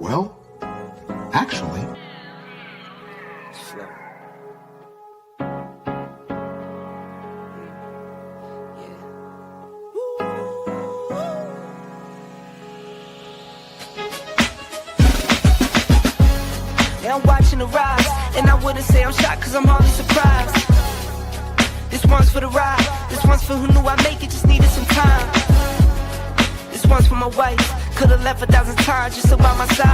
Well, actually... Yeah, I'm watching the rise, and I wouldn't say I'm shocked cause I'm hardly surprised. This one's for the ride, this one's for who knew I'd make it, just needed some time. This one's for my wife, could've left 1,000 times just about my side.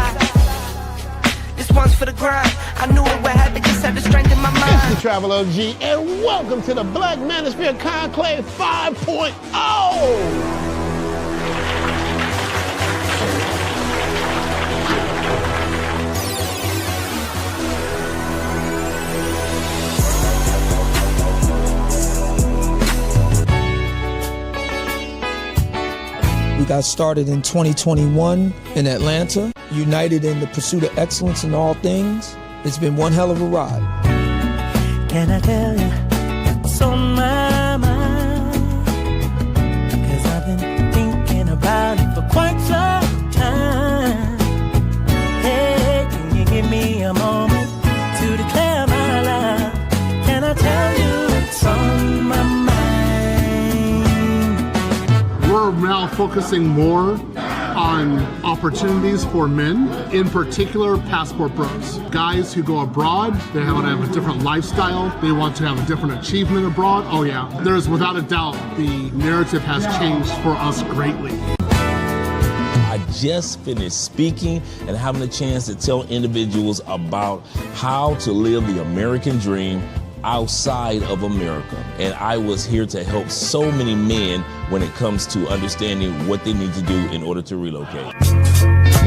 This one's for the grind, I knew it would happen, just had the strength in my mind. It's the Travel OG, and welcome to the Black Manosphere Conclave 5.0! We got started in 2021 in Atlanta, united in the pursuit of excellence in all things. It's been one hell of a ride. Can I tell you what's on my mind? Cause I've been thinking about it for quite some time. Hey, can you give me a moment to declare my love? Can I tell you what's on my mind? We're now focusing more on opportunities for men, in particular passport bros. Guys who go abroad, they want to have a different lifestyle, they want to have a different achievement abroad. Oh yeah, there's without a doubt the narrative has changed for us greatly. I just finished speaking and having a chance to tell individuals about how to live the American dream outside of America. And I was here to help so many men when it comes to understanding what they need to do in order to relocate.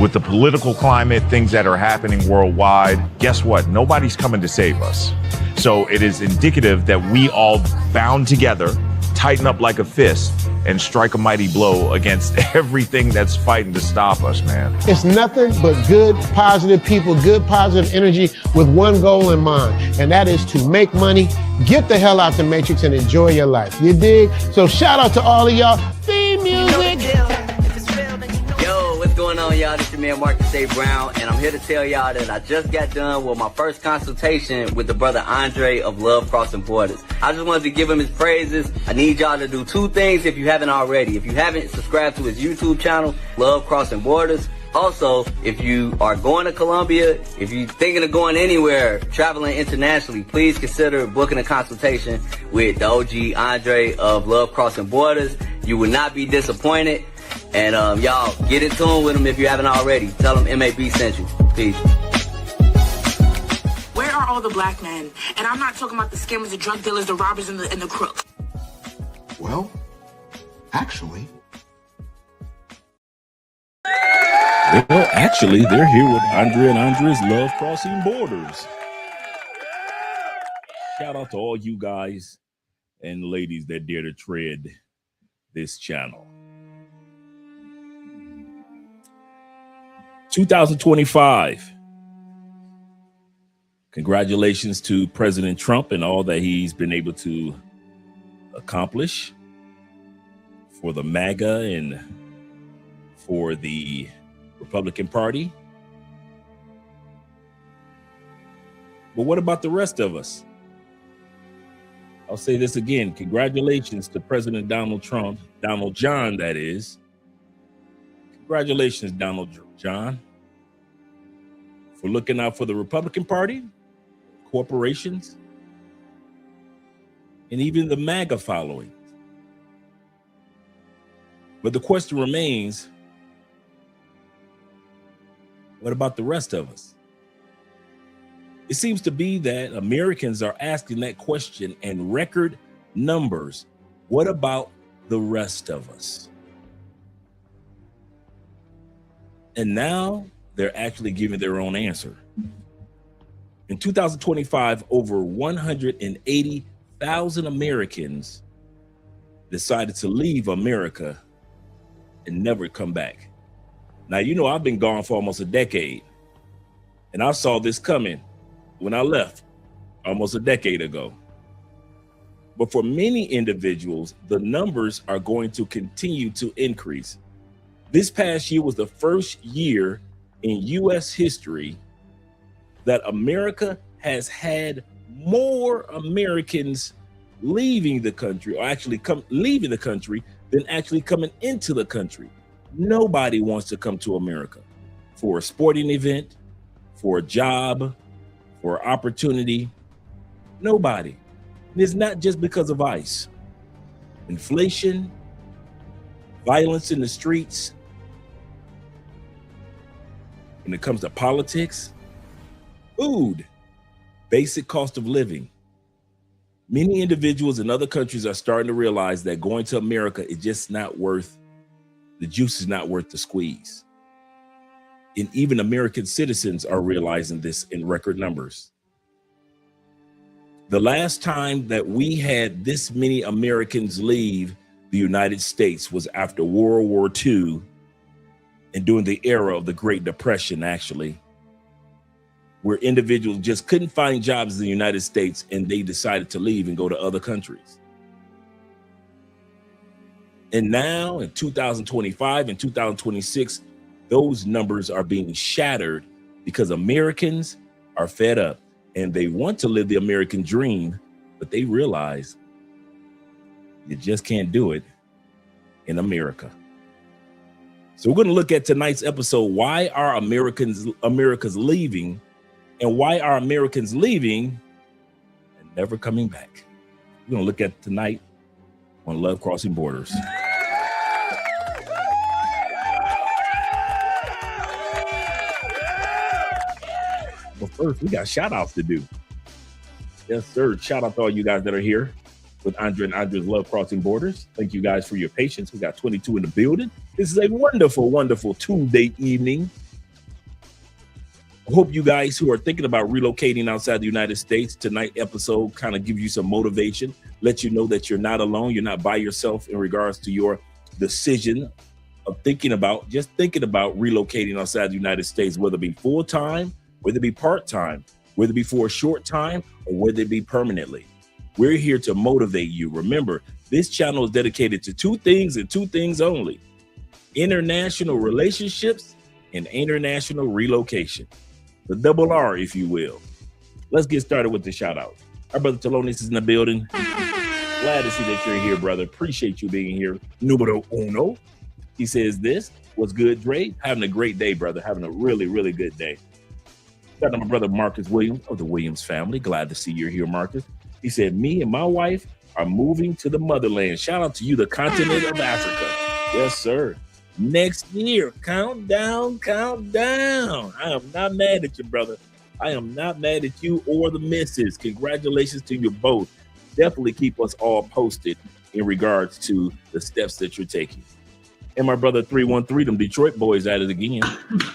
With the political climate, things that are happening worldwide, guess what? Nobody's coming to save us. So it is indicative that we all bound together, tighten up like a fist, and strike a mighty blow against everything that's fighting to stop us, man. It's nothing but good, positive people, good, positive energy with one goal in mind, and that is to make money, get the hell out the Matrix, and enjoy your life. You dig? So shout out to all of y'all. Theme music. Yo, what's going on, y'all? This is your man Marcus A. Brown, and I'm here to tell y'all that I just got done with my first consultation with the brother Andre of Love Crossing Borders. I just wanted to give him his praises. I need y'all to do two things if you haven't already. If you haven't, subscribe to his YouTube channel, Love Crossing Borders. Also, if you are going to Colombia, if you're thinking of going anywhere, traveling internationally, please consider booking a consultation with the OG Andre of Love Crossing Borders. You will not be disappointed. And y'all, get in tune with him if you haven't already. Tell him MAB sent you. Peace. Where are all the black men? And I'm not talking about the scammers, the drug dealers, the robbers, and the crooks. Well, actually... Well, actually, they're here with Andre and Andre's Love Crossing Borders. Shout out to all you guys and ladies that dare to tread this channel. 2025. Congratulations to President Trump and all that he's been able to accomplish for the MAGA and for the Republican Party. But what about the rest of us? I'll say this again. Congratulations to President Donald Trump, Donald John, that is. Congratulations, Donald John, for looking out for the Republican Party, corporations, and even the MAGA following. But the question remains, what about the rest of us? It seems to be that Americans are asking that question in record numbers. What about the rest of us? And now they're actually giving their own answer. In 2025, over 180,000 Americans decided to leave America and never come back. Now, you know, I've been gone for almost a decade, and I saw this coming when I left almost a decade ago. But for many individuals, the numbers are going to continue to increase. This past year was the first year in U.S. history that America has had more Americans leaving the country, or actually leaving the country, than actually coming into the country. Nobody wants to come to America for a sporting event, for a job, for opportunity. Nobody. And it's not just because of ICE. Inflation, violence in the streets. When it comes to politics, food, basic cost of living. Many individuals in other countries are starting to realize that going to America is just not worth, the juice is not worth the squeeze. And even American citizens are realizing this in record numbers. The last time that we had this many Americans leave the United States was after World War II and during the era of the Great Depression, actually, where individuals just couldn't find jobs in the United States and they decided to leave and go to other countries. And now in 2025 and 2026, those numbers are being shattered because Americans are fed up and they want to live the American dream, but they realize you just can't do it in America. So we're going to look at tonight's episode, why are America's leaving, and why are Americans leaving and never coming back? We're going to look at tonight on Love Crossing Borders. But first, we got shout outs to do. Yes, sir. Shout out to all you guys that are here with Andre and Andre's Love Crossing Borders. Thank you guys for your patience. We got 22 in the building. This is a wonderful, wonderful Tuesday evening. I hope you guys who are thinking about relocating outside the United States, tonight's episode kind of gives you some motivation, let you know that you're not alone. You're not by yourself in regards to your decision of thinking about relocating outside the United States, whether it be full-time, whether it be part-time, whether it be for a short time, or whether it be permanently. We're here to motivate you. Remember, this channel is dedicated to two things and two things only: international relationships and international relocation. The double R, if you will. Let's get started with the shout out. Our brother Talonis is in the building. Glad to see that you're here, brother. Appreciate you being here. Numero uno. He says this. What's good, Dre? Having a great day, brother. Having a really, really good day. Shout out to my brother Marcus Williams of the Williams family. Glad to see you're here, Marcus. He said, me and my wife are moving to the motherland. Shout out to you, the continent of Africa. Yes, sir. Next year. Count down, count down. I am not mad at you, brother. I am not mad at you or the missus. Congratulations to you both. Definitely keep us all posted in regards to the steps that you're taking. And my brother 313, them Detroit boys at it again.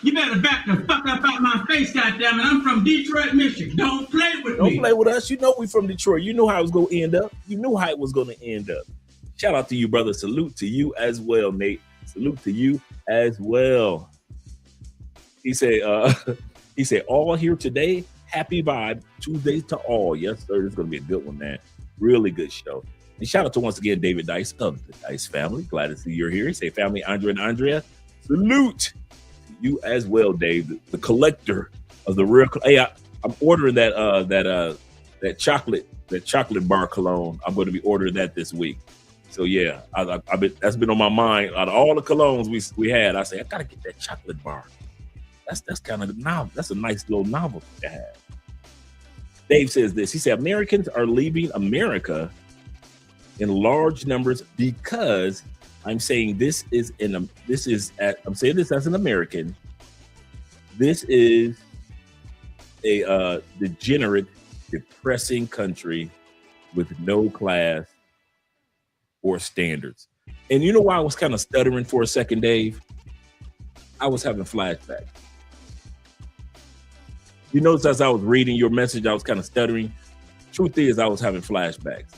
You better back the fuck up out my face, goddammit. I'm from Detroit, Michigan. Don't play with me. Don't play with us. You know we from Detroit. You know how it was going to end up. You knew how it was going to end up. Shout out to you, brother. Salute to you as well, Nate. Salute to you as well. He said, all here today. Happy vibe. Tuesday to all. Yes, sir. It's going to be a good one, man. Really good show. And shout out to once again David Dice of the Dice family. Glad to see you're here. Say family, Andre and Andrea. Salute to you as well, Dave, the collector of the real. Hey, I'm ordering that chocolate bar cologne. I'm going to be ordering that this week. So yeah, that's been on my mind. Out of all the colognes we had, I say I gotta get that chocolate bar. That's kind of novel. That's a nice little novelty to have. Dave says this. He said Americans are leaving America in large numbers because I'm saying I'm saying this as an American. This is a degenerate, depressing country with no class or standards. And you know why I was kind of stuttering for a second, Dave? I was having flashbacks. You notice as I was reading your message, I was kind of stuttering. Truth is, I was having flashbacks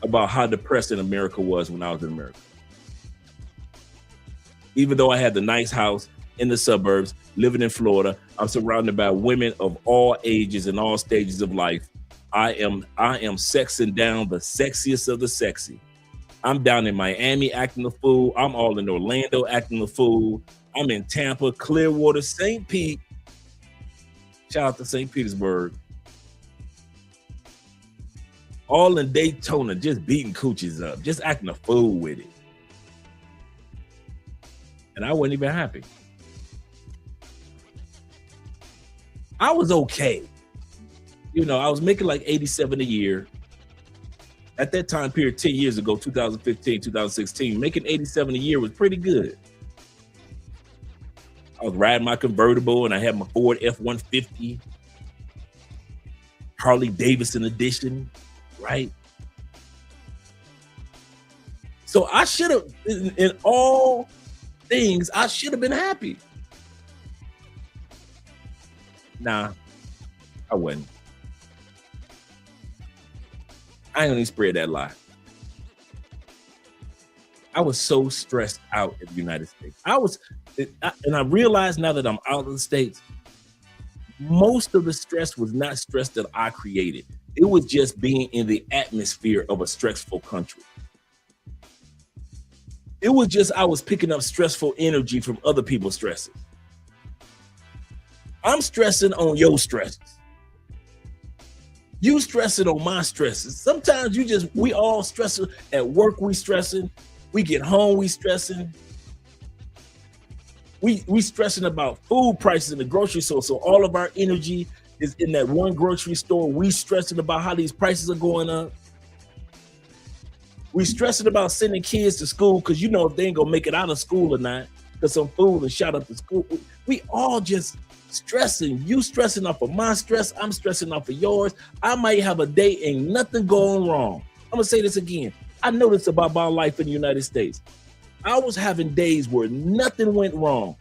about how depressing America was when I was in America. Even though I had the nice house in the suburbs, living in Florida, I'm surrounded by women of all ages and all stages of life. I am sexing down the sexiest of the sexy. I'm down in Miami acting the fool. I'm all in Orlando acting the fool. I'm in Tampa, Clearwater, St. Pete. Shout out to St. Petersburg. All in Daytona, just beating coochies up, just acting a fool with it. And I wasn't even happy. I was okay. You know, I was making like 87 a year. At that time period, 10 years ago, 2015, 2016, making 87 a year was pretty good. I was riding my convertible and I had my Ford F-150, Harley Davidson edition, right? So I should have, in all things, I should have been happy. Nah, I wasn't. I ain't gonna even spread that lie. I was so stressed out in the United States. And I realized now that I'm out of the States, most of the stress was not stress that I created. It was just being in the atmosphere of a stressful country. It was just, I was picking up stressful energy from other people's stresses. I'm stressing on your stresses. You stressing on my stresses. Sometimes we all stressing at work, we stressing. We get home, we stressing. We stressing about food prices in the grocery store. So all of our energy is in that one grocery store. We stressing about how these prices are going up. We stressing about sending kids to school because you know if they ain't gonna make it out of school or not, because some food and shot up to school. We all just stressing. You stressing off of my stress. I'm stressing off of yours. I might have a day, ain't nothing going wrong. I'm gonna say this again. I know this about my life in the United States. I was having days where nothing went wrong,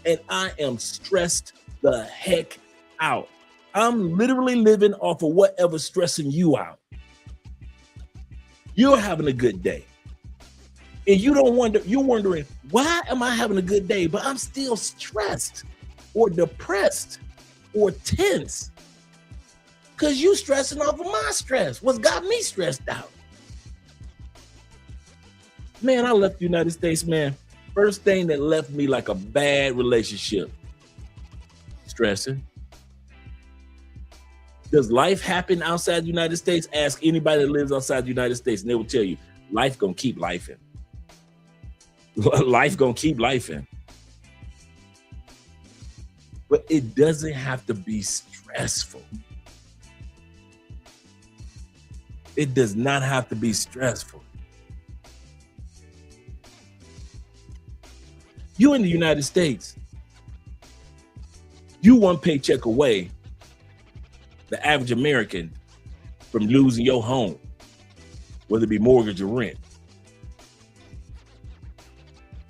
and I am stressed the heck out. I'm literally living off of whatever's stressing you out. You're having a good day. And you're wondering, why am I having a good day, but I'm still stressed or depressed or tense? Because you stressing off of my stress. What's got me stressed out? Man, I left the United States, man. First thing that left me like a bad relationship. Stressing. Does life happen outside the United States? Ask anybody that lives outside the United States and they will tell you, life gonna keep lifing. Life gonna keep lifing. But it doesn't have to be stressful. It does not have to be stressful. You in the United States, you one paycheck away, the average American, from losing your home, whether it be mortgage or rent.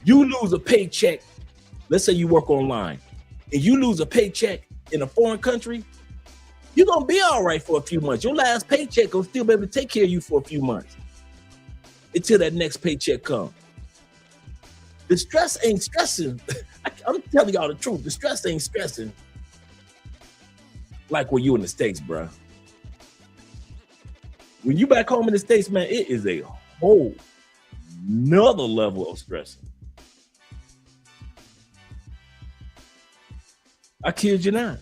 You lose a paycheck, let's say you work online, and you lose a paycheck in a foreign country, you're gonna be all right for a few months. Your last paycheck will still be able to take care of you for a few months until that next paycheck comes. The stress ain't stressing. I'm telling y'all the truth. The stress ain't stressing like when you in the States, bro. When you back home in the States, man, it is a whole nother level of stressing. I kid you not.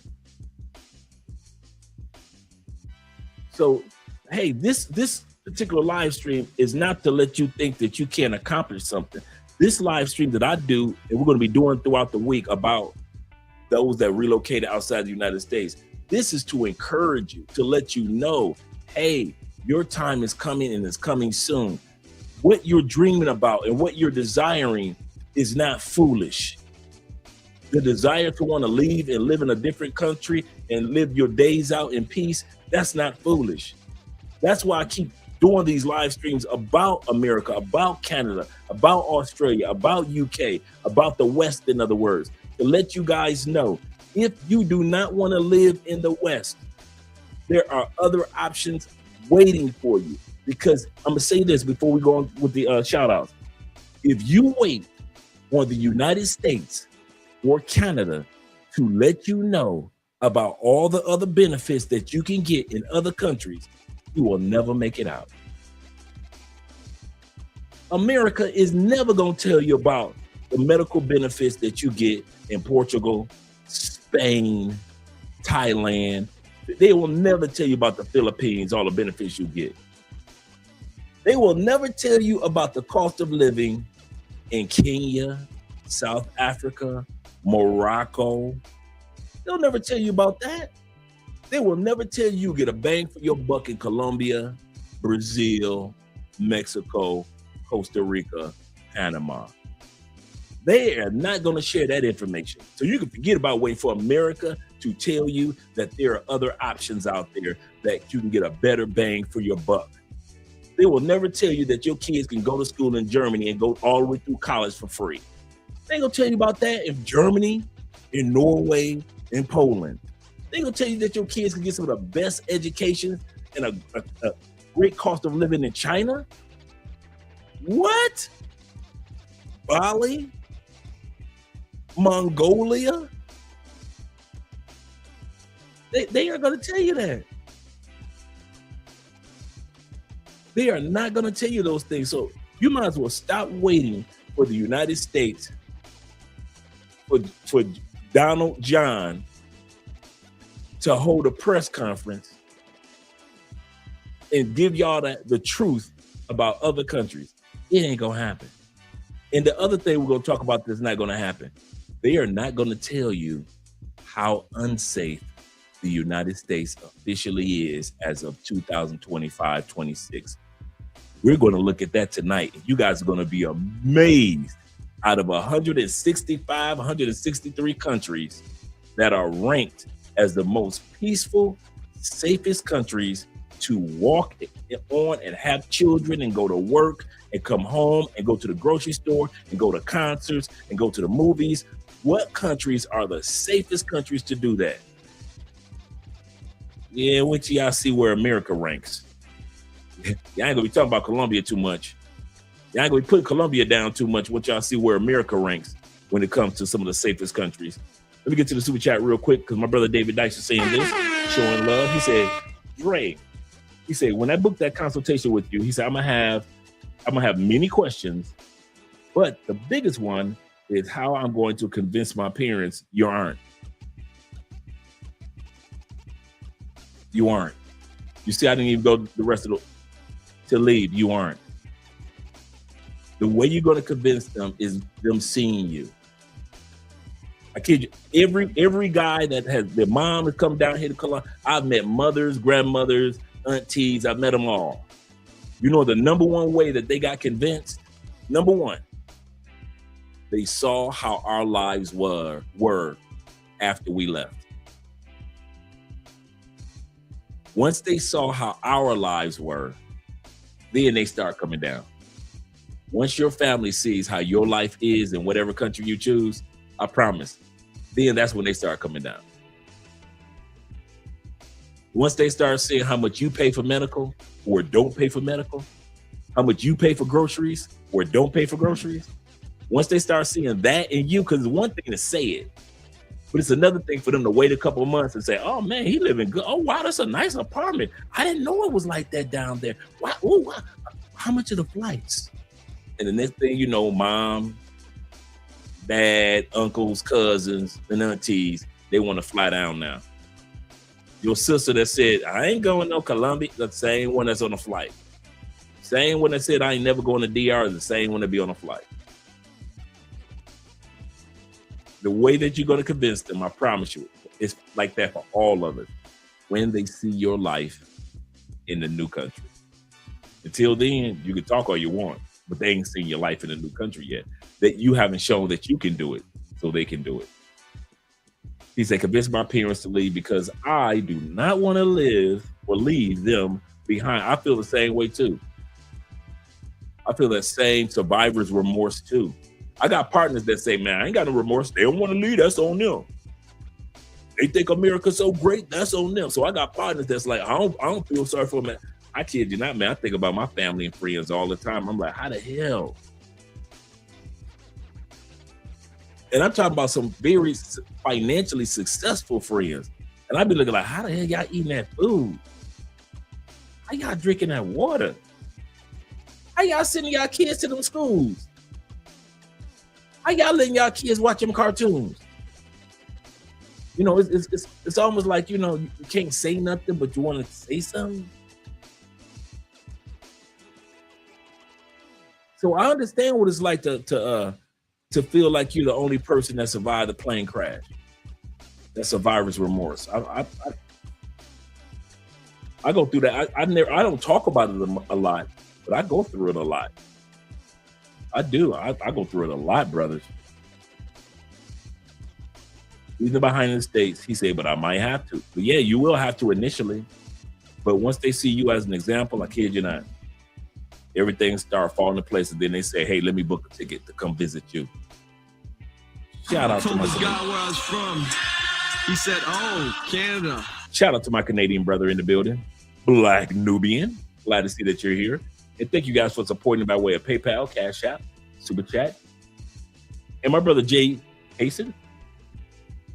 So, hey, this particular live stream is not to let you think that you can't accomplish something. This live stream that I do, and we're going to be doing throughout the week about those that relocated outside the United States, this is to encourage you, to let you know, hey, your time is coming and it's coming soon. What you're dreaming about and what you're desiring is not foolish. The desire to want to leave and live in a different country and live your days out in peace, that's not foolish. That's why I keep doing these live streams about America, about Canada, about Australia, about UK, about the West, in other words, to let you guys know, if you do not want to live in the West, there are other options waiting for you. Because I'm going to say this before we go on with the shout outs. If you wait on the United States or Canada to let you know about all the other benefits that you can get in other countries, you will never make it out. America is never going to tell you about the medical benefits that you get in Portugal, Spain, Thailand. They will never tell you about the Philippines, all the benefits you get. They will never tell you about the cost of living in Kenya, South Africa, Morocco. They'll never tell you about that. They will never tell you get a bang for your buck in Colombia, Brazil, Mexico, Costa Rica, Panama. They are not going to share that information. So you can forget about waiting for America to tell you that there are other options out there that you can get a better bang for your buck. They will never tell you that your kids can go to school in Germany and go all the way through college for free. They ain't going to tell you about that in Germany, in Norway, in Poland. They gonna tell you that your kids can get some of the best education and a great cost of living in China. What? Bali? Mongolia? They are gonna tell you that. They are not gonna tell you those things. So you might as well stop waiting for the United States, for Donald John to hold a press conference and give y'all the truth about other countries. It ain't gonna happen. And the other thing we're gonna talk about that's not gonna happen, they are not gonna tell you how unsafe the United States officially is as of 2025-26. We're gonna look at that tonight. You guys are gonna be amazed. Out of 165, 163 countries that are ranked as the most peaceful, safest countries to walk on and have children and go to work and come home and go to the grocery store and go to concerts and go to the movies. What countries are the safest countries to do that? Yeah, wait till y'all see where America ranks. Y'all ain't gonna be talking about Colombia too much. Y'all ain't gonna be putting Colombia down too much. Once y'all see where America ranks when it comes to some of the safest countries. Let me get to the super chat real quick because my brother David Dice is saying this, showing love. He said, Dre, he said, when I booked that consultation with you, he said, I'm gonna have many questions, but the biggest one is how I'm going to convince my parents you aren't. You aren't. You see, I didn't even go the rest of to leave. You aren't. The way you're going to convince them is them seeing you. I kid you, every guy that has their mom has come down here to Columbia, I've met mothers, grandmothers, aunties, I've met them all. You know the number one way that they got convinced? Number one, they saw how our lives were after we left. Once they saw how our lives were, then they start coming down. Once your family sees how your life is in whatever country you choose, I promise, then that's when they start coming down. Once they start seeing how much you pay for medical or don't pay for medical, how much you pay for groceries or don't pay for groceries, once they start seeing that in you, because it's one thing to say it, but it's another thing for them to wait a couple of months and say, oh man, he living good. Oh wow, that's a nice apartment. I didn't know it was like that down there. Wow, ooh, wow. How much are the flights? And the next thing you know, mom, dad, uncles, cousins, and aunties, they want to fly down now. Your sister that said, I ain't going no Colombia, the same one that's on the flight. Same one that said, I ain't never going to DR is the same one that be on a flight. The way that you're going to convince them, I promise you, it's like that for all of us when they see your life in the new country. Until then, you can talk all you want, but they ain't seen your life in a new country yet. That you haven't shown that you can do it, so they can do it. He said, convince my parents to leave because I do not want to live or leave them behind. I feel the same way too. I feel that same survivor's remorse too. I got partners that say, man, I ain't got no remorse. They don't want to leave, that's on them. They think America's so great, that's on them. So I got partners that's like, I don't feel sorry for them. I kid you not, man. I think about my family and friends all the time. I'm like, how the hell? And I'm talking about some very financially successful friends. And I be looking like, how the hell y'all eating that food? How y'all drinking that water? How y'all sending y'all kids to them schools? How y'all letting y'all kids watch them cartoons? You know, it's almost like, you know, you can't say nothing, but you want to say something. So I understand what it's like to feel like you're the only person that survived the plane crash. That's survivor's remorse. I go through that. I don't talk about it a lot, but I go through it a lot. I do. I go through it a lot, brothers. Even behind the States, he said, but I might have to. But yeah, you will have to initially. But once they see you as an example, I kid you not, everything start falling into place, and then they say, hey, let me book a ticket to come visit you. Shout out to my guy where I was from. He said, oh, Canada. Shout out to my Canadian brother in the building, Black Nubian. Glad to see that you're here. And thank you guys for supporting by way of PayPal, Cash App, Super Chat. And my brother Jay Hasten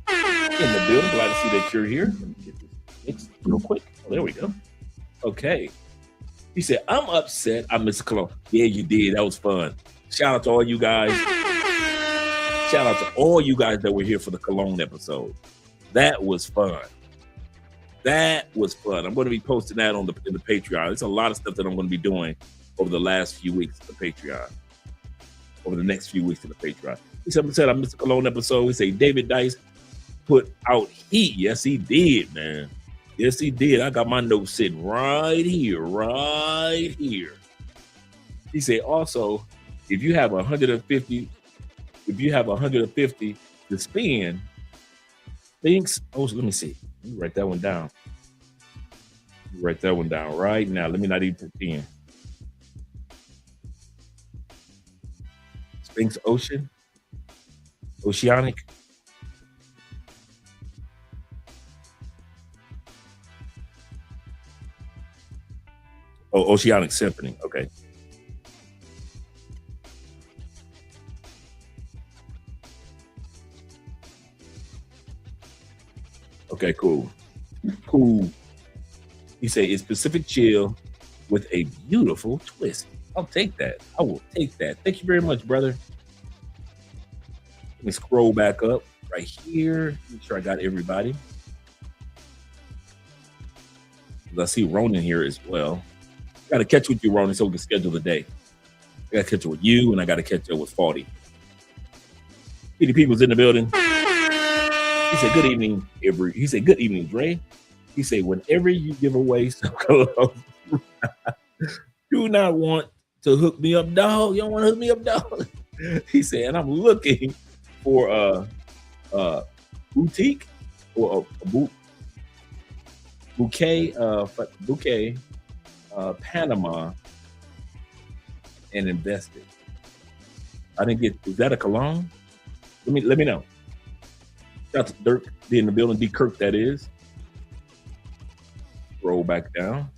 in the building. Glad to see that you're here. Let me get this fixed real quick. Oh, there we go. Okay. He said, I'm upset I missed Cologne. Yeah, you did. That was fun. Shout out to all you guys. Shout out to all you guys that were here for the Cologne episode. That was fun. That was fun. I'm going to be posting that in the Patreon. There's a lot of stuff that I'm going to be doing over the last few weeks in the Patreon. Over the next few weeks in the Patreon. He said I missed the Cologne episode. He said David Dice put out heat. Yes, he did, man. Yes, he did. I got my notes sitting right here, right here. He said also, if you have 150 to spend, thinks. Oh, let me see. Let me write that one down. Write that one down right now. Let me not even pretend. Sphinx Ocean. Oceanic. Oh, Oceanic Symphony. Okay. Okay, cool. Cool. He said it's Pacific chill with a beautiful twist. I'll take that. I will take that. Thank you very much, brother. Let me scroll back up right here. Make sure I got everybody. I see Ronan here as well. Got to catch with you, Ronan, so we can schedule the day. I got to catch up with you, and I got to catch up with Faulty. PDP was in the building. He said, good evening, Avery. He said, good evening, Dre. He said, whenever you give away some clothes, do not want to hook me up, dog. You don't want to hook me up, dog. He said, and I'm looking for a boutique or a bouquet, Panama, and invested. I didn't get. Is that a cologne? Let me know. Shout out to Dirk in the building. D Kirk, that is. Roll back down.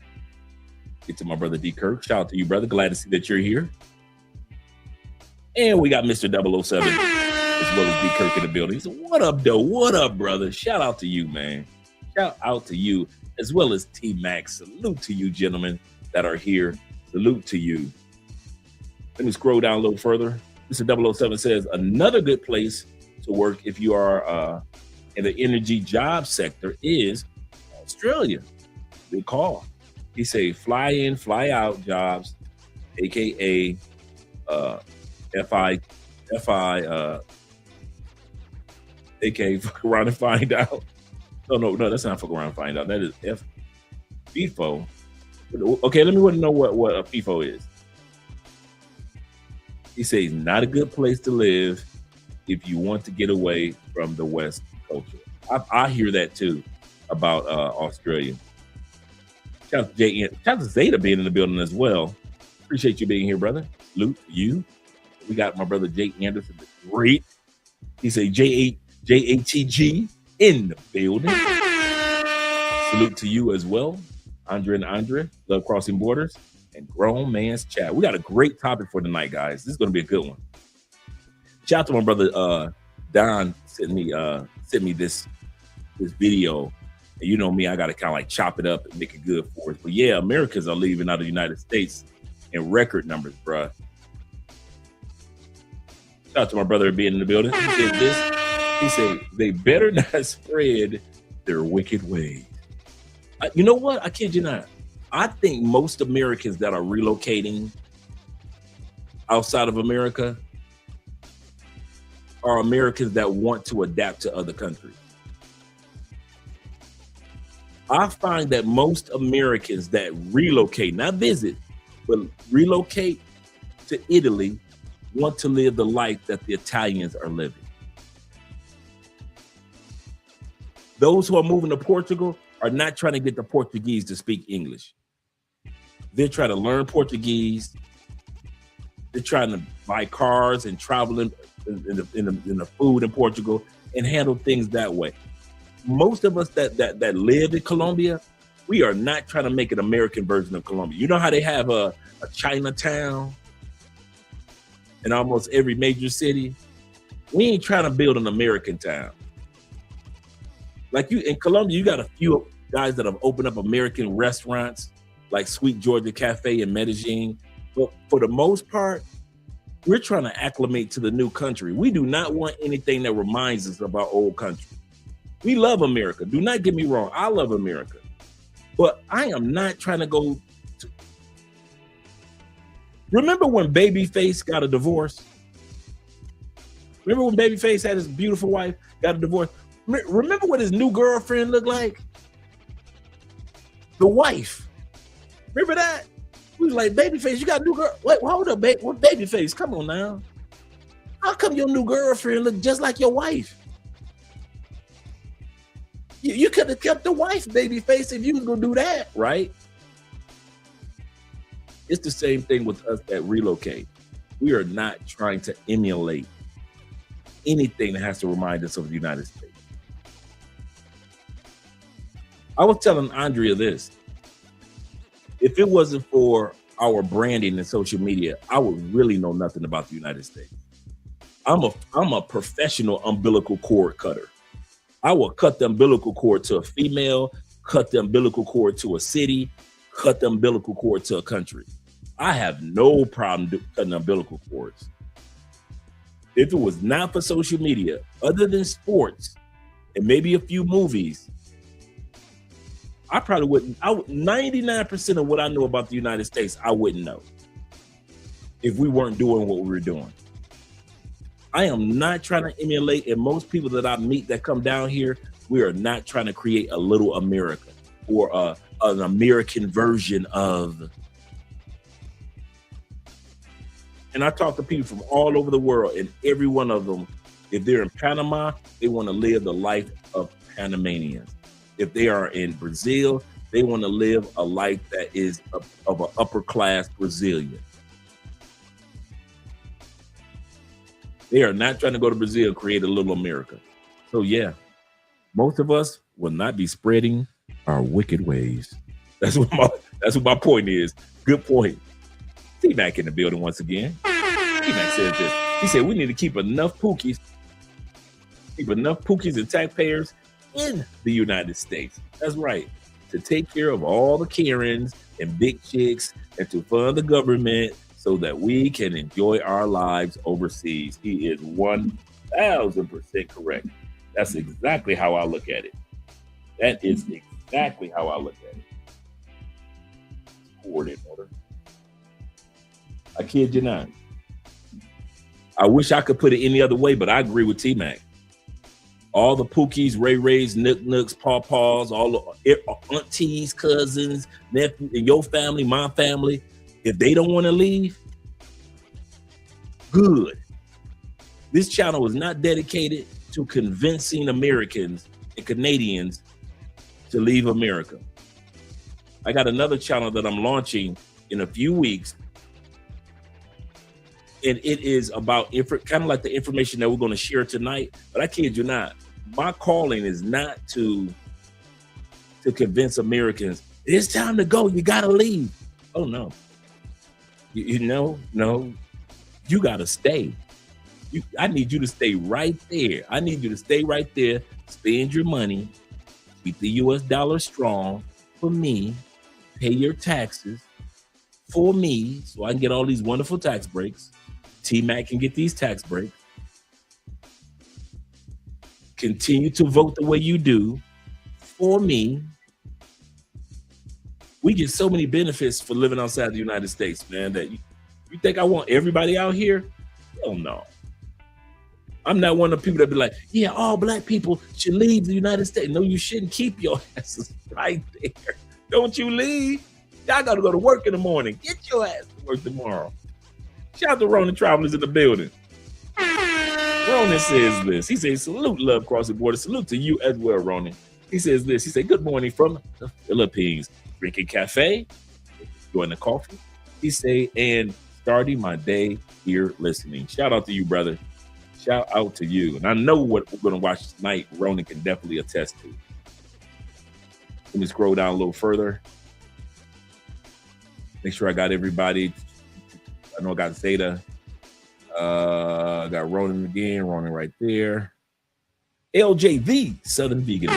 Get to my brother D Kirk. Shout out to you, brother. Glad to see that you're here. And we got Mr. 007 as well as D Kirk in the building. He said, what up, though? What up, brother? Shout out to you, man. Shout out to you, as well as T Max. Salute to you, gentlemen that are here. Salute to you. Let me scroll down a little further. Mr. 007 says, another good place to work if you are in the energy job sector is Australia. Good call. He say fly in, fly out jobs, aka FI, aka fuck around and find out. No, that's not fuck around and find out. That is FIFO. Okay, let me want to know what a FIFO is. He says not a good place to live if you want to get away from the West culture. I hear that too about Australia. Shout out to Zeta being in the building as well. Appreciate you being here, brother. Salute you. We got my brother Jake Anderson, the great. He say JATG in the building. Salute to you as well. Andre and Andre, Love Crossing Borders, and Grown Man's Chat. We got a great topic for tonight, guys. This is going to be a good one. Shout out to my brother Don sent me this video. And you know me, I got to kind of like chop it up and make it good for us. But yeah, Americans are leaving out of the United States in record numbers, bruh. Shout out to my brother being in the building. He said this. He said they better not spread their wicked ways. You know what? I kid you not. I think most Americans that are relocating outside of America are Americans that want to adapt to other countries. I find that most Americans that relocate, not visit, but relocate to Italy, want to live the life that the Italians are living. Those who are moving to Portugal are not trying to get the Portuguese to speak English. They're trying to learn Portuguese. They're trying to buy cars and travel in the food in Portugal and handle things that way. Most of us that live in Colombia, we are not trying to make an American version of Colombia. You know how they have a Chinatown in almost every major city? We ain't trying to build an American town. Like you in Colombia, you got a few guys that have opened up American restaurants like Sweet Georgia Cafe in Medellin. But for the most part, we're trying to acclimate to the new country. We do not want anything that reminds us of our old country. We love America. Do not get me wrong. I love America. But I am not trying to go to... Remember when Babyface got a divorce? Remember when Babyface had his beautiful wife, got a divorce? Remember what his new girlfriend looked like? The wife. Remember that? We was like, Babyface, you got a new girl. Wait, hold up, what Babyface? Come on now. How come your new girlfriend look just like your wife? You could have kept the wife, Babyface, if you was gonna do that, right? It's the same thing with us that relocate. We are not trying to emulate anything that has to remind us of the United States. I was telling Andrea this. If it wasn't for our branding and social media, I would really know nothing about the United States. I'm a professional umbilical cord cutter. I will cut the umbilical cord to a female, cut the umbilical cord to a city, cut the umbilical cord to a country. I have no problem cutting umbilical cords. If it was not for social media, other than sports and maybe a few movies, I probably wouldn't. 99% of what I know about the United States, I wouldn't know if we weren't doing what we were doing. I am not trying to emulate, and most people that I meet that come down here, we are not trying to create a little America or an American version of. And I talk to people from all over the world, and every one of them, if they're in Panama, they want to live the life of Panamanians. If they are in Brazil, they want to live a life that is of an upper class Brazilian. They are not trying to go to Brazil and create a little America. So yeah, most of us will not be spreading our wicked ways. That's what my point is. Good point. T-Mac in the building once again. T-Mac says this. He said we need to keep enough pookies and taxpayers in the United States. That's right. To take care of all the Karens and big chicks and to fund the government so that we can enjoy our lives overseas. He is 1,000% correct. That's exactly how I look at it. That is exactly how I look at it. Coordinate order. I kid you not. I wish I could put it any other way, but I agree with T-Mac. All the Pookies, Ray Rays, Nook Nooks, Paw Paws, all the aunties, cousins, nephew, and your family, my family, if they don't want to leave, good. This channel is not dedicated to convincing Americans and Canadians to leave America. I got another channel that I'm launching in a few weeks. And it is about kind of like the information that we're going to share tonight. But I kid you not, my calling is not to convince Americans, it's time to go, you got to leave. Oh, no. No, you got to stay. I need you to stay right there. I need you to stay right there, spend your money, keep the US dollar strong for me, pay your taxes for me so I can get all these wonderful tax breaks. T-Mac can get these tax breaks. continue to vote the way you do for me. We get so many benefits for living outside the United States, man, that you think I want everybody out here? Hell no. I'm not one of the people that be like, yeah, all black people should leave the United States. No, you shouldn't. Keep your asses right there. Don't you leave. Y'all got to go to work in the morning. Get your ass to work tomorrow. Shout out to Ronan Travelers in the building. Ronan says this. He says, salute, Love Crossing Borders. Salute to you as well, Ronan. He says this. He said, good morning from the Philippines. Drinking cafe, enjoying the coffee. He say, and starting my day here listening. Shout out to you, brother. Shout out to you. And I know what we're going to watch tonight, Ronan can definitely attest to. Let me scroll down a little further. Make sure I got everybody. I know I got Zeta. I got Ronan again. Ronan right there. LJV, Southern Vegan.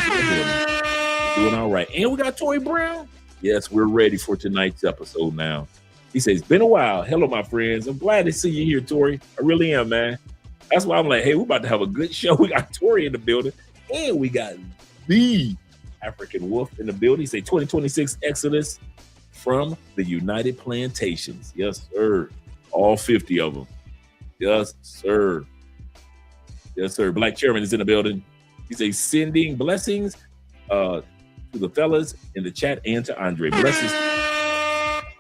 Doing all right. And we got Tori Brown. Yes, we're ready for tonight's episode now. He says, been a while. Hello, my friends. I'm glad to see you here, Tori. I really am, man. That's why I'm like, hey, we're about to have a good show. We got Tori in the building. And we got the African Wolf in the building. He said 2026 Exodus from the United Plantations. Yes, sir. All 50 of them. Yes, sir. Yes, sir. Black Chairman is in the building. He says, sending blessings to the fellas in the chat and to Andre.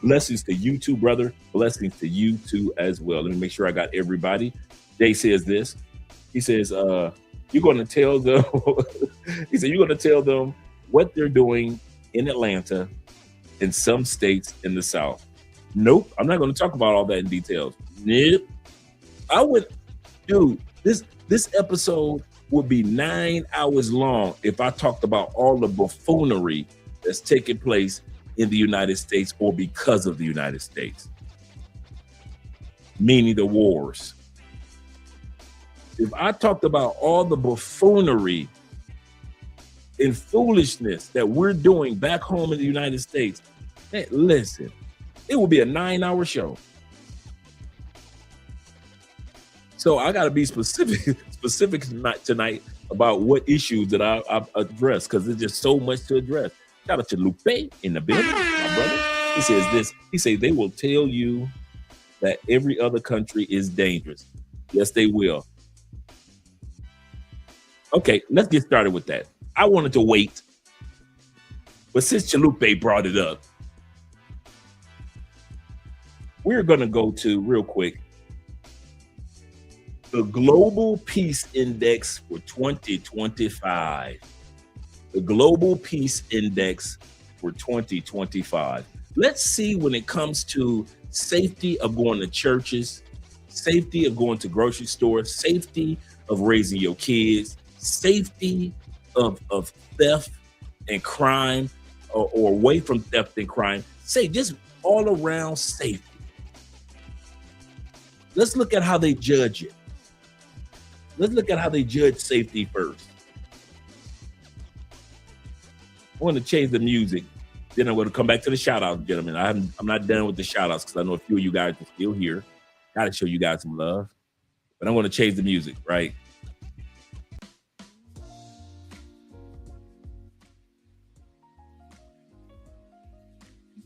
Blessings to you too, brother. Blessings to you too as well. Let me make sure I got everybody. Jay says this. He says, you're going to tell them, he said, you're going to tell them what they're doing in Atlanta and some states in the South. Nope. I'm not going to talk about all that in details. Nope. I would, dude, this episode would be 9 hours long if I talked about all the buffoonery that's taking place in the United States or because of the United States, meaning the wars. If I talked about all the buffoonery and foolishness that we're doing back home in the United States, hey, listen, it will be a 9-hour show. So I got to be specific tonight about what issues that I address, because there's just so much to address. Shout out to Lupe in the building, my brother. He says this. He says they will tell you that every other country is dangerous. Yes, they will. Okay, let's get started with that. I wanted to wait, but since Chalupe brought it up, we're going to go to, real quick, the Global Peace Index for 2025. The Global Peace Index for 2025. Let's see, when it comes to safety of going to churches, safety of going to grocery stores, safety of raising your kids, safety of theft and crime, or away from theft and crime, say just all around safety. Let's look at how they judge it. Let's look at how they judge safety first. I want to change the music. Then I'm going to come back to the shout outs, gentlemen. I'm not done with the shout outs because I know a few of you guys are still here. Got to show you guys some love. But I'm going to change the music, right?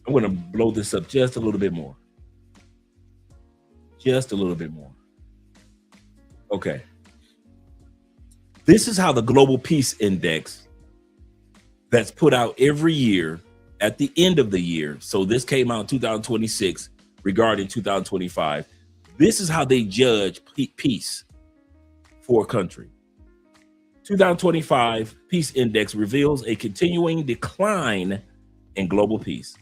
I'm going to blow this up just a little bit more. Just a little bit more. Okay. This is how the Global Peace Index that's put out every year at the end of the year. So this came out in 2026 regarding 2025. This is how they judge peace for a country. 2025 Peace Index reveals a continuing decline in global peace.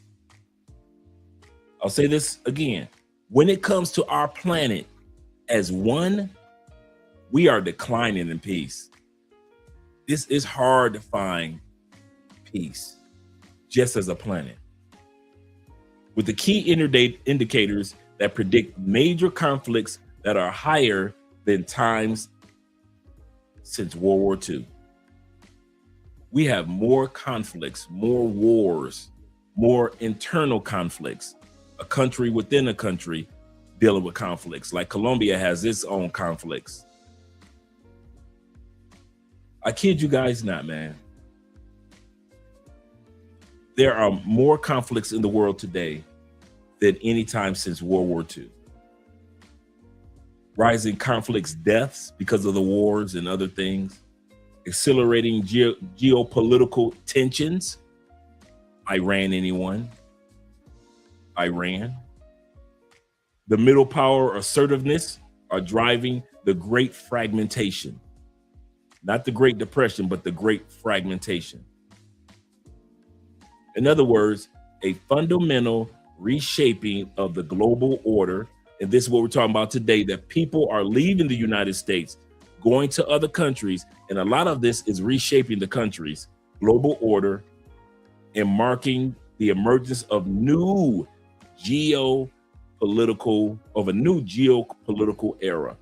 I'll say this again. When it comes to our planet as one, we are declining in peace. This is hard to find peace just as a planet. With the key indicators that predict major conflicts that are higher than times since World War II. We have more conflicts, more wars, more internal conflicts. A country within a country dealing with conflicts. Like Colombia has its own conflicts. I kid you guys not, man. There are more conflicts in the world today than any time since World War II. Rising conflicts, deaths because of the wars and other things, accelerating geopolitical tensions. Iran, anyone? Iran. The middle power assertiveness are driving the great fragmentation. Not the Great Depression, but the great fragmentation. In other words, a fundamental reshaping of the global order. And this is what we're talking about today, that people are leaving the United States, going to other countries. And a lot of this is reshaping the country's global order and marking the emergence of a new geopolitical era.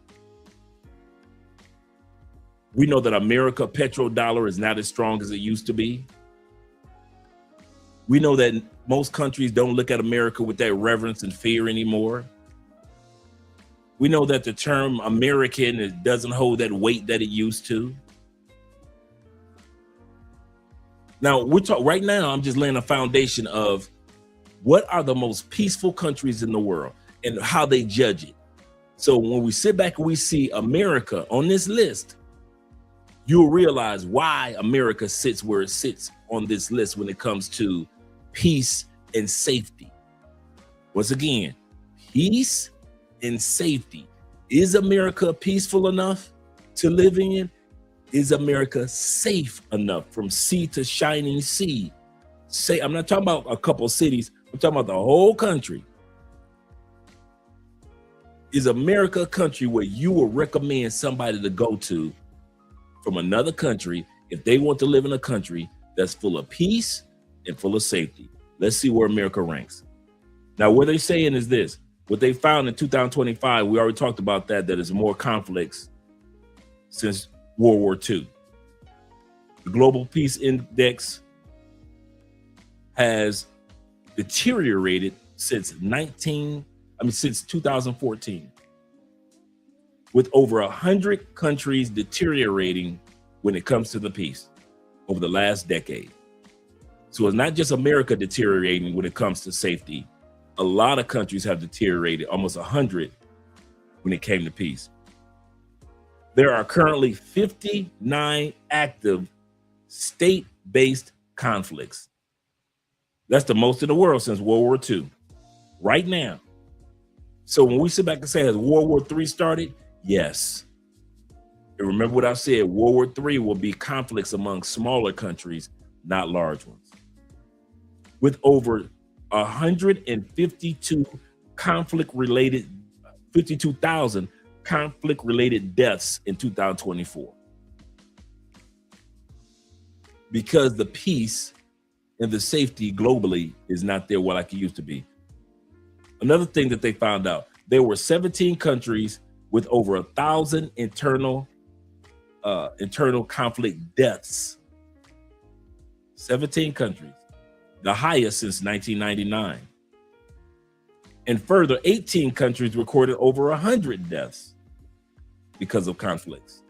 We know that America petrodollar is not as strong as it used to be. We know that most countries don't look at America with that reverence and fear anymore. We know that the term American doesn't hold that weight that it used to. Now, right now, I'm just laying a foundation of what are the most peaceful countries in the world and how they judge it. So when we sit back and we see America on this list, you'll realize why America sits where it sits on this list when it comes to peace and safety. Once again, peace and safety. Is America peaceful enough to live in? Is America safe enough from sea to shining sea? I'm not talking about a couple cities. I'm talking about the whole country. Is America a country where you will recommend somebody to go to from another country if they want to live in a country that's full of peace and full of safety? Let's see where America ranks. Now, what they're saying is this. What they found in 2025, we already talked about that is more conflicts since World War II. The Global Peace Index has deteriorated since 2014, with over 100 countries deteriorating when it comes to the peace over the last decade. So it's not just America deteriorating when it comes to safety. A lot of countries have deteriorated, almost 100 when it came to peace. There are currently 59 active state-based conflicts. That's the most in the world since World War II, right now. So when we sit back and say, has World War III started? Yes. And remember what I said, World War III will be conflicts among smaller countries, not large ones. With over 52,000 conflict-related deaths in 2024. Because the peace and the safety globally is not there like it used to be. Another thing that they found out, there were 17 countries with over 1,000 internal conflict deaths. 17 countries, the highest since 1999. And further, 18 countries recorded over 100 deaths because of conflicts.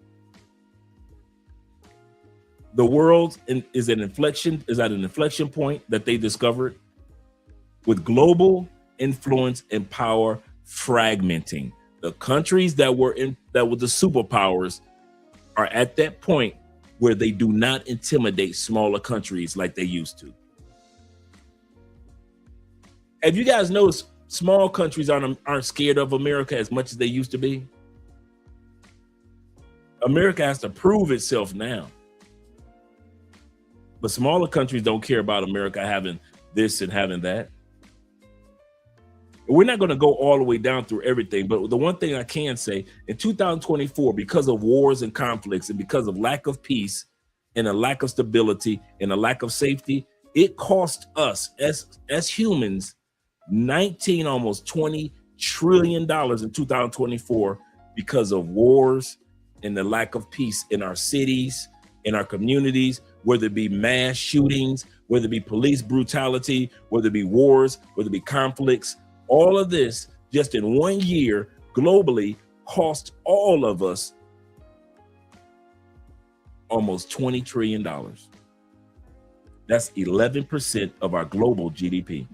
The world is at an inflection point that they discovered, with global influence and power fragmenting. The countries that were the superpowers are at that point where they do not intimidate smaller countries like they used to. Have you guys noticed small countries aren't scared of America as much as they used to be? America has to prove itself now. But smaller countries don't care about America having this and having that. We're not going to go all the way down through everything, but the one thing I can say, in 2024, because of wars and conflicts and because of lack of peace and a lack of stability and a lack of safety, it cost us as humans almost $20 trillion in 2024 because of wars and the lack of peace in our cities, in our communities, whether it be mass shootings, whether it be police brutality, whether it be wars, whether it be conflicts. All of this just in 1 year globally cost all of us almost $20 trillion. That's 11% of our global GDP.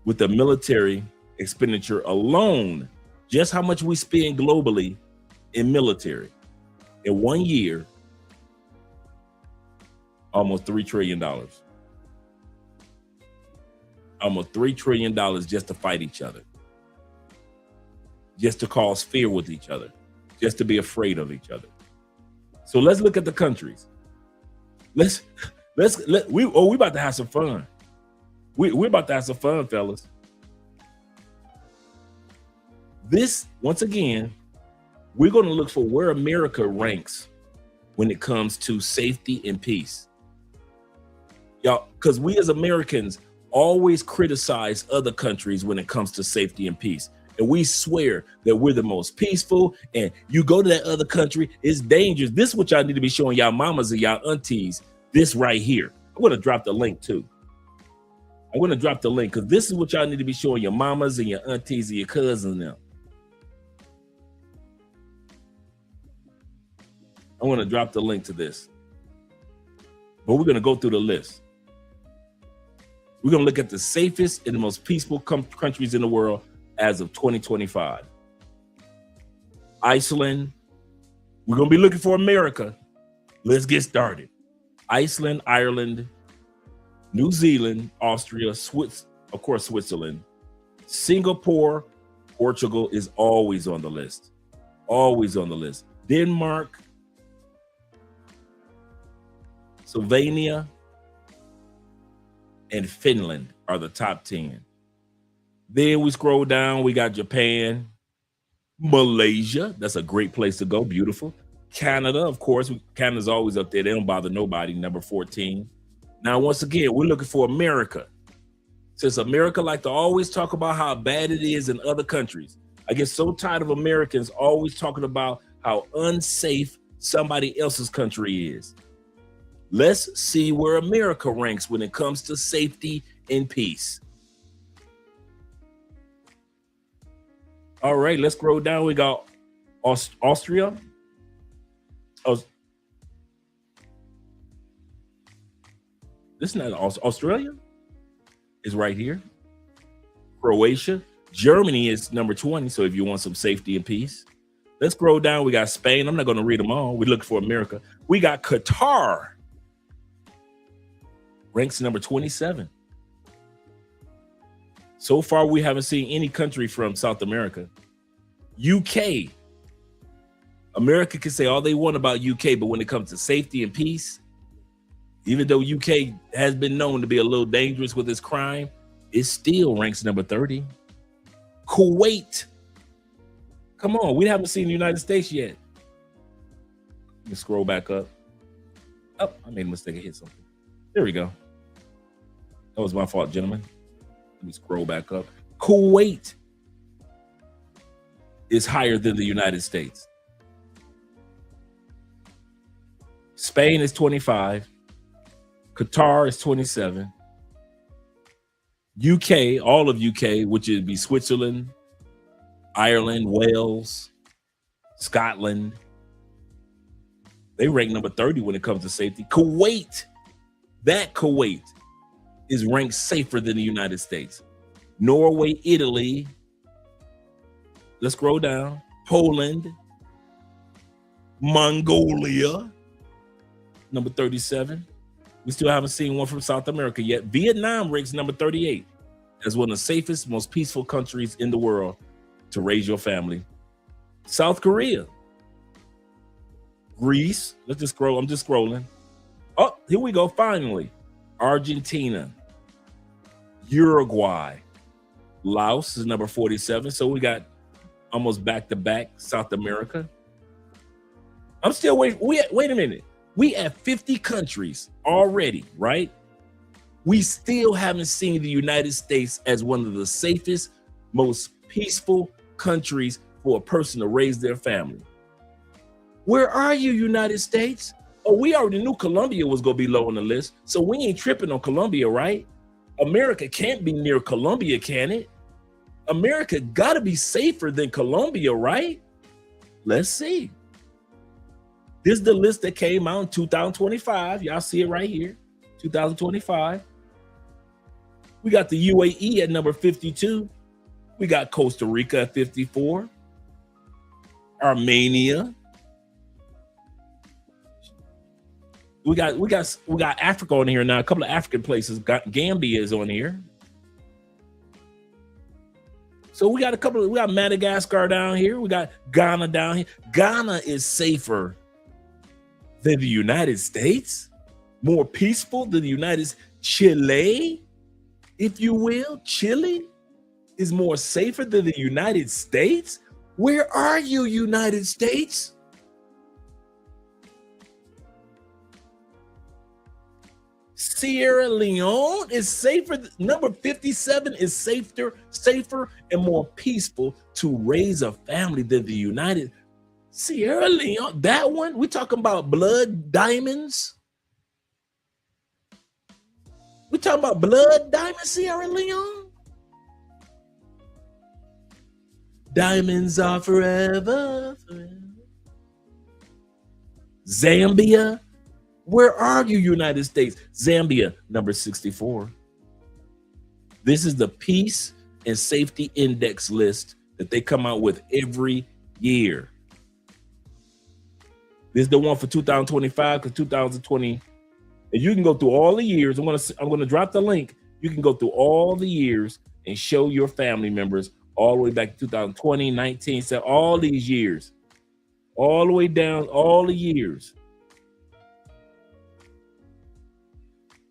With the military expenditure alone, just how much we spend globally in military in 1 year, almost $3 trillion. Almost $3 trillion just to fight each other, just to cause fear with each other, just to be afraid of each other. So let's look at the countries. We about to have some fun. We're about to have some fun, fellas. This, once again, we're going to look for where America ranks when it comes to safety and peace. Y'all, because we as Americans always criticize other countries when it comes to safety and peace. And we swear that we're the most peaceful, and you go to that other country, it's dangerous. This is what y'all need to be showing y'all mamas and y'all aunties, this right here. I'm going to drop the link too. I'm going to drop the link because this is what y'all need to be showing your mamas and your aunties and your cousins and them. I want to drop the link to this. But we're going to go through the list. We're going to look at the safest and the most peaceful countries in the world as of 2025. Iceland. We're going to be looking for America. Let's get started. Iceland, Ireland, New Zealand, Austria, of course, Switzerland, Singapore, Portugal is always on the list. Always on the list. Denmark, Slovenia, and Finland are the top 10. Then we scroll down, we got Japan, Malaysia, that's a great place to go, beautiful. Canada, of course, Canada's always up there, they don't bother nobody, number 14. Now, once again, we're looking for America. Since America like to always talk about how bad it is in other countries, I get so tired of Americans always talking about how unsafe somebody else's country is. Let's see where America ranks when it comes to safety and peace. All right, let's scroll down. We got Austria. This is not Australia. Is right here. Croatia. Germany is number 20. So if you want some safety and peace, let's scroll down. We got Spain. I'm not going to read them all. We're looking for America. We got Qatar. Ranks number 27. So far, we haven't seen any country from South America. UK. America can say all they want about UK, but when it comes to safety and peace, even though UK has been known to be a little dangerous with its crime, it still ranks number 30. Kuwait. Come on, we haven't seen the United States yet. Let me scroll back up. Oh, I made a mistake. I hit something. There we go. That was my fault, gentlemen. Let me scroll back up. Kuwait is higher than the United States. Spain is 25. Qatar is 27. UK, all of UK, which would be Switzerland, Ireland, Wales, Scotland. They rank number 30 when it comes to safety. Kuwait, that Kuwait is ranked safer than the United States. Norway, Italy. Let's scroll down. Poland, Mongolia, number 37. We still haven't seen one from South America yet. Vietnam ranks number 38 as one of the safest, most peaceful countries in the world to raise your family. South Korea. Greece. Let's just scroll. I'm just scrolling. Oh, here we go. Finally. Argentina. Uruguay. Laos is number 47. So we got almost back-to-back South America. I'm still waiting. Wait a minute. We have 50 countries already, right? We still haven't seen the United States as one of the safest, most peaceful countries for a person to raise their family. Where are you, United States? Oh, we already knew Colombia was going to be low on the list, so we ain't tripping on Colombia, right? America can't be near Colombia, can it? America got to be safer than Colombia, right? Let's see. This is the list that came out in 2025. Y'all see it right here, 2025. We got the UAE at number 52. We got Costa Rica at 54. Armenia. We got Africa on here now. A couple of African places. Gambia is on here. So we got we got Madagascar down here. We got Ghana down here. Ghana is safer than the United States, more peaceful than the United States. Chile, if you will, Chile is more safer than the United States. Where are you, United States? Sierra Leone is safer. Number 57 is safer and more peaceful to raise a family than the United. Sierra Leone, that one, we talking about blood diamonds. We talking about blood diamonds, Sierra Leone. Diamonds are forever, forever. Zambia, where are you, United States? Zambia, number 64. This is the Peace and Safety Index list that they come out with every year. This is the one for 2025 because 2020, and you can go through all the years. I'm gonna drop the link. You can go through all the years and show your family members all the way back to 2020, 19, so all these years, all the way down, all the years.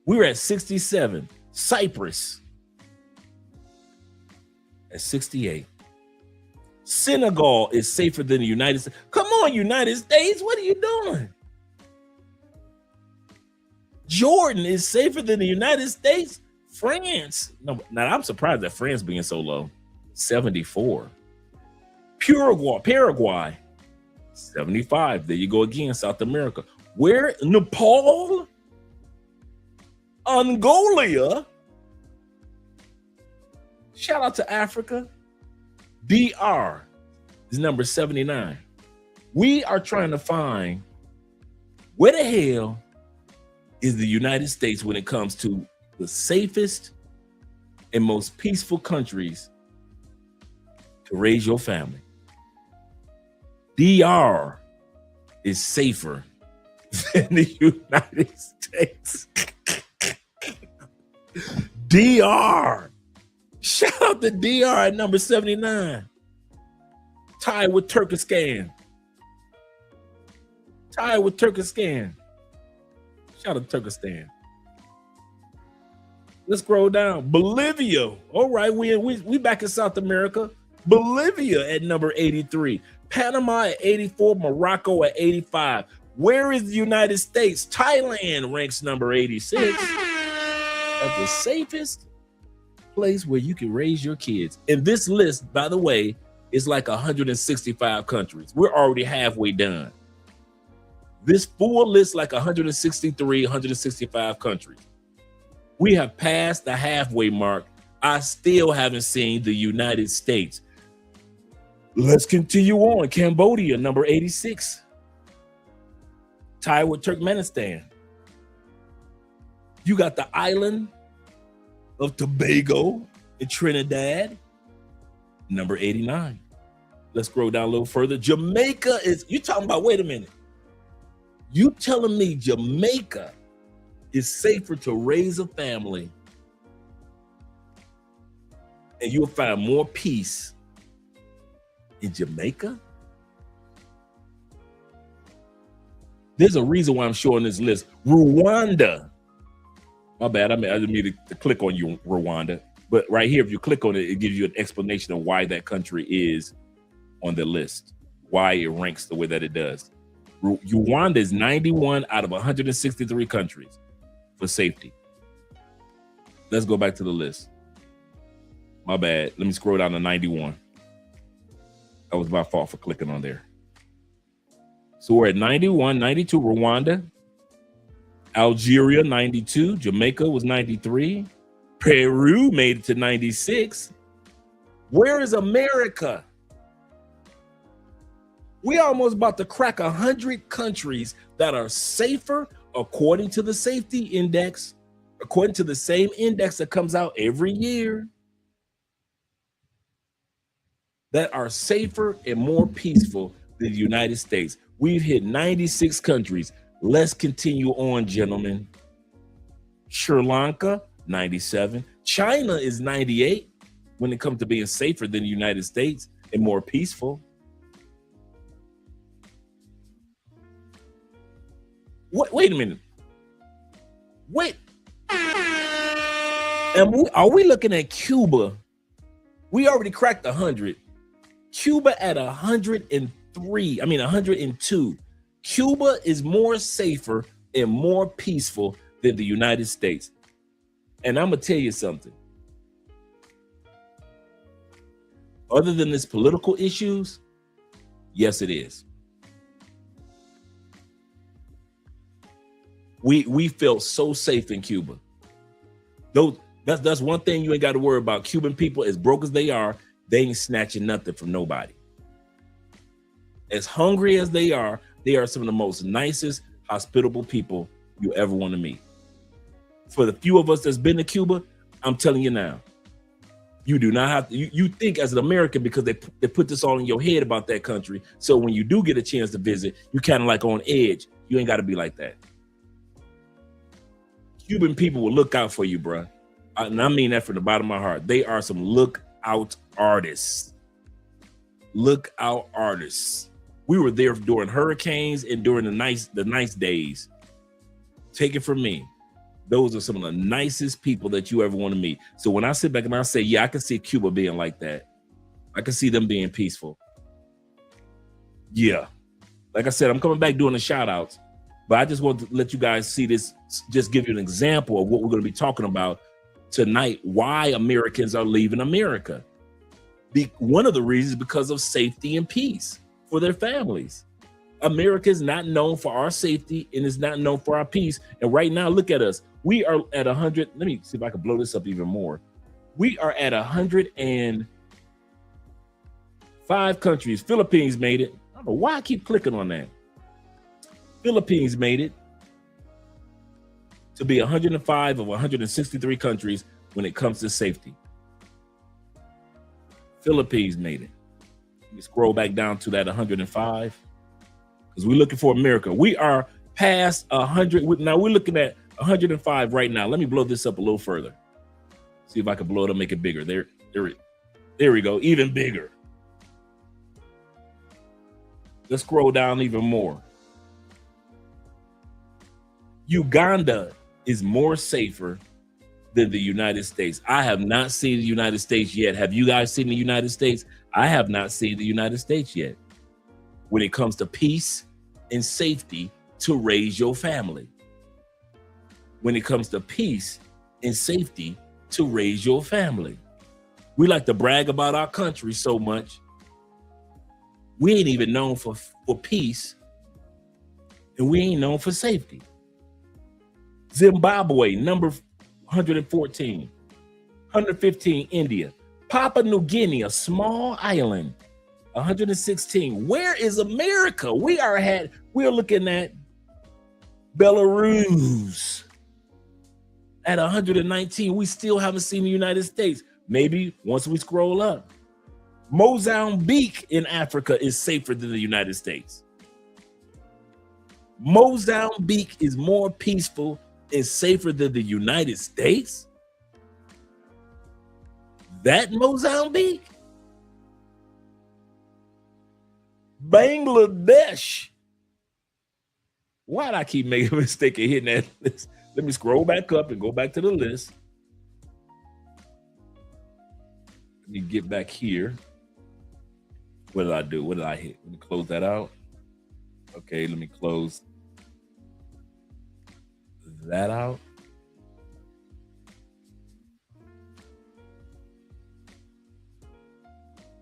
We're at 67. Cyprus at 68. Senegal is safer than the United States. Come on, United States, what are you doing? Jordan is safer than the United States. France, no, now I'm surprised that France being so low. 74. Paraguay, 75. There you go again, South America. Where? Nepal? Angola? Shout out to Africa. DR is number 79. We are trying to find where the hell is the United States when it comes to the safest and most peaceful countries to raise your family. DR is safer than the United States. DR. Shout out to DR at number 79. Tied with Turkestan. Tied with Turkestan. Shout out to Turkestan. Let's scroll down. Bolivia. All right, we back in South America. Bolivia at number 83. Panama at 84. Morocco at 85. Where is the United States? Thailand ranks number 86. As the safest place where you can raise your kids. And this list, by the way, is like 165 countries. We're already halfway done. This full list like 163, 165 countries. We have passed the halfway mark. I still haven't seen the United States. Let's continue on. Cambodia, number 86. Tied with Turkmenistan. You got the island of Tobago and Trinidad, number 89. Let's scroll down a little further. Jamaica is, you talking about, wait a minute. You telling me Jamaica is safer to raise a family and you'll find more peace in Jamaica? There's a reason why I'm showing this list. Rwanda. My bad, I didn't mean to click on you, Rwanda. But right here, if you click on it, it gives you an explanation of why that country is on the list, why it ranks the way that it does. Rwanda is 91 out of 163 countries for safety. Let's go back to the list. My bad. Let me scroll down to 91. That was my fault for clicking on there. So we're at 91, 92, Rwanda. Algeria, 92. Jamaica was 93. Peru made it to 96. Where is America? We almost about to crack 100 countries that are safer according to the safety index, according to the same index that comes out every year, that are safer and more peaceful than the United States. We've hit 96 countries. Let's continue on, gentlemen. Sri Lanka, 97. China is 98 when it comes to being safer than the United States and more peaceful. Wait a minute. Wait. And are we looking at Cuba? We already cracked 100. Cuba at 102. Cuba is more safer and more peaceful than the United States. And I'm gonna tell you something. Other than this political issues, yes, it is. We felt so safe in Cuba. That's one thing you ain't got to worry about. Cuban people, as broke as they are, they ain't snatching nothing from nobody. As hungry as they are some of the most nicest, hospitable people you ever want to meet. For the few of us that's been to Cuba, I'm telling you now, you do not have to, you think as an American, because they put this all in your head about that country. So when you do get a chance to visit, you kind of like on edge. You ain't got to be like that. Cuban people will look out for you, bruh. And I mean that from the bottom of my heart. They are some lookout artists. Lookout artists. We were there during hurricanes and during the nice days. Take it from me. Those are some of the nicest people that you ever want to meet. So when I sit back and I say, yeah, I can see Cuba being like that. I can see them being peaceful. Yeah. Like I said, I'm coming back doing the shout outs, but I just want to let you guys see this, just give you an example of what we're going to be talking about tonight, why Americans are leaving America. One of the reasons is because of safety and peace for their families. America is not known for our safety and is not known for our peace. And right now, look at us. We are at 100. Let me see if I can blow this up even more. We are at 105 countries. Philippines made it. I don't know why I keep clicking on that. Philippines made it to be 105 of 163 countries when it comes to safety. Philippines made it. Let me scroll back down to that 105 because we're looking for America. We are past 100. Now we're looking at 105 right now. Let me blow this up a little further. See if I can blow it up, make it bigger. There we go. Even bigger. Let's scroll down even more. Uganda is more safer than the United States. I have not seen the United States yet. Have you guys seen the United States? I have not seen the United States yet. When it comes to peace and safety to raise your family. When it comes to peace and safety to raise your family. We like to brag about our country so much. We ain't even known for peace, and we ain't known for safety. Zimbabwe, number 114. 115, India. Papua New Guinea, a small island, 116. Where is America? We are looking at Belarus at 119. We still haven't seen the United States. Maybe once we scroll up. Mozambique in Africa is safer than the United States. Mozambique is more peaceful and safer than the United States. That Mozambique? Bangladesh. Why'd I keep making a mistake of hitting that list? Let me scroll back up and go back to the list. Let me get back here. What did I do? What did I hit? Let me close that out. Okay, let me close that out.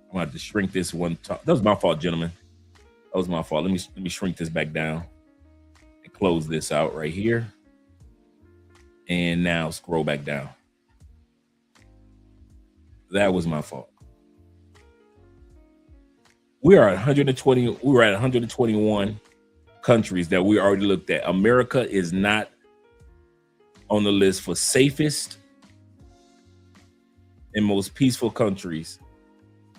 I'm gonna have to shrink this one. That was my fault, gentlemen. That was my fault. Let me shrink this back down and close this out right here. And now scroll back down. That was my fault. We are at 120. We were at 121 countries that we already looked at. America is not on the list for safest and most peaceful countries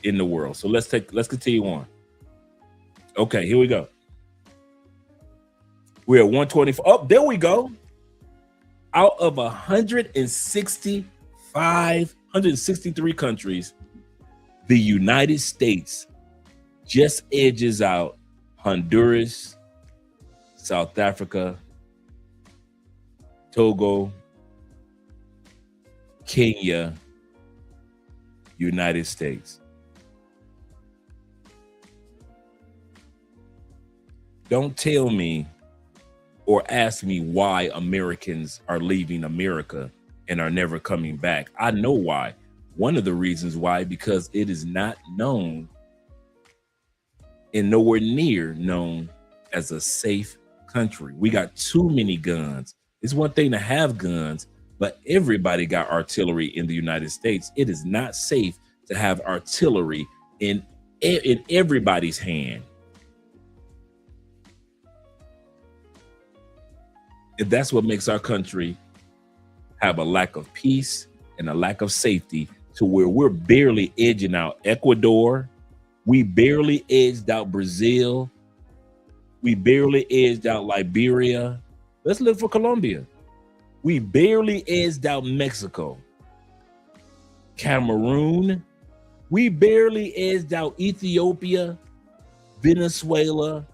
in the world. So let's continue on. Okay, here we go. We're at 124. Oh, there we go. Out of 163 countries, the United States just edges out Honduras, South Africa, Togo, Kenya, United States. Don't tell me or ask me why Americans are leaving America and are never coming back. I know why. One of the reasons why, because it is not known and nowhere near known as a safe country. We got too many guns. It's one thing to have guns, but everybody got artillery in the United States. It is not safe to have artillery in everybody's hand. And that's what makes our country have a lack of peace and a lack of safety, to where we're barely edging out Ecuador. We barely edged out Brazil. We barely edged out Liberia. Let's look for Colombia. We barely edged out Mexico. Cameroon. We barely edged out Ethiopia, Venezuela,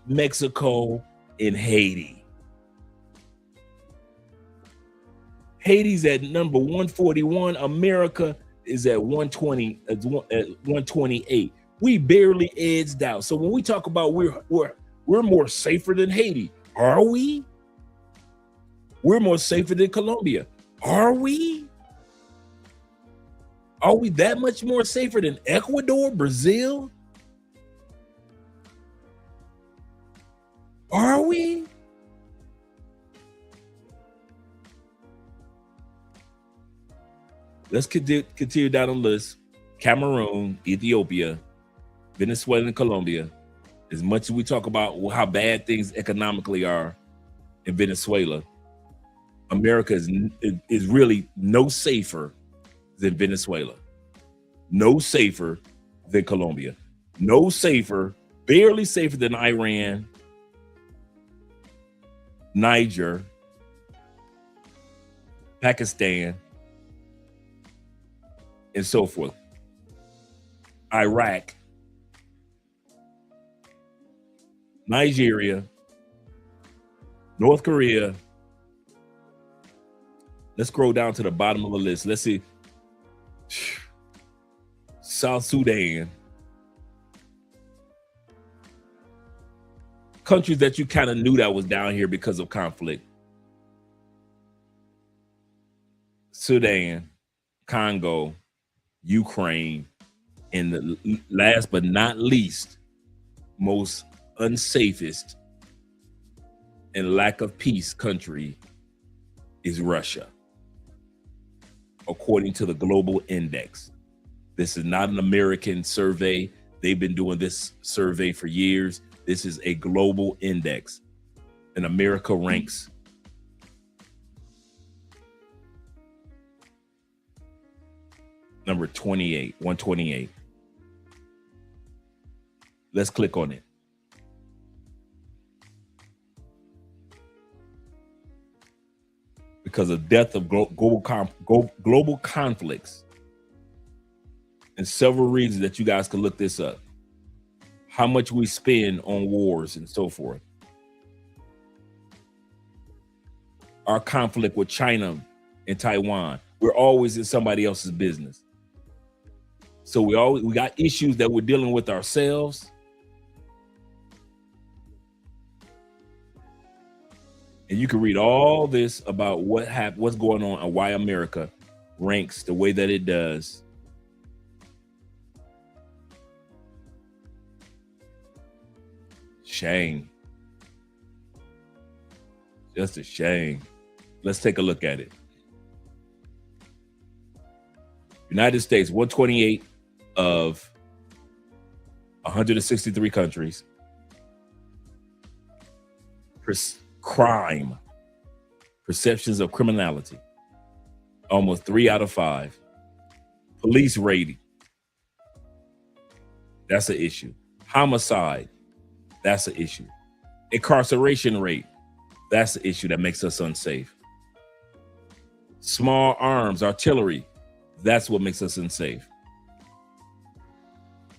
Mexico, and Haiti. Haiti's at number 141. America is at 120, at 128. We barely edged out. So when we talk about we're more safer than Haiti, are we? We're more safer than Colombia, are we? Are we that much more safer than Ecuador, Brazil? Are we? Let's continue down the list. Cameroon, Ethiopia, Venezuela, and Colombia. As much as we talk about how bad things economically are in Venezuela, America is really no safer than Venezuela, no safer than Colombia, no safer, barely safer than Iran, Niger, Pakistan, and so forth. Iraq, Nigeria, North Korea. Let's scroll down to the bottom of the list. Let's see. South Sudan. Countries that you kind of knew that was down here because of conflict. Sudan, Congo, Ukraine, and the last but not least, most unsafest and lack of peace country is Russia, according to the Global Index. This is not an American survey. They've been doing this survey for years. This is a global index, and America ranks number 28, 128. Let's click on it. Because of death of global conflicts, and several reasons that you guys can look this up. How much we spend on wars and so forth. Our conflict with China and Taiwan. We're always in somebody else's business. So we got issues that we're dealing with ourselves. And you can read all this about what's going on and why America ranks the way that it does. Shame. Just a shame. Let's take a look at it. United States, 128 of 163 countries. Crime, perceptions of criminality, almost 3 out of 5. Police rating, that's an issue. Homicide, that's an issue. Incarceration rate, that's the issue that makes us unsafe. Small arms, artillery, that's what makes us unsafe.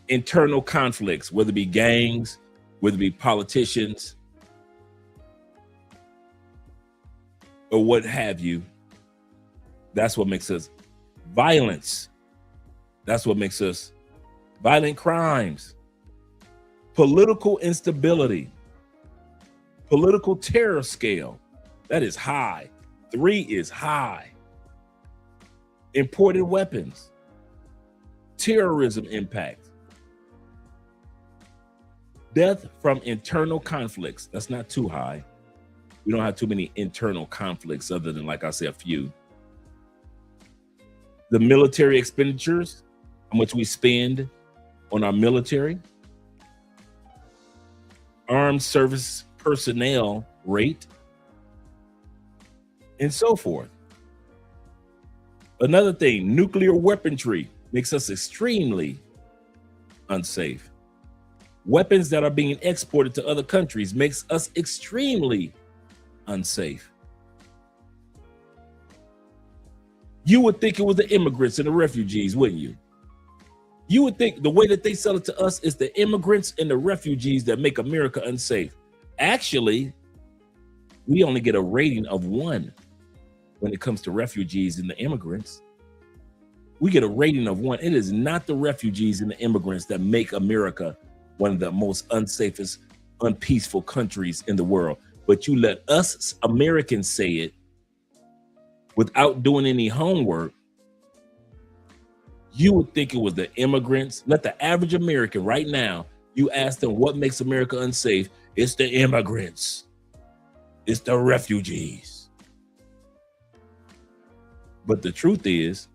Internal conflicts, whether it be gangs, whether it be politicians, or what have you, that's what makes us violence. That's what makes us violent crimes, political instability, political terror scale. That is high. 3 is high. Imported weapons, terrorism impact, death from internal conflicts. That's not too high. We don't have too many internal conflicts other than, like I said, a few. The military expenditures, how much we spend on our military. Armed service personnel rate, and so forth. Another thing, nuclear weaponry makes us extremely unsafe. Weapons that are being exported to other countries makes us extremely unsafe. You would think it was the immigrants and the refugees, wouldn't you? You would think the way that they sell it to us is the immigrants and the refugees that make America unsafe. Actually, we only get a rating of 1 when it comes to refugees and the immigrants. We get a rating of 1. It is not the refugees and the immigrants that make America one of the most unsafest, unpeaceful countries in the world. But you let us Americans say it without doing any homework. You would think it was the immigrants. Let the average American right now, you ask them what makes America unsafe. It's the immigrants. It's the refugees. But the truth is,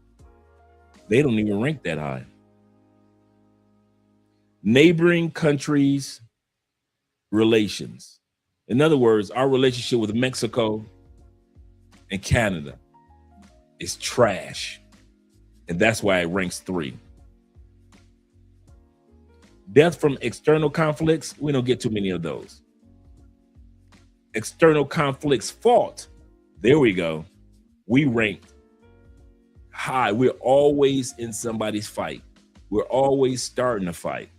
they don't even rank that high. Neighboring countries' relations. In other words, our relationship with Mexico and Canada is trash. And that's why it ranks 3. Death from external conflicts, we don't get too many of those. External conflicts fault, there we go. We ranked high. We're always in somebody's fight. We're always starting a fight.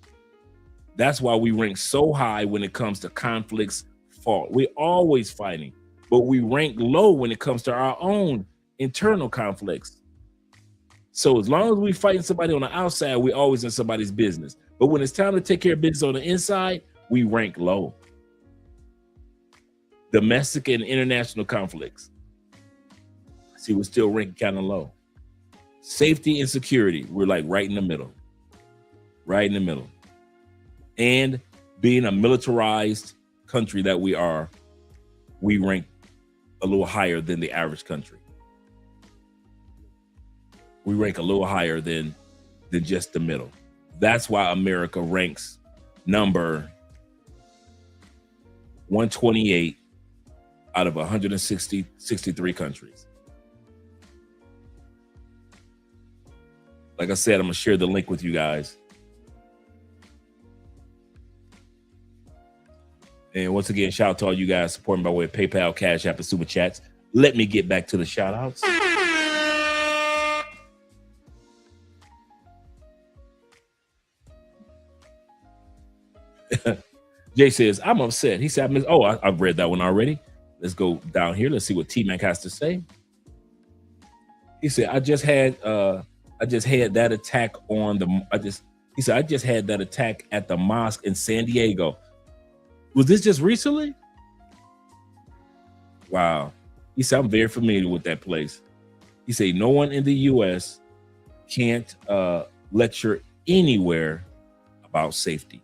That's why we rank so high when it comes to conflicts fault. We're always fighting, but we rank low when it comes to our own internal conflicts. So as long as we're fighting somebody on the outside, we're always in somebody's business. But when it's time to take care of business on the inside, we rank low. Domestic and international conflicts. See, we're still ranking kind of low. Safety and security, we're like right in the middle. Right in the middle. And being a militarized country that we are, we rank a little higher than the average country. We rank a little higher than just the middle. That's why America ranks number 128 out of 163 countries. Like I said, I'm gonna share the link with you guys. And once again, shout out to all you guys supporting by way of PayPal, Cash App, and Super Chats. Let me get back to the shout outs. Jay says, I'm upset. He said, I've read that one already. Let's go down here. Let's see what T-Mac has to say. He said, I just had that attack I just had that attack at the mosque in San Diego. Was this just recently? Wow. He said, I'm very familiar with that place. He said, no one in the U.S. can't lecture anywhere about safety.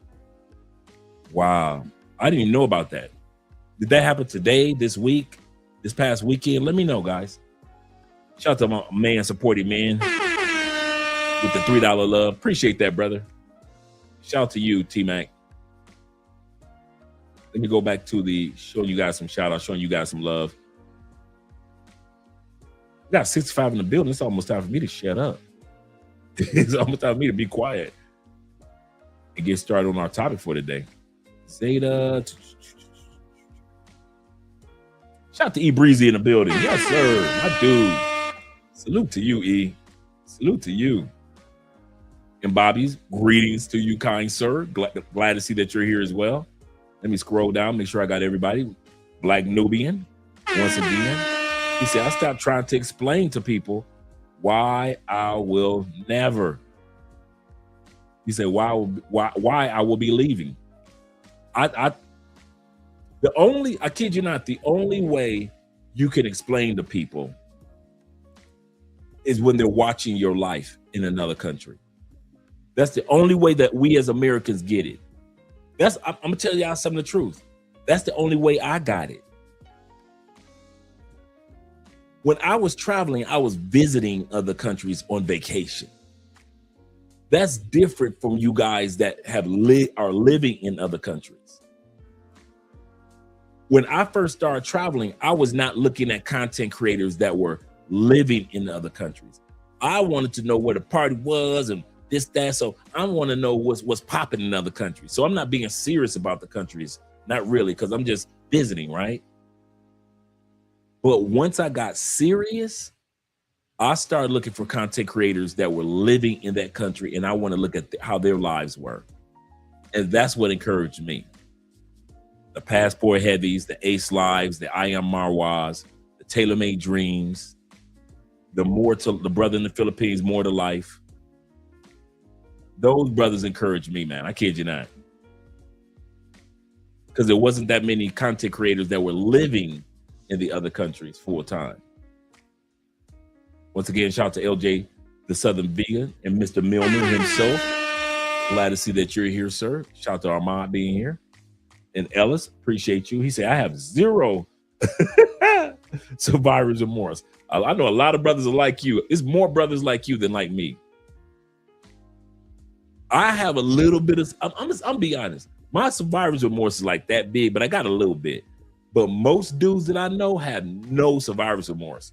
Wow. I didn't even know about that. Did that happen today, this week, this past weekend? Let me know, guys. Shout out to my man, supporting man with the $3 love. Appreciate that, brother. Shout out to you, T-Mac. Let me go back to the showing you guys some shout outs, showing you guys some love. We got 65 in the building. It's almost time for me to shut up. It's almost time for me to be quiet and get started on our topic for today. Zeta. Shout out to E Breezy in the building. Yes, sir. My dude. Salute to you, E. Salute to you. And Bobby's greetings to you, kind sir. Glad to see that you're here as well. Let me scroll down, make sure I got everybody. Black Nubian, once again. He said, I stopped trying to explain to people why I will never. He said, why I will be leaving. I kid you not, the only way you can explain to people is when they're watching your life in another country. That's the only way that we as Americans get it. I'm gonna tell y'all some of the truth. That's the only way I got it. When I was traveling, I was visiting other countries on vacation. That's different from you guys that are living in other countries. When I first started traveling, I was not looking at content creators that were living in other countries. I wanted to know where the party was and this, that. So I want to know what's popping in other countries. So I'm not being serious about the countries, not really, because I'm just visiting, right? But once I got serious, I started looking for content creators that were living in that country, and I want to look at how their lives were. And that's what encouraged me. The Passport Heavies, the Ace Lives, the I Am Marwaz, the Tailor Made Dreams, the Brother in the Philippines, More to Life. Those brothers encouraged me, man. I kid you not. Because there wasn't that many content creators that were living in the other countries full time. Once again, shout out to LJ, the Southern Vegan, and Mr. Milner himself. Glad to see that you're here, sir. Shout out to Armand being here. And Ellis, appreciate you. He said, I have zero survivor's remorse. I know a lot of brothers are like you. It's more brothers like you than like me. I have a little bit of, I'm be honest. My survivor's remorse is like that big, but I got a little bit. But most dudes that I know have no survivor's remorse.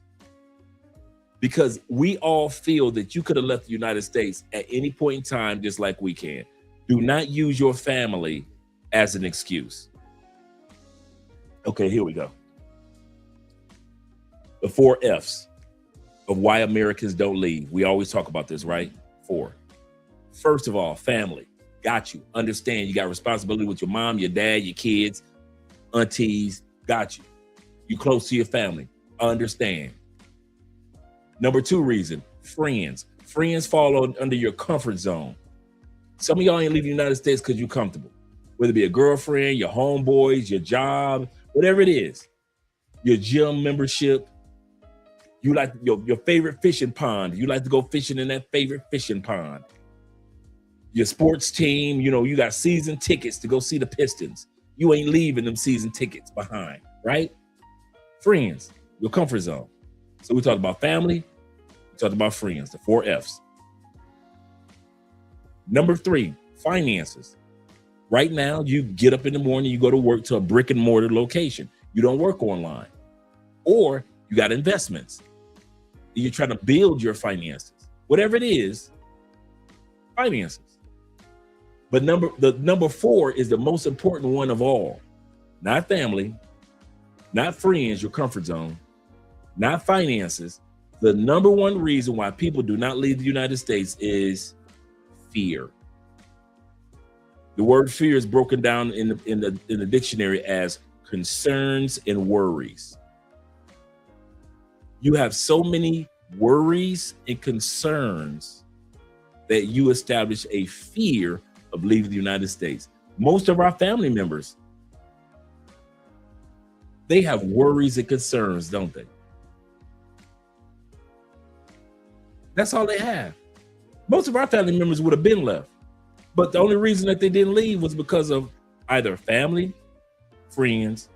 Because we all feel that you could have left the United States at any point in time, just like we can. Do not use your family as an excuse. Okay, here we go. The 4 F's of why Americans don't leave. We always talk about this, right? 4. First of all, family. Got you. Understand you got responsibility with your mom, your dad, your kids, aunties. Got you. You close to your family. Understand. Number 2 reason, friends. Friends fall under your comfort zone. Some of y'all ain't leaving the United States because you're comfortable. Whether it be a girlfriend, your homeboys, your job, whatever it is. Your gym membership. You like your favorite fishing pond. You like to go fishing in that favorite fishing pond. Your sports team, you got season tickets to go see the Pistons. You ain't leaving them season tickets behind, right? Friends, your comfort zone. So we talked about family, we talked about friends, the 4 F's. Number 3, finances. Right now, you get up in the morning, you go to work to a brick and mortar location. You don't work online. Or you got investments. You're trying to build your finances. Whatever it is, finances. But the number 4 is the most important one of all. Not family, not friends, your comfort zone, not finances. The number 1 reason why people do not leave the United States is fear. The word fear is broken down in the dictionary as concerns and worries. You have so many worries and concerns that you establish a fear of leaving the United States. Most of our family members, they have worries and concerns, don't they? That's all they have. Most of our family members would have been left. But the only reason that they didn't leave was because of either family, friends,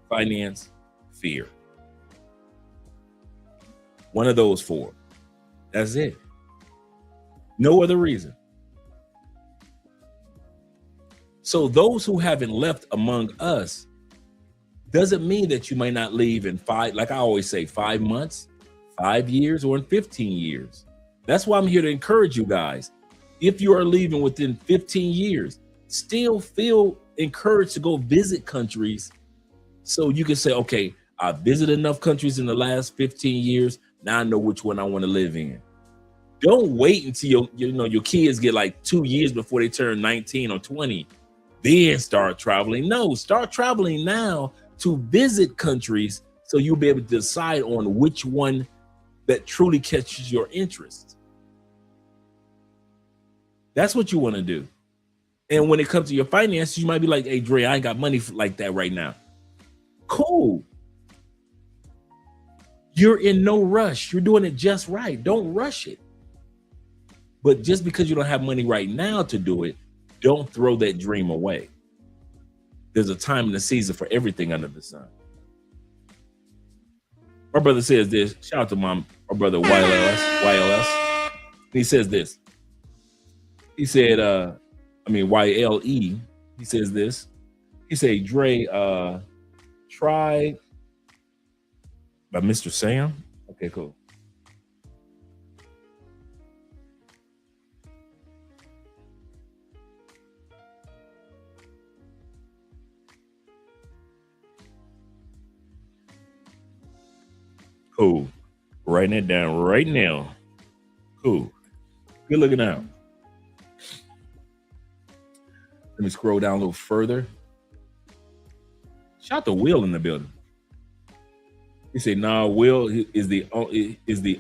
finance, fear. One of those 4. That's it. No other reason. So those who haven't left among us doesn't mean that you might not leave in 5, like I always say, 5 months, 5 years, or in 15 years. That's why I'm here to encourage you guys. If you are leaving within 15 years, still feel encouraged to go visit countries so you can say, okay, I visited enough countries in the last 15 years. Now I know which one I want to live in. Don't wait until your kids get like 2 years before they turn 19 or 20, then start traveling. No, start traveling now to visit countries so you'll be able to decide on which one that truly catches your interest. That's what you want to do. And when it comes to your finances, you might be like, hey, Dre, I ain't got money like that right now. Cool. You're in no rush. You're doing it just right. Don't rush it. But just because you don't have money right now to do it, don't throw that dream away. There's a time and a season for everything under the sun. My brother says this. Shout out to my brother YLS. He says this. He said, YLE. He says this. He said, Dre, try by Mr. Sam. Okay, cool. Cool. Writing it down right now. Cool. Good looking out. Let me scroll down a little further. Shout out to Will in the building. He said, "Nah, Will is the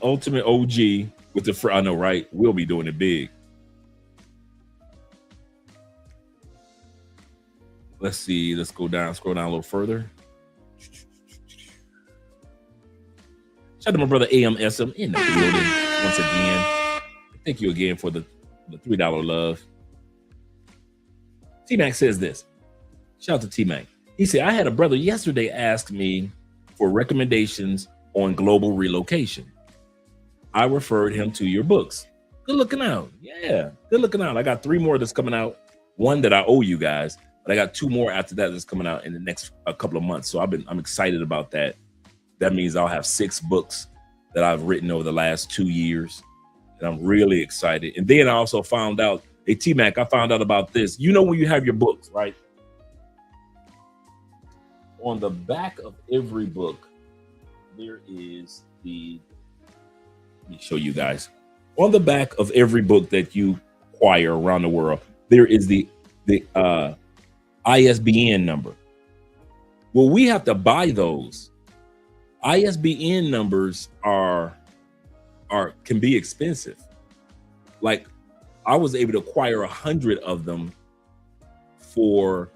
ultimate OG with the I know, right? We'll be doing it big." Let's see. Let's scroll down a little further. Shout out to my brother AMSM in the building once again. Thank you again for the $3 love. T-Mac says this. Shout out to T-Mac. He said, I had a brother yesterday ask me for recommendations on global relocation. I referred him to your books. Good looking out. Yeah, good looking out. I got 3 more that's coming out. One that I owe you guys, but I got 2 more after that that's coming out in the next couple of months. So I'm excited about that. That means I'll have 6 books that I've written over the last 2 years. And I'm really excited. And then I also found out, hey, T-Mac, I found out about this. You know when you have your books, right? On the back of every book, there is let me show you guys. On the back of every book that you acquire around the world, there is the ISBN number. Well, we have to buy those. ISBN numbers can be expensive. Like, I was able to acquire 100 of them for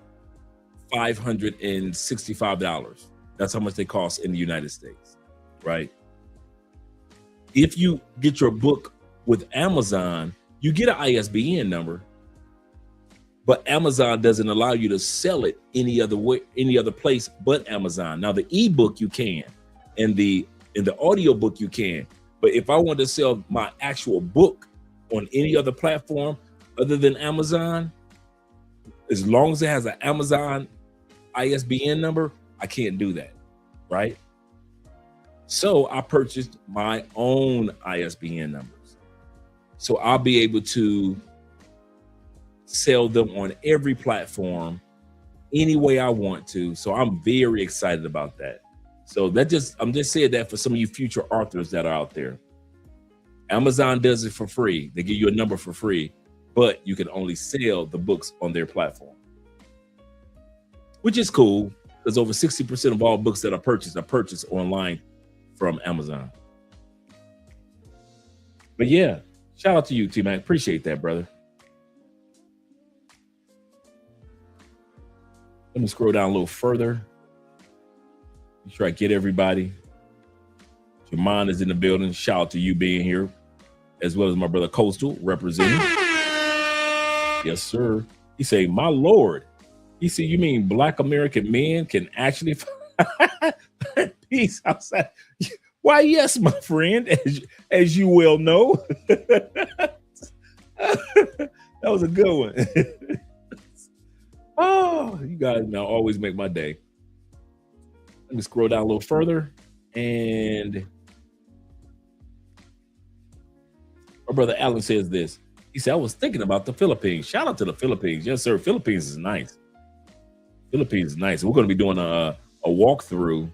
$565. That's how much they cost in the United States, right? If you get your book with Amazon, you get an ISBN number, but Amazon doesn't allow you to sell it any other way, any other place but Amazon. Now the ebook you can, and the audio book you can, but if I want to sell my actual book on any other platform other than Amazon, as long as it has an Amazon ISBN number, I can't do that, right? So I purchased my own ISBN numbers. So I'll be able to sell them on every platform any way I want to. So I'm very excited about that. So I'm just saying that for some of you future authors that are out there. Amazon does it for free. They give you a number for free, but you can only sell the books on their platform, which is cool because over 60% of all books that are purchased online from Amazon. But yeah, shout out to you, T-Mac. Appreciate that, brother. Let me scroll down a little further. Make sure I get everybody. Jamon is in the building. Shout out to you being here, as well as my brother Coastal representing. Yes, sir. He say, my Lord. He said, you mean Black American men can actually find peace outside? Why, yes, my friend, as you well know. That was a good one. guys now always make my day. Let me scroll down a little further. And our brother Alan says this. He said, I was thinking about the Philippines. Shout out to the Philippines. Yes, sir. Philippines is nice. Philippines is nice. We're going to be doing a walkthrough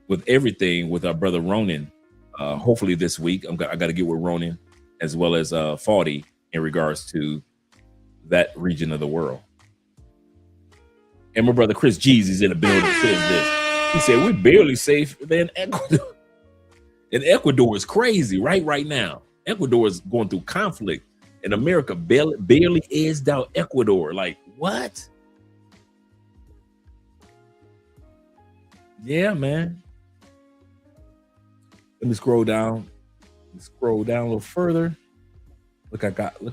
with everything with our brother Ronan. Hopefully this week. I got to get with Ronan as well as Faudy in regards to that region of the world. And my brother Chris Jeezy's in the building says this. He said, we're barely safe than Ecuador. And Ecuador is crazy right now. Ecuador is going through conflict. And America barely edged out Ecuador. Like, what? Yeah, man. Let me scroll down. A little further. Look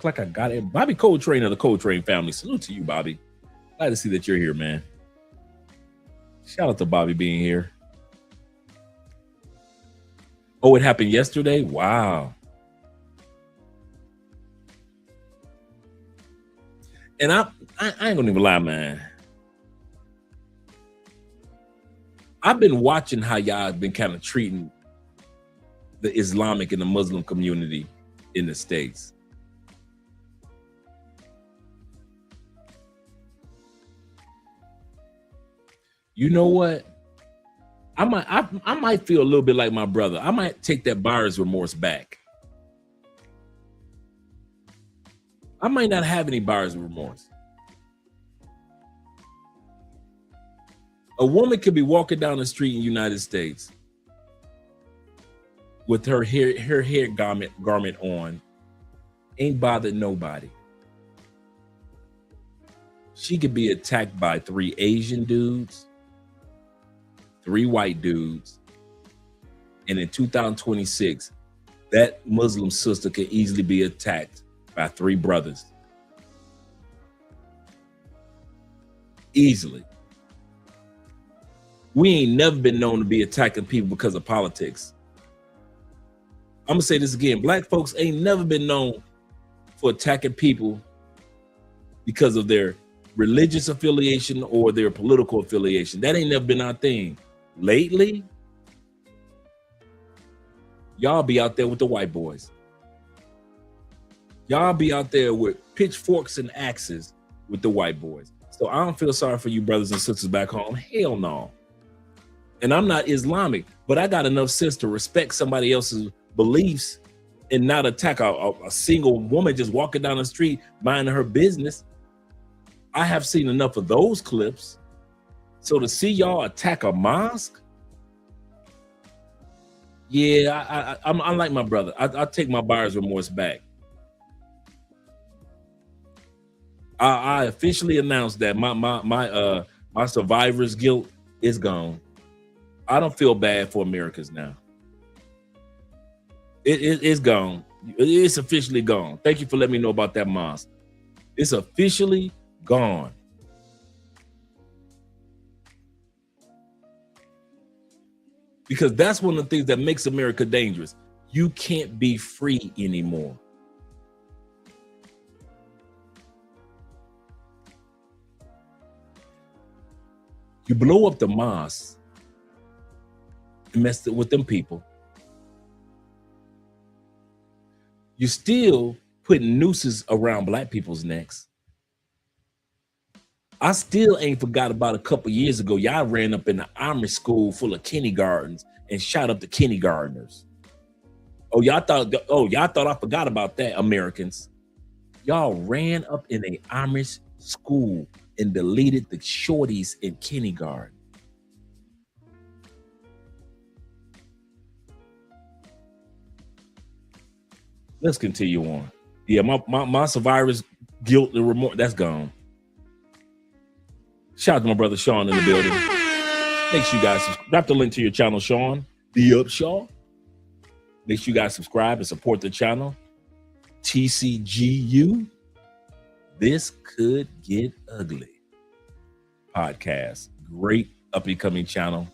like I got it. Bobby Coltrane of the Coltrane family. Salute to you, Bobby. Glad to see that you're here, man. Shout out to Bobby being here. Oh, it happened yesterday? Wow. And I ain't gonna even lie, man. I've been watching how y'all have been kind of treating the Islamic and the Muslim community in the States. You know what? I might feel a little bit like my brother. I might take that buyer's remorse back. I might not have any buyer's remorse. A woman could be walking down the street in the United States with her hair garment on, ain't bothered nobody. She could be attacked by 3 Asian dudes, 3 white dudes, and in 2026, that Muslim sister could easily be attacked by 3 brothers. Easily. We ain't never been known to be attacking people because of politics. I'm gonna say this again. Black folks ain't never been known for attacking people because of their religious affiliation or their political affiliation. That ain't never been our thing. Lately, y'all be out there with the white boys. Y'all be out there with pitchforks and axes with the white boys. So I don't feel sorry for you brothers and sisters back home. Hell no. And I'm not Islamic, but I got enough sense to respect somebody else's beliefs and not attack a single woman just walking down the street minding her business. I have seen enough of those clips. So to see y'all attack a mosque, yeah, I'm like my brother. I'll take my buyer's remorse back. I officially announced that my survivor's guilt is gone. I don't feel bad for Americans now. It's gone. It's officially gone. Thank you for letting me know about that mosque. It's officially gone. Because that's one of the things that makes America dangerous. You can't be free anymore. You blow up the mosque and mess with them people. You still putting nooses around black people's necks. I still ain't forgot about a couple years ago. Y'all ran up in the Amish school full of kindergartens and shot up the kindergartners. Y'all thought I forgot about that, Americans. Y'all ran up in a Amish school and deleted the shorties in kindergarten. Let's continue on. Yeah, my survivor's guilt and remorse, that's gone. Shout out to my brother Sean in the building. Make sure you guys drop the link to your channel, Sean. The Upshaw. Make sure you guys subscribe and support the channel. TCGU. This Could Get Ugly podcast. Great up and coming channel.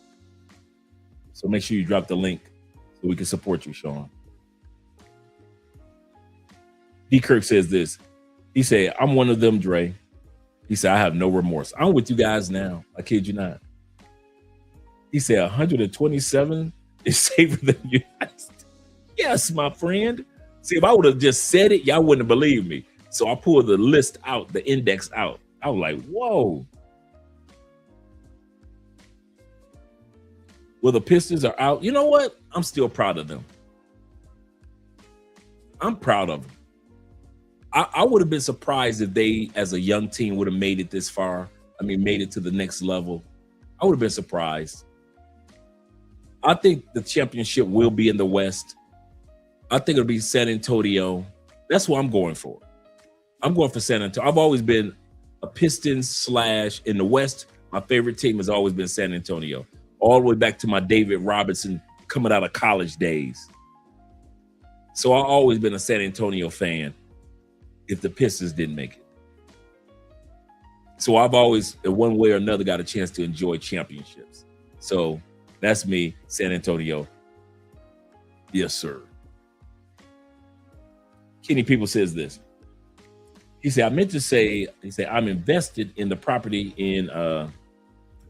So make sure you drop the link so we can support you, Sean. D. Kirk says this. He said, I'm one of them, Dre. He said, I have no remorse. I'm with you guys now. I kid you not. He said 127 is safer than the United States. Yes, my friend. See, if I would have just said it, y'all wouldn't have believed me. So I pulled the list out, the index out. I was like, whoa. Well, the Pistons are out. You know what? I'm still proud of them. I'm proud of them. I would have been surprised if they, as a young team, would have made it this far. I mean, made it to the next level. I would have been surprised. I think the championship will be in the West. I think it'll be San Antonio. That's what I'm going for. I'm going for San Antonio. I've always been a Pistons / in the West. My favorite team has always been San Antonio. All the way back to my David Robinson coming out of college days. So I've always been a San Antonio fan if the Pistons didn't make it. So I've always, in one way or another, got a chance to enjoy championships. So that's me, San Antonio. Yes, sir. Kenny People says this. He said, I meant to say, he said, I'm invested in the property in,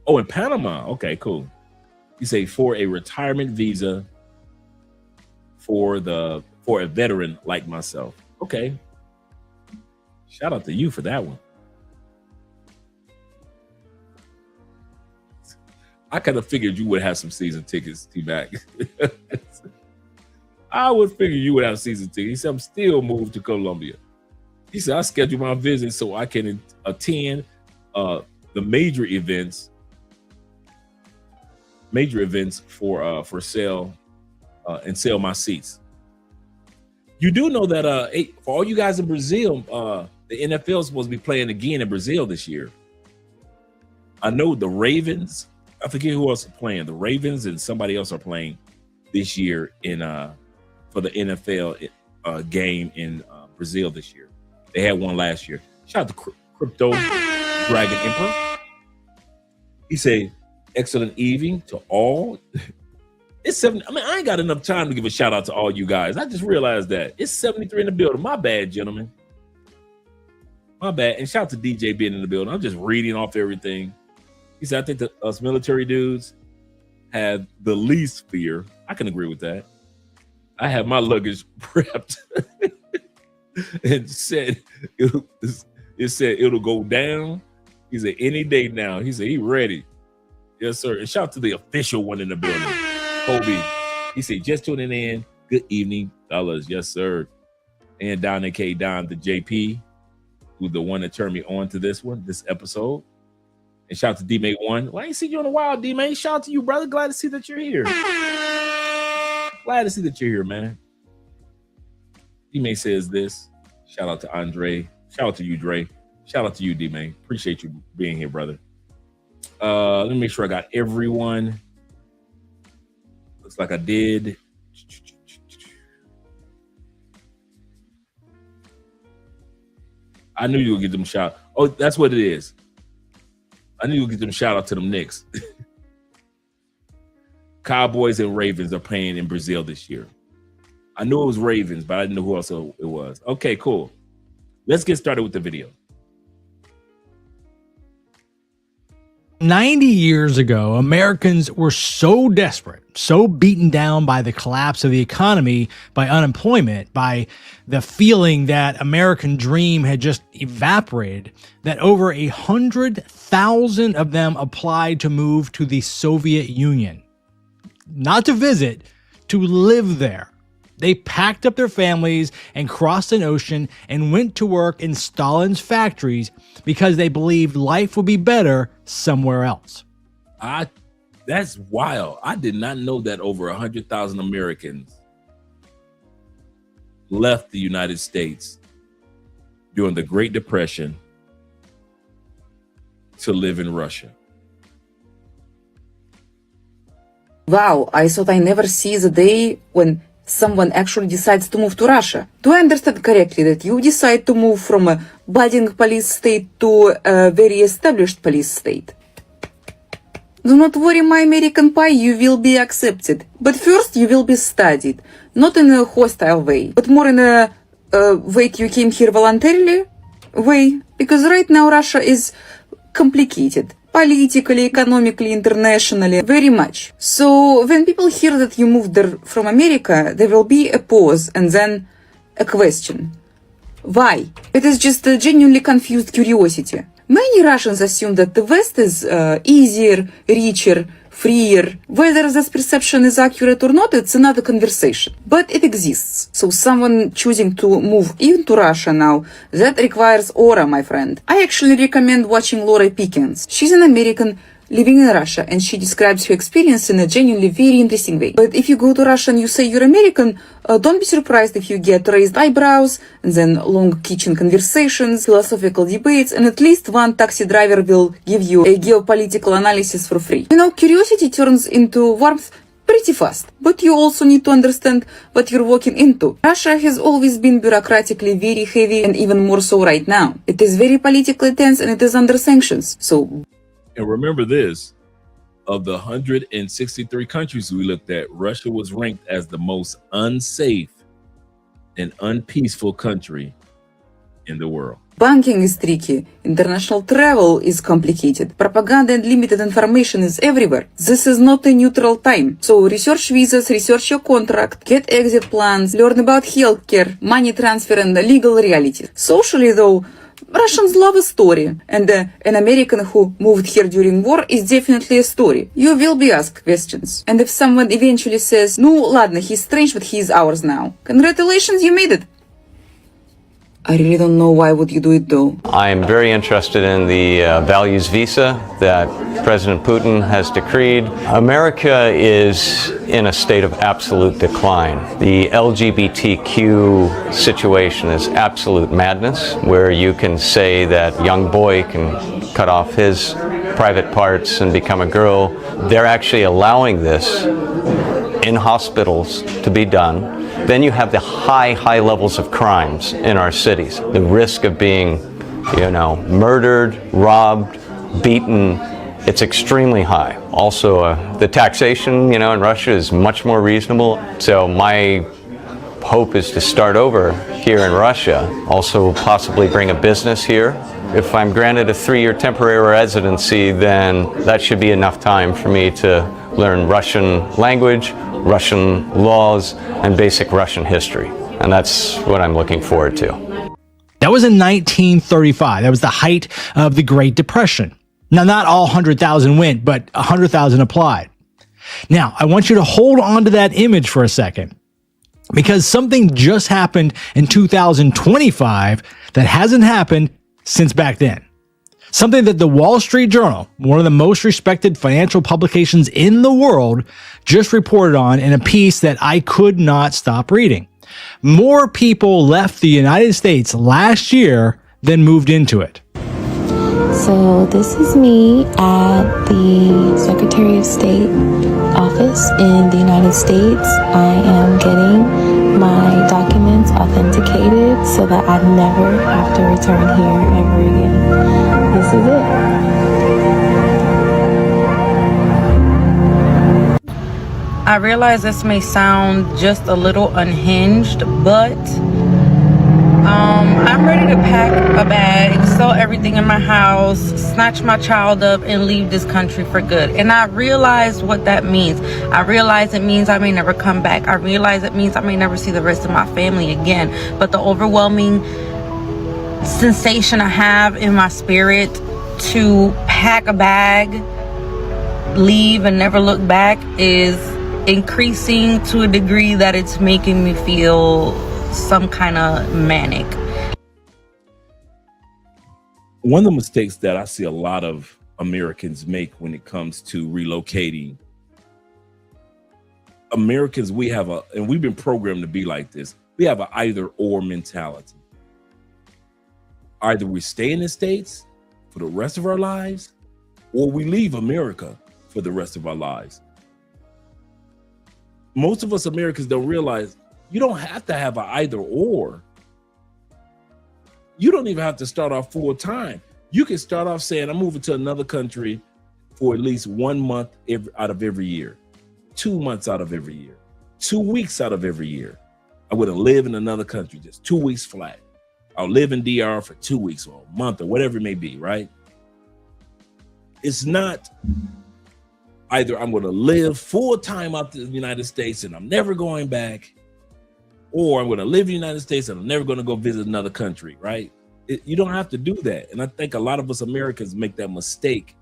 in Panama. Okay, cool. He said, for a retirement visa for a veteran like myself. Okay. Shout out to you for that one. I kind of figured you would have some season tickets, T-Mac. I would figure you would have season tickets. He said, I'm still moved to Colombia. He said, I scheduled my visit so I can attend the major events for sale and sell my seats. You do know that for all you guys in Brazil, the NFL is supposed to be playing again in Brazil this year. I know the Ravens, I forget who else is playing. The Ravens and somebody else are playing this year for the NFL game in Brazil this year. They had one last year. Shout out to Crypto Dragon Emperor. He said, excellent evening to all. It's 7. I mean, I ain't got enough time to give a shout out to all you guys. I just realized that. It's 73 in the building. My bad, gentlemen. My bad. And shout out to DJ being in the building. I'm just reading off everything. He said, I think that us military dudes have the least fear. I can agree with that. I have my luggage prepped and said it said it'll go down. He said any day now. He said he ready. Yes, sir. And shout out to the official one in the building, Kobe. He said just tuning in. Good evening, fellas. Yes, sir. And Don A.K. Don the JP, who's the one that turned me on to this episode. And shout out to D-Mate 1. Well, I ain't seen you in a while, D-Mate. Shout out to you, brother. Glad to see that you're here. Glad to see that you're here, man. D-Mate says this. Shout out to Andre. Shout out to you, Dre. Shout out to you, D-Mate. Appreciate you being here, brother. Let me make sure I got everyone. Looks like I did. I knew you would get them shout. Oh, that's what it is. I knew you would get them shout out to them Knicks. Cowboys and Ravens are playing in Brazil this year. I knew it was Ravens, but I didn't know who else it was. Okay, cool. Let's get started with the video. 90 years ago, Americans were so desperate, so beaten down by the collapse of the economy, by unemployment, by the feeling that American dream had just evaporated, that over 100,000 of them applied to move to the Soviet Union. Not to visit, to live there. They packed up their families and crossed an ocean and went to work in Stalin's factories because they believed life would be better somewhere else. That's wild. I did not know that over 100,000 Americans left the United States during the Great Depression to live in Russia. Wow, I thought I never see the day when someone actually decides to move to Russia. Do I understand correctly that you decide to move from a budding police state to a very established police state? Do not worry, my American pie, you will be accepted. But first you will be studied. Not in a hostile way, but more in a way you came here voluntarily. way, because right now Russia is complicated. Politically, economically, internationally, very much. So when people hear that you moved there from America, there will be a pause and then a question. Why? It is just a genuinely confused curiosity. Many Russians assume that the West is easier, richer, freer. Whether this perception is accurate or not, it's another conversation. But it exists. So someone choosing to move into Russia now, that requires aura, my friend. I actually recommend watching Laura Pickens. She's an American living in Russia, and she describes her experience in a genuinely very interesting way. But if you go to Russia and you say you're American, don't be surprised if you get raised eyebrows, and then long kitchen conversations, philosophical debates, and at least one taxi driver will give you a geopolitical analysis for free. You know, curiosity turns into warmth pretty fast, but you also need to understand what you're walking into. Russia has always been bureaucratically very heavy, and even more so right now. It is very politically tense, and it is under sanctions. So, and remember this, of the 163 countries we looked at, Russia was ranked as the most unsafe and unpeaceful country in the world. Banking is tricky, international travel is complicated, propaganda and limited information is everywhere. This is not a neutral time. So research visas, research your contract, get exit plans, learn about healthcare, money transfer and the legal realities. Socially though, Russians love a story, and an American who moved here during war is definitely a story. You will be asked questions. And if someone eventually says, "No, ладно, he's strange, but he's ours now," congratulations, you made it. I really don't know why would you do it though. I'm very interested in the values visa that President Putin has decreed. America is in a state of absolute decline. The LGBTQ situation is absolute madness, where you can say that young boy can cut off his private parts and become a girl. They're actually allowing this in hospitals to be done. Then you have the high levels of crimes in our cities. The risk of being, murdered, robbed, beaten, it's extremely high. Also, the taxation, in Russia is much more reasonable. So my hope is to start over here in Russia, also possibly bring a business here. If I'm granted a 3-year temporary residency, then that should be enough time for me to learn Russian language, Russian laws, and basic Russian history. And that's what I'm looking forward to. That was in 1935. That was the height of the Great Depression. Now, not all 100,000 went, but 100,000 applied. Now, I want you to hold on to that image for a second, because something just happened in 2025 that hasn't happened since back then. Something that the Wall Street Journal, one of the most respected financial publications in the world, just reported on in a piece that I could not stop reading. More people left the United States last year than moved into it. So this is me at the Secretary of State office in the United States. I am getting my documents authenticated so that I never have to return here ever again. This is it. I realize this may sound just a little unhinged, but I'm ready to pack a bag, sell everything in my house, snatch my child up, and leave this country for good. And I realize what that means. I realize it means I may never come back. I realize it means I may never see the rest of my family again. But the overwhelming sensation I have in my spirit to pack a bag, leave, and never look back is increasing to a degree that it's making me feel some kind of manic. One of the mistakes that I see a lot of Americans make when it comes to relocating, Americans, and we've been programmed to be like this, we have an either or mentality. Either we stay in the States for the rest of our lives, or we leave America for the rest of our lives. Most of us Americans don't realize you don't have to have an either or. You don't even have to start off full time. You can start off saying, I'm moving to another country for at least 1 month out of every year, 2 months out of every year, 2 weeks out of every year. I would have lived in another country, just 2 weeks flat. I'll live in DR for 2 weeks or a month or whatever it may be, right? It's not either I'm going to live full time out to the United States and I'm never going back, or I'm going to live in the United States and I'm never going to go visit another country, right? You don't have to do that. And I think a lot of us Americans make that mistake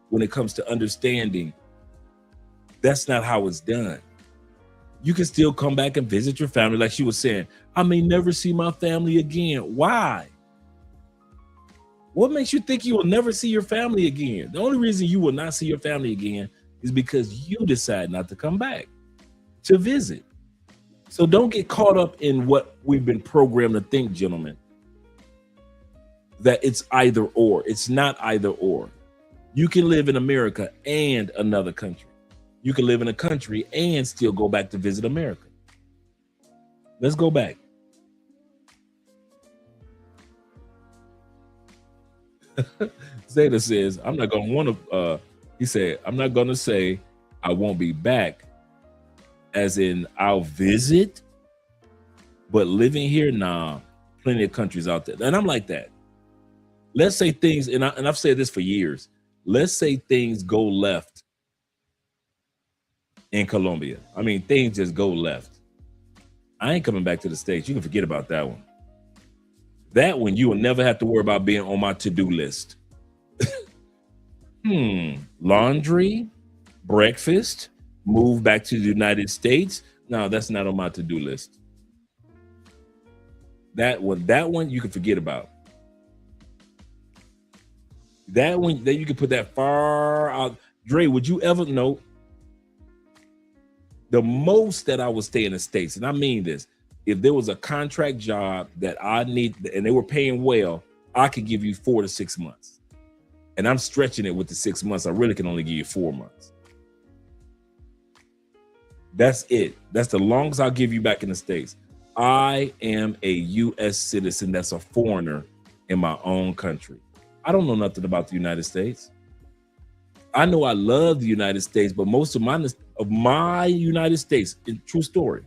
when it comes to understanding that's not how it's done. You can still come back and visit your family. Like she was saying, I may never see my family again. Why? What makes you think you will never see your family again? The only reason you will not see your family again is because you decide not to come back to visit. So don't get caught up in what we've been programmed to think, gentlemen, that it's either or. It's not either or. You can live in America and another country. You can live in a country and still go back to visit America. Let's go back. Zeta says, I'm not going to want to, he said, I'm not going to say I won't be back, as in I'll visit, but living here, nah, plenty of countries out there. And I'm like that. Let's say things, and I've said this for years, let's say things go left in Colombia. I mean, things just go left. I ain't coming back to the States. You can forget about that one. That one, you will never have to worry about being on my to-do list. Laundry, breakfast, move back to the United States. No, that's not on my to-do list. That one you can forget about. That one, then you can put that far out. Dre, would you ever know the most that I would stay in the States? And I mean this, if there was a contract job that I need and they were paying well, I could give you 4 to 6 months. And I'm stretching it with the 6 months. I really can only give you 4 months. That's it. That's the longest I'll give you back in the States. I am a U.S. citizen that's a foreigner in my own country. I don't know nothing about the United States. I know I love the United States, but most of my United States, true story,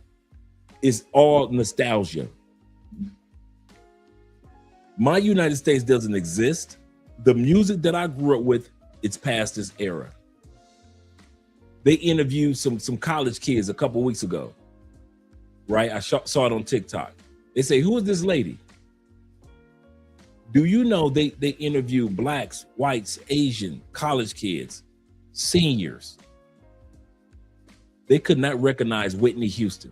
is all nostalgia. My United States doesn't exist. The music that I grew up with, it's past this era. They interviewed some college kids a couple weeks ago, right? I saw it on TikTok. They say, who is this lady? Do you know they interview blacks, whites, Asian, college kids, seniors? They could not recognize Whitney Houston.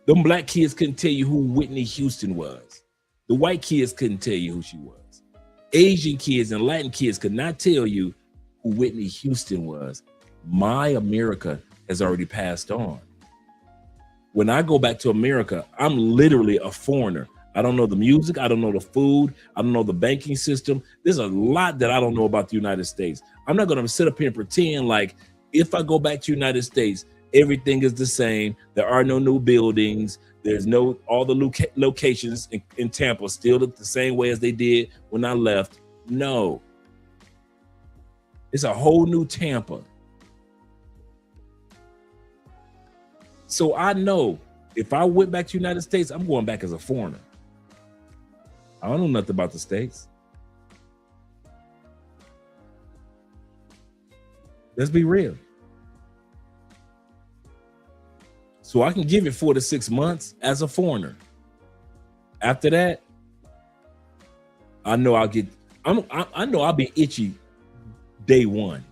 Them black kids couldn't tell you who Whitney Houston was. The white kids couldn't tell you who she was. Asian kids and Latin kids could not tell you who Whitney Houston was. My America has already passed on. When I go back to America, I'm literally a foreigner. I don't know the music. I don't know the food. I don't know the banking system. There's a lot that I don't know about the United States. I'm not going to sit up here and pretend like if I go back to the United States, everything is the same. There are no new buildings. There's no, all the locations in Tampa still look the same way as they did when I left. No. It's a whole new Tampa. So I know if I went back to the United States, I'm going back as a foreigner. I don't know nothing about the States. Let's be real. So I can give it 4 to 6 months as a foreigner. After that, I know I'll be itchy day one.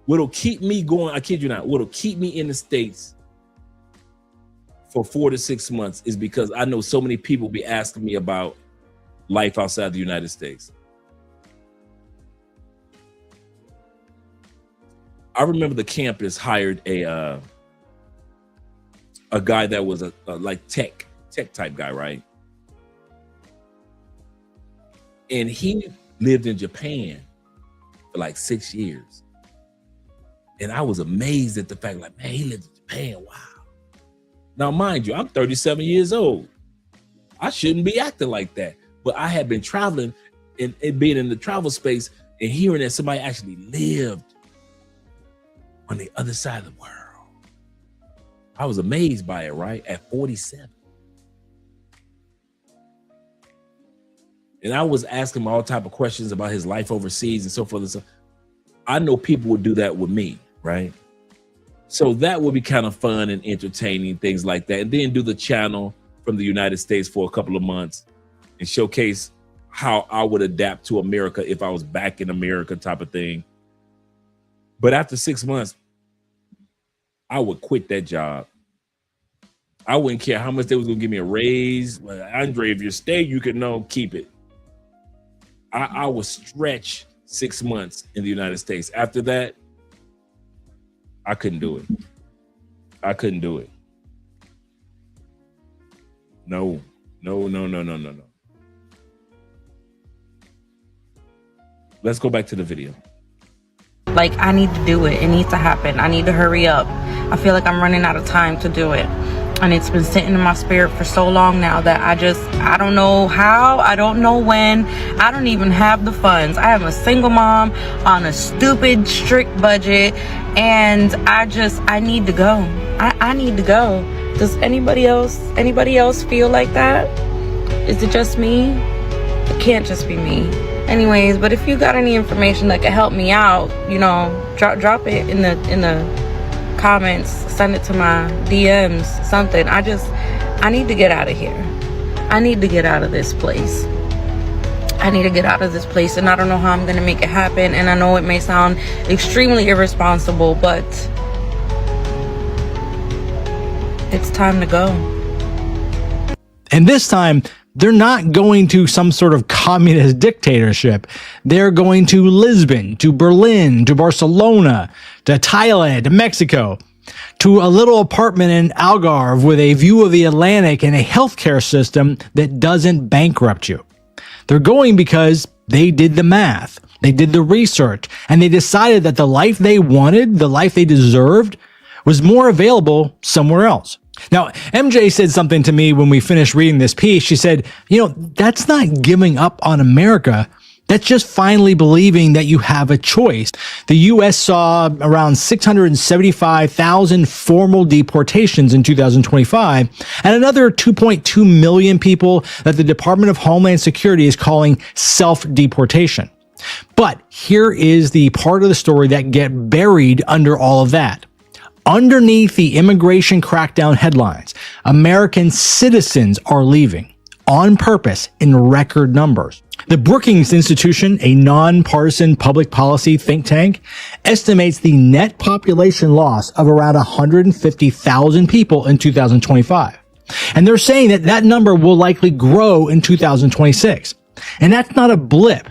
What'll keep me going, I kid you not, what'll keep me in the States for 4 to 6 months is because I know so many people be asking me about life outside the United States. I remember the campus hired a guy that was a like tech type guy, right? And he lived in Japan for like 6 years. And I was amazed at the fact, like, man, he lived in Japan, wow. Now, mind you, I'm 37 years old. I shouldn't be acting like that. But I had been traveling and being in the travel space and hearing that somebody actually lived on the other side of the world. I was amazed by it, right? At 47. And I was asking him all type of questions about his life overseas and so forth and so. I know people would do that with me, right? So that would be kind of fun and entertaining, things like that. And then do the channel from the United States for a couple of months and showcase how I would adapt to America if I was back in America, type of thing. But after 6 months, I would quit that job. I wouldn't care how much they was gonna give me a raise. Like, Andre, if you stay, you can keep it. I was stretched 6 months in the United States. After that, I couldn't do it. I couldn't do it. No. Let's go back to the video. Like, I need to do it. It needs to happen. I need to hurry up. I feel like I'm running out of time to do it. And it's been sitting in my spirit for so long now that I don't know how, I don't know when, I don't even have the funds. I am a single mom on a stupid, strict budget, and I need to go. I need to go. Does anybody else feel like that? Is it just me? It can't just be me. Anyways, but if you got any information that can help me out, drop it in the comments, send it to my DMs, something. I need to get out of here. I need to get out of this place. I need to get out of this place, and I don't know how I'm gonna make it happen. And I know it may sound extremely irresponsible, but it's time to go. And this time, they're not going to some sort of communist dictatorship. They're going to Lisbon, to Berlin, to Barcelona, to Thailand, to Mexico, to a little apartment in Algarve with a view of the Atlantic and a healthcare system that doesn't bankrupt you. They're going because they did the math, they did the research, and they decided that the life they wanted, the life they deserved, was more available somewhere else. Now, MJ said something to me when we finished reading this piece. She said, that's not giving up on America. That's just finally believing that you have a choice. The U.S. saw around 675,000 formal deportations in 2025, and another 2.2 million people that the Department of Homeland Security is calling self-deportation. But here is the part of the story that get buried under all of that. Underneath the immigration crackdown headlines, American citizens are leaving on purpose in record numbers. The Brookings Institution, a nonpartisan public policy think tank, estimates the net population loss of around 150,000 people in 2025. And they're saying that number will likely grow in 2026. And that's not a blip.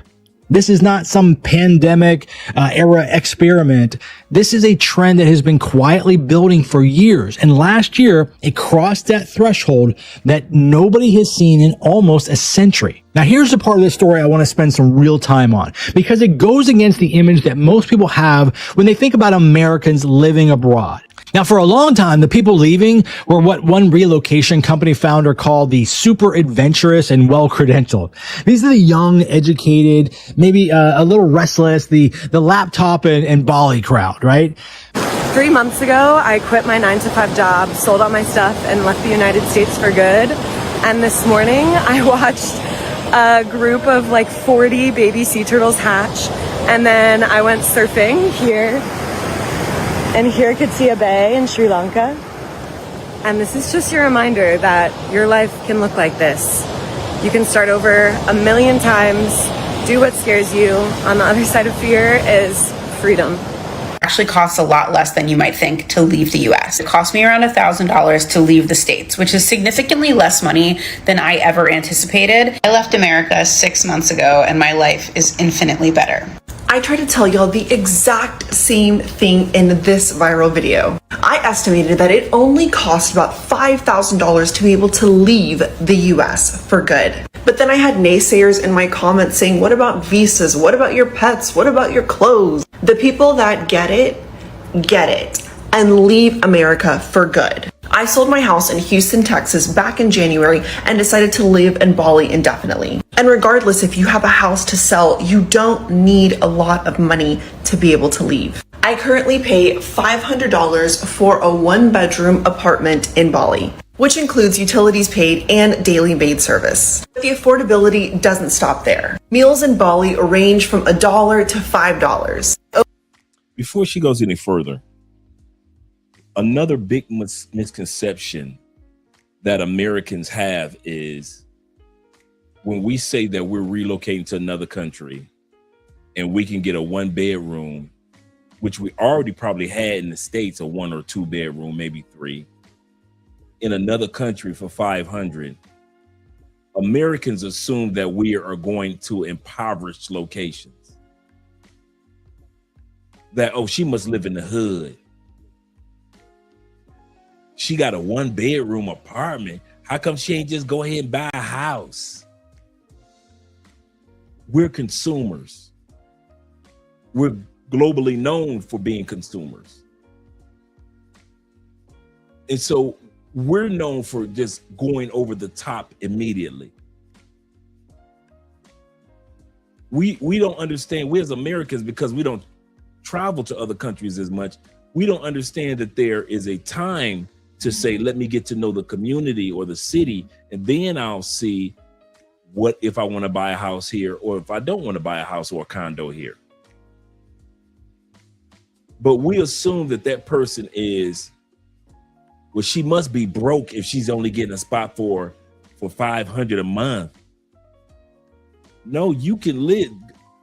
This is not some pandemic era experiment. This is a trend that has been quietly building for years. And last year, it crossed that threshold that nobody has seen in almost a century. Now, here's the part of the story I want to spend some real time on, because it goes against the image that most people have when they think about Americans living abroad. Now, for a long time, the people leaving were what one relocation company founder called the super adventurous and well-credentialed. These are the young, educated, maybe a little restless, the laptop and Bali crowd, right? 3 months ago, I quit my 9-to-5 job, sold all my stuff, and left the United States for good. And this morning, I watched a group of 40 baby sea turtles hatch. And then I went surfing here. And here Kitsia Bay in Sri Lanka. And this is just your reminder that your life can look like this. You can start over 1,000,000 times, do what scares you. On the other side of fear is freedom. Actually costs a lot less than you might think to leave the US. It cost me around $1,000 to leave the States, which is significantly less money than I ever anticipated. I left America 6 months ago and my life is infinitely better. I try to tell y'all the exact same thing in this viral video. I estimated that it only cost about $5,000 to be able to leave the US for good. But then I had naysayers in my comments saying, what about visas? What about your pets? What about your clothes? The people that get it, and leave America for good. I sold my house in Houston, Texas back in January and decided to live in Bali indefinitely. And regardless if you have a house to sell, you don't need a lot of money to be able to leave. I currently pay $500 for a 1-bedroom apartment in Bali, which includes utilities paid and daily maid service. But the affordability doesn't stop there. Meals in Bali range from $1 to $5. Before she goes any further, another big misconception that Americans have is when we say that we're relocating to another country and we can get a 1-bedroom, which we already probably had in the States, a 1 or 2 bedroom, maybe 3, in another country for $500. Americans assume that we are going to impoverished locations. That, oh, she must live in the hood. She got a 1-bedroom apartment. How come she ain't just go ahead and buy a house? We're consumers. We're globally known for being consumers. And so we're known for just going over the top immediately. We don't understand, we as Americans, because we don't travel to other countries as much, we don't understand that there is a time to say, let me get to know the community or the city, and then I'll see what if I want to buy a house here, or if I don't want to buy a house or a condo here. But we assume that that person is, well, she must be broke if she's only getting a spot for $500 a month. No, you can live.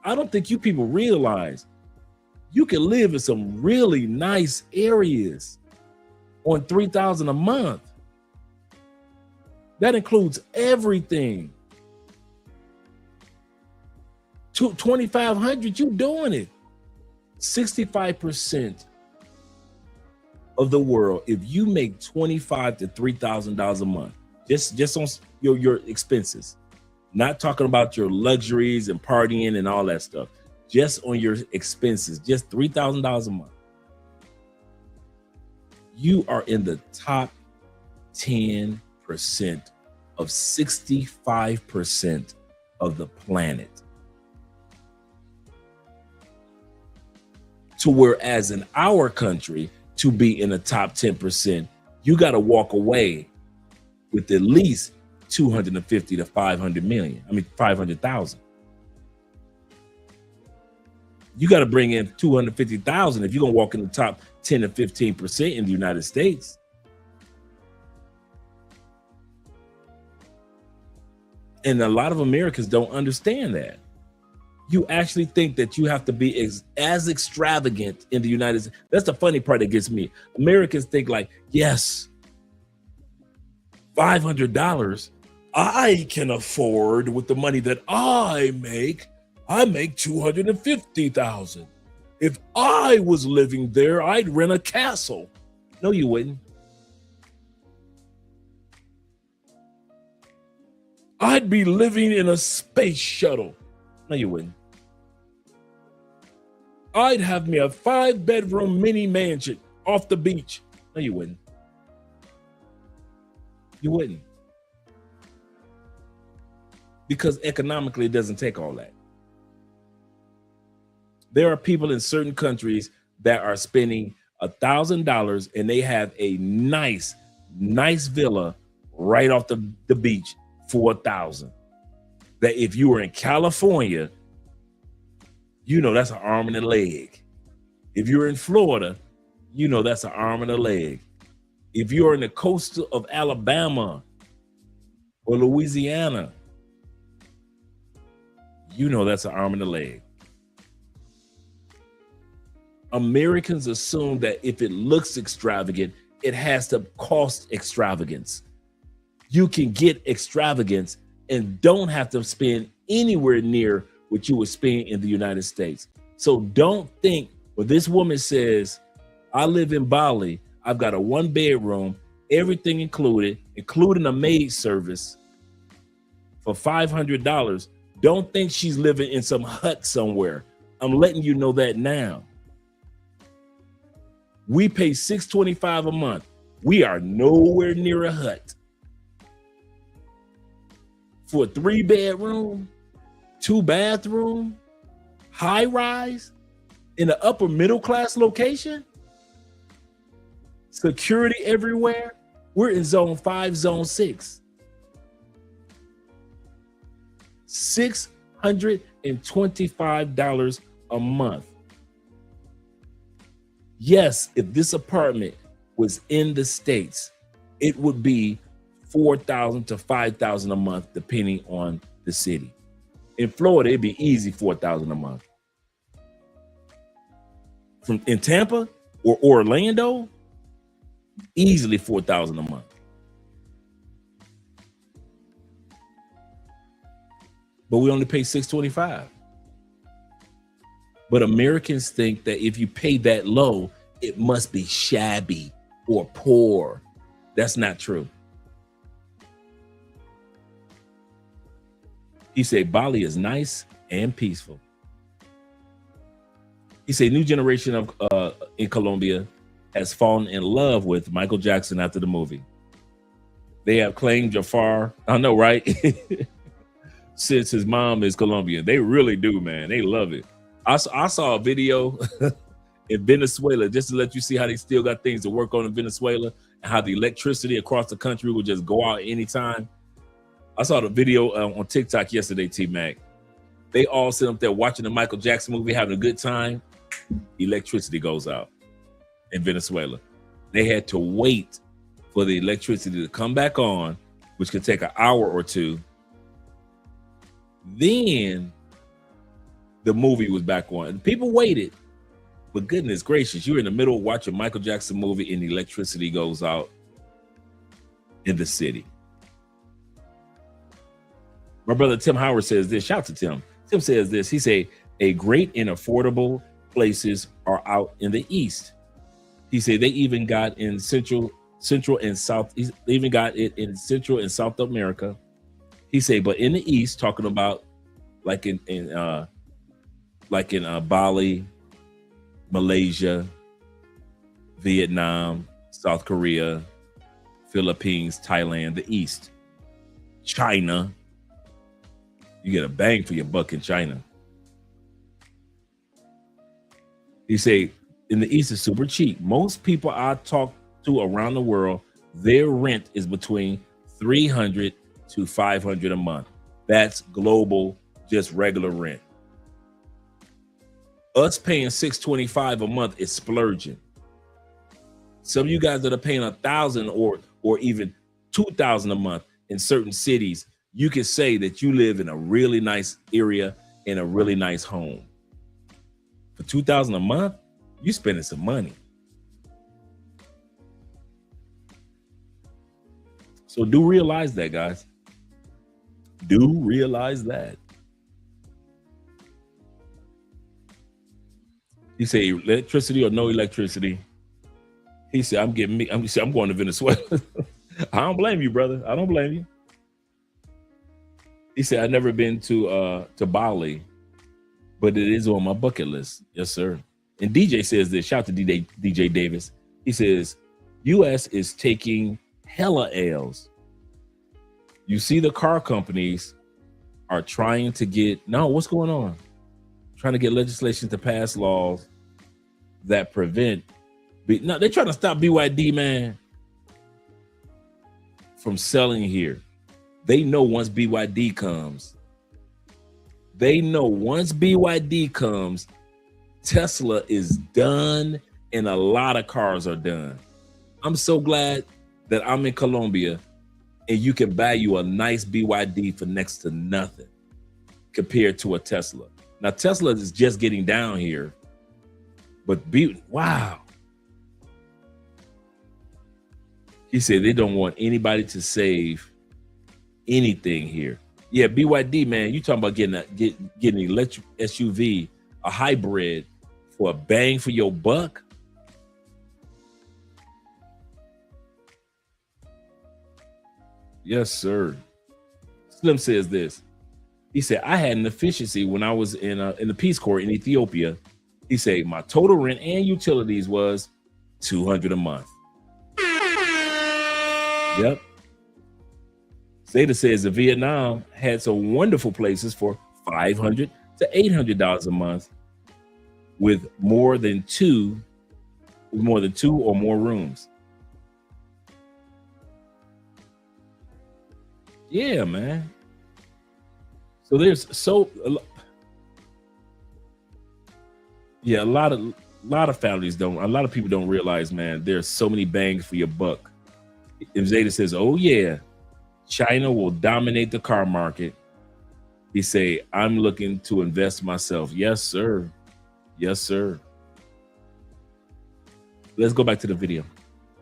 I don't think you people realize you can live in some really nice areas on $3,000 a month. That includes everything. $2,500, you doing it. 65% of the world, if you make $2,500 to $3,000 a month, just on your expenses, not talking about your luxuries and partying and all that stuff, just on your expenses, just $3,000 a month, you are in the top 10% of 65% of the planet. To whereas in our country, to be in the top 10%, you got to walk away with at least 250 to 500 million. I mean, 500,000. You got to bring in 250,000 if you're going to walk in the top 10 to 15% in the United States. And a lot of Americans don't understand that. You actually think that you have to be as extravagant in the United States. That's the funny part that gets me. Americans think like, yes, $500 I can afford with the money that I make. I make $250,000. If I was living there, I'd rent a castle. No, you wouldn't. I'd be living in a space shuttle. No, you wouldn't. I'd have me a 5-bedroom mini mansion off the beach. No, you wouldn't. You wouldn't. Because economically, it doesn't take all that. There are people in certain countries that are spending $1,000 and they have a nice villa right off the beach for $1,000. That if you were in California, you know that's an arm and a leg. If you're in Florida, you know that's an arm and a leg. If you're in the coast of Alabama or Louisiana, you know that's an arm and a leg. Americans assume that if it looks extravagant, it has to cost extravagance. You can get extravagance and don't have to spend anywhere near what you would spend in the United States. So don't think when this woman says, I live in Bali, I've got a 1-bedroom, everything included, including a maid service for $500. Don't think she's living in some hut somewhere. I'm letting you know that now. We pay $625 a month We are nowhere near a hut. For a 3-bedroom, 2-bathroom, high rise in an upper middle class location, security everywhere. We're in zone 5, zone 6. $625 a month. Yes, if this apartment was in the States, it would be $4,000 to $5,000 a month, depending on the city. In Florida, it'd be easy $4,000 a month. In Tampa or Orlando, easily $4,000 a month. But we only pay $625. But Americans think that if you pay that low, it must be shabby or poor. That's not true. He said Bali is nice and peaceful. He said new generation of in Colombia has fallen in love with Michael Jackson after the movie. They have claimed Jafar, I know, right? Since his mom is Colombian. They really do, man. They love it. I saw a video in Venezuela, just to let you see how they still got things to work on in Venezuela and how the electricity across the country will just go out anytime. I saw the video on TikTok yesterday, T-Mac. They all sit up there watching the Michael Jackson movie, having a good time. Electricity goes out in Venezuela. They had to wait for the electricity to come back on, which could take an hour or two. Then the movie was back on. People waited, but goodness gracious, you're in the middle of watching Michael Jackson movie and the electricity goes out in the city. My brother Tim Howard says this. Shout out to Tim. Tim says this. He said, a great and affordable places are out in the East. He said they even got in Central and South. They even got it in Central and South America. He said, but in the East, talking about like in Bali, Malaysia, Vietnam, South Korea, Philippines, Thailand, the East, China. You get a bang for your buck in China. He say in the East is super cheap. Most people I talk to around the world, their rent is between $300 to $500 a month. That's global, just regular rent. Us paying $625 a month is splurging. Some of you guys that are paying $1,000 or even $2,000 a month in certain cities, you can say that you live in a really nice area in a really nice home. For $2,000 a month, you spending some money. So do realize that, guys. Do realize that. He said electricity or no electricity. He said, I'm going to Venezuela. I don't blame you, brother. I don't blame you. He said, I've never been to Bali, but it is on my bucket list. Yes, sir. And DJ says this. Shout out to DJ Davis. He says, U.S. is taking hella L's. You see the car companies are trying to get, what's going on? Trying to get legislation to pass laws that prevent, they're trying to stop BYD, man, from selling here. They know once BYD comes, Tesla is done and a lot of cars are done. I'm so glad that I'm in Colombia and you can buy you a nice BYD for next to nothing compared to a Tesla. Now, Tesla is just getting down here, but wow. He said they don't want anybody to save anything here. Yeah, BYD, man, you talking about getting an electric SUV, a hybrid for a bang for your buck? Yes, sir. Slim says this. He said, I had an efficiency when I was in the Peace Corps in Ethiopia. He said, my total rent and utilities was $200 a month. Yep. Zeta says that Vietnam had some wonderful places for $500 to $800 a month with more than two or more rooms. Yeah, man. So there's a lot of families a lot of people don't realize, man, there's so many bangs for your buck. If Zeta says, oh yeah, China will dominate the car market, he say, I'm looking to invest myself. Yes, sir. Yes, sir. Let's go back to the video.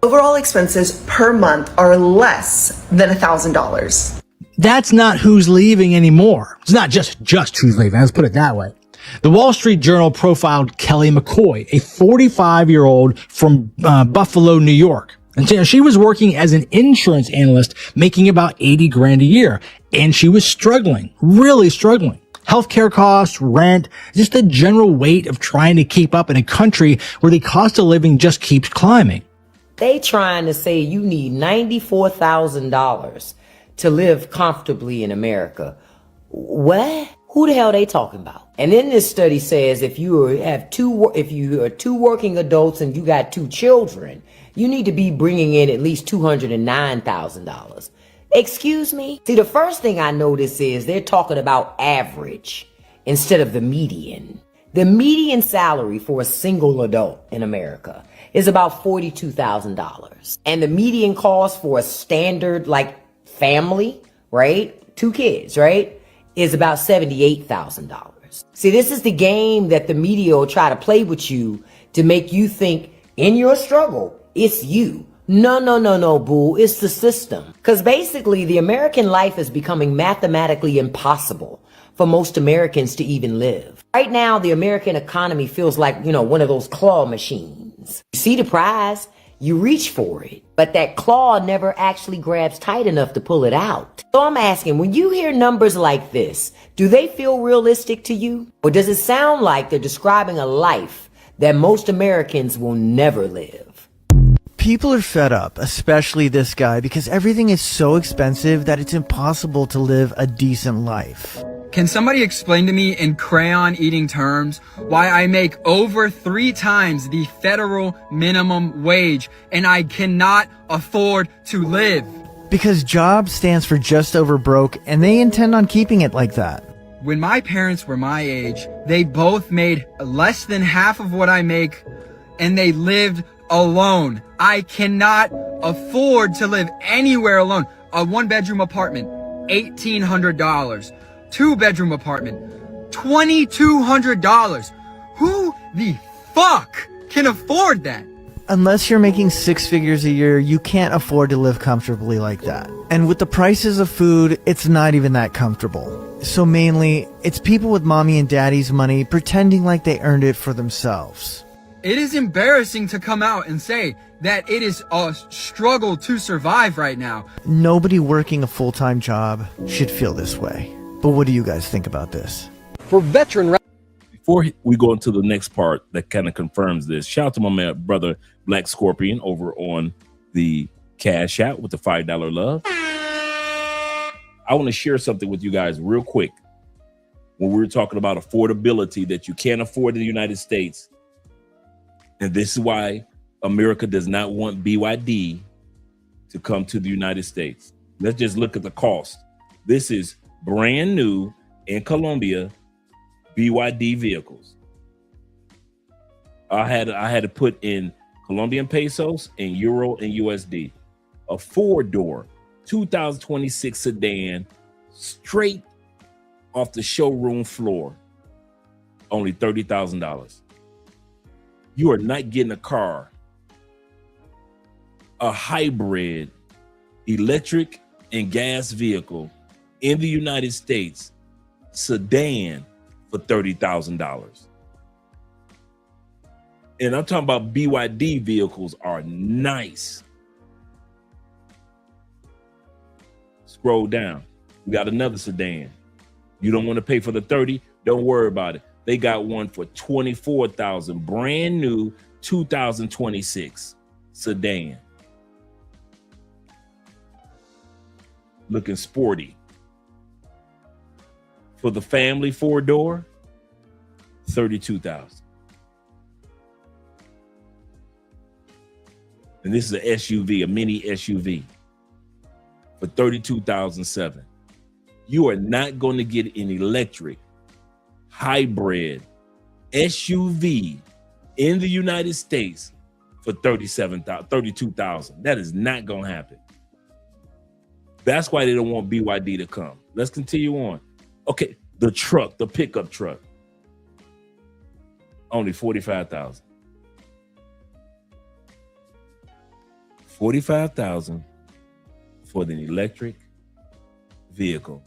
Overall expenses per month are less than $1,000. That's not who's leaving anymore. It's not just who's leaving. Let's put it that way. The Wall Street Journal profiled Kelly McCoy, a 45-year-old from Buffalo, New York. And she was working as an insurance analyst, making about 80 grand a year. And she was struggling, really struggling. Healthcare costs, rent, just the general weight of trying to keep up in a country where the cost of living just keeps climbing. They trying to say you need $94,000 to live comfortably in America. What? Who the hell are they talking about? And then this study says if you are two working adults and you got 2 children, you need to be bringing in at least $209,000. Excuse me? See, the first thing I notice is they're talking about average instead of the median. The median salary for a single adult in America is about $42,000. And the median cost for a standard, like, family, right? 2 kids, right? Is about $78,000. See, this is the game that the media will try to play with you to make you think in your struggle, it's you. No, boo. It's the system. Because basically, the American life is becoming mathematically impossible for most Americans to even live. Right now, the American economy feels like, one of those claw machines. You see the prize, you reach for it, but that claw never actually grabs tight enough to pull it out. So I'm asking, when you hear numbers like this, do they feel realistic to you? Or does it sound like they're describing a life that most Americans will never live? People are fed up, especially this guy, because everything is so expensive that it's impossible to live a decent life. Can somebody explain to me in crayon-eating terms why I make over 3 times the federal minimum wage and I cannot afford to live? Because JOB stands for just over broke, and they intend on keeping it like that. When my parents were my age, they both made less than half of what I make, and they lived alone. I cannot afford to live anywhere alone. A 1-bedroom apartment, $1,800. 2-bedroom apartment, $2,200. Who the fuck can afford that? Unless you're making 6 figures a year, you can't afford to live comfortably like that. And with the prices of food, it's not even that comfortable. So mainly, it's people with mommy and daddy's money pretending like they earned it for themselves. It is embarrassing to come out and say that it is a struggle to survive right now. Nobody working a full-time job should feel this way. But what do you guys think about this? For veteran, before we go into the next part that kind of confirms this, shout out to my brother Black Scorpion over on the Cash App with the $5 love. I want to share something with you guys real quick. When we were talking about affordability that you can't afford in the United States, and this is why America does not want BYD to come to the United States. Let's just look at the cost. This is brand new in Colombia BYD vehicles. I had to put in Colombian pesos and euro and USD. A 4-door 2026 sedan straight off the showroom floor, only $30,000. You are not getting a car, a hybrid electric and gas vehicle in the United States, sedan, for $30,000. And I'm talking about BYD vehicles are nice. Scroll down. We got another sedan. You don't want to pay for the 30? Don't worry about it. They got one for $24,000, brand new 2026 sedan. looking sporty. For the family 4-door, $32,000. And this is an SUV, a mini SUV for $32,700. You are not going to get an electric hybrid SUV in the United States for $32,000. That is not going to happen. That's why they don't want BYD to come. Let's continue on. Okay, the truck, the pickup truck, only $45,000. $45,000 for the electric vehicle.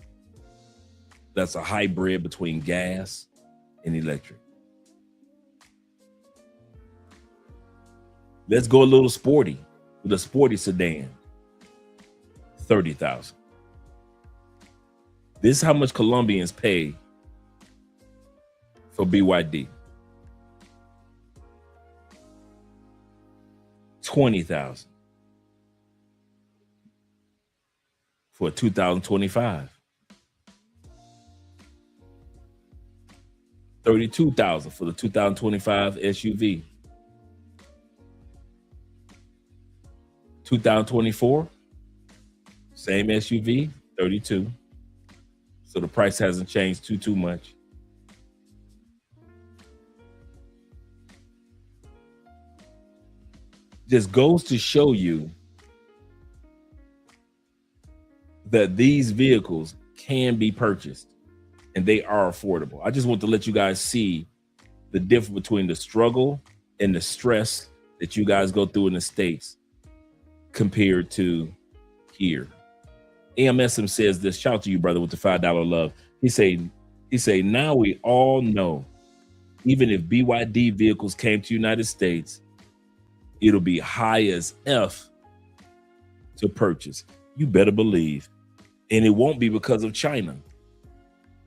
That's a hybrid between gas and electric. Let's go a little sporty with a sporty sedan. $30,000. This is how much Colombians pay for BYD. $20,000 for 2025. $32,000 for the 2025 SUV. 2024, same SUV, $32,000. So the price hasn't changed too much. Just goes to show you that these vehicles can be purchased and they are affordable. I just want to let you guys see the difference between the struggle and the stress that you guys go through in the States compared to here. AMSM says this. Shout out to you, brother, with the $5 love. He say now we all know, even if BYD vehicles came to United States, it'll be high as F to purchase. You better believe. And it won't be because of China.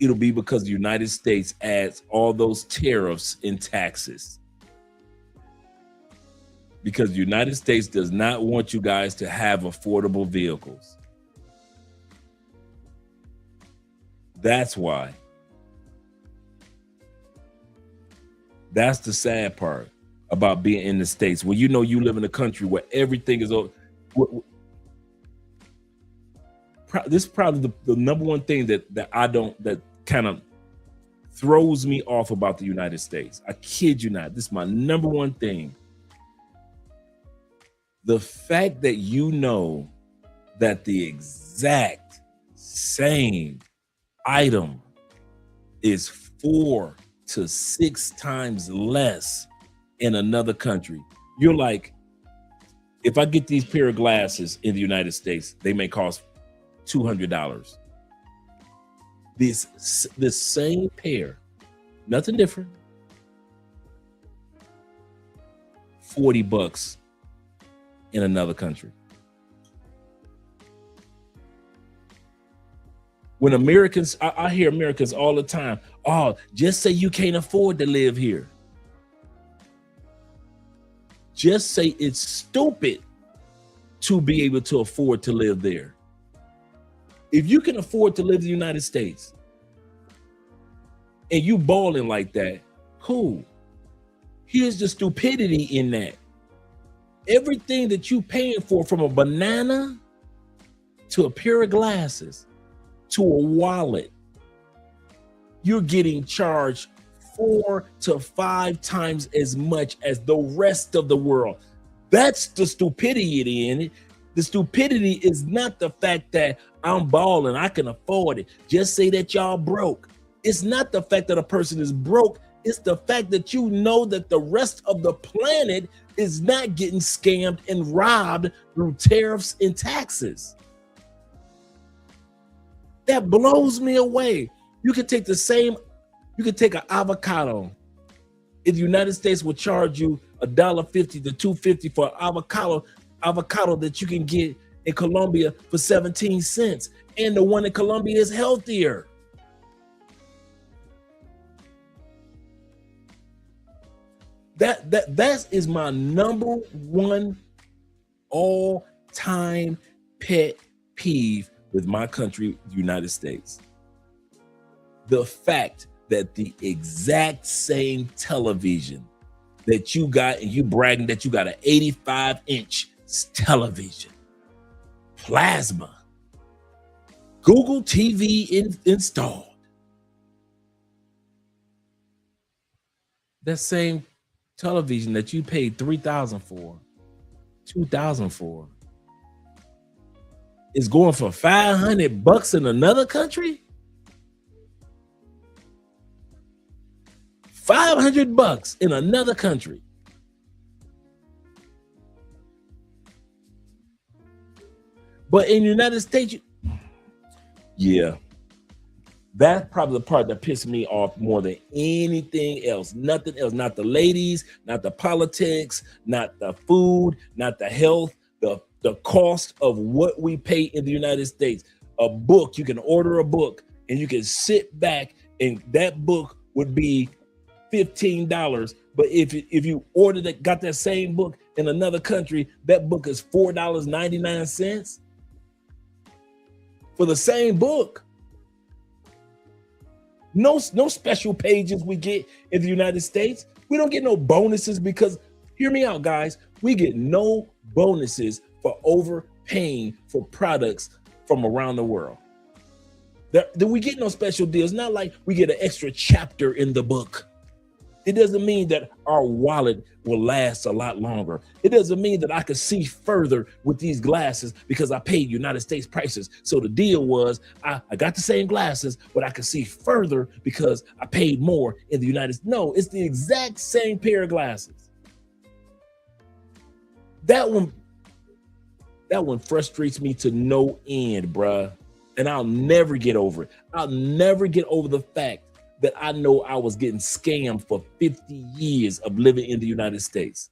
It'll be because the United States adds all those tariffs and taxes. Because the United States does not want you guys to have affordable vehicles. That's why. That's the sad part about being in the States. When you know you live in a country where everything is over. This is probably the number one thing that kind of throws me off about the United States. I kid you not. This is my number one thing. The fact that you know that the exact same item is 4 to 6 times less in another country. You're like, if I get these pair of glasses in the United States, they may cost $200. This same pair, nothing different, $40 in another country. When Americans, I hear Americans all the time, oh, just say you can't afford to live here. Just say it's stupid to be able to afford to live there. If you can afford to live in the United States and you balling like that, cool. Here's the stupidity in that. Everything that you paying for, from a banana to a pair of glasses to a wallet, you're getting charged 4 to 5 times as much as the rest of the world. That's the stupidity in it. The stupidity is not the fact that I'm balling, I can afford it. Just say that y'all broke. It's not the fact that a person is broke. It's the fact that you know that the rest of the planet is not getting scammed and robbed through tariffs and taxes. That blows me away. You could take an avocado. In the United States will charge you $1.50 to $2.50 for an avocado that you can get in Colombia for 17 cents. And the one in Colombia is healthier. That is my number one all-time pet peeve with my country, the United States. The fact that the exact same television that you got, and you bragging that you got an 85-inch television, plasma, Google TV installed. That same television that you paid $3,000 for, $2,000 for, is going for $500 in another country? $500 in another country. But in the United States, yeah, that's probably the part that pissed me off more than anything else. Nothing else, not the ladies, not the politics, not the food, not the health, the cost of what we pay in the United States. A book, you can order a book and you can sit back and that book would be $15. But if you ordered it, got that same book in another country, that book is $4.99 for the same book. No special pages we get in the United States. We don't get no bonuses because, hear me out, guys, we get no bonuses for overpaying for products from around the world. We get no special deals. Not like we get an extra chapter in the book. It doesn't mean that our wallet will last a lot longer. It doesn't mean that I could see further with these glasses because I paid United States prices. So the deal was I got the same glasses, but I could see further because I paid more in the United States. No, it's the exact same pair of glasses. That one frustrates me to no end, bruh. And I'll never get over it. I'll never get over the fact that I know I was getting scammed for 50 years of living in the United States.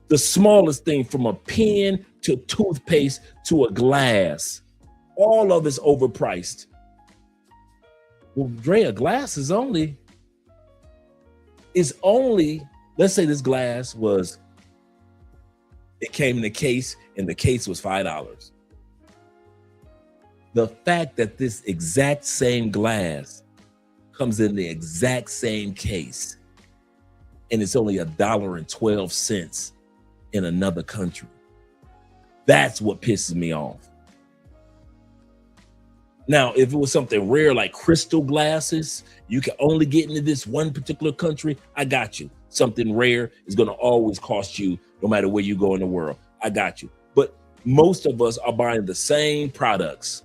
The smallest thing, from a pen to toothpaste to a glass, all of it's overpriced. Well, Dre, a glass is only, let's say this glass was, it came in a case and the case was $5. The fact that this exact same glass comes in the exact same case and it's only $1.12 in another country, that's what pisses me off. Now, if it was something rare like crystal glasses, you can only get into this one particular country, I got you. Something rare is going to always cost you no matter where you go in the world. I got you. But most of us are buying the same products.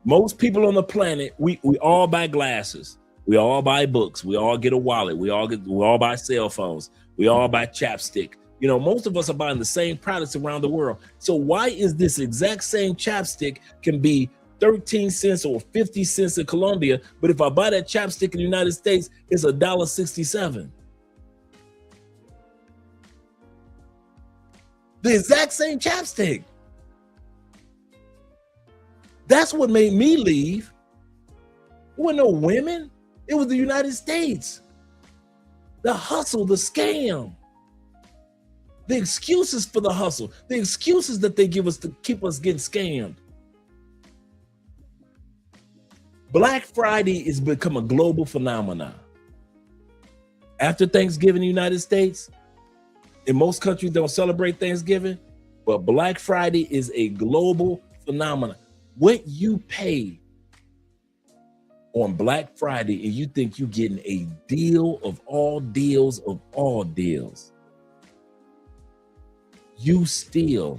Most people on the planet, we all buy glasses. We all buy books. We all get a wallet. We all buy cell phones. We all buy chapstick. You know, most of us are buying the same products around the world. So why is this exact same chapstick can be 13 cents or 50 cents in Colombia, but if I buy that chapstick in the United States, it's $1.67? The exact same chapstick. That's what made me leave. There were no women. It was the United States. The hustle, the scam. The excuses for the hustle. The excuses that they give us to keep us getting scammed. Black Friday has become a global phenomenon. After Thanksgiving in the United States, in most countries don't celebrate Thanksgiving, but Black Friday is a global phenomenon. What you pay on Black Friday and you think you're getting a deal of all deals of all deals, you still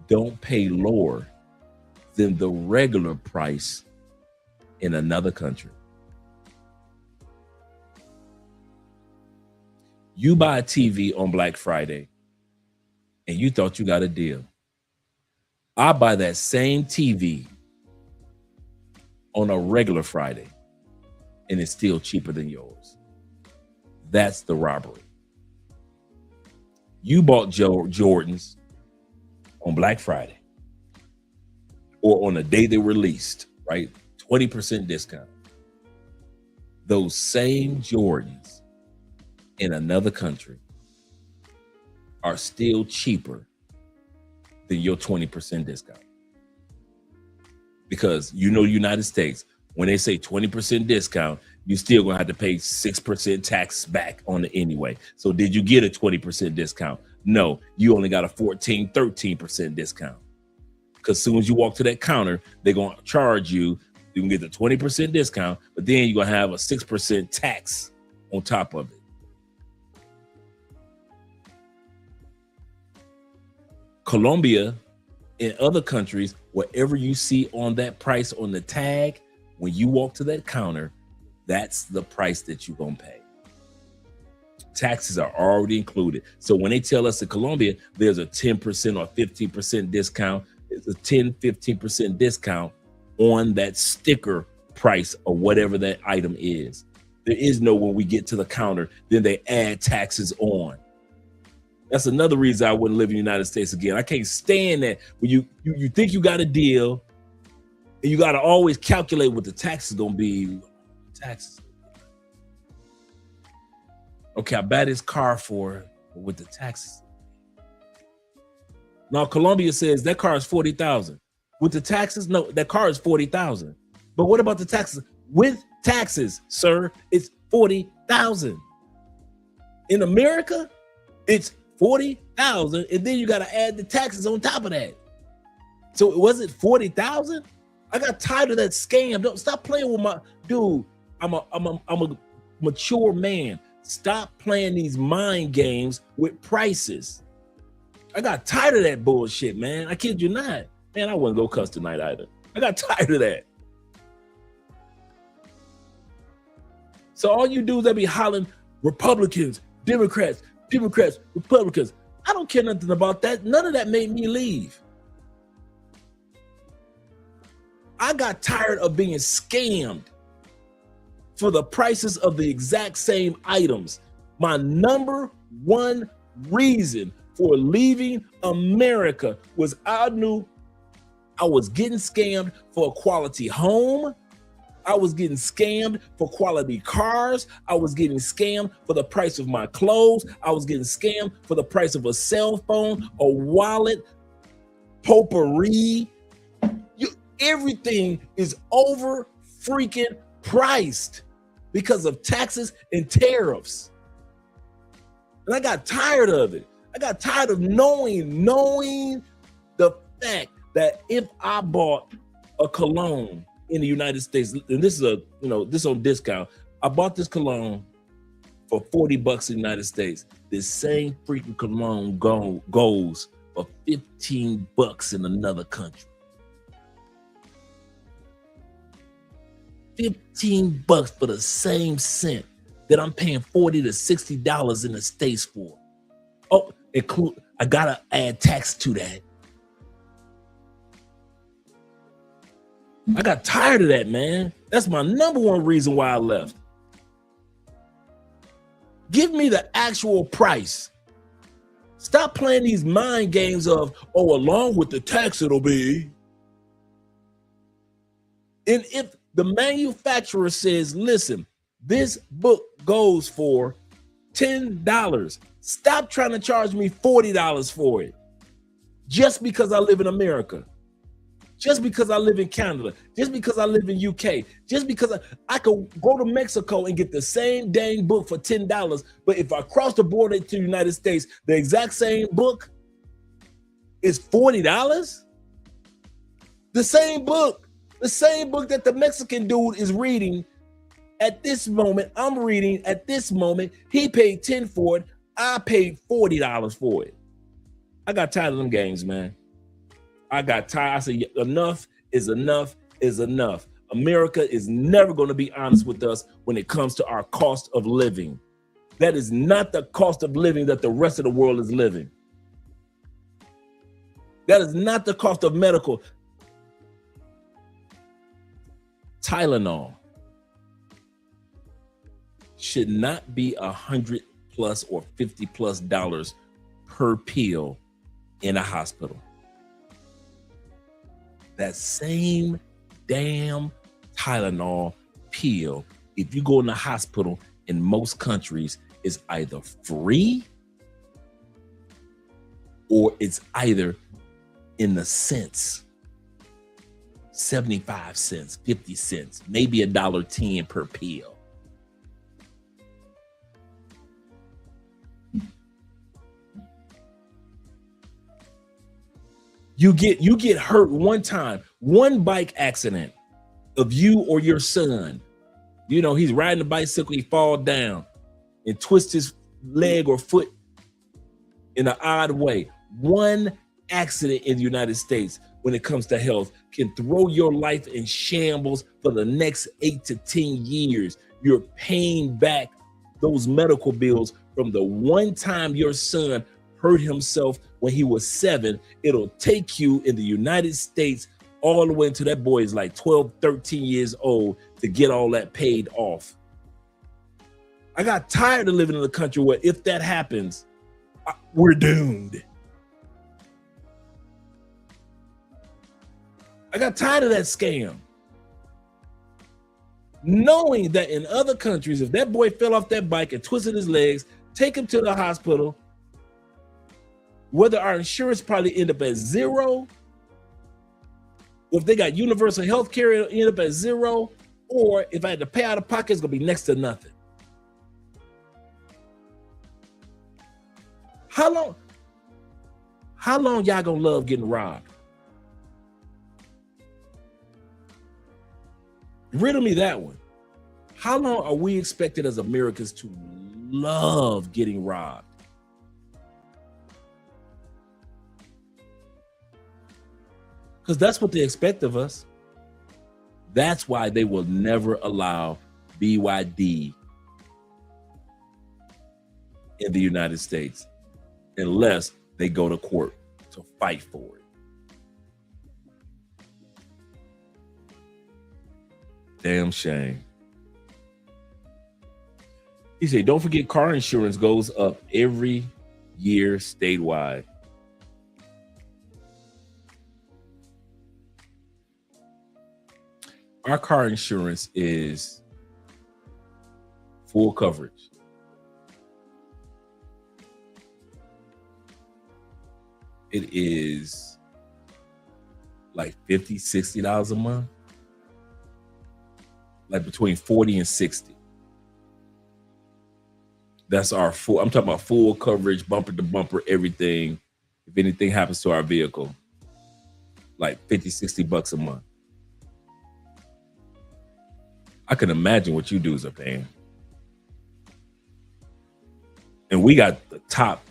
don't pay lower than the regular price in another country. You buy a TV on Black Friday and you thought you got a deal. I buy that same TV on a regular Friday and it's still cheaper than yours. That's the robbery. You bought Jordans on Black Friday or on the day they were released, right? 20% discount. Those same Jordans in another country are still cheaper than your 20% discount. Because United States, when they say 20% discount, you still gonna have to pay 6% tax back on it anyway. So did you get a 20% discount? No, you only got a 13% discount. Because as soon as you walk to that counter, they're gonna charge you. You can get the 20% discount, but then you're gonna have a 6% tax on top of it. Colombia and other countries, whatever you see on that price on the tag, when you walk to that counter, that's the price that you're gonna pay. Taxes are already included. So when they tell us in Colombia, there's a 10% or 15% discount, it's a 10, 15% discount on that sticker price or whatever that item is. There is no, when we get to the counter, then they add taxes on. That's another reason I wouldn't live in the United States again. I can't stand that when you think you got a deal and you got to always calculate what the tax is going to be. Taxes. Okay, I buy this car for with the taxes. Now Colombia says that car is $40,000. With the taxes, no, that car is $40,000. But what about the taxes? With taxes, sir, it's $40,000. In America, it's $40,000, and then you got to add the taxes on top of that. So was it $40,000? I got tired of that scam. Don't stop playing with my dude. I'm a mature man. Stop playing these mind games with prices. I got tired of that bullshit, man. I kid you not. Man, I wouldn't go cuss tonight either. I got tired of that. So all you do is be hollering Republicans, Democrats, Republicans. I don't care nothing about that. None of that made me leave. I got tired of being scammed for the prices of the exact same items. My number one reason for leaving America was I knew I was getting scammed for a quality home. I was getting scammed for quality cars. I was getting scammed for the price of my clothes. I was getting scammed for the price of a cell phone, a wallet, potpourri. Everything is over freaking priced because of taxes and tariffs. And I got tired of it. I got tired of knowing the fact that if I bought a cologne in the United States, and this is this on discount, I bought this cologne for $40 in the United States. This same freaking cologne goes for $15 in another country. $15 for the same scent that I'm paying $40 to $60 in the States for. Oh, I gotta add tax to that. I got tired of that, man. That's my number one reason why I left. Give me the actual price. Stop playing these mind games of, along with the tax it'll be. And if the manufacturer says, listen, this book goes for $10, stop trying to charge me $40 for it. Just because I live in America. Just because I live in Canada, just because I live in UK, just because I could go to Mexico and get the same dang book for $10, but if I cross the border to the United States, the exact same book is $40? The same book that the Mexican dude is reading at this moment, I'm reading at this moment, he paid $10 for it, I paid $40 for it. I got tired of them games, man. I got tired. I said, enough is enough is enough. America is never going to be honest with us when it comes to our cost of living. That is not the cost of living that the rest of the world is living. That is not the cost of medical. Tylenol should not be $100+ or $50+ per pill in a hospital. That same damn Tylenol pill, if you go in the hospital in most countries, is either free or it's either in the cents. 75 cents, 50 cents, maybe $1.10 per pill. You get hurt one time, one bike accident of you or your son. You know, he's riding a bicycle, he fall down and twist his leg or foot in an odd way. One accident in the United States when it comes to health can throw your life in shambles for the next 8 to 10 years. You're paying back those medical bills from the one time your son hurt himself when he was 7. It'll take you in the United States all the way until that boy is like 12, 13 years old to get all that paid off. I got tired of living in a country where if that happens, we're doomed. I got tired of that scam. Knowing that in other countries, if that boy fell off that bike and twisted his legs, take him to the hospital, whether our insurance probably end up at zero, or if they got universal health care, it'll end up at zero, or if I had to pay out of pocket, it's gonna be next to nothing. How long y'all gonna love getting robbed? Riddle me that one. How long are we expected as Americans to love getting robbed? Because that's what they expect of us. That's why they will never allow BYD in the United States unless they go to court to fight for it. Damn shame. He said, don't forget car insurance goes up every year statewide. Our car insurance is full coverage. It is like $50, $60 a month. Like between 40 and 60. That's our full, I'm talking about full coverage, bumper to bumper, everything. If anything happens to our vehicle, like 50, 60 bucks a month. I can imagine what you dudes are paying. And we got the top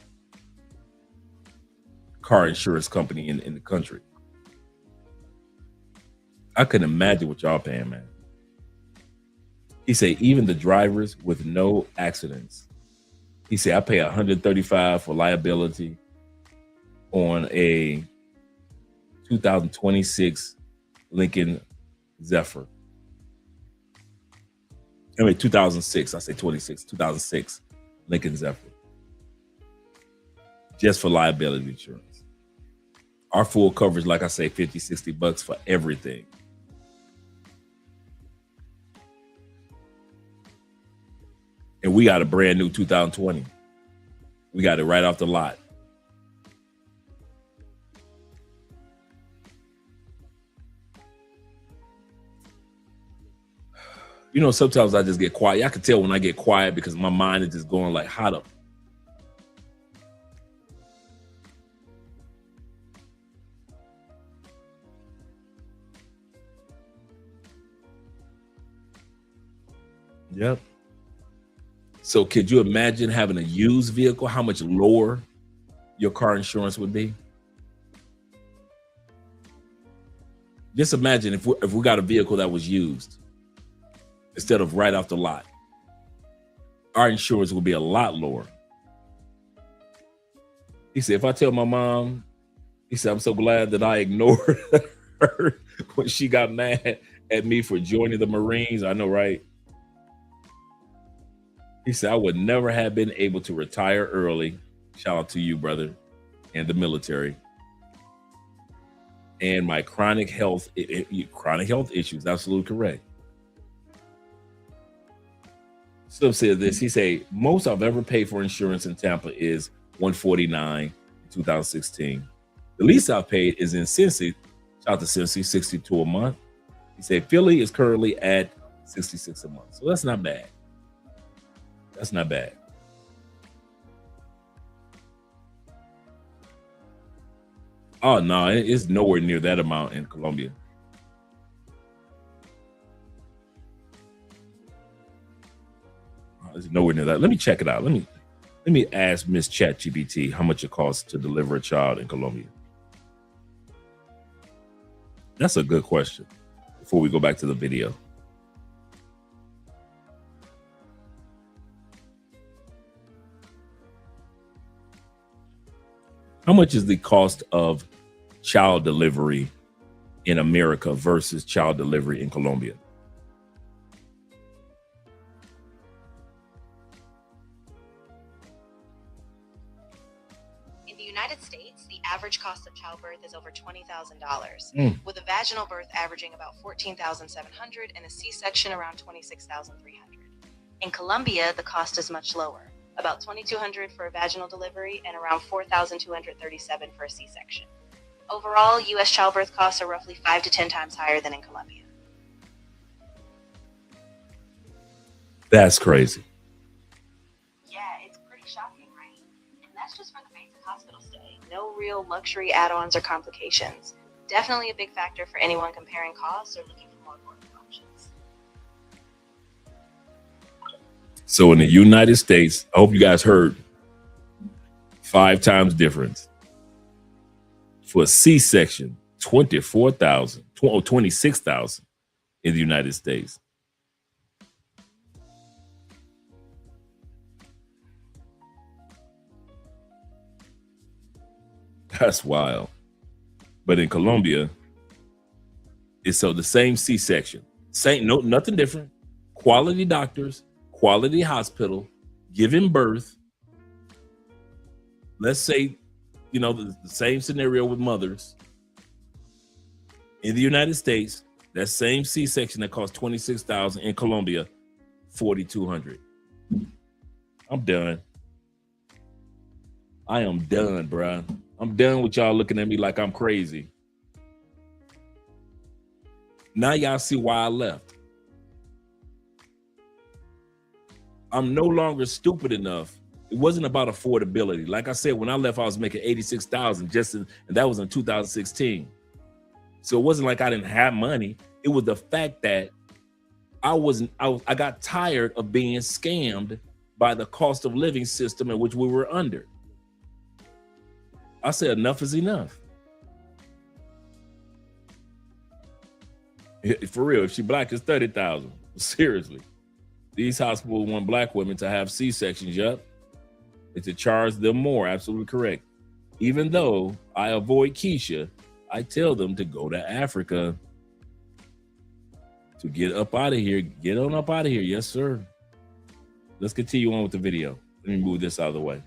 car insurance company in the country. I can imagine what y'all paying, man. He said, even the drivers with no accidents. He said, I pay $135 for liability on a 2026 Lincoln Zephyr. I mean, 2006, I say 26, 2006 Lincoln Zephyr. Just for liability insurance. Our full coverage, like I say, 50, 60 bucks for everything. And we got a brand new 2020. We got it right off the lot. You know, sometimes I just get quiet. I can tell when I get quiet because my mind is just going like, how the... Yep. So could you imagine having a used vehicle, how much lower your car insurance would be? Just imagine if we got a vehicle that was used instead of right off the lot. Our insurance would be a lot lower. He said, if I tell my mom, he said, I'm so glad that I ignored her when she got mad at me for joining the Marines. I know, right? He said, I would never have been able to retire early. Shout out to you, brother, and the military. And my chronic health issues, absolutely correct. Stubb said this, he said, most I've ever paid for insurance in Tampa is $149 in 2016. The least I've paid is in Cincy. Shout out to Cincy, 62 a month. He said Philly is currently at 66 a month. So that's not bad. That's not bad. Oh, no, it's nowhere near that amount in Colombia. It's nowhere near that. Let me check it out. Let me ask Miss ChatGPT how much it costs to deliver a child in Colombia. That's a good question. Before we go back to the video. How much is the cost of child delivery in America versus child delivery in Colombia? In the United States, the average cost of childbirth is over $20,000, with a vaginal birth averaging about $14,700 and a C-section around $26,300. In Colombia, the cost is much lower, about $2,200 for a vaginal delivery and around $4,237 for a C-section. Overall, U.S. childbirth costs are roughly 5 to 10 times higher than in Colombia. That's crazy. Yeah, it's pretty shocking, right? And that's just for the basic hospital stay. No real luxury add-ons or complications. Definitely a big factor for anyone comparing costs or looking for more affordable options. So in the United States, I hope you guys heard 5 times difference. For a C-section, $26,000 in the United States. That's wild. But in Colombia, it's so the same C-section. Nothing different. Quality doctors, quality hospital, giving birth. Let's say, the same scenario with mothers. In the United States, that same C-section that costs $26,000 in Colombia, $4,200. I'm done. I am done, bro. I'm done with y'all looking at me like I'm crazy. Now y'all see why I left. I'm no longer stupid enough. It wasn't about affordability. Like I said, when I left, I was making $86,000 and that was in 2016. So it wasn't like I didn't have money. It was the fact that I got tired of being scammed by the cost of living system in which we were under. I said enough is enough. For real, if she black, it's $30,000. Seriously. These hospitals want black women to have C-sections, yup. It's to charge them more, absolutely correct. Even though I avoid Keisha, I tell them to go to Africa to get up out of here. Get on up out of here, yes, sir. Let's continue on with the video. Let me move this out of the way.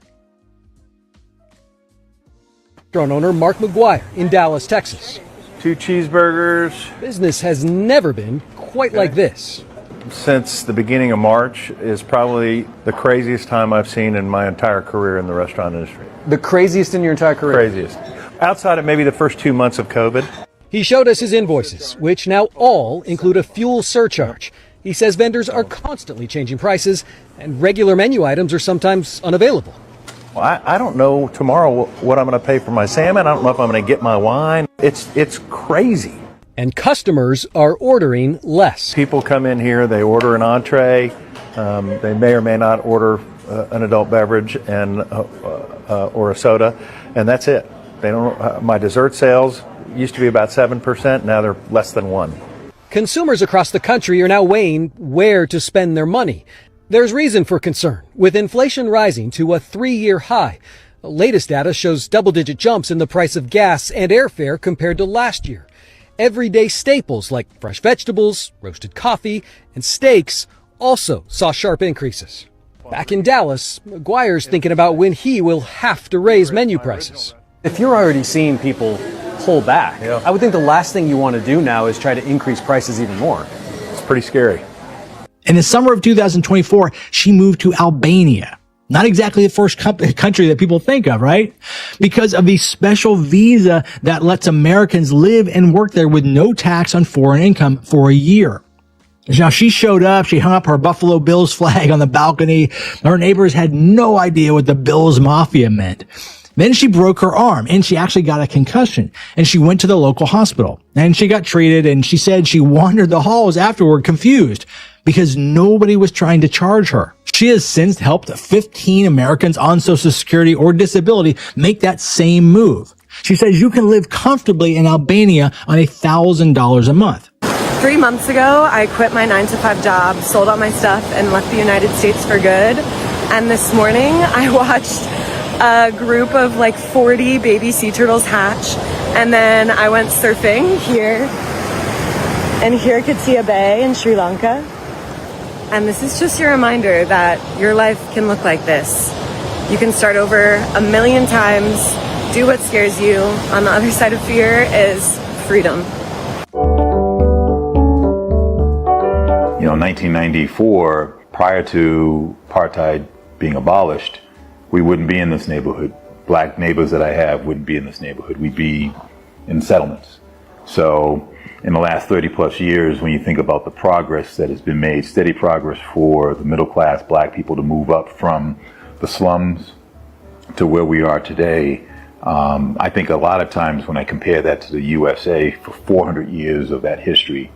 Restaurant owner Mark McGuire in Dallas, Texas. 2 cheeseburgers. Business has never been quite like this. Since the beginning of March is probably the craziest time I've seen in my entire career in the restaurant industry. The craziest in your entire career? Craziest. Outside of maybe the first 2 months of COVID. He showed us his invoices, which now all include a fuel surcharge. He says vendors are constantly changing prices and regular menu items are sometimes unavailable. Well, I don't know tomorrow what I'm going to pay for my salmon. I don't know if I'm going to get my wine. It's crazy. And customers are ordering less. People come in here, they order an entree. They may or may not order an adult beverage and or a soda, and that's it. They don't. My dessert sales used to be about 7%. Now they're less than 1%. Consumers across the country are now weighing where to spend their money. There's reason for concern, with inflation rising to a 3-year high. The latest data shows double-digit jumps in the price of gas and airfare compared to last year. Everyday staples like fresh vegetables, roasted coffee, and steaks also saw sharp increases. Back in Dallas, McGuire's thinking about when he will have to raise menu prices. If you're already seeing people pull back, I would think the last thing you want to do now is try to increase prices even more. It's pretty scary. In the summer of 2024, she moved to Albania. Not exactly the first country that people think of, right? Because of the special visa that lets Americans live and work there with no tax on foreign income for a year. Now, she showed up, she hung up her Buffalo Bills flag on the balcony. Her neighbors had no idea what the Bills Mafia meant. Then she broke her arm and she actually got a concussion, and she went to the local hospital and she got treated, and she said she wandered the halls afterward confused because nobody was trying to charge her. She has since helped 15 Americans on Social Security or disability make that same move. She says you can live comfortably in Albania on $1,000 a month. 3 months ago, I quit my 9-to-5 job, sold all my stuff, and left the United States for good. And this morning, I watched a group of like 40 baby sea turtles hatch. And then I went surfing here. And here I could see a bay in Sri Lanka. And this is just your reminder that your life can look like this. You can start over 1,000,000 times, do what scares you. On the other side of fear is freedom. You know, in 1994, prior to apartheid being abolished, we wouldn't be in this neighborhood. Black neighbors that I have wouldn't be in this neighborhood. We'd be in settlements. So in the last 30 plus years, when you think about the progress that has been made, steady progress for the middle class black people to move up from the slums to where we are today, I think a lot of times when I compare that to the USA for 400 years of that history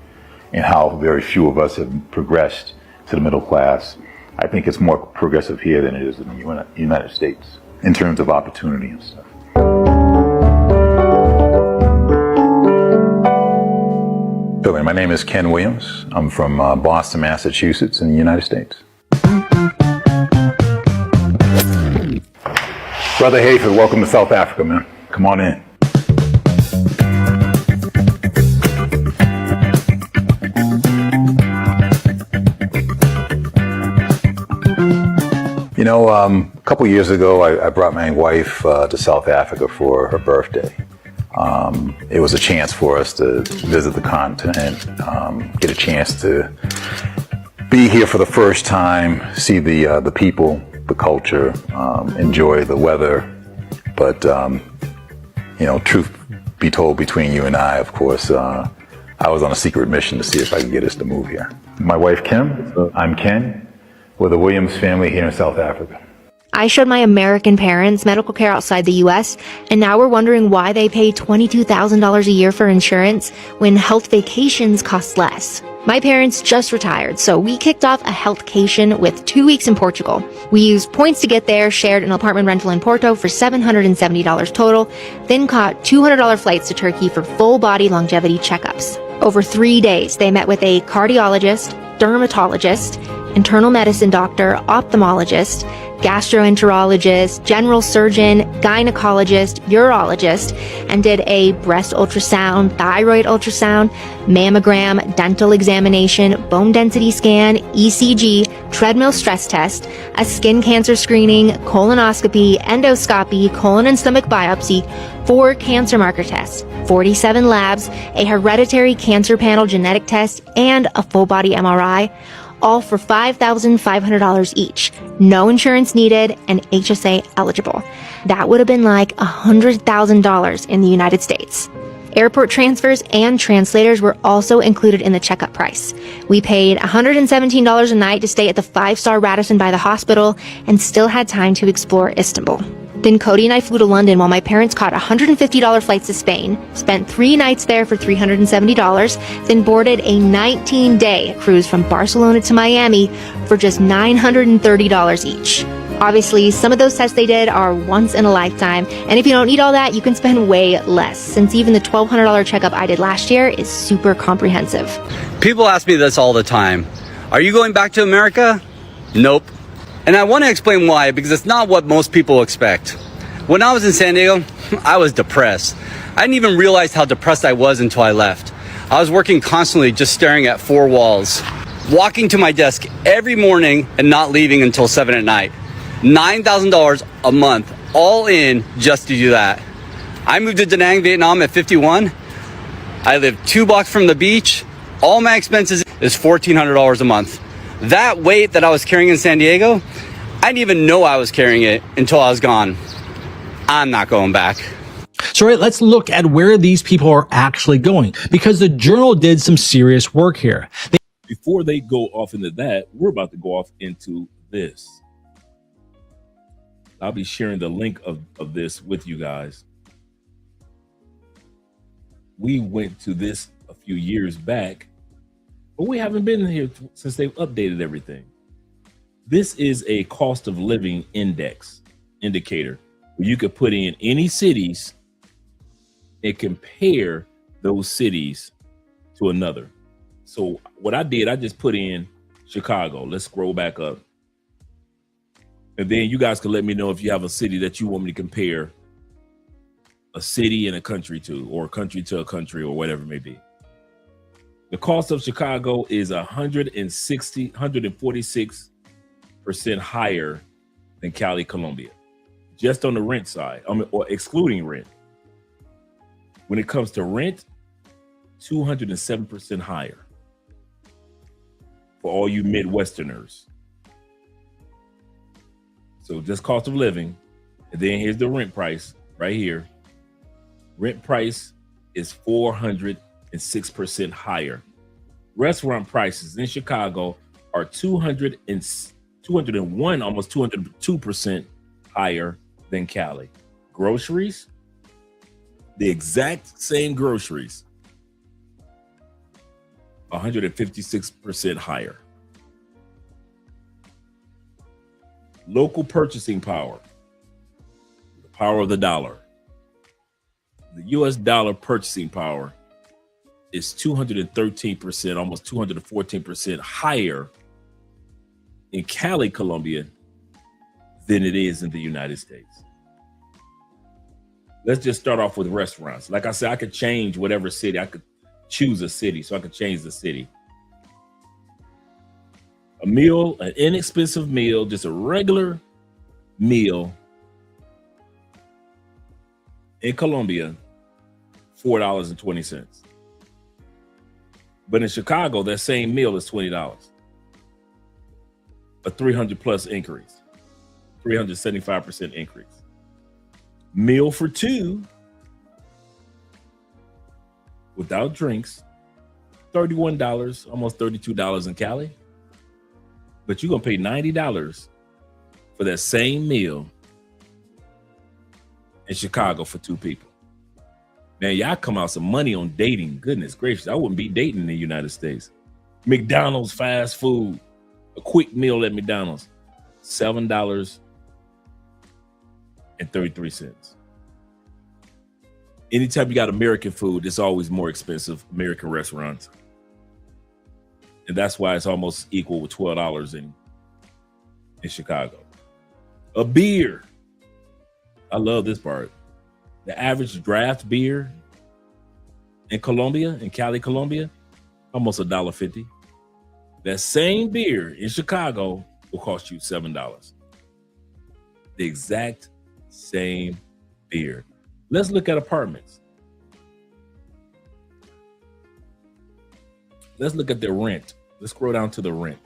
and how very few of us have progressed to the middle class, I think it's more progressive here than it is in the United States in terms of opportunity and stuff. Billy, my name is Ken Williams. I'm from Boston, Massachusetts in the United States. Brother Hayford, welcome to South Africa, man. Come on in. You know, a couple years ago, I brought my wife to South Africa for her birthday. It was a chance for us to visit the continent, get a chance to be here for the first time, see the people, the culture, enjoy the weather. But, you know, truth be told, between you and I, of course, I was on a secret mission to see if I could get us to move here. My wife, Kim, I'm Ken. We're the Williams family here in South Africa. I showed my American parents medical care outside the U.S., and now we're wondering why they pay $22,000 a year for insurance when health vacations cost less. My parents just retired, so we kicked off a healthcation with 2 weeks in Portugal. We used points to get there, shared an apartment rental in Porto for $770 total, then caught $200 flights to Turkey for full-body longevity checkups. Over 3 days, they met with a cardiologist, dermatologist, internal medicine doctor, ophthalmologist, gastroenterologist, general surgeon, gynecologist, urologist, and did a breast ultrasound, thyroid ultrasound, mammogram, dental examination, bone density scan, ECG, treadmill stress test, a skin cancer screening, colonoscopy, endoscopy, colon and stomach biopsy, 4 cancer marker tests, 47 labs, a hereditary cancer panel genetic test, and a full body MRI, all for $5,500 each. No insurance needed and HSA eligible. That would have been like $100,000 in the United States. Airport transfers and translators were also included in the checkup price. We paid $117 a night to stay at the 5-star Radisson by the hospital and still had time to explore Istanbul. Then Cody and I flew to London while my parents caught $150 flights to Spain, spent 3 nights there for $370, then boarded a 19-day cruise from Barcelona to Miami for just $930 each. Obviously, some of those tests they did are once in a lifetime, and if you don't need all that, you can spend way less, since even the $1,200 checkup I did last year is super comprehensive. People ask me this all the time. Are you going back to America? Nope. And I want to explain why, because it's not what most people expect. When I was in San Diego, I was depressed. I didn't even realize how depressed I was until I left. I was working constantly just staring at 4 walls, walking to my desk every morning and not leaving until 7 at night. $9,000 a month, all in just to do that. I moved to Da Nang, Vietnam at 51. I live 2 blocks from the beach. All my expenses is $1,400 a month. That weight that I was carrying in San Diego, I didn't even know I was carrying it until I was gone. I'm not going back. So let's look at where these people are actually going, because the Journal did some serious work here. Before they go off into that, we're about to go off into this. I'll be sharing the link of this with you guys. We went to this a few years back, but we haven't been here since they've updated everything. This is a cost of living indicator where you could put in any cities and compare those cities to another. So what I did, I just put in Chicago. Let's scroll back up. And then you guys can let me know if you have a city that you want me to compare a city and a country to, or a country to a country, or whatever it may be. The cost of Chicago is 146% higher than Cali, Colombia, just on the rent side, or excluding rent. When it comes to rent, 207% higher for all you Midwesterners. So just cost of living. And then here's the rent price right here. Rent price is 406% higher. Restaurant prices in Chicago are 201, almost 202% higher than Cali. Groceries, the exact same groceries, 156% higher. Local purchasing power, the power of the dollar. The US dollar purchasing power is 213%, almost 214% higher in Cali, Colombia than it is in the United States. Let's just start off with restaurants. Like I said, I could change whatever city. I could choose a city, so I could change the city. A meal, an inexpensive meal, just a regular meal in Colombia, $4.20. But in Chicago, that same meal is $20. A 300+ increase, 375% increase. Meal for two without drinks, $31, almost $32 in Cali. But you're gonna pay $90 for that same meal in Chicago for two people. Man, y'all come out some money on dating. Goodness gracious, I wouldn't be dating in the United States. McDonald's fast food, a quick meal at McDonald's, $7.33. Anytime you got American food, it's always more expensive, American restaurants. And that's why it's almost equal with $12 in Chicago. A beer. I love this part. The average draft beer in Colombia, in Cali, Colombia, almost $1.50. That same beer in Chicago will cost you $7. The exact same beer. Let's look at apartments. Let's look at the rent. Let's scroll down to the rent.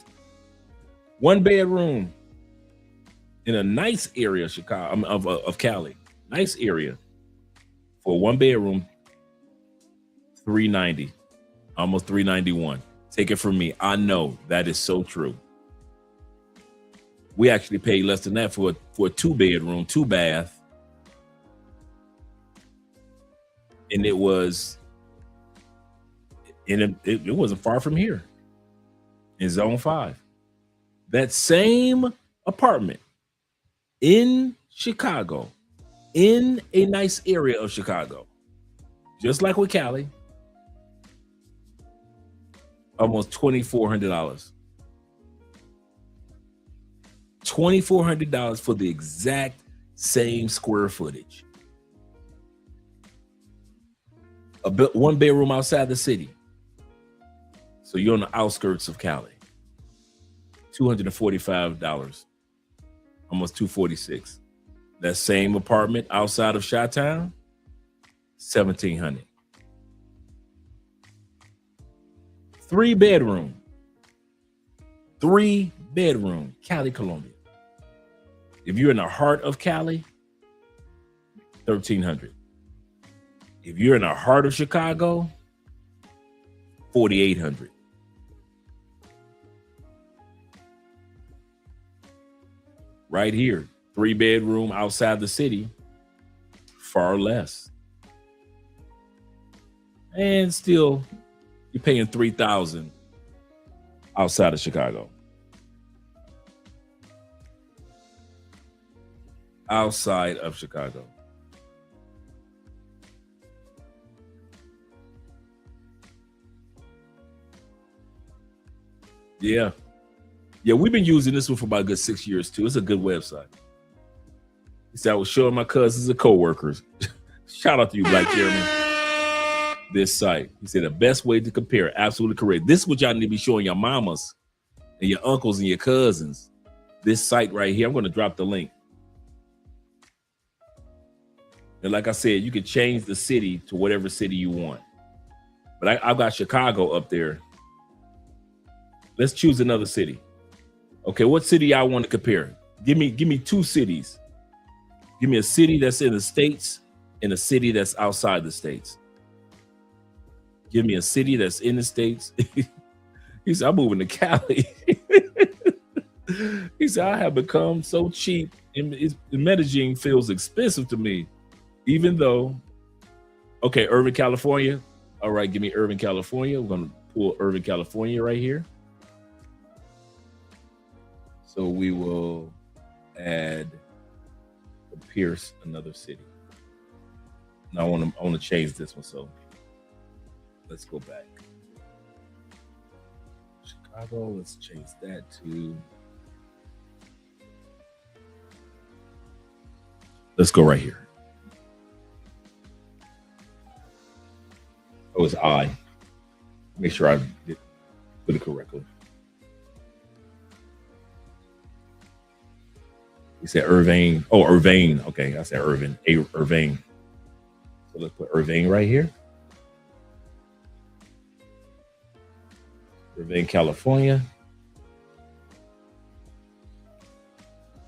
One bedroom in a nice area of Chicago, of Cali, nice area. For one bedroom, $390, almost $391. Take it from me. I know that is so true. We actually paid less than that for a 2-bedroom, 2-bath. And it was, it wasn't far from here in Zone 5. That same apartment in Chicago, in a nice area of Chicago, just like with Cali, almost $2,400. $2,400 for the exact same square footage. One bedroom outside the city. So you're on the outskirts of Cali. $245, almost $246. That same apartment outside of Chi-Town, $1,700. 3-bedroom, Cali, Colombia, If you're in the heart of Cali, $1,300. If you're in the heart of Chicago, $4,800. Right here, 3-bedroom outside the city, far less. And still, you're paying $3,000 outside of Chicago. Outside of Chicago. Yeah. Yeah, we've been using this one for about a good 6 years too. It's a good website. He said I was showing my cousins and coworkers. Shout out to you, Black Jeremy. This site. He said the best way to compare. Absolutely correct. This is what y'all need to be showing your mamas and your uncles and your cousins. This site right here. I'm going to drop the link. And like I said, you can change the city to whatever city you want. But I've got Chicago up there. Let's choose another city. Okay, what city I want to compare? Give me 2 cities. Give me a city that's in the States and a city that's outside the States. Give me a city that's in the States. He said, I'm moving to Cali. He said, I have become so cheap. And Medellin feels expensive to me. Even though, okay, Irvine, California. All right, give me Irvine, California. We're going to pull Irvine, California right here. So we will add Pierce, another city. Now I want to change this one. So let's go back. Chicago. Let's change that to. Let's go right here. Oh, it's I. Make sure I put it correctly. He said Irvine. Oh, Irvine. Okay, I said Irvine. Irvine. So let's put Irvine right here. Irvine, California.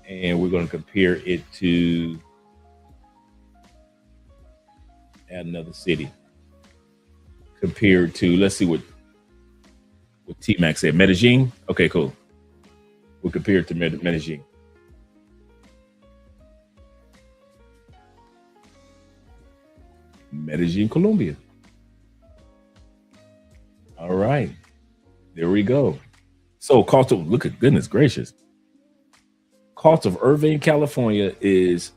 And we're going to compare it to add another city. Compared to, let's see what T-Mac said. Medellin. Okay, cool. We'll compare it to Medellin. Medellin, Colombia. All right. There we go. So cost of, look at, goodness gracious. Cost of Irvine, California is,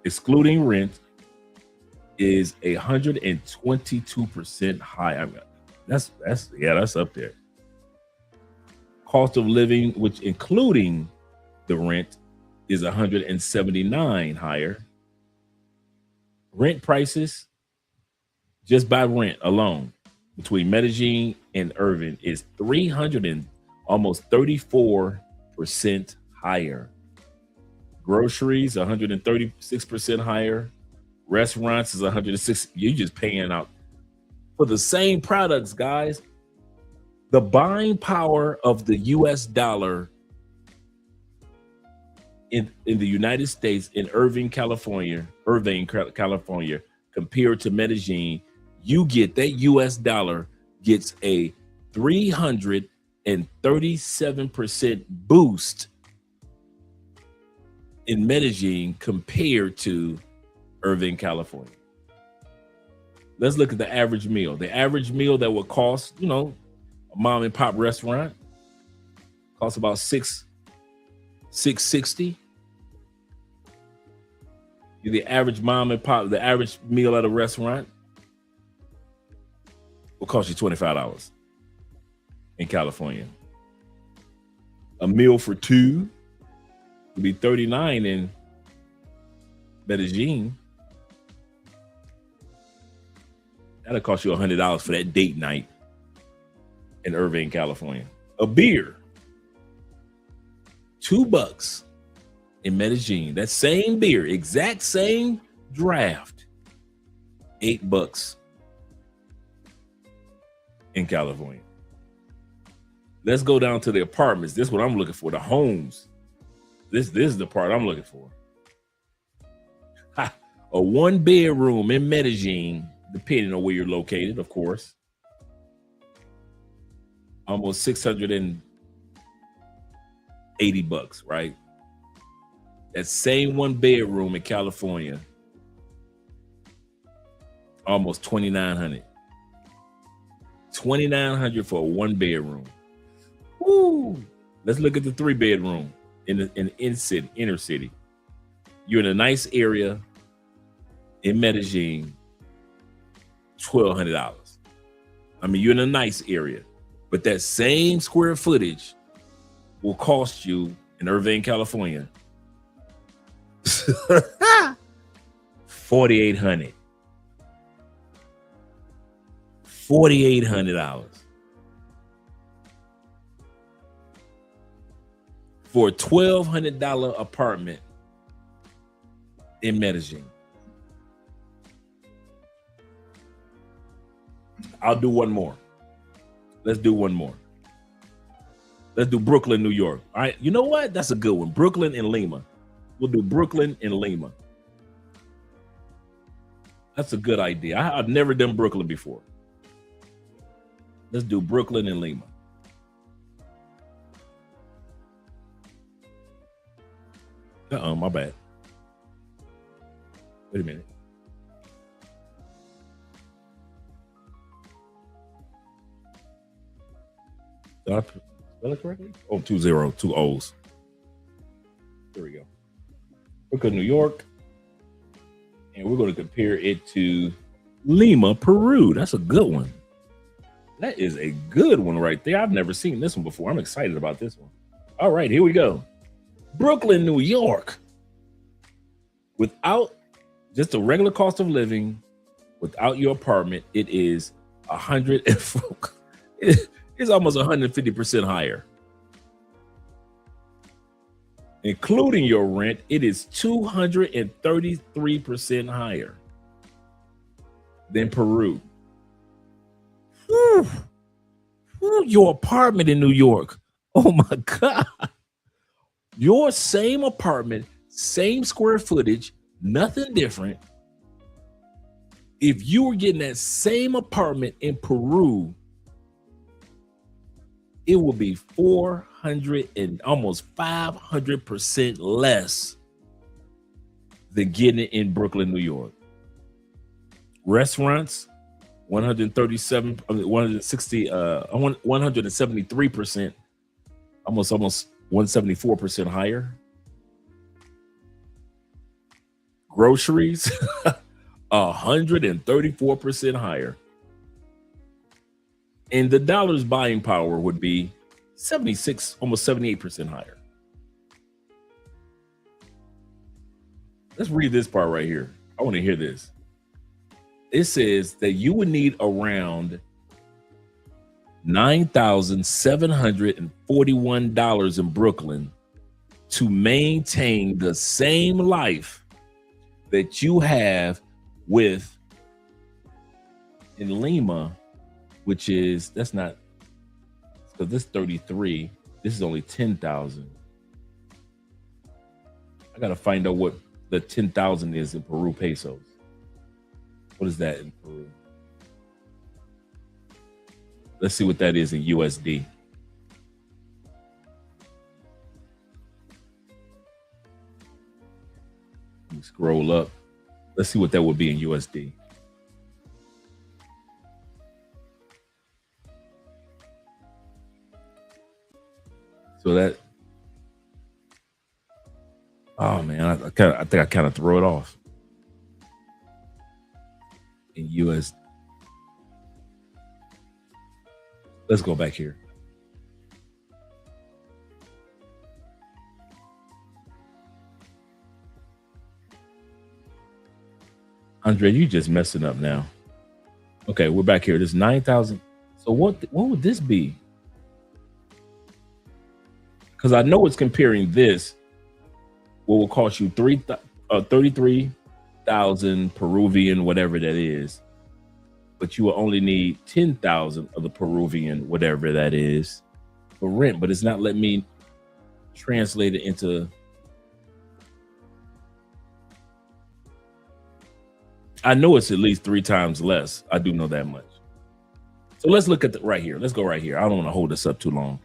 excluding rent, is 122% high. I mean, that's up there. Cost of living, which including the rent, is 179 higher. Rent prices, just by rent alone, between Medellin and Irvine is 300 and almost 34% higher. Groceries, 136% higher. Restaurants is 106. You're just paying out for the same products, guys. The buying power of the US dollar in the United States, in Irvine, California, compared to Medellin, you get that US dollar gets a 337% boost in Medellin compared to Irvine, California. Let's look at the average meal. The average meal that would cost, a mom and pop restaurant costs about $660. The average mom and pop, the average meal at a restaurant will cost you $25 in California. A meal for 2 would be $39 in Medellin. That'll cost you $100 for that date night in Irvine, California. A beer, $2 in Medellin. That same beer, exact same draft, $8 in California. Let's go down to the apartments. This is what I'm looking for, the homes. This is the part I'm looking for. A 1-bedroom in Medellin, depending on where you're located, of course. Almost $680, right? That same 1-bedroom in California, almost $2,900. $2,900 for a 1-bedroom. Woo! Let's look at the 3-bedroom in the inner city. You're in a nice area in Medellin, $1,200. I mean, you're in a nice area, but that same square footage will cost you in Irvine, California, $4,800. $4,800 for a $1,200 apartment in Medellin. I'll do one more. Let's do one more. Let's do Brooklyn, New York. All right. You know what? That's a good one. Brooklyn and Lima. We'll do Brooklyn and Lima. That's a good idea. I've never done Brooklyn before. Let's do Brooklyn and Lima. My bad. Wait a minute. Did I spell it correctly? Oh, 2 O's. There we go. Brooklyn, New York. And we're going to compare it to Lima, Peru. That's a good one. That is a good one right there. I've never seen this one before. I'm excited about this one. All right, here we go. Brooklyn, New York. Without just a regular cost of living, without your apartment, it is it's almost 150% higher. Including your rent, it is 233% higher than Peru. Whew. Whew, your apartment in New York. Oh my God. Your same apartment, same square footage, nothing different. If you were getting that same apartment in Peru, it will be 400 and almost 500% less than getting it in Brooklyn, New York. Restaurants, 173%, almost 174% higher. Groceries, 134% higher. And the dollar's buying power would be 76, almost 78% higher. Let's read this part right here. I want to hear this. It says that you would need around $9,741 in Brooklyn to maintain the same life that you have in Lima, which is, that's not, so this 33, this is only 10,000. I got to find out what the 10,000 is in Peru pesos. What is that in Peru? Let's see what that is in USD. Let me scroll up. Let's see what that would be in USD. So that, oh man, I think I kind of throw it off in US. Let's go back here. Andre, you just messing up now. Okay, we're back here. This 9,000. So what would this be? Because I know it's comparing this, what will cost you 33,000 Peruvian, whatever that is. But you will only need 10,000 of the Peruvian, whatever that is, for rent. But it's not letting me translate it into I know it's at least 3 times less. I do know that much. So let's look at right here. Let's go right here. I don't want to hold this up too long.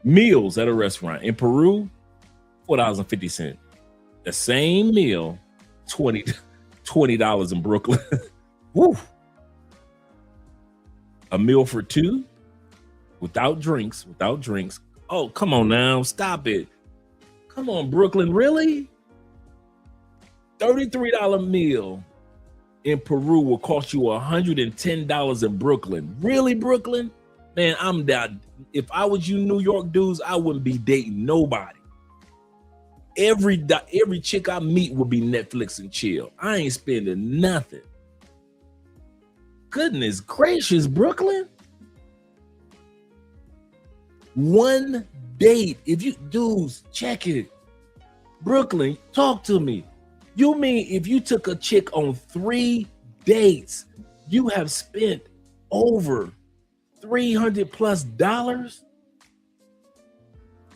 Meals at a restaurant in Peru, $4.50. The same meal, $20 in Brooklyn. Woo. A meal for 2 without drinks. Oh, come on now. Stop it. Come on, Brooklyn. Really? $33 meal in Peru will cost you $110 in Brooklyn. Really, Brooklyn? Man, I'm down. If I was you New York dudes, I wouldn't be dating nobody. Every chick I meet would be Netflix and chill. I ain't spending nothing. Goodness gracious, Brooklyn. One date. If you dudes, check it. Brooklyn, talk to me. You mean if you took a chick on 3 dates, you have spent over $300+?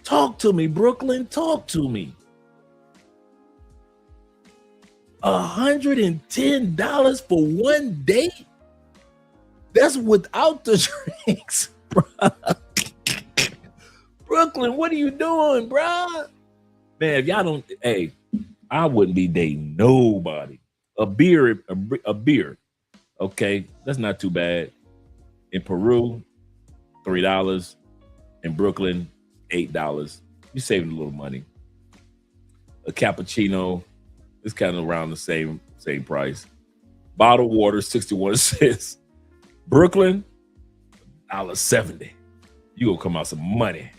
Talk to me, Brooklyn. Talk to me. $110 for one date? That's without the drinks, bro. Brooklyn, what are you doing, bro? Man, if y'all don't, hey, I wouldn't be dating nobody. A beer. Okay, that's not too bad. In Peru, $3. In Brooklyn, $8. You're saving a little money. A cappuccino is kind of around the same price. Bottled water, 61 cents. Brooklyn, $1.70. You gonna come out some money.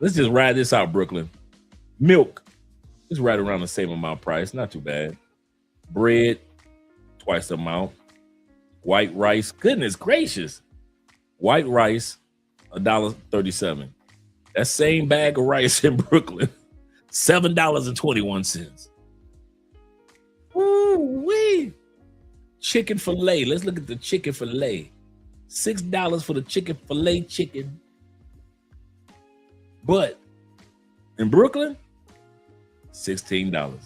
Let's just ride this out, Brooklyn. Milk is right around the same amount price, not too bad. Bread, twice the amount. White rice, goodness gracious. White rice, $1.37. That same bag of rice in Brooklyn, $7.21. Ooh-wee. Chicken fillet. Let's look at the chicken fillet. $6 for the chicken fillet chicken. But in Brooklyn, $16.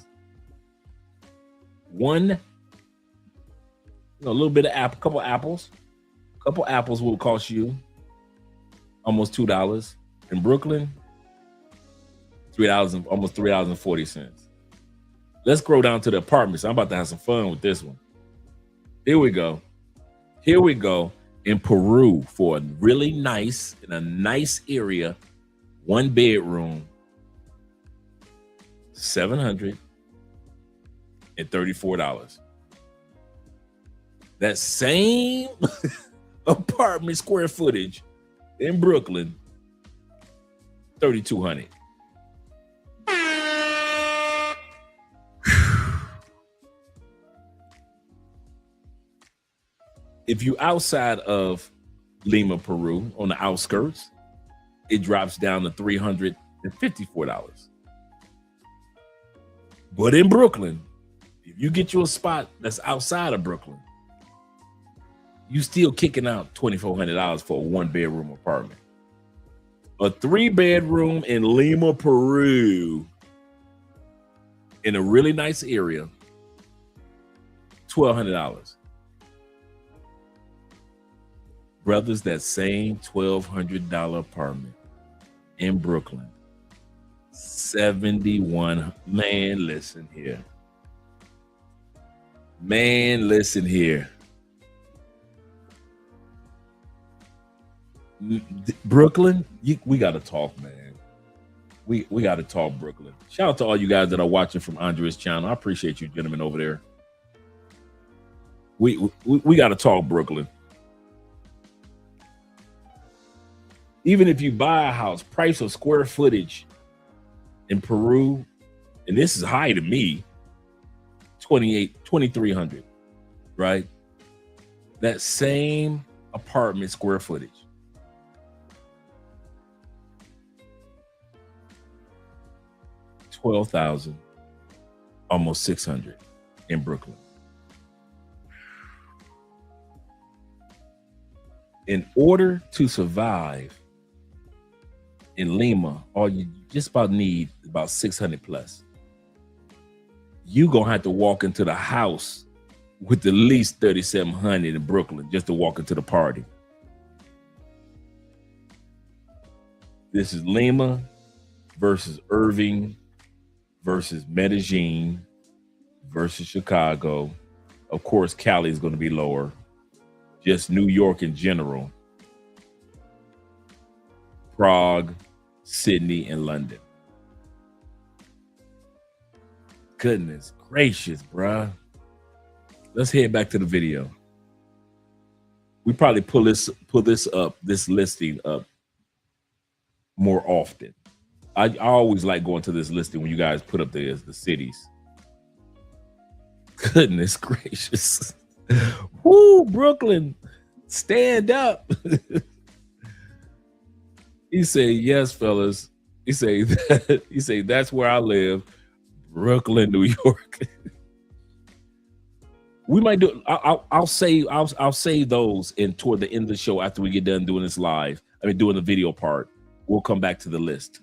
A little bit of apple, couple apples. Couple apples will cost you almost $2. In Brooklyn, $3, almost $3.40. Let's scroll down to the apartments. I'm about to have some fun with this one. Here we go. In Peru for a really nice, in a nice area, 1 bedroom, $734. That same apartment square footage in Brooklyn, $3,200. If you outside of Lima, Peru, on the outskirts, it drops down to $354. But in Brooklyn, if you get you a spot that's outside of Brooklyn, you still kicking out $2,400 for a 1-bedroom apartment. A 3-bedroom in Lima, Peru, in a really nice area, $1,200. Brothers, that same $1,200 apartment in Brooklyn, 71. Man, listen here. Brooklyn, we got to talk, man. We got to talk, Brooklyn. Shout out to all you guys that are watching from Andre's channel. I appreciate you gentlemen over there. We got to talk, Brooklyn. Even if you buy a house, price of square footage in Peru, and this is high to me, $2,300, right? That same apartment square footage, $12,000, almost $600 in Brooklyn. In order to survive in Lima, all you just about need about $600 plus. You gonna have to walk into the house with at least 3,700 in Brooklyn just to walk into the party. This is Lima versus Irving versus Medellin versus Chicago. Of course, Cali is going to be lower. Just New York in general. Prague, Sydney, and London. Goodness gracious, bruh. Let's head back to the video. We probably pull this listing up more often. I always like going to this listing when you guys put up the cities. Goodness gracious. Woo, Brooklyn, stand up. He said, yes, fellas. He say that's where I live. Brooklyn, New York. We might do. I'll save those toward the end of the show after we get done doing this live. Doing the video part. We'll come back to the list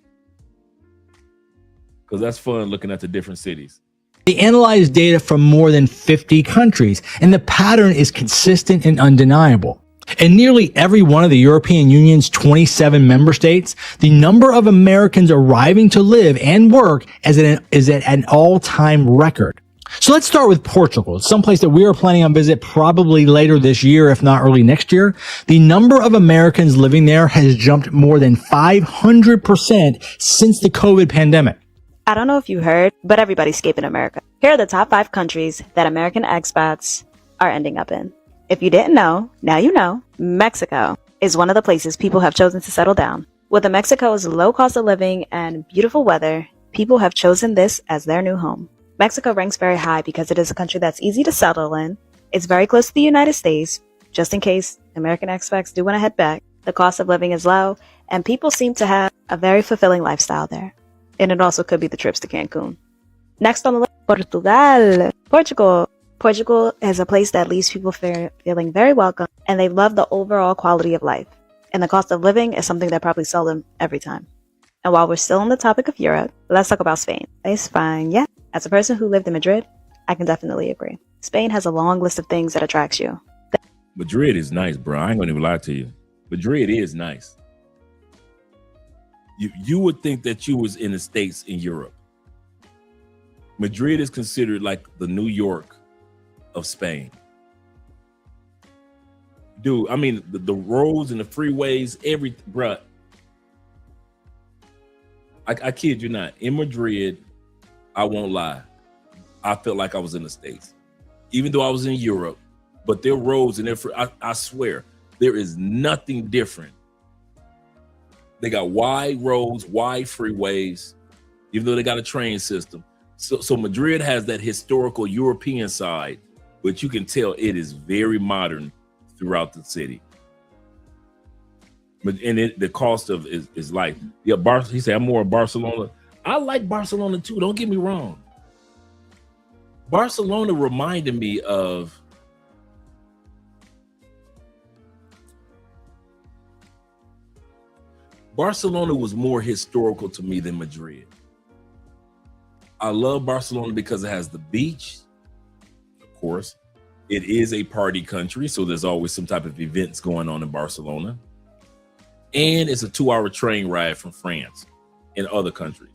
because that's fun looking at the different cities. They analyzed data from more than 50 countries, and the pattern is consistent and undeniable. In nearly every one of the European Union's 27 member states, the number of Americans arriving to live and work is at an all-time record. So let's start with Portugal. It's someplace that we are planning on visit probably later this year, if not early next year. The number of Americans living there has jumped more than 500% since the COVID pandemic. I don't know if you heard, but everybody's escaping America. Here are the top 5 countries that American expats are ending up in. If you didn't know, now you know. Mexico is one of the places people have chosen to settle down. With Mexico's low cost of living and beautiful weather, people have chosen this as their new home. Mexico ranks very high because it is a country that's easy to settle in. It's very close to the United States, just in case American expats do want to head back. The cost of living is low, and people seem to have a very fulfilling lifestyle there. And it also could be the trips to Cancun. Next on the list, Portugal. Portugal is a place that leaves people feeling very welcome, and they love the overall quality of life. And the cost of living is something that probably sells them every time. And while we're still on the topic of Europe, let's talk about Spain. Spain, yeah. As a person who lived in Madrid, I can definitely agree. Spain has a long list of things that attracts you. Madrid is nice, bro. I ain't gonna even lie to you. Madrid is nice. You would think that you was in the States in Europe. Madrid is considered like the New York of Spain. Dude, the roads and the freeways, bruh. I kid you not. In Madrid, I won't lie, I felt like I was in the States, even though I was in Europe. But their roads and I swear, there is nothing different. They got wide roads, wide freeways, even though they got a train system. So Madrid has that historical European side, but you can tell it is very modern throughout the city. And the cost of is like, yeah, he said, I'm more of Barcelona. I like Barcelona too, don't get me wrong. Barcelona reminded me of Barcelona was more historical to me than Madrid. I love Barcelona because it has the beach, of course. It is a party country, so there's always some type of events going on in Barcelona. And it's a 2-hour train ride from France and other countries.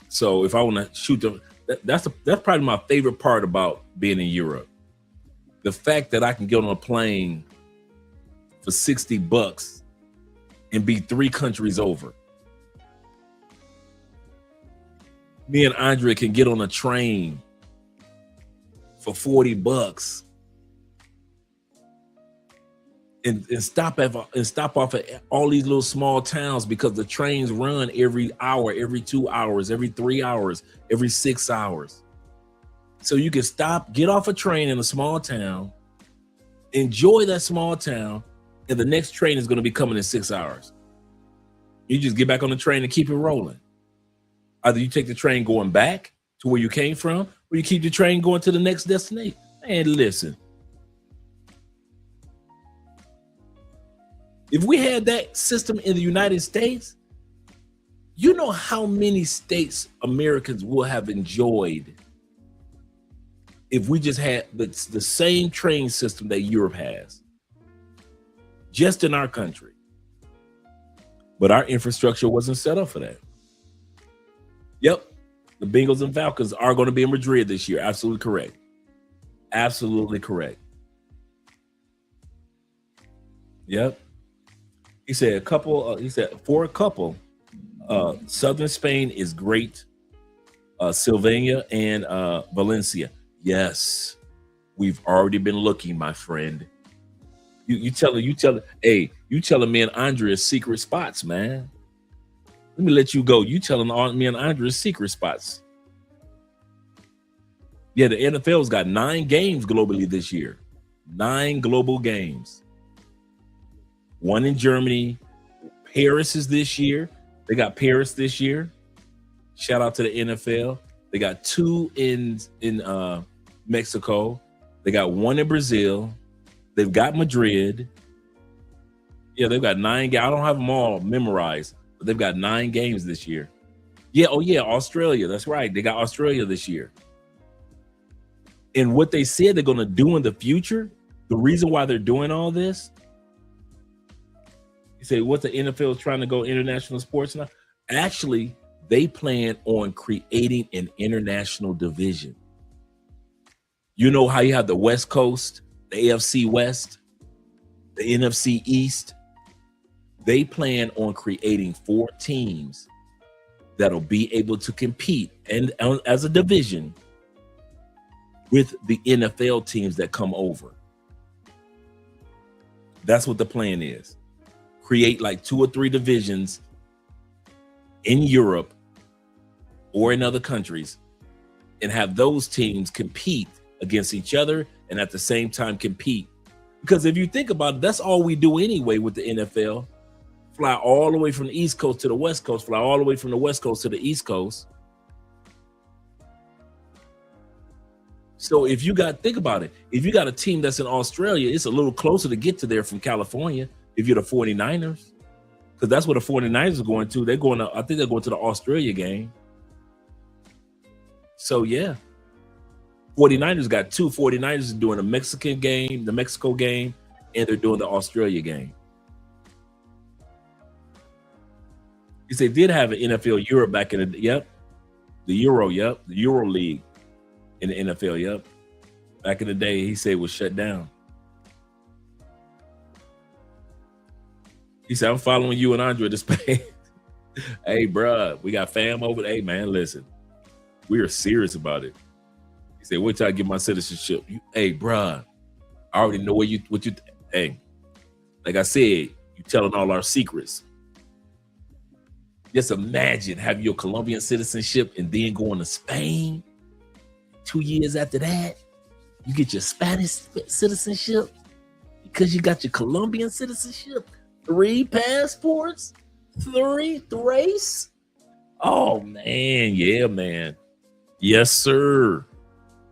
So if I want to shoot them, that's probably my favorite part about being in Europe. The fact that I can get on a plane for $60 and be 3 countries over. Me and Andre can get on a train for $40 and stop off at all these little small towns because the trains run every hour, every 2 hours, every 3 hours, every 6 hours. So you can stop, get off a train in a small town, enjoy that small town, and the next train is going to be coming in 6 hours. You just get back on the train and keep it rolling. Either you take the train going back to where you came from, or you keep the train going to the next destination. And listen, if we had that system in the United States, you know how many states Americans will have enjoyed if we just had the same train system that Europe has, just in our country. But our infrastructure wasn't set up for that. Yep, the Bengals and Falcons are going to be in Madrid this year. Absolutely correct. Absolutely correct. Yep. He said for a couple, southern Spain is great. Sylvania and Valencia. Yes, we've already been looking, my friend. You telling me and Andrea secret spots, man. Let me let you go. You telling me and Andrea secret spots. Yeah, the NFL's got 9 games globally this year. 9 global games. 1 in Germany. Paris is this year. They got Paris this year. Shout out to the NFL. They got 2 in Mexico. They got 1 in Brazil. They've got Madrid. Yeah, they've got 9 games. I don't have them all memorized, but they've got 9 games this year. Yeah, Australia. That's right. They got Australia this year. And what they said they're going to do in the future, the reason why they're doing all this, you say, what the NFL is trying to go international sports now? Actually, they plan on creating an international division. You know how you have the West Coast, the AFC West, the NFC East? They plan on creating 4 teams that'll be able to compete and as a division with the NFL teams that come over. That's what the plan is. Create like 2 or 3 divisions in Europe or in other countries and have those teams compete against each other and at the same time compete. Because if you think about it, that's all we do anyway with the NFL. Fly all the way from the East Coast to the West Coast, fly all the way from the West Coast to the East Coast. So if you think about it, if you got a team that's in Australia, it's a little closer to get to there from California if you're the 49ers. Because that's where the 49ers are going to. I think they're going to the Australia game. So yeah. 49ers got 2. 49ers are doing the Mexican game, the Mexico game, and they're doing the Australia game. Because they did have an NFL Europe back in the the Euro League in the NFL, back in the day. He said it was shut down. He said, I'm following you and Andre to Spain. Hey, bruh, we got fam over there. Hey, man, listen, we are serious about it. He said, wait till I get my citizenship. Hey, bruh, I already know hey, like I said, you telling all our secrets. Just imagine having your Colombian citizenship and then going to Spain. 2 years after that, you get your Spanish citizenship because you got your Colombian citizenship. 3 passports, 3 race. Oh man, yeah, man. Yes, sir.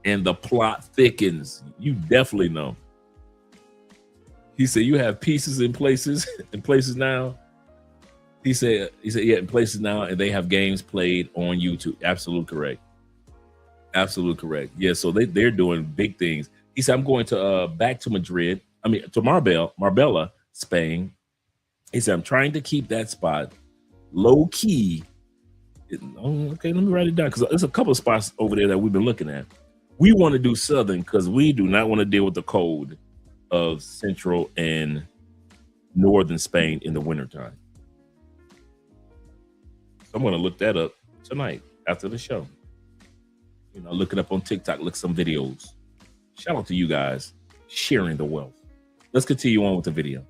And the plot thickens. You definitely know. He said you have pieces in places now. He said, yeah, in places now, and they have games played on YouTube. Absolutely correct. Absolutely correct. Yeah, so they're doing big things. He said, I'm going to back to Madrid. To Marbella, Spain. He said, I'm trying to keep that spot low key. Okay, let me write it down because there's a couple of spots over there that we've been looking at. We want to do Southern because we do not want to deal with the cold of Central and Northern Spain in the wintertime. I'm going to look that up tonight after the show. Look it up on TikTok, look some videos. Shout out to you guys sharing the wealth. Let's continue on with the video.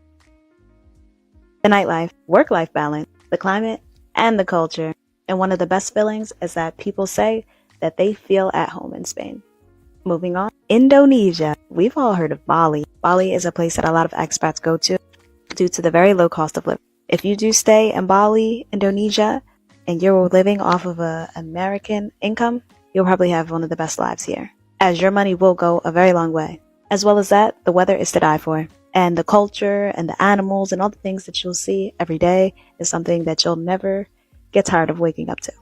The nightlife, work-life balance, the climate, and the culture. And one of the best feelings is that people say that they feel at home in Spain. Moving on, Indonesia. We've all heard of Bali. Bali is a place that a lot of expats go to due to the very low cost of living. If you do stay in Bali, Indonesia, and you're living off of an American income, you'll probably have one of the best lives here, as your money will go a very long way. As well as that, the weather is to die for. And the culture and the animals and all the things that you'll see every day is something that you'll never get tired of waking up to.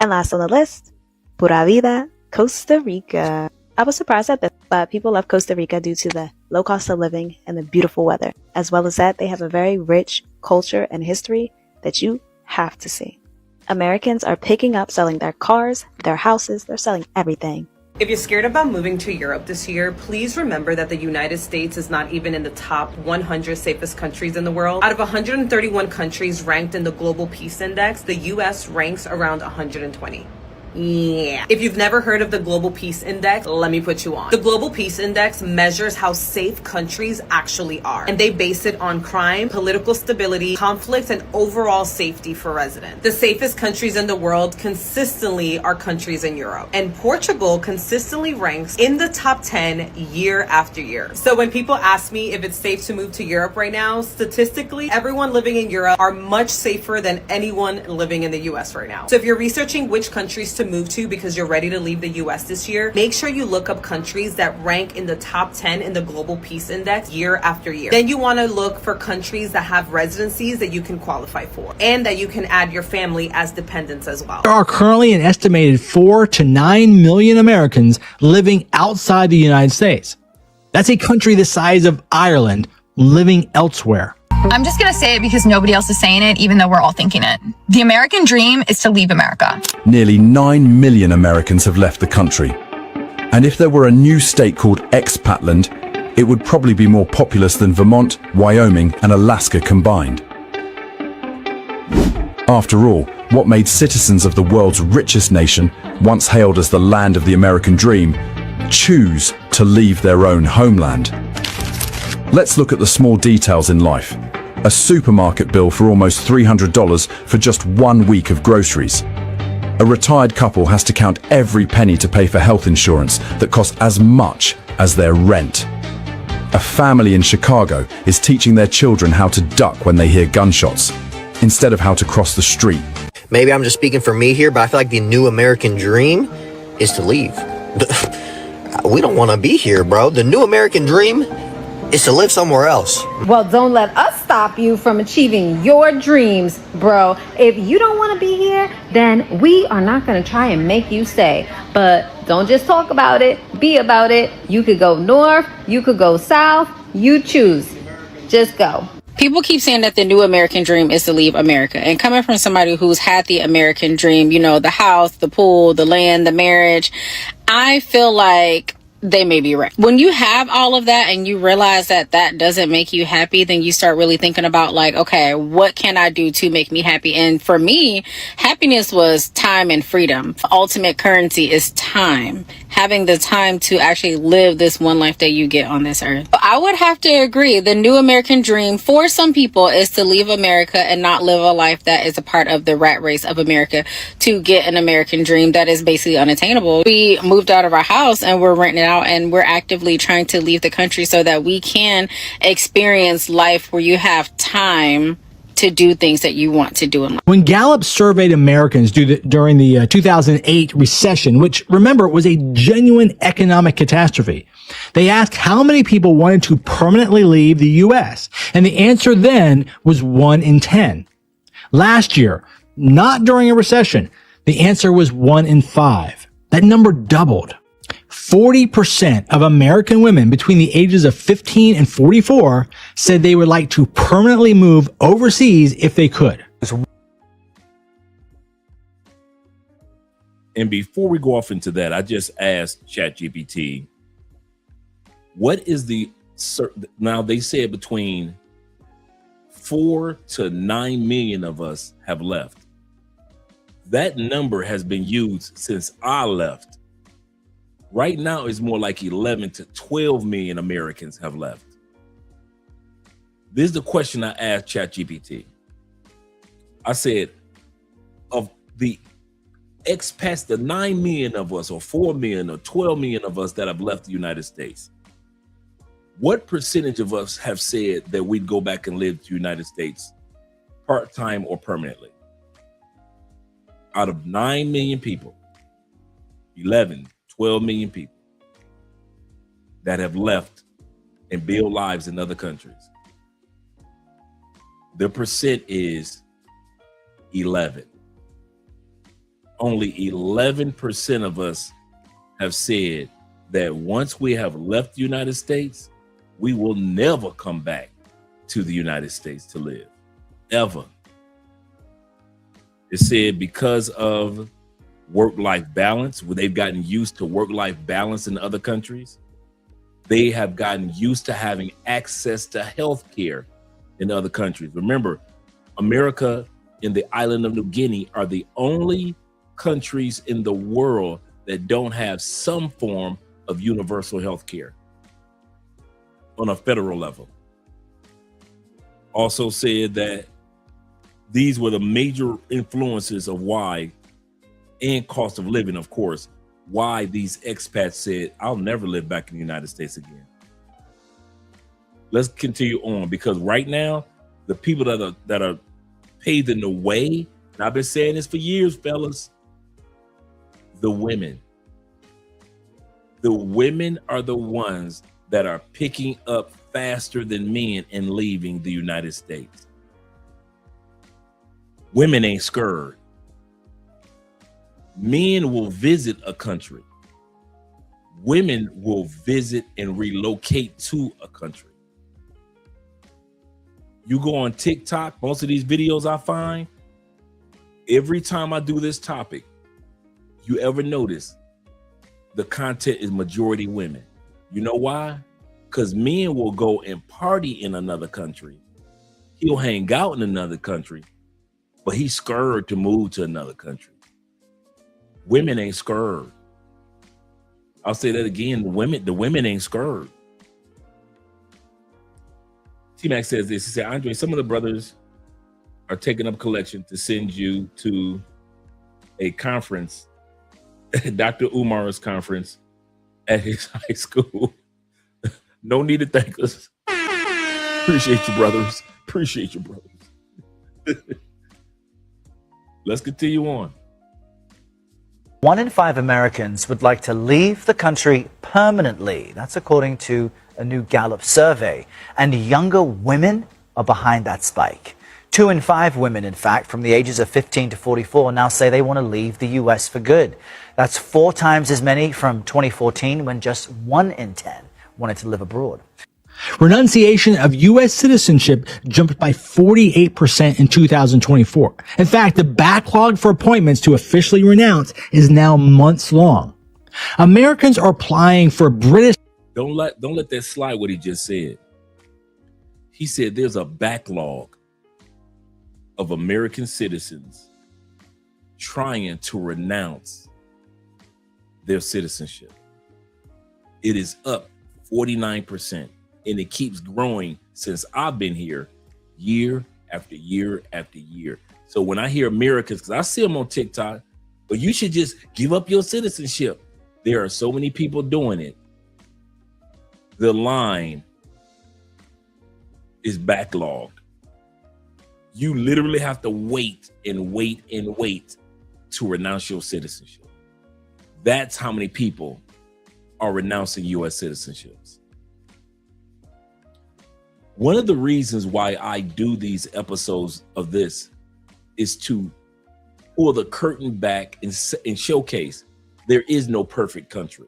And last on the list, Pura Vida, Costa Rica. I was surprised at this, but people love Costa Rica due to the low cost of living and the beautiful weather. As well as that, they have a very rich culture and history that you have to see. Americans are picking up selling their cars, their houses, they're selling everything. If you're scared about moving to Europe this year, please remember that the United States is not even in the top 100 safest countries in the world. Out of 131 countries ranked in the Global Peace Index, the US ranks around 120. Yeah. If you've never heard of the Global Peace Index, let me put you on. The Global Peace Index measures how safe countries actually are, and they base it on crime, political stability, conflicts, and overall safety for residents. The safest countries in the world consistently are countries in Europe, and Portugal consistently ranks in the top 10 year after year. So when people ask me if it's safe to move to Europe right now, statistically, everyone living in Europe are much safer than anyone living in the US right now. So if you're researching which countries to move to because you're ready to leave the US this year, make sure you look up countries that rank in the top 10 in the Global Peace Index year after year. Then you want to look for countries that have residencies that you can qualify for and that you can add your family as dependents as well. There are currently an estimated 4 to 9 million Americans living outside the United States. That's a country the size of Ireland living elsewhere. I'm just going to say it because nobody else is saying it, even though we're all thinking it. The American dream is to leave America. Nearly 9 million Americans have left the country. And if there were a new state called Expatland, it would probably be more populous than Vermont, Wyoming, and Alaska combined. After all, what made citizens of the world's richest nation, once hailed as the land of the American dream, choose to leave their own homeland? Let's look at the small details in life. A supermarket bill for almost $300 for just 1 week of groceries. A retired couple has to count every penny to pay for health insurance that costs as much as their rent. A family in Chicago is teaching their children how to duck when they hear gunshots, instead of how to cross the street. Maybe I'm just speaking for me here, but I feel like the new American dream is to leave. We don't want to be here, bro. The new American dream is to live somewhere else. Well, don't let us stop you from achieving your dreams, bro. If you don't want to be here, then we are not going to try and make you stay. But don't just talk about it, be about it. You could go north, you could go south, you choose. Just go. People keep saying that the new American dream is to leave America. And coming from somebody who's had the American dream, you know, the house, the pool, the land, the marriage, I feel like they may be right. When you have all of that and you realize that that doesn't make you happy, then you start really thinking about like, okay, what can I do to make me happy? And for me, happiness was time and freedom. Ultimate currency is time. Having the time to actually live this one life that you get on this earth. I would have to agree. The new American dream for some people is to leave America and not live a life that is a part of the rat race of America to get an American dream that is basically unattainable. We moved out of our house and we're renting it out, and we're actively trying to leave the country so that we can experience life where you have time to do things that you want to do in life. When Gallup surveyed Americans during the 2008 recession, which, remember, was a genuine economic catastrophe, they asked how many people wanted to permanently leave the U.S., and the answer then was 1 in 10. Last year, not during a recession, the answer was 1 in 5. That number doubled. 40% of American women between the ages of 15 and 44 said they would like to permanently move overseas if they could. And before we go off into that, I just asked ChatGPT, what is now they said between 4 to 9 million of us have left. That number has been used since I left. Right now, it's more like 11 to 12 million Americans have left. This is the question I asked ChatGPT. I said, of the expats, the 9 million of us, or 4 million, or 12 million of us that have left the United States, what percentage of us have said that we'd go back and live in the United States part-time or permanently? Out of 9 million people, 12 million people that have left and build lives in other countries. The percent is 11. Only 11% of us have said that once we have left the United States, we will never come back to the United States to live, ever. It said because of work-life balance, where they've gotten used to work-life balance in other countries, they have gotten used to having access to health care in other countries. Remember, America and the island of New Guinea are the only countries in the world that don't have some form of universal health care on a federal level. Also said that these were the major influences of why, and cost of living, of course, why these expats said, I'll never live back in the United States again. Let's continue on, because right now, the people that are paving the way, and I've been saying this for years, fellas, the women are the ones that are picking up faster than men and leaving the United States. Women ain't scared. Men will visit a country. Women will visit and relocate to a country. You go on TikTok, most of these videos I find, every time I do this topic, you ever notice the content is majority women. You know why? Because men will go and party in another country. He'll hang out in another country, but he's scared to move to another country. Women ain't scared. I'll say that again. The women ain't scared. T-Mac says this. He said, Andre, some of the brothers are taking up collection to send you to a conference, Dr. Umar's conference at his high school. No need to thank us. Appreciate you, brothers. Appreciate you, brothers. Let's continue on. 1 in 5 Americans would like to leave the country permanently. That's according to a new Gallup survey. And younger women are behind that spike. 2 in 5 women, in fact, from the ages of 15 to 44 now say they want to leave the U.S. for good. That's 4 times as many from 2014, when just 1 in 10 wanted to live abroad. Renunciation of U.S. citizenship jumped by 48% in 2024. In fact, the backlog for appointments to officially renounce is now months long. Americans are applying for British. Don't let that slide what he just said. He said there's a backlog of American citizens trying to renounce their citizenship. It is up 49%. And it keeps growing since I've been here, year after year after year. So when I hear Americans, because I see them on TikTok, but you should just give up your citizenship. There are so many people doing it. The line is backlogged. You literally have to wait and wait and wait to renounce your citizenship. That's how many people are renouncing U.S. citizenships. One of the reasons why I do these episodes of this is to pull the curtain back and showcase there is no perfect country.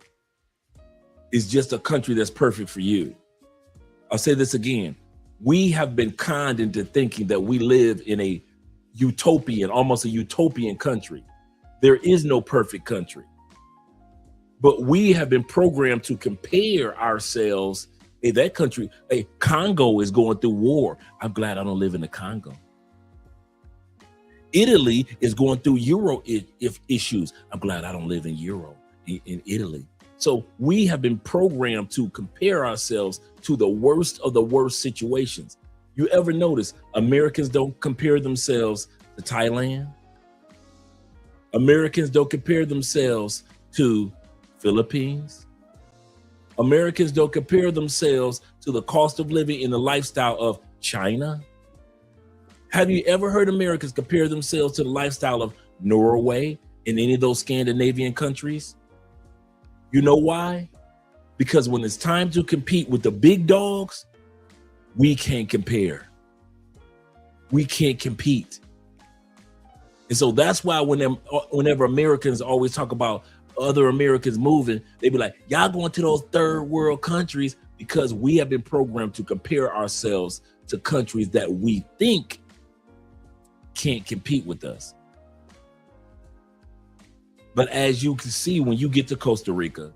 It's just a country that's perfect for you. I'll say this again. We have been conned into thinking that we live in a utopian, almost a utopian country. There is no perfect country. But we have been programmed to compare ourselves. Hey, that country, hey, Congo is going through war. I'm glad I don't live in the Congo. Italy is going through Euro issues. I'm glad I don't live in Italy. So we have been programmed to compare ourselves to the worst of the worst situations. You ever notice Americans don't compare themselves to Thailand? Americans don't compare themselves to Philippines. Americans don't compare themselves to the cost of living and the lifestyle of China. Have you ever heard Americans compare themselves to the lifestyle of Norway and any of those Scandinavian countries? You know why? Because when it's time to compete with the big dogs, we can't compare. We can't compete. And so that's why whenever Americans always talk about other Americans moving, they be like, y'all going to those third world countries because we have been programmed to compare ourselves to countries that we think can't compete with us. But as you can see, when you get to Costa Rica,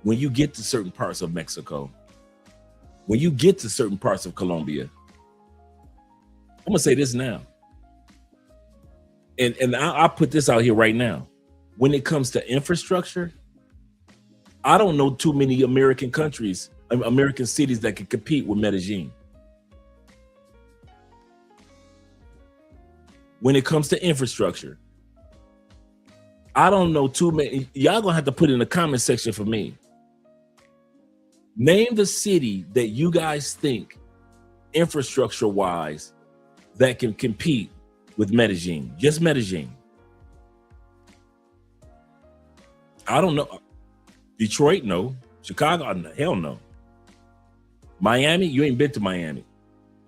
when you get to certain parts of Mexico, when you get to certain parts of Colombia, I'm gonna say this now, and I'll put this out here right now. When it comes to infrastructure, I don't know too many American cities that can compete with Medellin. When it comes to infrastructure, I don't know too many. Y'all gonna have to put in the comment section for me. Name the city that you guys think, infrastructure wise, that can compete with Medellin. Just Medellin. I don't know. Detroit, no. Chicago, hell no. Miami, you ain't been to Miami.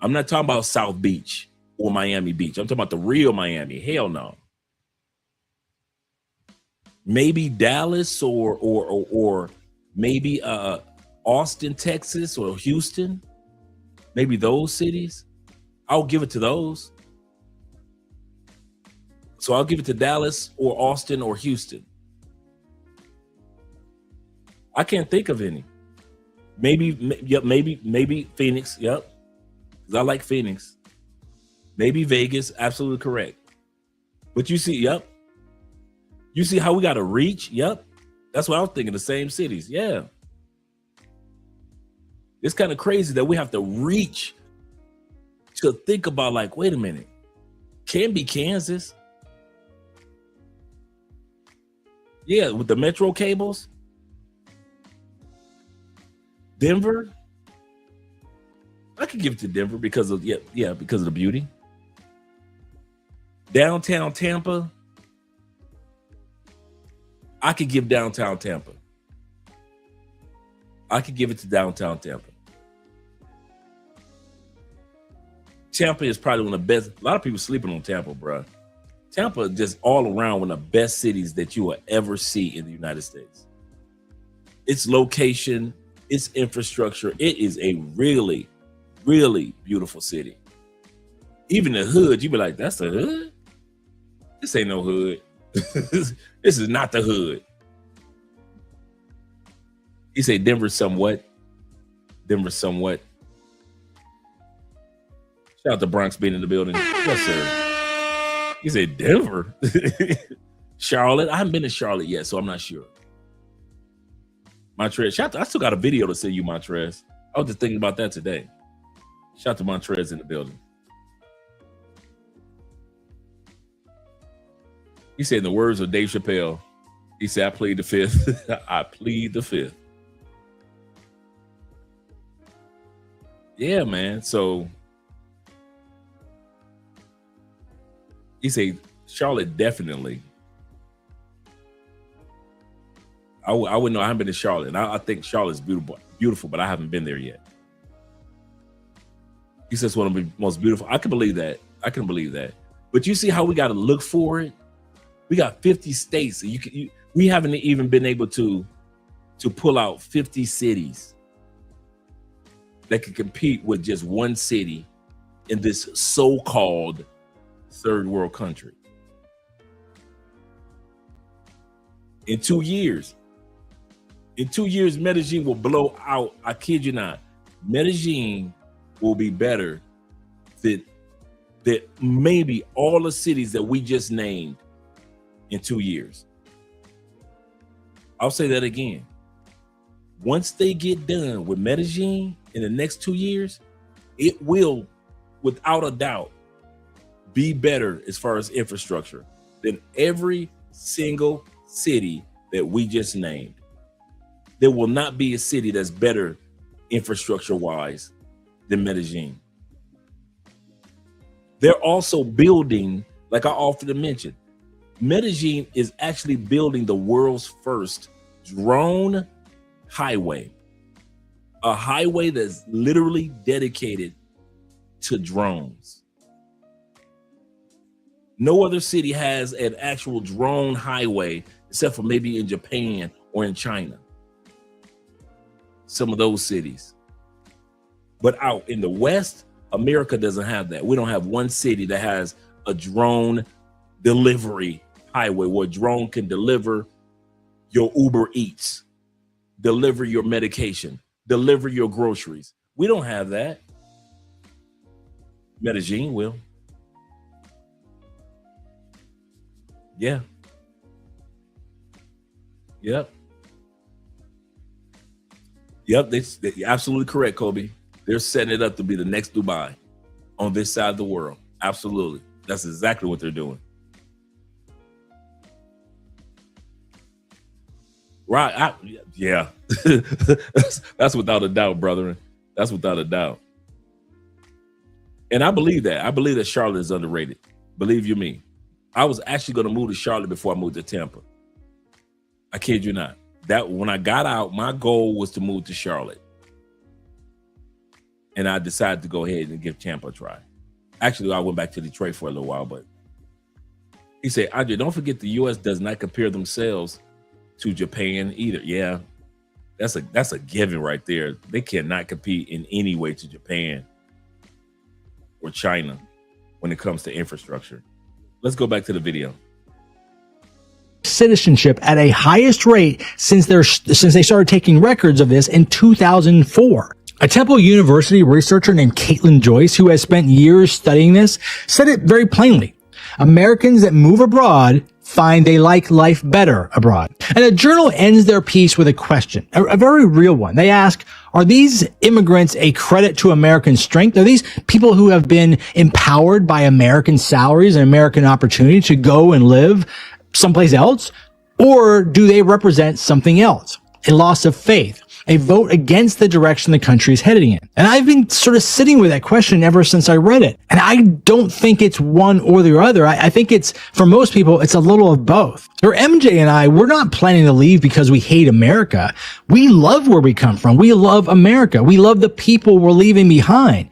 I'm not talking about South Beach or Miami Beach. I'm talking about the real Miami. Hell no. Maybe Dallas or maybe Austin, Texas, or Houston. Maybe those cities. I'll give it to those. So I'll give it to Dallas or Austin or Houston. I can't think of any. Maybe Phoenix. Yep. Because I like Phoenix. Maybe Vegas. Absolutely correct. But you see, yep. You see how we got to reach? Yep. That's what I was thinking, the same cities. Yeah. It's kind of crazy that we have to reach to think about, like, wait a minute. Can be Kansas. Yeah, with the metro cables. Denver. I could give it to Denver because of because of the beauty. Downtown Tampa. I could give downtown Tampa. I could give it to downtown Tampa. Tampa is probably one of the best. A lot of people sleeping on Tampa, bro. Tampa just all around one of the best cities that you will ever see in the United States. Its location, its infrastructure, it is a really, really beautiful city. Even the hood, you be like, that's the hood? This ain't no hood. This is not the hood. You say Denver somewhat. Denver somewhat. Shout out to Bronx being in the building. Yes, sir. You say Denver? Charlotte? I haven't been to Charlotte yet, so I'm not sure. Montrez, shout out, I still got a video to send you, Montrez. I was just thinking about that today. Shout out to Montrez in the building. He said, in the words of Dave Chappelle, he said, I plead the fifth. I plead the fifth. Yeah, man. So he said, Charlotte definitely. I wouldn't know. I haven't been to Charlotte. And I think Charlotte's beautiful, but I haven't been there yet. He says one of the most beautiful. I can believe that. I can believe that. But you see how we got to look for it? We got 50 states. We haven't even been able to pull out 50 cities that can compete with just one city in this so-called third world country. In 2 years, Medellin will blow out. I kid you not. Medellin will be better than maybe all the cities that we just named in 2 years. I'll say that again. Once they get done with Medellin in the next 2 years, it will, without a doubt, be better as far as infrastructure than every single city that we just named. There will not be a city that's better infrastructure-wise than Medellin. They're also building, like I often mention, Medellin is actually building the world's first drone highway. A highway that's literally dedicated to drones. No other city has an actual drone highway except for maybe in Japan or in China. Some of those cities. But out in the West, America doesn't have that. We don't have one city that has a drone delivery highway where a drone can deliver your Uber Eats, deliver your medication, deliver your groceries. We don't have that. Medellin will. Yeah. Yep. Yep, they're absolutely correct, Kobe. They're setting it up to be the next Dubai on this side of the world. Absolutely. That's exactly what they're doing. Right. Yeah. That's without a doubt, brethren. That's without a doubt. And I believe that. I believe that Charlotte is underrated. Believe you me. I was actually going to move to Charlotte before I moved to Tampa. I kid you not. That when I got out, my goal was to move to Charlotte. And I decided to go ahead and give Tampa a try. Actually, I went back to Detroit for a little while, but he said, Andre, don't forget the U.S. does not compare themselves to Japan either. Yeah, that's a given right there. They cannot compete in any way to Japan or China when it comes to infrastructure. Let's go back to the video. Citizenship at a highest rate since they started taking records of this in 2004. A Temple University researcher named Caitlin Joyce, who has spent years studying this, said it very plainly. Americans that move abroad find they like life better abroad. And the journal ends their piece with a question, a very real one. They ask, are these immigrants a credit to American strength? Are these people who have been empowered by American salaries and American opportunity to go and live someplace else? Or do they represent something else? A loss of faith, a vote against the direction the country is heading in. And I've been sort of sitting with that question ever since I read it. And I don't think it's one or the other. I think it's, for most people, it's a little of both. Or MJ and I, we're not planning to leave because we hate America. We love where we come from. We love America. We love the people we're leaving behind.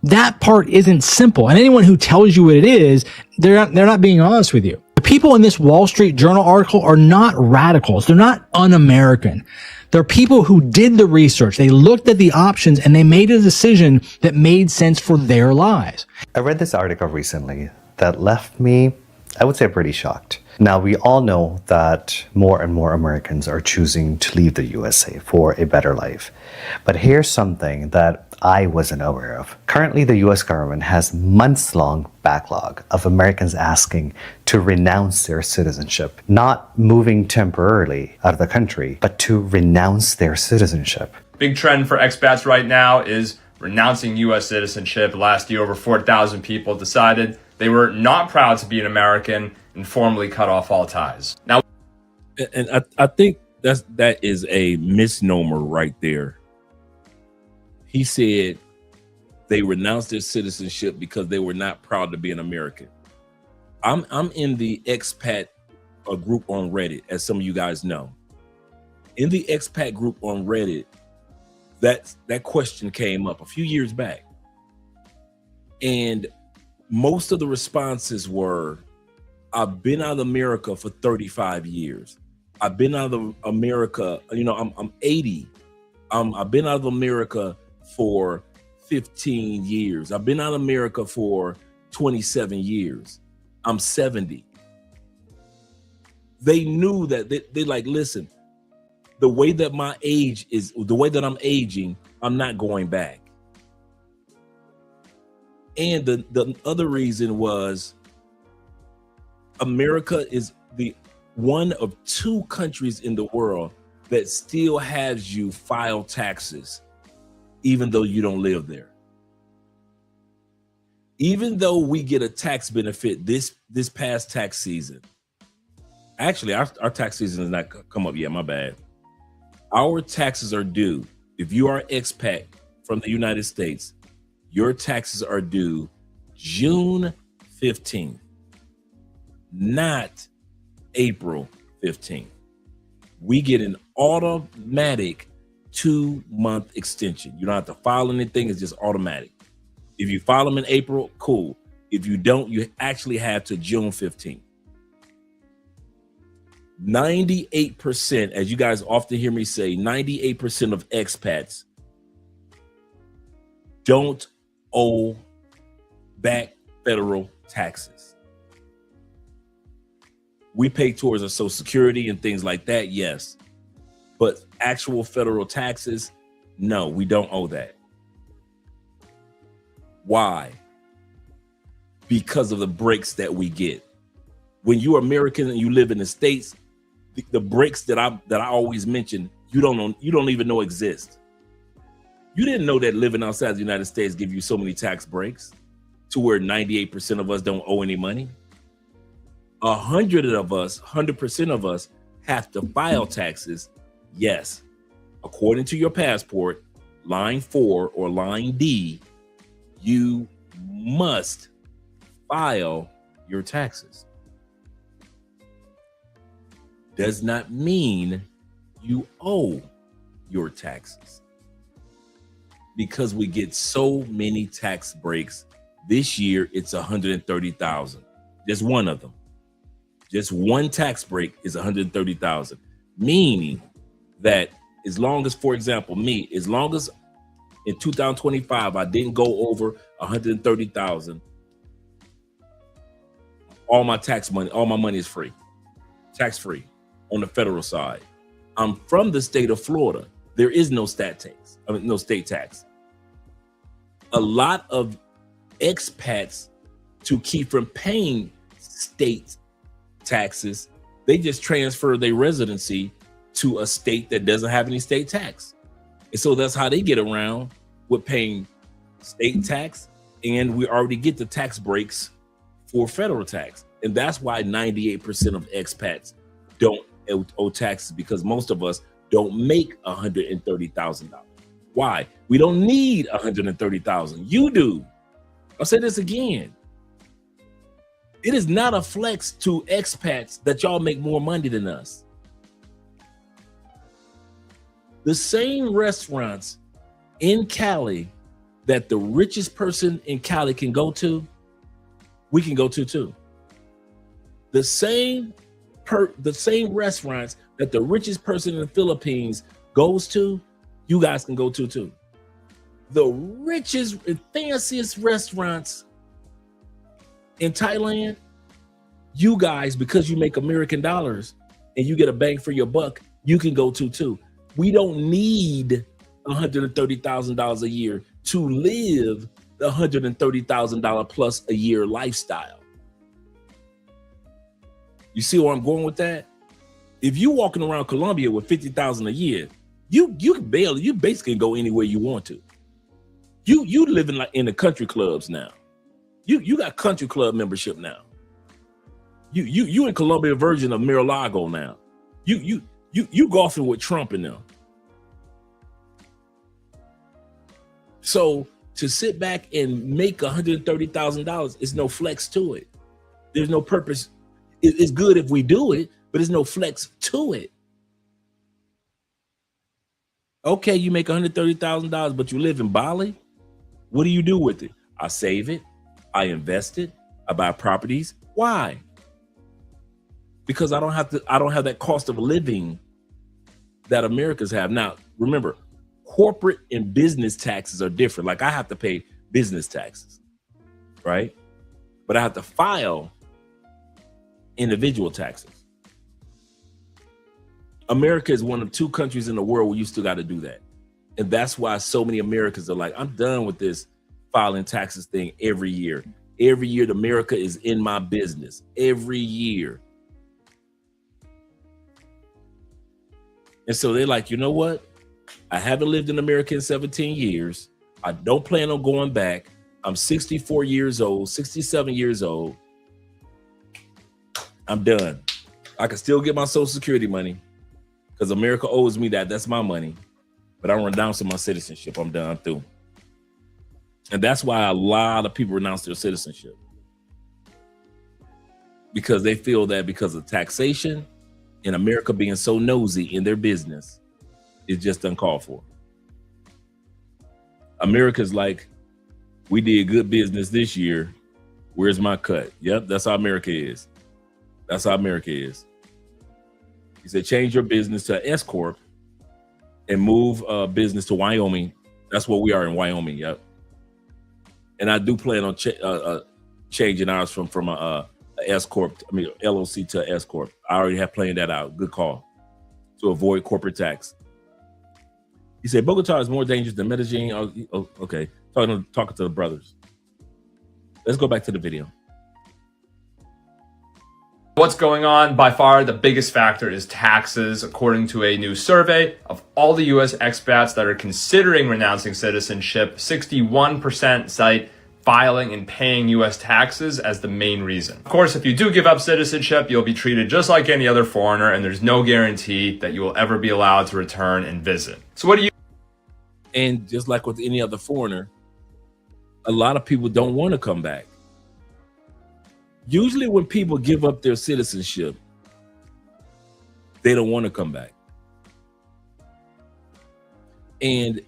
That part isn't simple. And anyone who tells you what it is, they're not being honest with you. The people in this Wall Street Journal article are not radicals. They're not un-American. They're people who did the research. They looked at the options and they made a decision that made sense for their lives. I read this article recently that left me, I would say, pretty shocked. Now, we all know that more and more Americans are choosing to leave the USA for a better life. But here's something that I wasn't aware of. Currently, the US government has months-long backlog of Americans asking to renounce their citizenship, not moving temporarily out of the country, but to renounce their citizenship. Big trend for expats right now is renouncing US citizenship. Last year, over 4,000 people decided they were not proud to be an American and formally cut off all ties. Now, and I think that is a misnomer right there. He said they renounced their citizenship because they were not proud to be an American. I'm in the expat group on Reddit, as some of you guys know. In the expat group on Reddit, that question came up a few years back. And most of the responses were, I've been out of America for 35 years. I've been out of America, I'm 80. I've been out of America for 15 years. I've been out of America for 27 years. I'm 70. They knew that they like, listen, the way that my age is, the way that I'm aging, I'm not going back. And the other reason was America is the one of two countries in the world that still has you file taxes, even though you don't live there. Even though we get a tax benefit this past tax season. Actually, our tax season has not come up yet, my bad. Our taxes are due. If you are expat from the United States, your taxes are due June 15th, not April 15th. We get an automatic 2-month extension. You don't have to file anything. It's just automatic. If you file them in April, cool. If you don't, you actually have to June 15th. 98%, as you guys often hear me say, 98% of expats don't owe back federal taxes. We pay towards our Social Security and things like that, yes. But actual federal taxes, no, we don't owe that. Why? Because of the breaks that we get. When you're American and you live in the States, the breaks that I always mention, you don't even know exist. You didn't know that living outside the United States give you so many tax breaks to where 98% of us don't owe any money. 100% of us have to file taxes. Yes, according to your passport, line 4 or line D, you must file your taxes. Does not mean you owe your taxes, because we get so many tax breaks. This year, it's 130,000. Just one of them. Just one tax break is 130,000, meaning that as long as, for example, me, as long as in 2025, I didn't go over 130,000, all my money is free, tax free on the federal side. I'm from the state of Florida. There is no state tax. A lot of expats, to keep from paying state taxes, they just transfer their residency to a state that doesn't have any state tax. And so that's how they get around with paying state tax, and we already get the tax breaks for federal tax. And that's why 98% of expats don't owe taxes, because most of us don't make $130,000. Why? We don't need $130,000. You do. I'll say this again. It is not a flex to expats that y'all make more money than us. The same restaurants in Cali that the richest person in Cali can go to, we can go to too. The same restaurants that the richest person in the Philippines goes to, you guys can go to too. The richest and fanciest restaurants in Thailand, you guys, because you make American dollars and you get a bang for your buck, you can go to too. We don't need $130,000 a year to live the $130,000 plus a year lifestyle. You see where I'm going with that? If you walking around Colombia with $50,000 a year, you basically go anywhere you want to. You living like in the country clubs now. You got country club membership now. You in Colombia version of Mar-a-Lago now. You golfing with Trump and them. So to sit back and make $130,000 is no flex to it. There's no purpose. It's good if we do it, but there's no flex to it. Okay, you make $130,000, but you live in Bali. What do you do with it? I save it. I invest it. I buy properties. Why? Because I don't have that cost of living that Americans have. Now, remember, corporate and business taxes are different. Like I have to pay business taxes, right? But I have to file individual taxes. America is one of 2 countries in the world where you still got to do that. And that's why so many Americans are like, I'm done with this filing taxes thing every year. Every year, America is in my business. Every year. And so they're like, you know what? I haven't lived in America in 17 years. I don't plan on going back. I'm 64 years old, 67 years old. I'm done. I can still get my Social Security money because America owes me that. That's my money. But I renounce my citizenship. I'm done. I'm through. And that's why a lot of people renounce their citizenship. Because they feel that because of taxation and America being so nosy in their business, it's just uncalled for. America's like, we did good business this year. Where's my cut? Yep, that's how America is. That's how America is. He said, change your business to S Corp and move business to Wyoming. That's what we are in Wyoming. Yep. And I do plan on changing ours from a S Corp, LLC to S Corp. I already have planned that out. Good call to avoid corporate tax. He said, Bogota is more dangerous than Medellin. Oh, okay. Talking to the brothers. Let's go back to the video. What's going on? By far, the biggest factor is taxes. According to a new survey of all the U.S. expats that are considering renouncing citizenship, 61% cite filing and paying U.S. taxes as the main reason. Of course, if you do give up citizenship, you'll be treated just like any other foreigner, and there's no guarantee that you will ever be allowed to return and visit. So what do you... And just like with any other foreigner, a lot of people don't want to come back. Usually when people give up their citizenship, they don't want to come back. And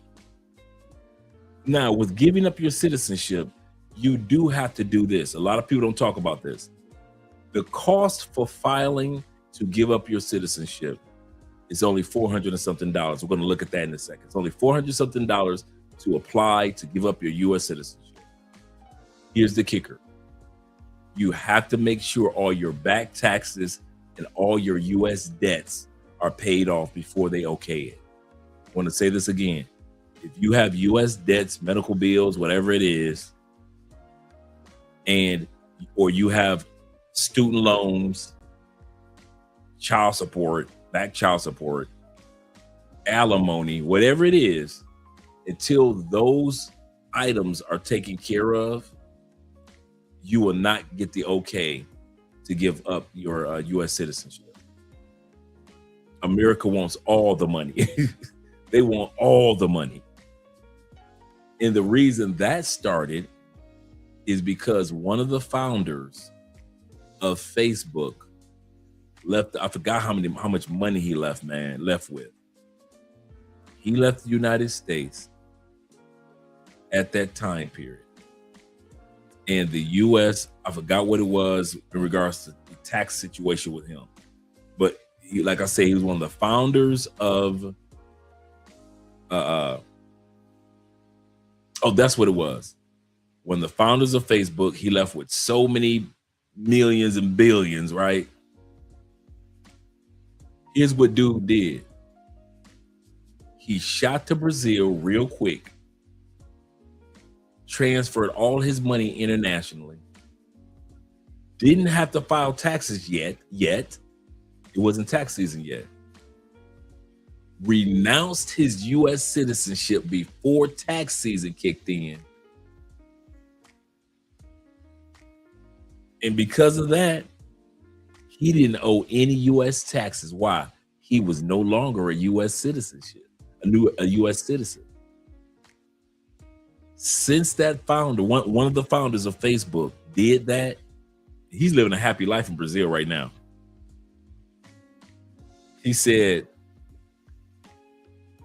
now with giving up your citizenship, you do have to do this. A lot of people don't talk about this. The cost for filing to give up your citizenship is only $400 and something. We're going to look at that in a second. It's only $400 something to apply to give up your U.S. citizenship. Here's the kicker. You have to make sure all your back taxes and all your U.S. debts are paid off before they okay it. I want to say this again. If you have U.S. debts, medical bills, whatever it is, or you have student loans, child support, back child support, alimony, whatever it is, until those items are taken care of, you will not get the okay to give up your U.S. citizenship. America wants all the money. They want all the money. And the reason that started is because one of the founders of Facebook left, I forgot how much money he left with. He left the United States at that time period. And the U.S., I forgot what it was in regards to the tax situation with him. But he, like I say, he was one of the founders of, that's what it was. One of the founders of Facebook, he left with so many millions and billions, right? Here's what dude did. He shot to Brazil real quick, transferred all his money internationally, didn't have to file taxes yet. It wasn't tax season yet. Renounced his U.S. citizenship before tax season kicked in. And because of that, he didn't owe any U.S. taxes. Why? He was no longer a U.S. citizenship, a U.S. citizen. Since that founder, one of the founders of Facebook did that, he's living a happy life in Brazil right now. He said,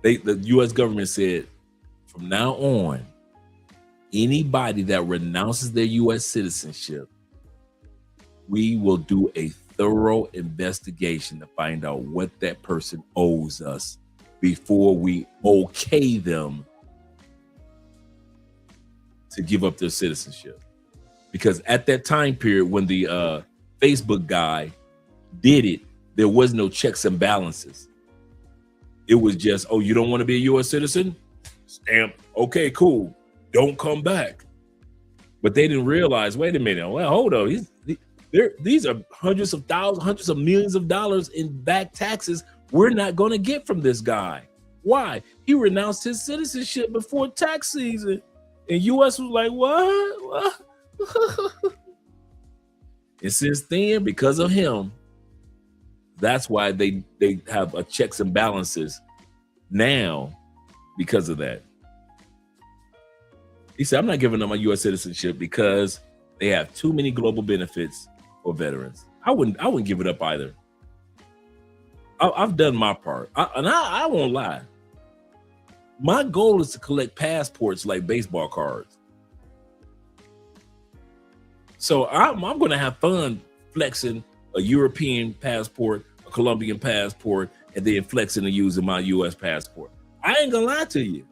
the U.S. government said, from now on, anybody that renounces their U.S. citizenship, we will do a thorough investigation to find out what that person owes us before we okay them to give up their citizenship. Because at that time period, when the Facebook guy did it, there was no checks and balances. It was just, oh, you don't want to be a U.S. citizen? Stamp. Okay, cool. Don't come back. But they didn't realize, wait a minute. Well, hold on. These are hundreds of thousands, hundreds of millions of dollars in back taxes we're not going to get from this guy. Why? He renounced his citizenship before tax season. And U.S. was like, what? And since then, because of him, that's why they have a checks and balances now because of that. He said, I'm not giving up my U.S. citizenship because they have too many global benefits for veterans. I wouldn't give it up either. I've done my part. I won't lie. My goal is to collect passports like baseball cards. So I'm going to have fun flexing a European passport, a Colombian passport and then flexing and using my U.S. passport. I ain't gonna lie to you.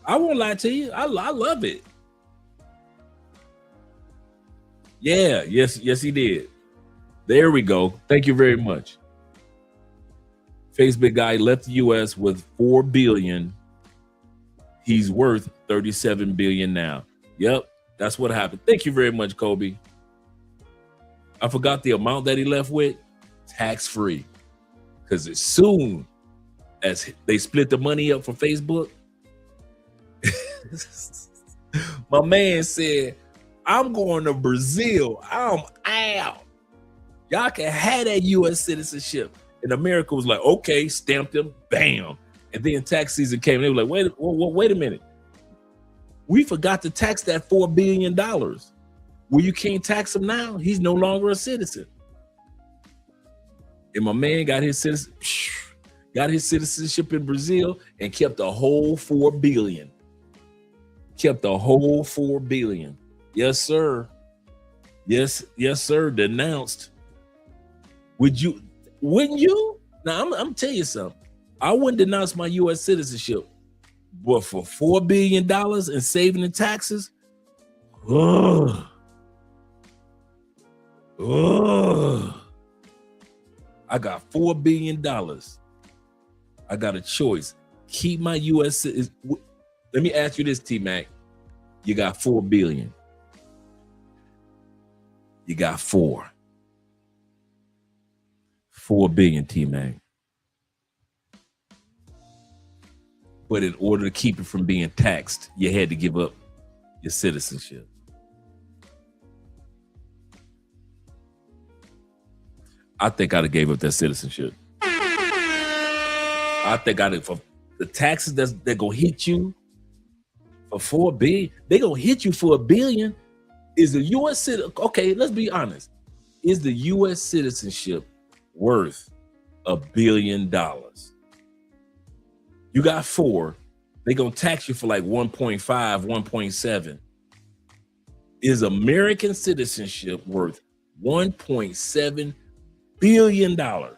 I won't lie to you. I love it. Yeah, yes, he did. There we go. Thank you very much. Facebook guy left the U.S. with $4 billion. He's worth $37 billion now. Yep, that's what happened. Thank you very much, Kobe. I forgot the amount that he left with. Tax-free. Because as soon as they split the money up for Facebook, my man said, I'm going to Brazil. I'm out. Y'all can have that U.S. citizenship. And America was like, okay, stamped him, bam. And then tax season came, and they were like, wait a minute. We forgot to tax that $4 billion. Well, you can't tax him now. He's no longer a citizen. And my man got his citizenship in Brazil and kept the whole $4 billion. Kept the whole $4 billion. Yes, sir. Yes, sir. Denounced. Wouldn't you? Now, I'm telling you something. I wouldn't denounce my U.S. citizenship. But for $4 billion and saving the taxes, I got $4 billion. I got a choice. Keep my U.S. citizenship. Let me ask you this, T-Mac. You got $4 billion. You got $4 billion, T-Mac. But in order to keep it from being taxed, you had to give up your citizenship. I think I'd have gave up that citizenship. I think I'd have, for the taxes that gonna hit you for $4 billion, they gonna hit you for $1 billion. Is the U.S. citizen, okay, let's be honest. Is the U.S. citizenship worth $1 billion? You got $4, they gonna tax you for like 1.5, 1.7. Is American citizenship worth $1.7 billion? I've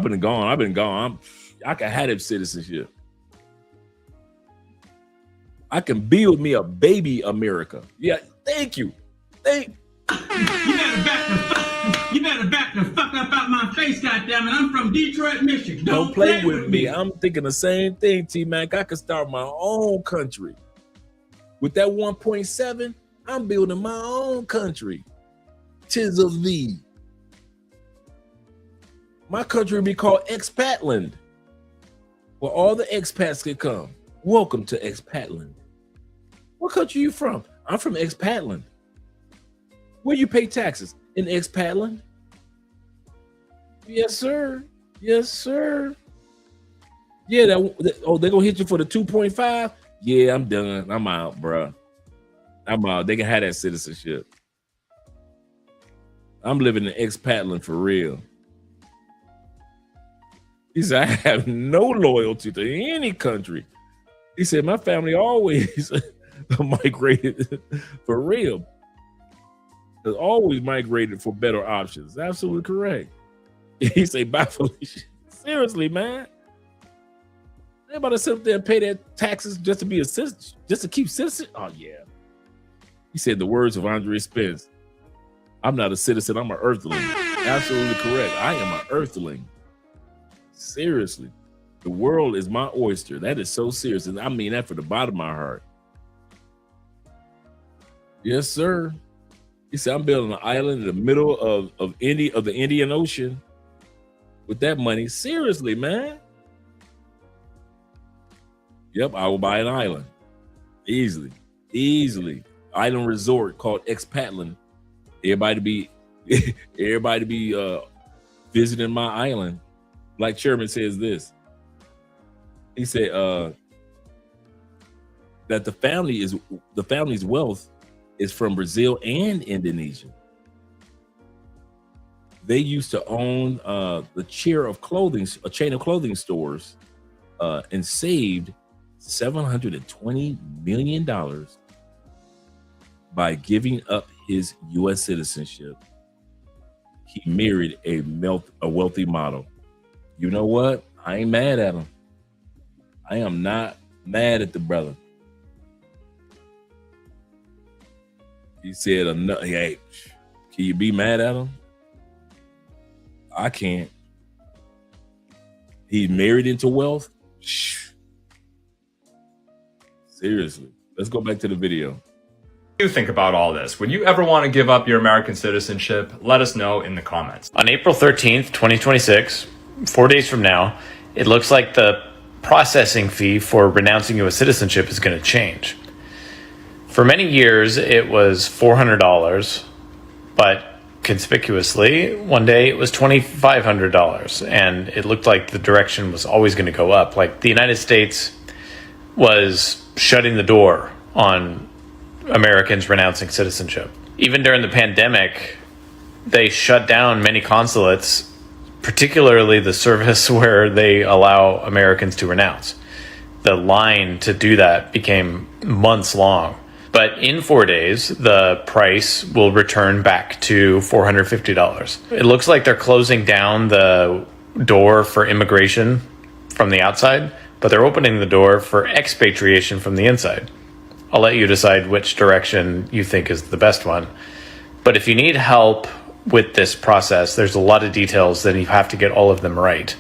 been gone. I can have that citizenship. I can build me a baby America. Yeah, thank you. You better back the fuck up out my face, goddammit. I'm from Detroit, Michigan. Don't play with me. I'm thinking the same thing, T-Mac. I could start my own country. With that 1.7, I'm building my own country. Tis of thee. My country would be called Expatland, where all the expats could come. Welcome to Expatland. What country are you from? I'm from Expatland. Where you pay taxes? In Expatland? Yes, sir. Yes, sir. Yeah, they're gonna hit you for the 2.5? Yeah, I'm done. I'm out, bro. I'm out. They can have that citizenship. I'm living in Expatland for real. He said, I have no loyalty to any country. He said, my family always migrated for real. Has always migrated for better options. Absolutely correct. He said, bye, Felicia. Seriously, man. Everybody sit up there and pay their taxes just to be a citizen, just to keep citizen. Oh, yeah. He said the words of Andre Spence. I'm not a citizen, I'm an earthling. Absolutely correct. I am an earthling. Seriously. The world is my oyster. That is so serious. And I mean that from the bottom of my heart. Yes, sir. He said, I'm building an island in the middle of the Indian Ocean with that money. Seriously, man. Yep, I will buy an island. Easily. Island resort called Expatland. Everybody be visiting my island. Like Chairman says this. He said that the family's wealth is from Brazil and Indonesia. They used to own a chain of clothing stores, and saved $720 million by giving up his U.S. citizenship. He married a wealthy model. You know what? I ain't mad at him. I am not mad at the brother. He said, hey, can you be mad at him? I can't. He married into wealth? Shh. Seriously. Let's go back to the video. What do you think about all this? Would you ever want to give up your American citizenship? Let us know in the comments. On April 13th, 2026, 4 days from now, it looks like the processing fee for renouncing U.S. citizenship is going to change. For many years, it was $400, but conspicuously, one day it was $2,500, and it looked like the direction was always going to go up. Like the United States was shutting the door on Americans renouncing citizenship. Even during the pandemic, they shut down many consulates, particularly the service where they allow Americans to renounce. The line to do that became months long. But in 4 days, the price will return back to $450. It looks like they're closing down the door for immigration from the outside, but they're opening the door for expatriation from the inside. I'll let you decide which direction you think is the best one. But if you need help with this process, there's a lot of details that you have to get all of them right.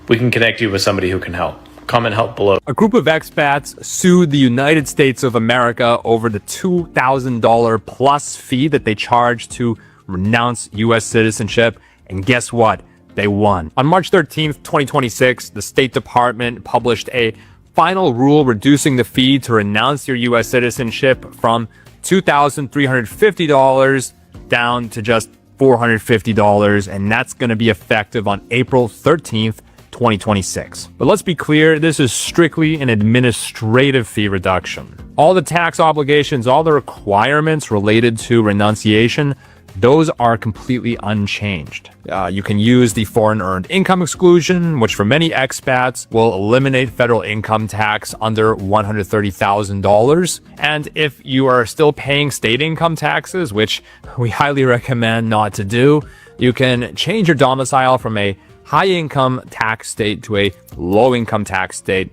We can connect you with somebody who can help. Comment help below. A group of expats sued the United States of America over the $2,000 plus fee that they charged to renounce U.S. citizenship. And guess what? They won. On March 13th, 2026, the State Department published a final rule reducing the fee to renounce your U.S. citizenship from $2,350 down to just $450. And that's going to be effective on April 13th, 2026. But let's be clear, this is strictly an administrative fee reduction. All the tax obligations, all the requirements related to renunciation, those are completely unchanged. You can use the foreign earned income exclusion, which for many expats will eliminate federal income tax under $130,000. And if you are still paying state income taxes, which we highly recommend not to do, you can change your domicile from a high income tax state to a low income tax state.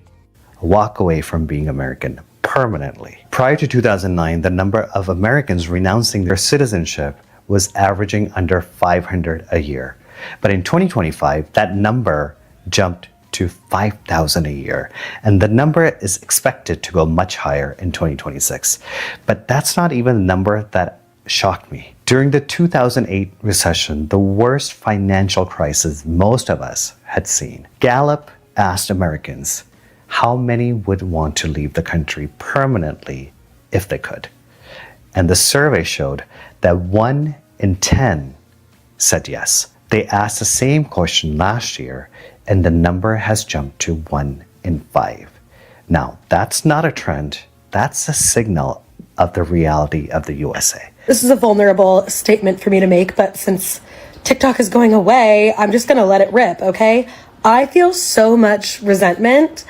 Walk away from being American permanently. Prior to 2009, the number of Americans renouncing their citizenship was averaging under 500 a year. But in 2025, that number jumped to 5,000 a year. And the number is expected to go much higher in 2026. But that's not even the number that shocked me. During the 2008 recession, the worst financial crisis most of us had seen, Gallup asked Americans how many would want to leave the country permanently if they could. And the survey showed that 1 in 10 said yes. They asked the same question last year, and the number has jumped to 1 in 5. Now, that's not a trend. That's a signal of the reality of the USA. This is a vulnerable statement for me to make, but since TikTok is going away, I'm just going to let it rip, okay? I feel so much resentment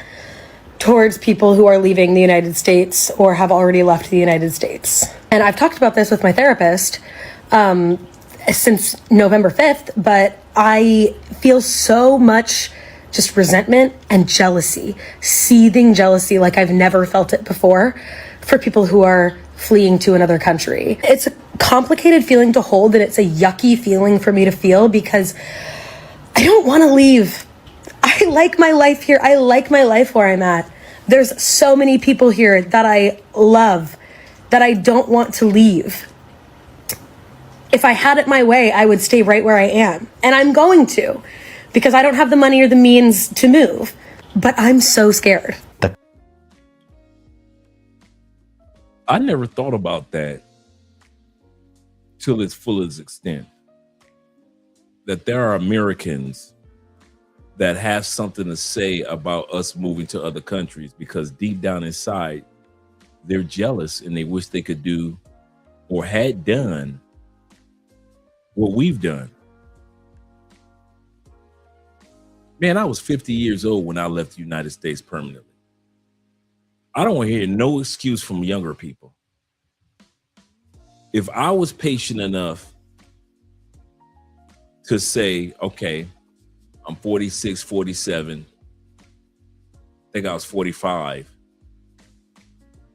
towards people who are leaving the United States or have already left the United States. And I've talked about this with my therapist since November 5th, but I feel so much just resentment and jealousy, seething jealousy like I've never felt it before for people who are fleeing to another country. It's a complicated feeling to hold, and it's a yucky feeling for me to feel because I don't want to leave. I like my life here. I like my life where I'm at. There's so many people here that I love that I don't want to leave. If I had it my way, I would stay right where I am. And I'm going to, because I don't have the money or the means to move. But I'm so scared. I never thought about that till its fullest extent. That there are Americans that have something to say about us moving to other countries because deep down inside, they're jealous and they wish they could do or had done what we've done. Man, I was 50 years old when I left the United States permanently. I don't want to hear no excuse from younger people. If I was patient enough to say, okay, I'm 46, 47, I think I was 45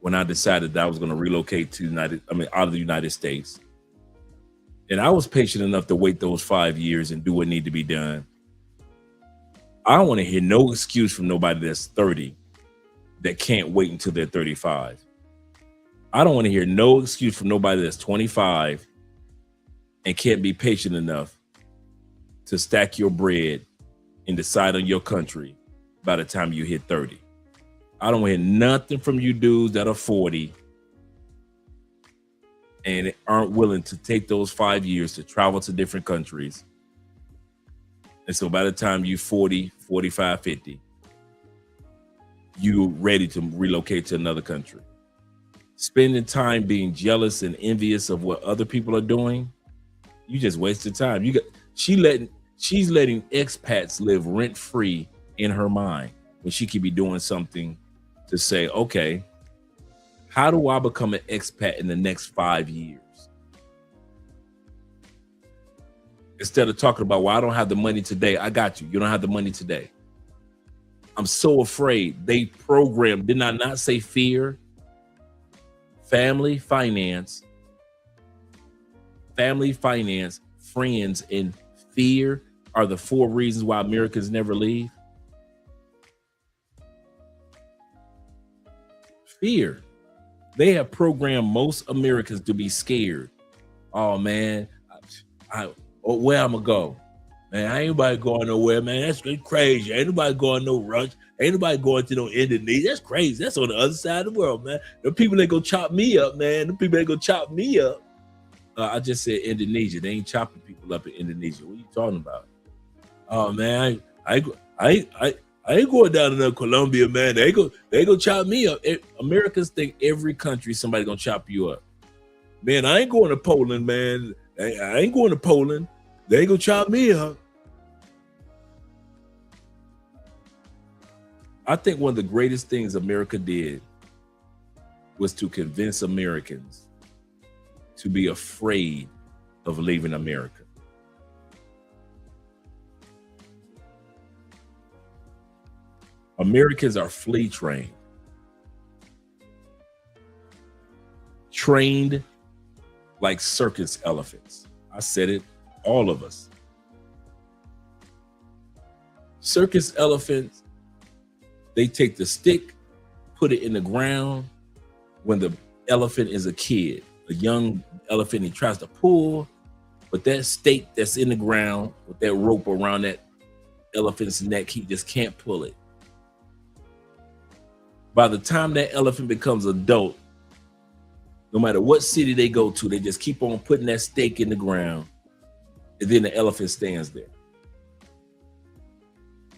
when I decided that I was going to relocate to out of the United States. And I was patient enough to wait those 5 years and do what needed to be done. I don't want to hear no excuse from nobody that's 30 that can't wait until they're 35. I don't want to hear no excuse from nobody that's 25 and can't be patient enough to stack your bread and decide on your country by the time you hit 30. I don't hear nothing from you dudes that are 40 and aren't willing to take those 5 years to travel to different countries. And so by the time you're 40, 45, 50, you're ready to relocate to another country. Spending time being jealous and envious of what other people are doing, you just wasted time. She's letting expats live rent-free in her mind when she could be doing something to say, okay, how do I become an expat in the next 5 years? Instead of talking about, well, I don't have the money today. I got you. You don't have the money today. I'm so afraid. They programmed, did I not say fear? Family, finance, friends, and fear are the 4 reasons why Americans never leave. Fear. They have programmed most Americans to be scared. Oh man, where I'm gonna go? Man, ain't nobody going nowhere, man. That's crazy. Ain't nobody going no rush. Ain't nobody going to no Indonesia. That's crazy. That's on the other side of the world, man. The people that go chop me up, man. The people that go chop me up. I just said Indonesia. They ain't chopping people up in Indonesia. What are you talking about? Oh man, I ain't going down to Colombia, man. They go chop me up. Americans think every country somebody gonna chop you up. Man, I ain't going to Poland, man. I ain't going to Poland. They ain't gonna chop me up. I think one of the greatest things America did was to convince Americans to be afraid of leaving America. Americans are flea trained. Trained like circus elephants. I said it, all of us. Circus elephants, they take the stick, put it in the ground when the elephant is a kid. A young elephant, he tries to pull, but that stake that's in the ground with that rope around that elephant's neck, he just can't pull it. By the time that elephant becomes adult, no matter what city they go to, they just keep on putting that stake in the ground, and then the elephant stands there.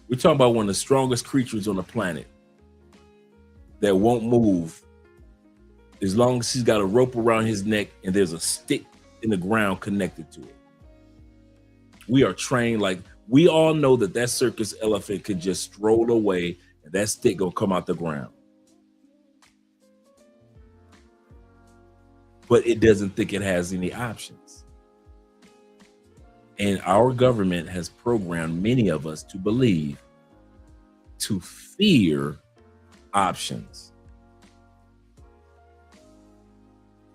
We're talking about one of the strongest creatures on the planet that won't move as long as he's got a rope around his neck and there's a stick in the ground connected to it. We are trained like, we all know that circus elephant could just stroll away and that stick gonna come out the ground. But it doesn't think it has any options. And our government has programmed many of us to believe, to fear options.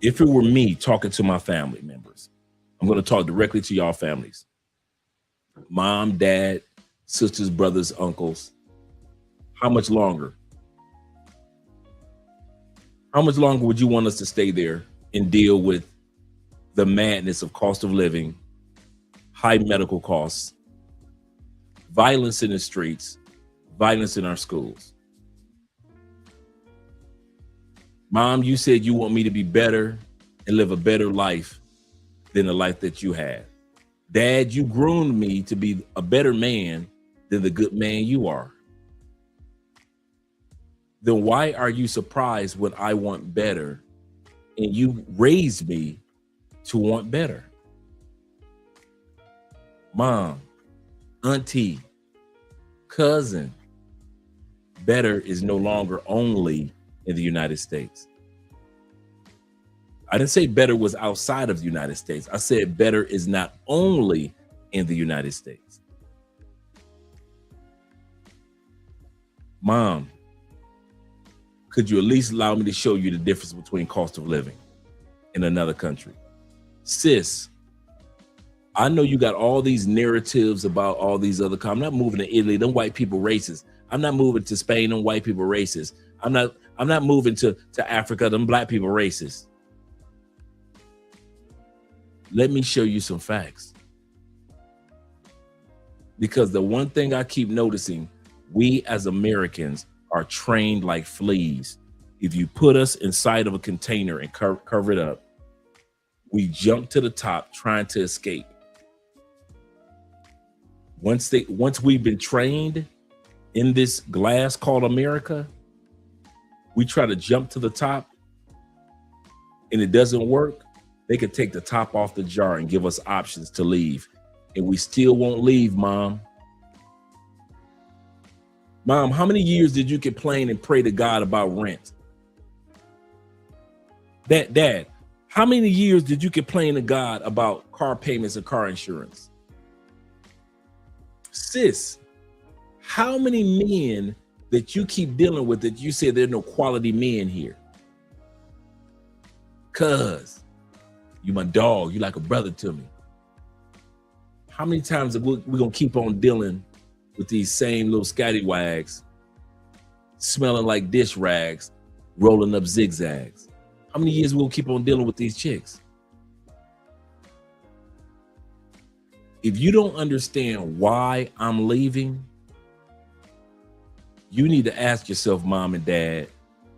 If it were me talking to my family members, I'm going to talk directly to y'all families. Mom, dad, sisters, brothers, uncles. How much longer? How much longer would you want us to stay there and deal with the madness of cost of living, high medical costs, violence in the streets, violence in our schools? Mom, you said you want me to be better and live a better life than the life that you had. Dad, you groomed me to be a better man than the good man you are. Then why are you surprised when I want better and you raised me to want better? Mom, auntie, cousin, better is no longer only in the United States. I didn't say better was outside of the United States. I said better is not only in the United States. Mom, could you at least allow me to show you the difference between cost of living in another country? Sis, I know you got all these narratives about all these other countries. I'm not moving to Italy, them white people racist. I'm not moving to Spain, them white people racist. I'm not moving to Africa, them black people racist. Let me show you some facts. Because the one thing I keep noticing, we as Americans are trained like fleas. If you put us inside of a container and cover it up, we jump to the top trying to escape. Once we've been trained in this glass called America, we try to jump to the top and it doesn't work. They could take the top off the jar and give us options to leave. And we still won't leave, Mom. Mom, how many years did you complain and pray to God about rent? Dad, how many years did you complain to God about car payments and car insurance? Sis, how many men that you keep dealing with that you say there are no quality men here? Cuz you my dog, you like a brother to me. How many times are we gonna keep on dealing with these same little scattywags, smelling like dish rags, rolling up zigzags? How many years we'll keep on dealing with these chicks? If you don't understand why I'm leaving, you need to ask yourself, Mom and Dad,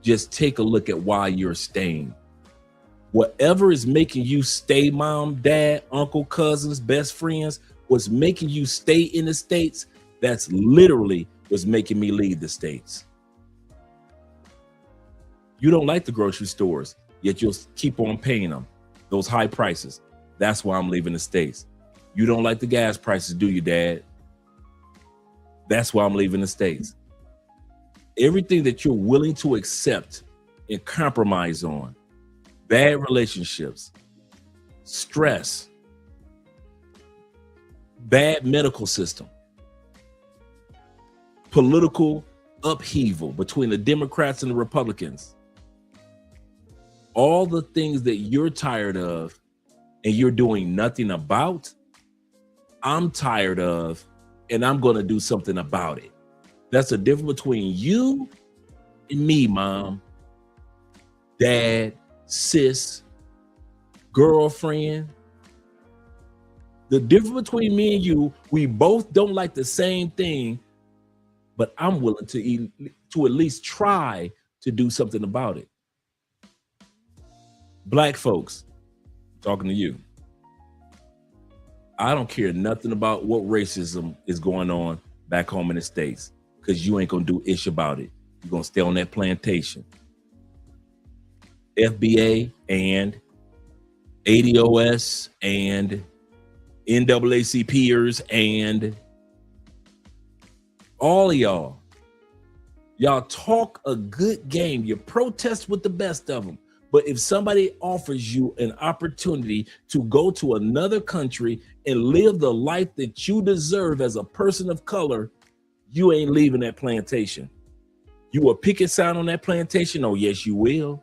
just take a look at why you're staying. Whatever is making you stay, Mom, Dad, uncle, cousins, best friends, what's making you stay in the States, that's literally what's making me leave the States. You don't like the grocery stores, yet you'll keep on paying them, those high prices. That's why I'm leaving the States. You don't like the gas prices, do you, Dad? That's why I'm leaving the States. Everything that you're willing to accept and compromise on, bad relationships, stress, bad medical system, political upheaval between the Democrats and the Republicans, all the things that you're tired of and you're doing nothing about, I'm tired of, and I'm going to do something about it. That's the difference between you and me, Mom, Dad, sis, girlfriend. The difference between me and you, we both don't like the same thing, but I'm willing to at least try to do something about it. Black folks, talking to you. I don't care nothing about what racism is going on back home in the States, because you ain't gonna do ish about it. You're gonna stay on that plantation. FBA and ADOS and NAACPers and all of y'all talk a good game. You protest with the best of them. But if somebody offers you an opportunity to go to another country and live the life that you deserve as a person of color, you ain't leaving that plantation. You will pick a sign on that plantation? Oh, yes, you will.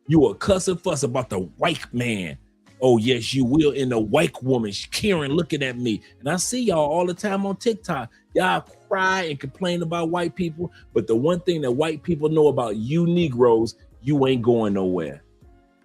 You will cuss and fuss about the white man. Oh, yes, you will. And the white woman, Karen, looking at me. And I see y'all all the time on TikTok. Y'all cry and complain about white people. But the one thing that white people know about you Negroes, you ain't going nowhere.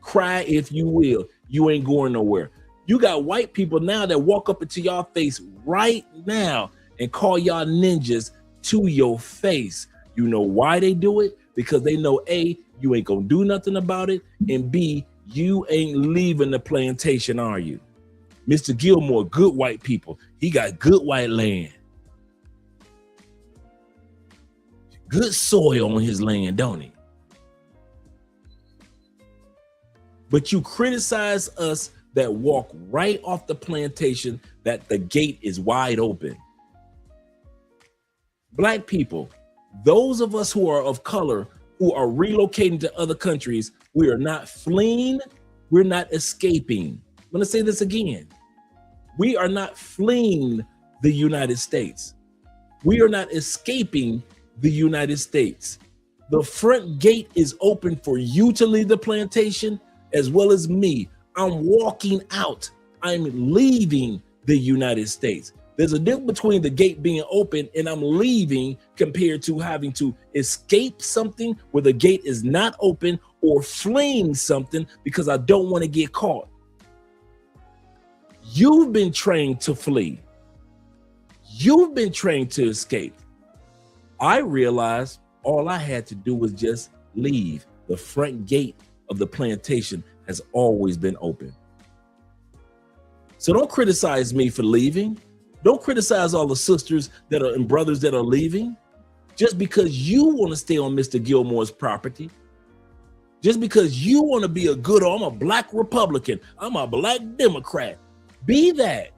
Cry if you will. You ain't going nowhere. You got white people now that walk up into y'all face right now and call y'all ninjas to your face. You know why they do it? Because they know A, you ain't gonna do nothing about it, and B, you ain't leaving the plantation, are you? Mr. Gilmore, good white people. He got good white land. Good soil on his land, don't he? But you criticize us that walk right off the plantation, that the gate is wide open. Black people, those of us who are of color, who are relocating to other countries, we are not fleeing, we're not escaping. I'm gonna say this again. We are not fleeing the United States. We are not escaping the United States. The front gate is open for you to leave the plantation as well as me. I'm walking out. I'm leaving the United States. There's a difference between the gate being open and I'm leaving compared to having to escape something where the gate is not open or fleeing something because I don't want to get caught. You've been trained to flee. You've been trained to escape. I realized all I had to do was just leave. The front gate of the plantation has always been open. So don't criticize me for leaving. Don't criticize all the sisters that are and brothers that are leaving just because you want to stay on Mr. Gilmore's property. Just because you want to be I'm a black Republican. I'm a black Democrat. Be that.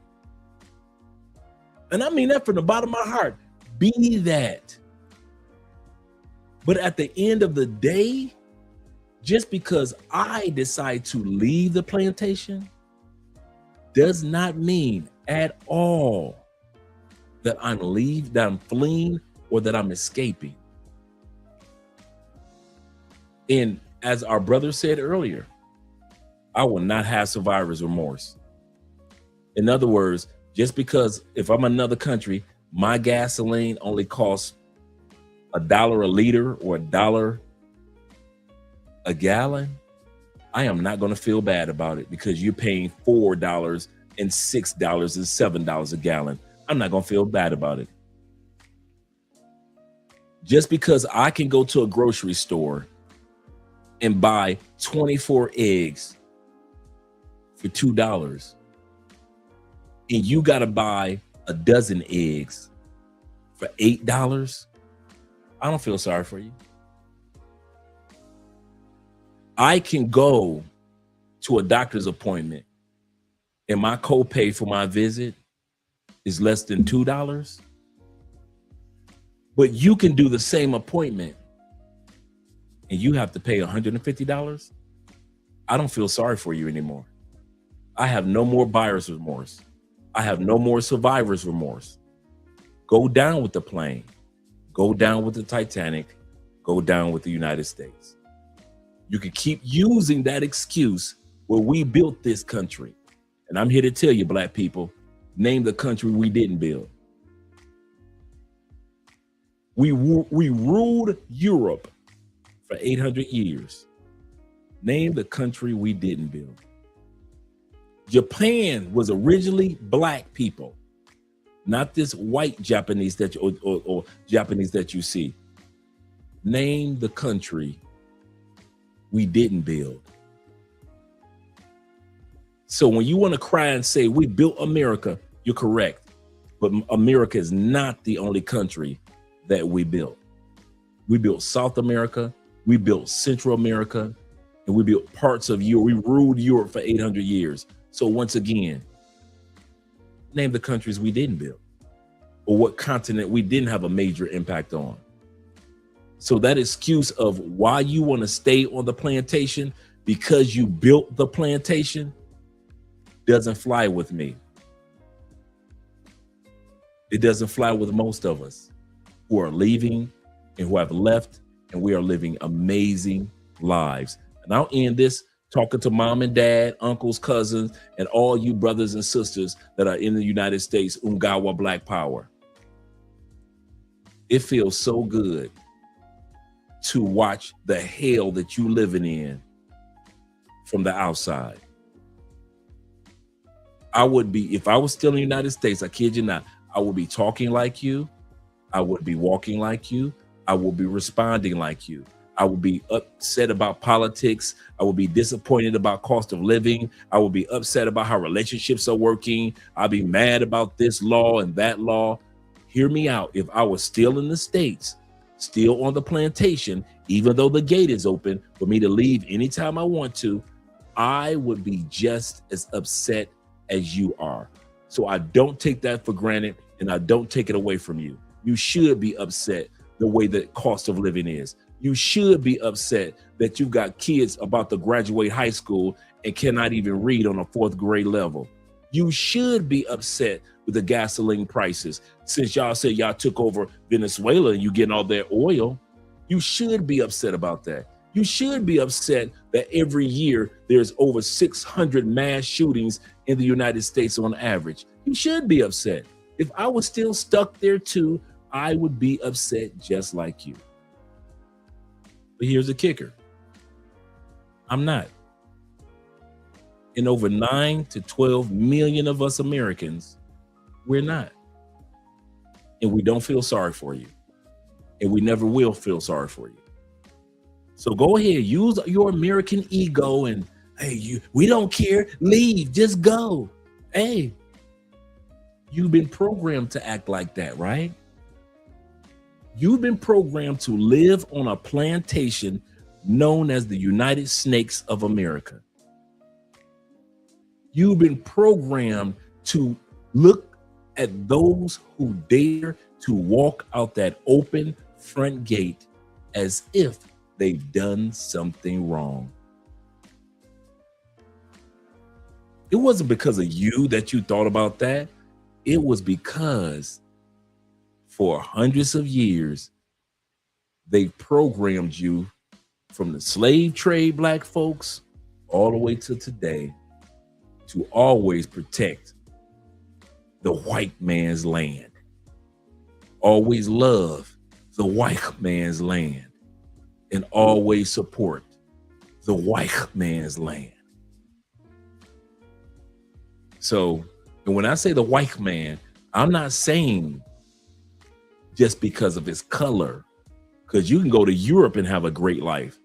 And I mean that from the bottom of my heart. Be that. But at the end of the day, just because I decide to leave the plantation does not mean at all that I'm fleeing or that I'm escaping. And as our brother said earlier, I will not have survivor's remorse. In other words, just because if I'm in another country, my gasoline only costs $1 a liter or $1 a gallon, I am not going to feel bad about it because you're paying $4 and $6 and $7 a gallon. I'm not going to feel bad about it. Just because I can go to a grocery store and buy 24 eggs for $2 and you got to buy a dozen eggs for $8, I don't feel sorry for you. I can go to a doctor's appointment and my copay for my visit is less than $2, but you can do the same appointment and you have to pay $150. I don't feel sorry for you anymore. I have no more buyer's remorse. I have no more survivor's remorse. Go down with the plane. Go down with the Titanic. Go down with the United States. You can keep using that excuse where we built this country. And I'm here to tell you, black people, name the country we didn't build. We ruled Europe for 800 years. Name the country we didn't build. Japan was originally black people, not this white Japanese that or Japanese that you see. Name the country we didn't build. So when you want to cry and say we built America, you're correct. But America is not the only country that we built. We built South America, we built Central America, and we built parts of Europe. We ruled Europe for 800 years. So once again, name the countries we didn't build or what continent we didn't have a major impact on. So that excuse of why you want to stay on the plantation because you built the plantation doesn't fly with me. It doesn't fly with most of us who are leaving and who have left, and we are living amazing lives. And I'll end this talking to mom and dad, uncles, cousins, and all you brothers and sisters that are in the United States, Ungawa Black Power. It feels so good to watch the hell that you living in from the outside. I would be, if I was still in the United States, I kid you not, I would be talking like you. I would be walking like you. I would be responding like you. I would be upset about politics. I would be disappointed about cost of living. I would be upset about how relationships are working. I'd be mad about this law and that law. Hear me out. If I was still in the States, still on the plantation, even though the gate is open for me to leave anytime I want to, I would be just as upset as you are. So I don't take that for granted and I don't take it away from you. You should be upset the way that cost of living is. You should be upset that you've got kids about to graduate high school and cannot even read on a 4th grade level. You should be upset with the gasoline prices. Since y'all said y'all took over Venezuela and you getting all their oil, you should be upset about that. You should be upset that every year there's over 600 mass shootings in the United States on average. You should be upset. If I was still stuck there too, I would be upset just like you. But here's the kicker. I'm not. And over 9 to 12 million of us Americans, we're not. And we don't feel sorry for you. And we never will feel sorry for you. So go ahead, use your American ego and, hey, we don't care, leave, just go. Hey, you've been programmed to act like that, right? You've been programmed to live on a plantation known as the United Snakes of America. You've been programmed to look at those who dare to walk out that open front gate as if they've done something wrong. It wasn't because of you that you thought about that. It was because for hundreds of years, they programmed you from the slave trade black folks all the way to today to always protect the white man's land. Always love the white man's land and always support the white man's land. So, and when I say the white man, I'm not saying just because of his color, because you can go to Europe and have a great life.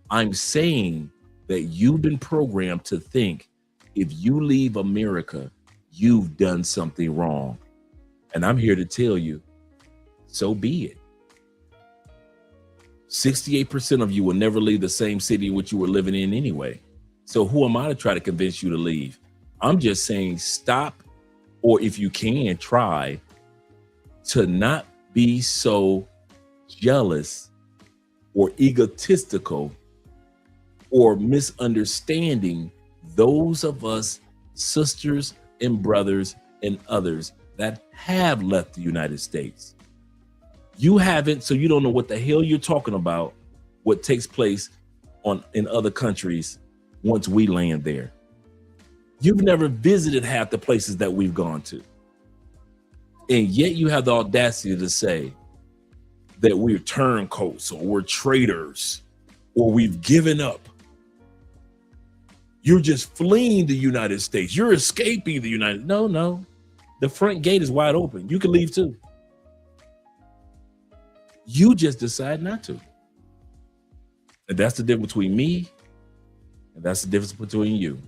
I'm saying that you've been programmed to think if you leave America, you've done something wrong. And I'm here to tell you, so be it. 68% of you will never leave the same city which you were living in anyway. So who am I to try to convince you to leave? I'm just saying stop, or if you can, try to not be so jealous or egotistical or misunderstanding those of us sisters and brothers and others that have left the United States. You haven't, so you don't know what the hell you're talking about, what takes place in other countries once we land there. You've never visited half the places that we've gone to. And yet you have the audacity to say that we're turncoats or we're traitors or we've given up. You're just fleeing the United States. You're escaping the United States. No. The front gate is wide open. You can leave too. You just decide not to. And that's the difference between me and that's the difference between you.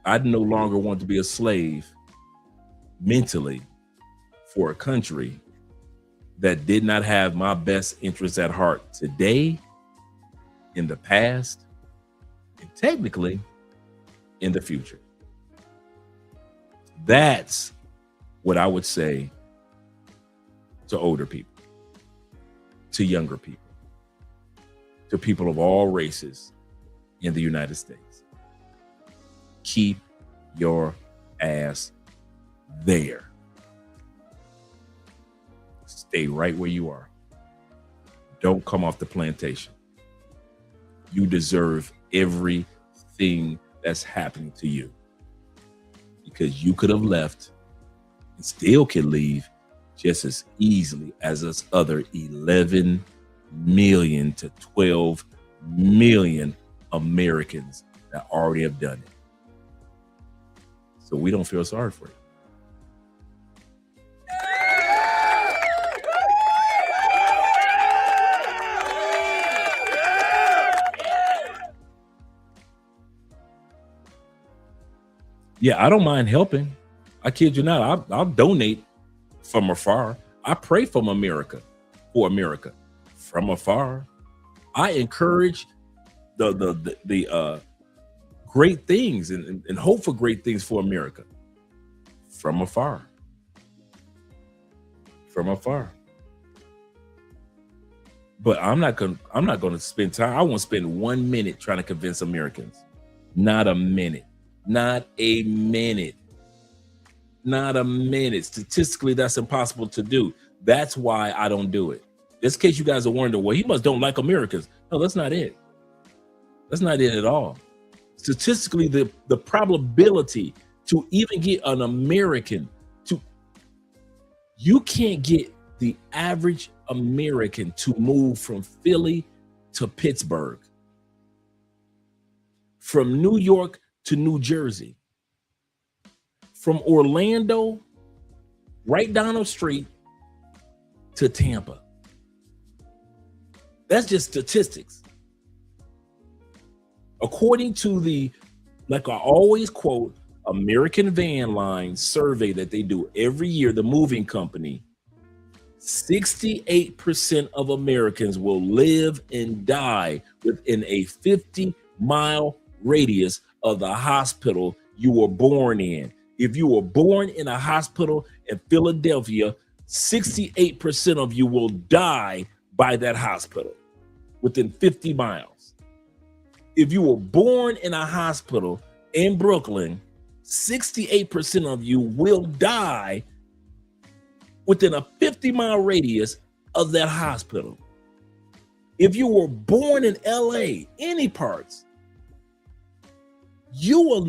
I no longer want to be a slave mentally for a country that did not have my best interests at heart today, in the past, and technically in the future. That's what I would say to older people, to younger people, to people of all races in the United States. Keep your ass there. Stay right where you are. Don't come off the plantation. You deserve everything that's happening to you, because you could have left and still can leave just as easily as us other 11 million to 12 million Americans that already have done it. So we don't feel sorry for you. Yeah, I don't mind helping. I kid you not. I'll donate from afar. I pray from America, for America, from afar. I encourage the great things and hope for great things for America from afar. From afar. But I'm not gonna spend time. I won't spend 1 minute trying to convince Americans. Not a minute. Not a minute. Not a minute. Statistically, that's impossible to do. That's why I don't do it. Just in case you guys are wondering, well, he must don't like Americans. No, that's not it. That's not it at all. Statistically, the probability to even get an American to, you can't get the average American to move from Philly to Pittsburgh, from New York to New Jersey, from Orlando right down the street to Tampa. That's just statistics. According to the, like I always quote, American Van Line survey that they do every year, the moving company, 68% of Americans will live and die within a 50-mile radius of the hospital you were born in. If you were born in a hospital in Philadelphia, 68% of you will die by that hospital within 50 miles. If you were born in a hospital in Brooklyn, 68% of you will die within a 50-mile radius of that hospital. If you were born in LA, any parts, you are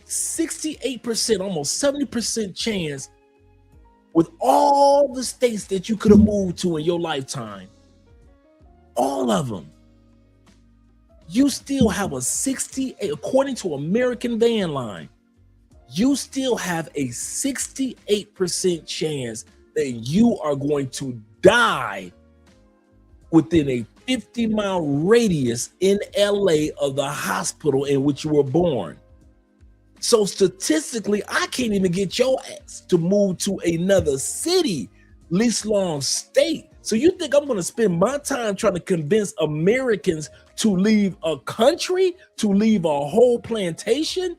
68%, almost 70% chance with all the states that you could have moved to in your lifetime, all of them, you still have a 68, according to American Van Line, you still have a 68% chance that you are going to die within a 50-mile radius in LA of the hospital in which you were born. So statistically, I can't even get your ass to move to another city, least long state. So you think I'm going to spend my time trying to convince Americans to leave a country, to leave a whole plantation?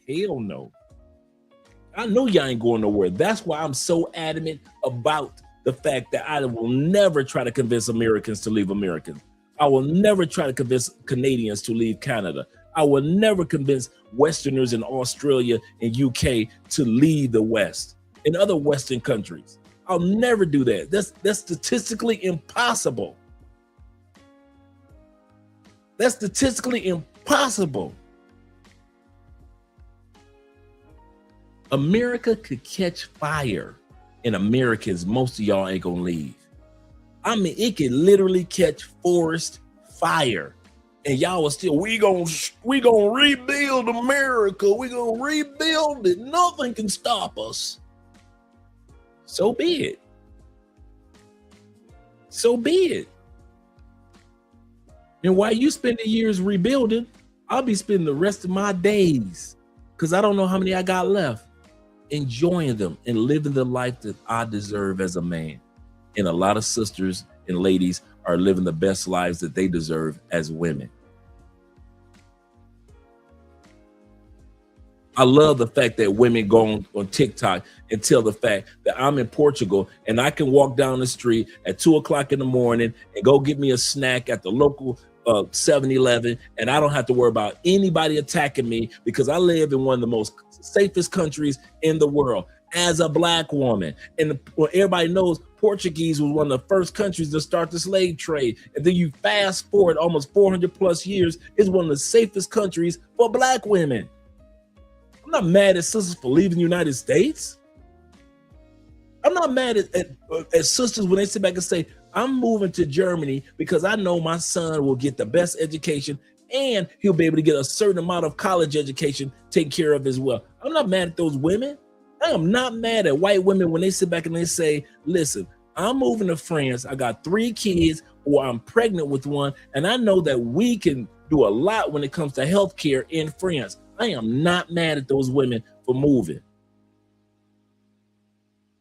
Hell no. I know y'all ain't going nowhere. That's why I'm so adamant about the fact that I will never try to convince Americans to leave America. I will never try to convince Canadians to leave Canada. I will never convince Westerners in Australia and UK to leave the West and other Western countries. I'll never do that. That's statistically impossible. That's statistically impossible. America could catch fire, and Americans, most of y'all ain't gonna leave. I mean, it could literally catch forest fire, and y'all are still, we gonna rebuild America. We gonna rebuild it. Nothing can stop us. So be it. So be it. And while you spend the years rebuilding, I'll be spending the rest of my days, because I don't know how many I got left, enjoying them and living the life that I deserve as a man. And a lot of sisters and ladies are living the best lives that they deserve as women. I love the fact that women go on TikTok and tell the fact that I'm in Portugal and I can walk down the street at 2 o'clock in the morning and go get me a snack at the local 7-Eleven, and I don't have to worry about anybody attacking me because I live in one of the most safest countries in the world as a black woman. And everybody knows Portuguese was one of the first countries to start the slave trade. And then you fast forward almost 400 plus years, it's one of the safest countries for black women. I'm not mad at sisters for leaving the United States. I'm not mad at sisters when they sit back and say, I'm moving to Germany because I know my son will get the best education and he'll be able to get a certain amount of college education taken care of as well. I'm not mad at those women. I am not mad at white women when they sit back and they say, listen, I'm moving to France. I got 3 kids or I'm pregnant with one. And I know that we can do a lot when it comes to healthcare in France. I am not mad at those women for moving.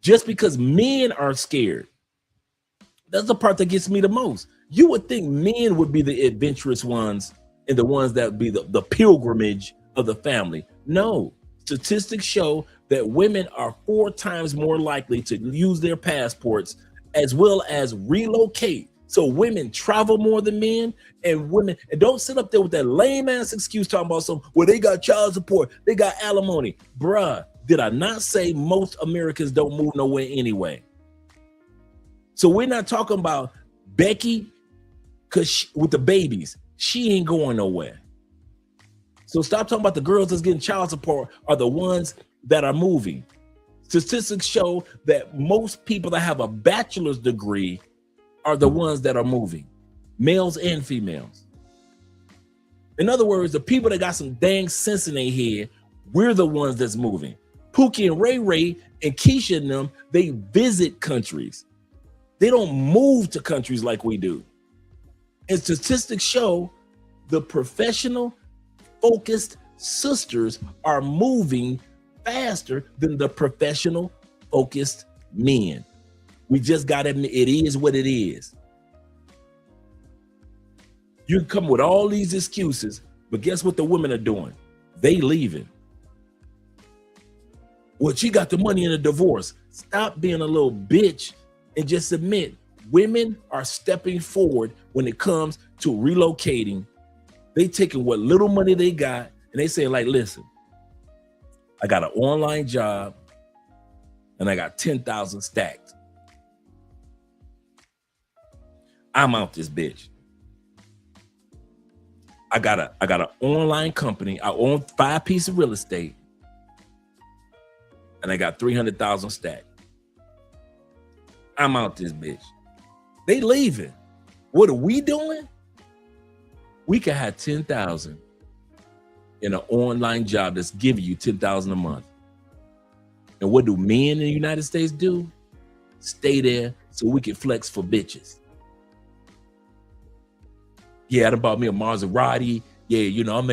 Just because men are scared. That's the part that gets me the most. You would think men would be the adventurous ones and the ones that would be the pilgrimage of the family. No, statistics show that women are 4 times more likely to use their passports as well as relocate. So women travel more than men, and don't sit up there with that lame ass excuse talking about well, they got child support, they got alimony. Bruh, did I not say most Americans don't move nowhere anyway? So we're not talking about Becky with the babies. She ain't going nowhere. So stop talking about the girls that's getting child support are the ones that are moving. Statistics show that most people that have a bachelor's degree are the ones that are moving, males and females. In other words, the people that got some dang sense in their head, we're the ones that's moving. Pookie and Ray Ray and Keisha and them, they visit countries. They don't move to countries like we do. And statistics show the professional, focused sisters are moving faster than the professional, focused men. We just got to admit, it is what it is. You come with all these excuses, but guess what the women are doing? They leaving. Well, she got the money in a divorce. Stop being a little bitch and just admit women are stepping forward when it comes to relocating. They taking what little money they got and they say, like, listen, I got an online job and I got 10,000 stacked. I'm out this bitch. I got an online company. I own 5 pieces of real estate and I got 300,000 stacked. I'm out this bitch. They leaving. What are we doing? We could have 10,000 in an online job that's giving you 10,000 a month. And what do men in the United States do? Stay there so we can flex for bitches. Yeah, I bought me a Maserati. Yeah, you know, I'm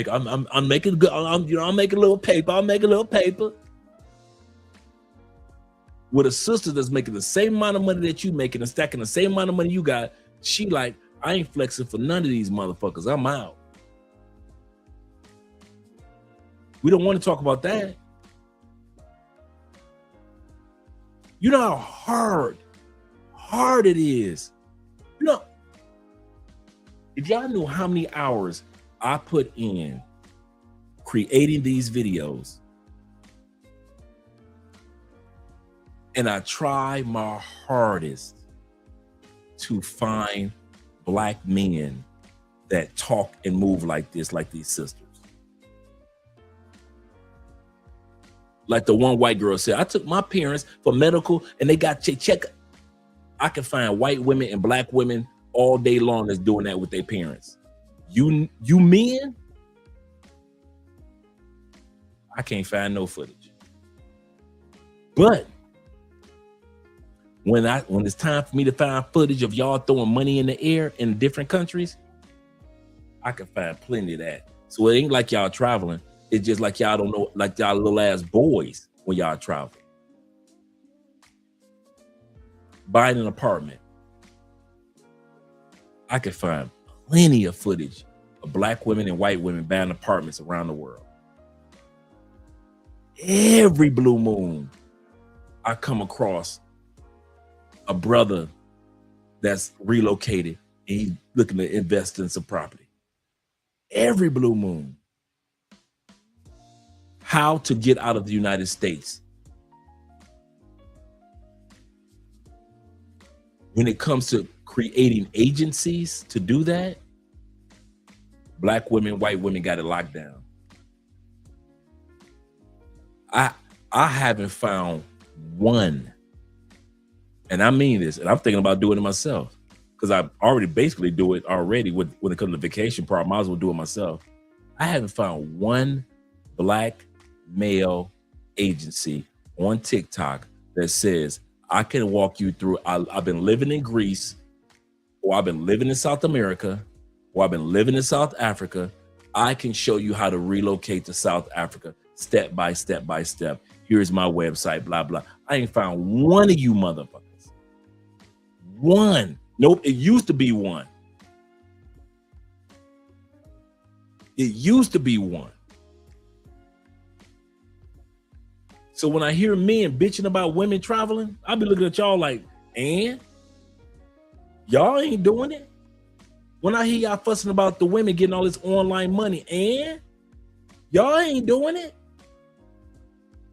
making good. I'm making a little paper. I'm making a little paper. With a sister that's making the same amount of money that you making and stacking the same amount of money you got, she like, I ain't flexing for none of these motherfuckers. I'm out. We don't want to talk about that. You know how hard it is. You know, if y'all knew how many hours I put in creating these videos, and I try my hardest to find Black men that talk and move like this, like these sisters. Like the one white girl said, I took my parents for medical and they got check. I can find white women and Black women all day long that's doing that with their parents. You men, I can't find no footage. But when it's time for me to find footage of y'all throwing money in the air in different countries, I can find plenty of that. So it ain't like y'all traveling. It's just like y'all don't know, like y'all little ass boys when y'all travel. Buying an apartment. I could find plenty of footage of Black women and white women buying apartments around the world. Every blue moon, I come across a brother that's relocated and he's looking to invest in some property. Every blue moon. How to get out of the United States. When it comes to creating agencies to do that, Black women, white women got it locked down. I haven't found one, and I mean this, and I'm thinking about doing it myself because I already basically do it already when it comes to vacation part. I might as well do it myself. I haven't found one Black male agency on TikTok that says, I can walk you through, I've been living in Greece, or I've been living in South America, or I've been living in South Africa. I can show you how to relocate to South Africa step by step by step. Here's my website, blah, blah. I ain't found one of you motherfuckers. One. Nope, it used to be one. It used to be one. So when I hear men bitching about women traveling, I'll be looking at y'all like, and Y'all ain't doing it. When I hear y'all fussing about the women getting all this online money, and y'all ain't doing it.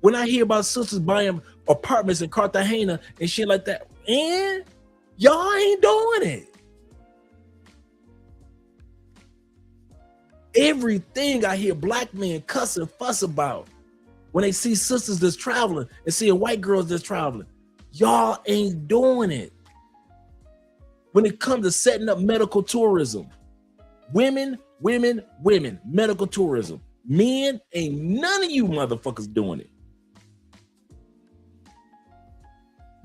When I hear about sisters buying apartments in Cartagena and shit like that, and y'all ain't doing it. Everything I hear black men cuss and fuss about when they see sisters that's traveling and seeing white girls that's traveling, y'all ain't doing it. When it comes to setting up medical tourism, women, medical tourism, men, ain't none of you motherfuckers doing it.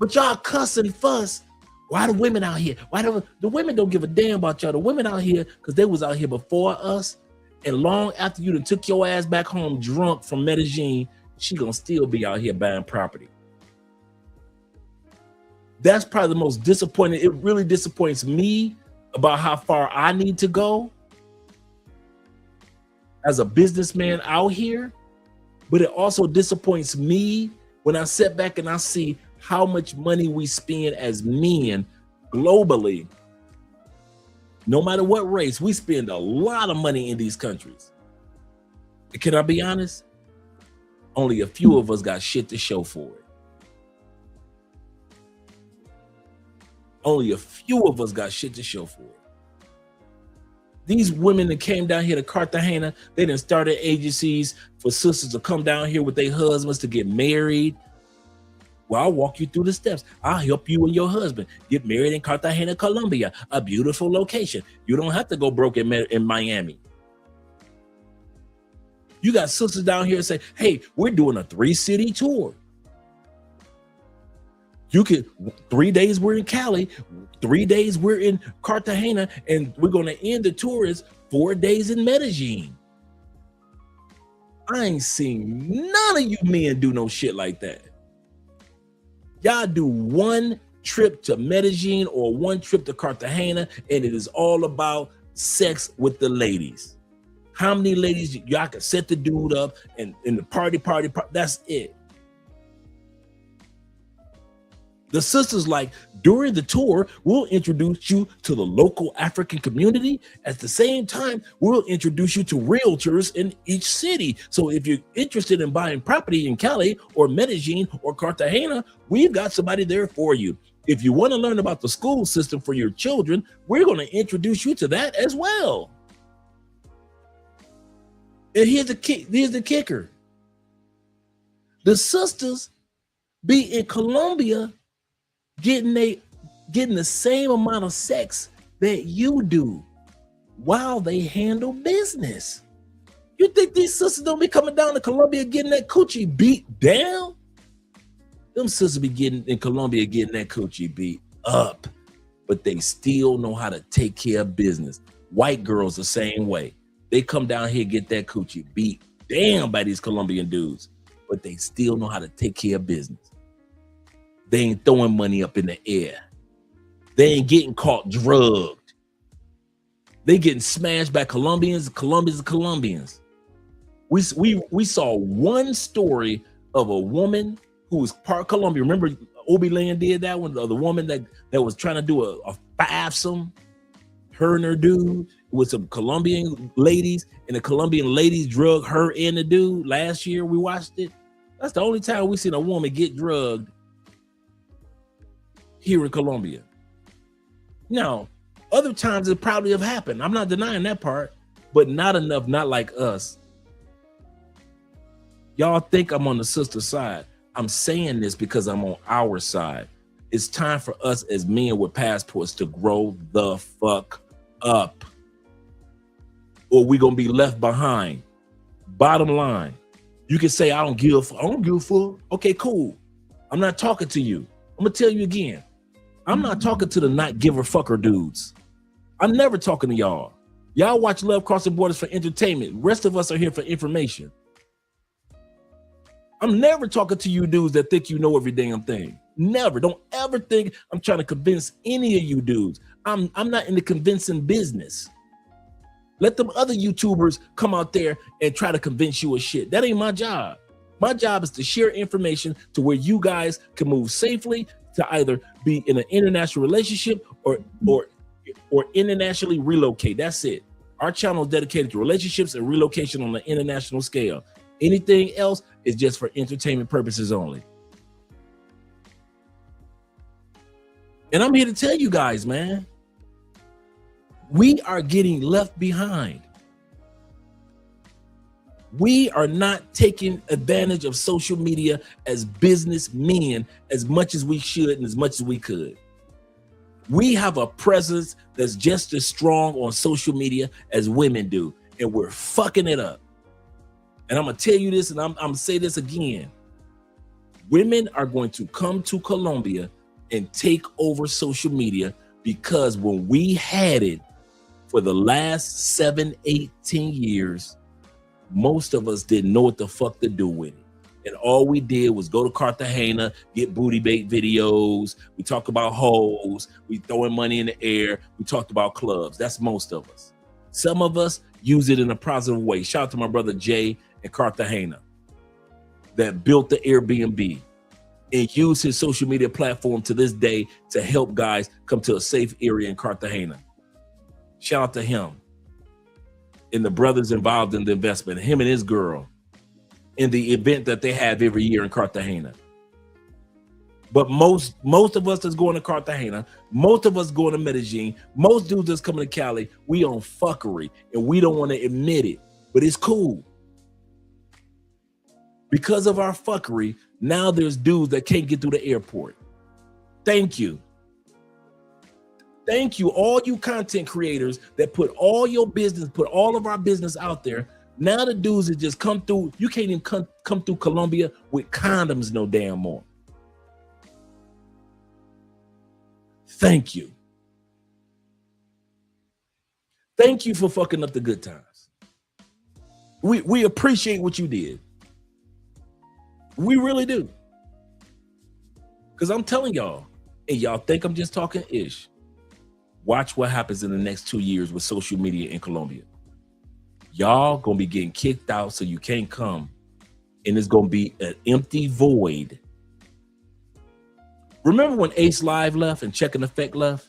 But y'all cuss and fuss. Why the women out here? Why the women don't give a damn about y'all? The women out here, because they was out here before us, and long after you done took your ass back home drunk from Medellin, she gonna still be out here buying property. That's probably the most disappointing. It really disappoints me about how far I need to go as a businessman out here, but it also disappoints me when I sit back and I see how much money we spend as men globally. No matter what race, we spend a lot of money in these countries. Can I be honest? Only a few of us got shit to show for it. Only a few of us got shit to show for it. These women that came down here to Cartagena, they done started agencies for sisters to come down here with their husbands to get married. Well, I'll walk you through the steps. I'll help you and your husband get married in Cartagena, Colombia, a beautiful location. You don't have to go broke in Miami. You got sisters down here say, hey, we're doing a 3-city tour. You can 3 days we're in Cali, 3 days we're in Cartagena, and we're gonna end the tour is 4 days in Medellin. I ain't seen none of you men do no shit like that. Y'all do one trip to Medellin or one trip to Cartagena, and it is all about sex with the ladies. How many ladies y'all can set the dude up and in the party, that's it. The sisters like, during the tour, we'll introduce you to the local African community. At the same time, we'll introduce you to realtors in each city. So if you're interested in buying property in Cali or Medellin or Cartagena, we've got somebody there for you. If you want to learn about the school system for your children, we're going to introduce you to that as well. And here's the kicker. The sisters be in Colombia getting the same amount of sex that you do while they handle business. You think these sisters don't be coming down to Colombia getting that coochie beat down? Them sisters be getting in Colombia getting that coochie beat up, but they still know how to take care of business. White girls the same way. They come down here, get that coochie beat down by these Colombian dudes, but they still know how to take care of business. They ain't throwing money up in the air. They ain't getting caught drugged. They getting smashed by Colombians. We saw one story of a woman who was part Colombian. Remember Obi Land did that one? The woman that was trying to do a fivesome, her and her dude with some Colombian ladies, and the Colombian ladies drugged her and the dude. Last year we watched it. That's the only time we seen a woman get drugged here in Colombia. Now, other times it probably have happened. I'm not denying that part, but not enough, not like us. Y'all think I'm on the sister side. I'm saying this because I'm on our side. It's time for us as men with passports to grow the fuck up, or we gonna be left behind. Bottom line, you can say I don't give a fuck. Okay, cool. I'm not talking to you. I'm gonna tell you again. I'm not talking to the not giver fucker dudes. I'm never talking to y'all. Y'all watch Love Crossing Borders for entertainment. Rest of us are here for information. I'm never talking to you dudes that think you know every damn thing. Never. Don't ever think I'm trying to convince any of you dudes. I'm not in the convincing business. Let them other YouTubers come out there and try to convince you of shit. That ain't my job. My job is to share information to where you guys can move safely to either be in an international relationship or internationally relocate. That's it. Our channel is dedicated to relationships and relocation on the international scale. Anything else is just for entertainment purposes only. And I'm here to tell you guys, man, we are getting left behind. We are not taking advantage of social media as businessmen as much as we should and as much as we could. We have a presence that's just as strong on social media as women do, and we're fucking it up. And I'm gonna tell you this, and I'm gonna say this again. Women are going to come to Colombia and take over social media, because when we had it for the last 7-10 years, most of us didn't know what the fuck to do with it. And all we did was go to Cartagena, get booty bait videos. We talk about hoes. We throwing money in the air. We talked about clubs. That's most of us. Some of us use it in a positive way. Shout out to my brother Jay in Cartagena that built the Airbnb and used his social media platform to this day to help guys come to a safe area in Cartagena. Shout out to him and the brothers involved in the investment, him and his girl, in the event that they have every year in Cartagena. But most of us that's going to Cartagena, most of us going to Medellin, most dudes that's coming to Cali, we on fuckery and we don't want to admit it, but it's cool. Because of our fuckery, now there's dudes that can't get through the airport. Thank you. Thank you, all you content creators that put all your business, put all of our business out there. Now the dudes that just come through, you can't even come through Colombia with condoms no damn more. Thank you. Thank you for fucking up the good times. We appreciate what you did. We really do. Because I'm telling y'all, and y'all think I'm just talking ish. Watch what happens in the next 2 years with social media in Colombia. Y'all gonna be getting kicked out so you can't come. And it's gonna be an empty void. Remember when Ace Live left and Check in Effect left?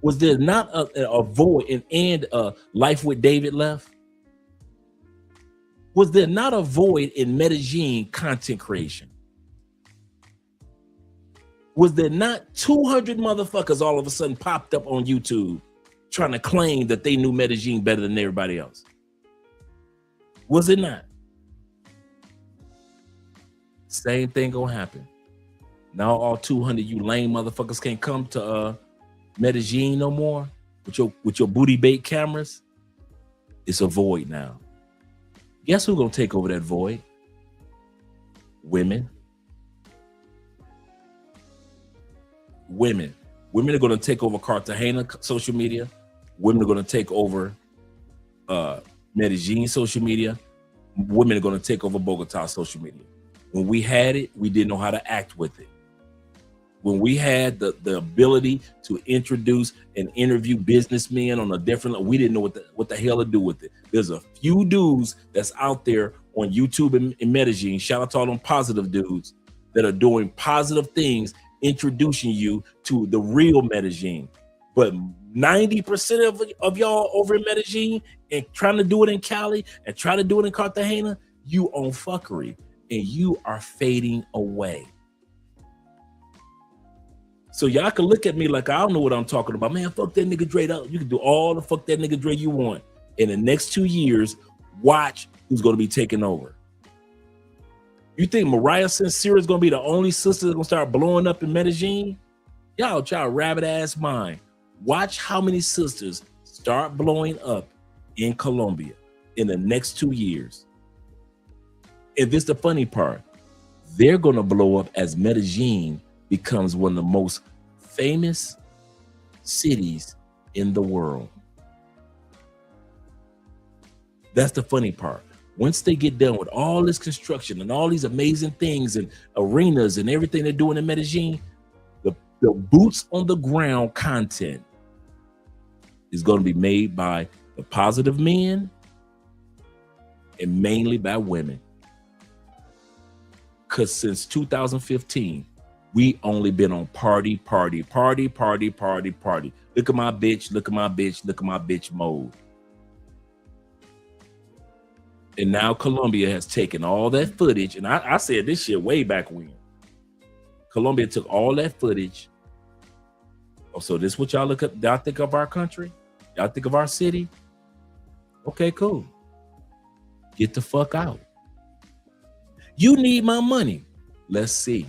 Was there not a void and Life with David left? Was there not a void in Medellin content creation? Was there not 200 motherfuckers all of a sudden popped up on YouTube trying to claim that they knew Medellin better than everybody else? Was it not? Same thing gonna happen. Now all 200 you lame motherfuckers can't come to Medellin no more with your booty bait cameras. It's a void now. Guess who's gonna take over that void? Women. Women are going to take over Cartagena social media. Women are going to take over Medellin social media. Women are going to take over Bogota social media. When we had it, we didn't know how to act with it. When we had the ability to introduce and interview businessmen on a different level, we didn't know what the hell to do with it. There's a few dudes that's out there on YouTube in Medellin. Shout out to all them positive dudes that are doing positive things, introducing you to the real Medellin. But 90% of y'all over in Medellin and trying to do it in Cali and try to do it in Cartagena, you on fuckery and you are fading away. So y'all can look at me like I don't know what I'm talking about. Man, fuck that nigga Dre. You can do all the fuck that nigga Dre you want. In the next 2 years, watch who's going to be taking over. You think Mariah Sincere is going to be the only sister that's going to start blowing up in Medellin? Y'all rabbit ass mind. Watch how many sisters start blowing up in Colombia in the next 2 years. And this is the funny part. They're going to blow up as Medellin becomes one of the most famous cities in the world. That's the funny part. Once they get done with all this construction and all these amazing things and arenas and everything they're doing in Medellin, the boots on the ground content is going to be made by the positive men and mainly by women. Because since 2015, We only been on party. Look at my bitch, look at my bitch, look at my bitch mode. And now Colombia has taken all that footage. And I said this shit way back when. Colombia took all that footage. Oh, so this what y'all look up? Y'all think of our country? Y'all think of our city? Okay, cool. Get the fuck out. You need my money. Let's see.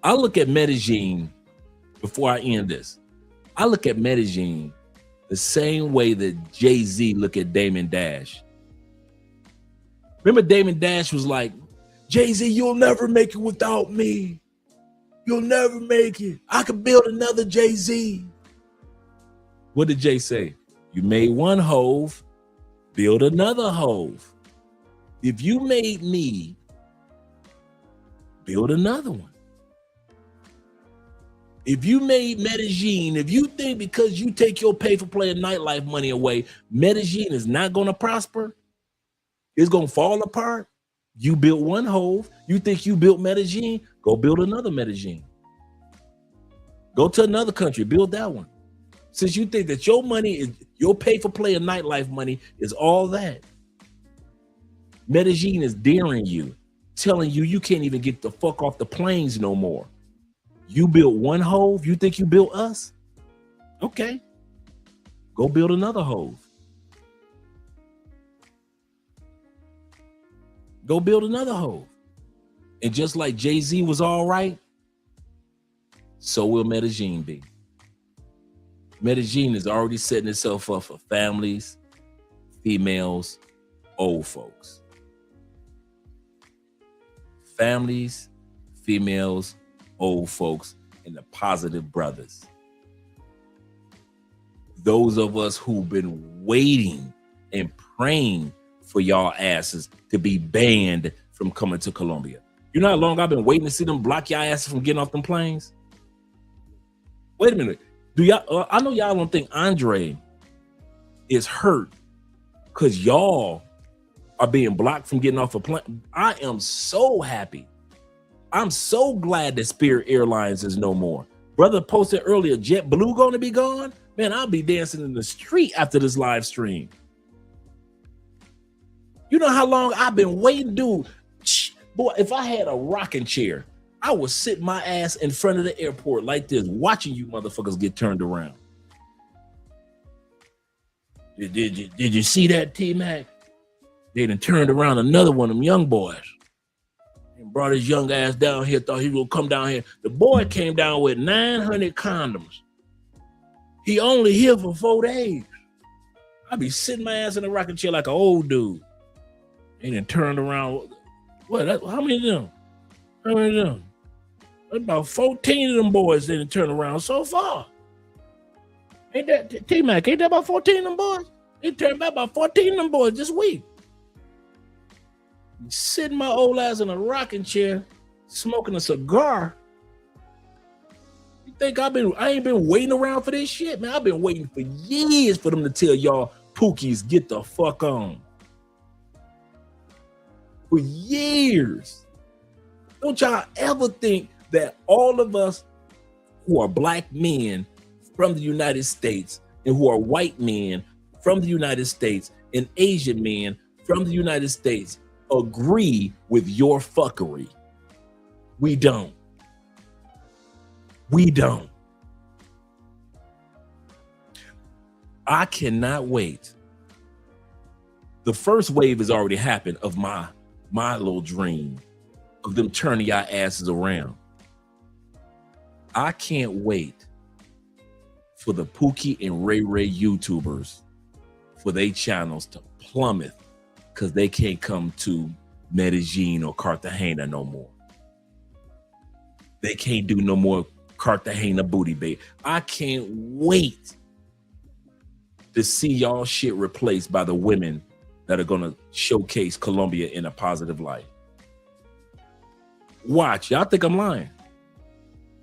I look at Medellin, before I end this, I look at Medellin the same way that Jay-Z look at Damon Dash. Remember Damon Dash was like, Jay-Z, you'll never make it without me. You'll never make it. I could build another Jay-Z. What did Jay say? You made one Hove, build another Hove. If you made me, build another one. If you made Medellin, if you think because you take your pay for play and nightlife money away, Medellin is not going to prosper, it's going to fall apart. You built one Hove. You think you built Medellin? Go build another Medellin. Go to another country, build that one. Since you think that your money is your pay for play and nightlife money is all that, Medellin is daring you, telling you you can't even get the fuck off the planes no more. You built one Hove. You think you built us? Okay. Go build another Hove. Go build another Hove. And just like Jay-Z was all right, so will Medellin be. Medellin is already setting itself up for families, females, old folks. Families, females, old folks, and the positive brothers. Those of us who've been waiting and praying for y'all asses to be banned from coming to Colombia. You know how long I've been waiting to see them block y'all asses from getting off them planes? Wait a minute. Do y'all? I know y'all don't think Andre is hurt because y'all are being blocked from getting off a plane. I am so happy. I'm so glad that Spirit Airlines is no more. Brother posted earlier, JetBlue going to be gone? Man, I'll be dancing in the street after this live stream. You know how long I've been waiting, dude? Boy, if I had a rocking chair, I would sit my ass in front of the airport like this, watching you motherfuckers get turned around. Did you see that, T-Mac? They done turned around another one of them young boys and brought his young ass down here, thought he was gonna come down here. The boy came down with 900 condoms. He only here for 4 days. I be sitting my ass in a rocking chair like an old dude. And then turned around. What? How many of them? How many of them? About 14 of them boys didn't turn around so far. Ain't that T-Mac? Ain't that about 14 of them boys? They turned back about 14 of them boys this week. Sitting my old ass in a rocking chair, smoking a cigar. You think I ain't been waiting around for this shit, man? I've been waiting for years for them to tell y'all Pookies get the fuck on. For years. Don't y'all ever think that all of us who are black men from the United States and who are white men from the United States and Asian men from the United States agree with your fuckery? We don't. We don't. I cannot wait. The first wave has already happened of my little dream of them turning y'all asses around. I can't wait for the Pookie and Ray Ray YouTubers for their channels to plummet because they can't come to Medellin or Cartagena no more. They can't do no more Cartagena booty bait. I can't wait to see y'all shit replaced by the women that are gonna showcase Colombia in a positive light. Watch, y'all think I'm lying.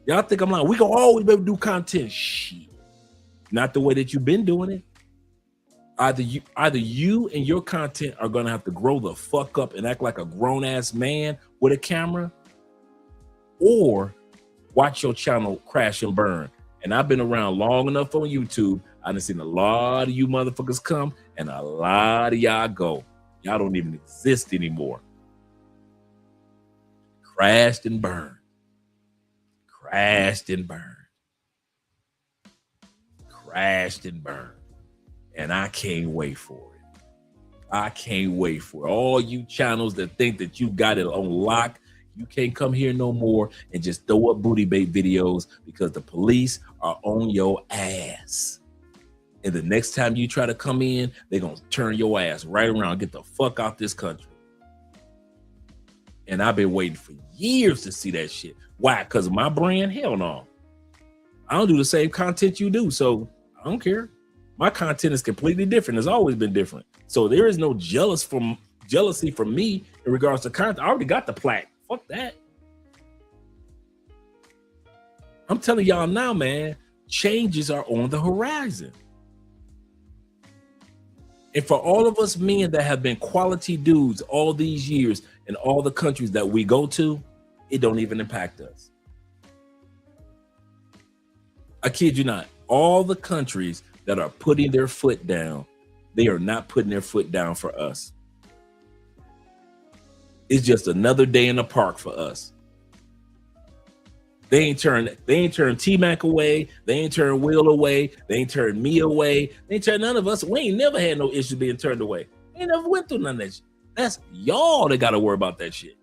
Y'all think I'm lying. We gonna always be able to do content. Shit. Not the way that you've been doing it. Either you and your content are gonna have to grow the fuck up and act like a grown-ass man. with a camera, or watch your channel crash and burn. And I've been around long enough on YouTube. I done seen a lot of you motherfuckers come and a lot of y'all go. Y'all don't even exist anymore. Crashed and burned. Crashed and burned. Crashed and burned. And I can't wait for it. I can't wait for it. All you channels that think that you got it on lock, you can't come here no more and just throw up booty bait videos because the police are on your ass. And the next time you try to come in, they're going to turn your ass right around. Get the fuck out this country. And I've been waiting for years to see that shit. Why? Because of my brand? Hell no. I don't do the same content you do, so I don't care. My content is completely different. It's always been different. So there is no jealousy from me in regards to content. I already got the plaque. Fuck that. I'm telling y'all now, man, changes are on the horizon. And for all of us men that have been quality dudes all these years in all the countries that we go to, it don't even impact us. I kid you not. All the countries that are putting their foot down, they are not putting their foot down for us. It's just another day in the park for us. They ain't turned T-Mac away. They ain't turned Will away. They ain't turned me away. They ain't turned none of us. We ain't never had no issue being turned away. We ain't never went through none of that shit. That's y'all that got to worry about that shit.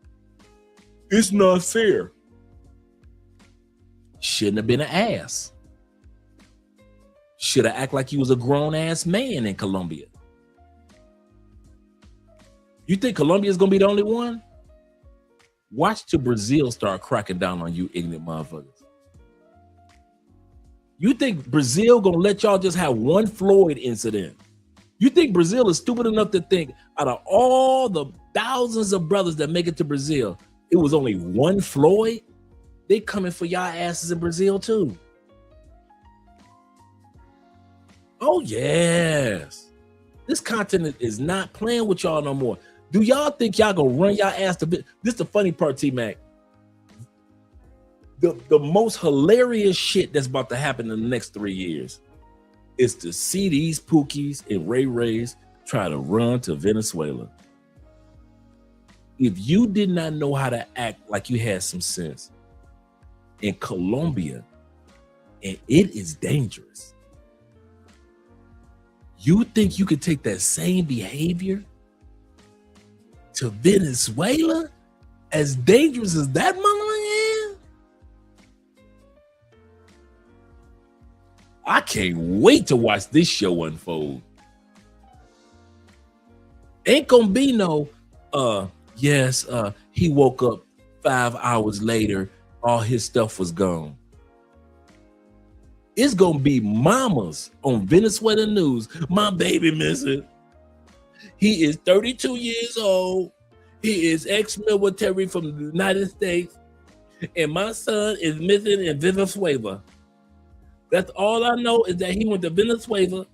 It's not fair. Shouldn't have been an ass. Should have acted like you was a grown-ass man in Colombia. You think Colombia is going to be the only one? Watch till Brazil start cracking down on you ignorant motherfuckers. You think Brazil going to let y'all just have one Floyd incident? You think Brazil is stupid enough to think out of all the thousands of brothers that make it to Brazil, it was only one Floyd? They coming for y'all asses in Brazil too. Oh, yes. This content is not playing with y'all no more. Do y'all think y'all gonna run y'all ass to bit? This is the funny part, T-Mac. The most hilarious shit that's about to happen in the next 3 years is to see these Pookies and Ray Rays try to run to Venezuela. If you did not know how to act like you had some sense in Colombia, and it is dangerous, you think you could take that same behavior to Venezuela? As dangerous as that motherfucker is? I can't wait to watch this show unfold. Ain't gonna be no, he woke up 5 hours later, all his stuff was gone. It's gonna be mamas on Venezuelan news. My baby missing. He is 32 years old. He is ex-military from the United States. And my son is missing in Venezuela. That's all I know is that he went to Venezuela.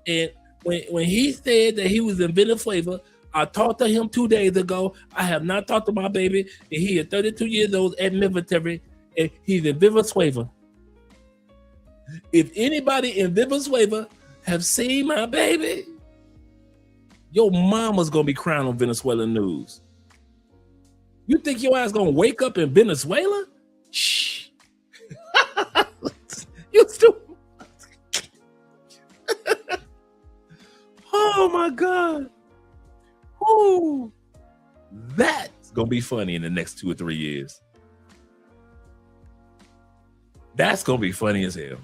And when he said that he was in Venezuela, I talked to him 2 days ago. I have not talked to my baby. And he is 32 years old, ex-military, and he's in Venezuela. If anybody in Venezuela have seen my baby, your mama's gonna be crying on Venezuelan news. You think your ass gonna wake up in Venezuela? Shh. You stupid. Oh my God. Ooh. That's gonna be funny in the next 2 or 3 years. That's gonna be funny as hell.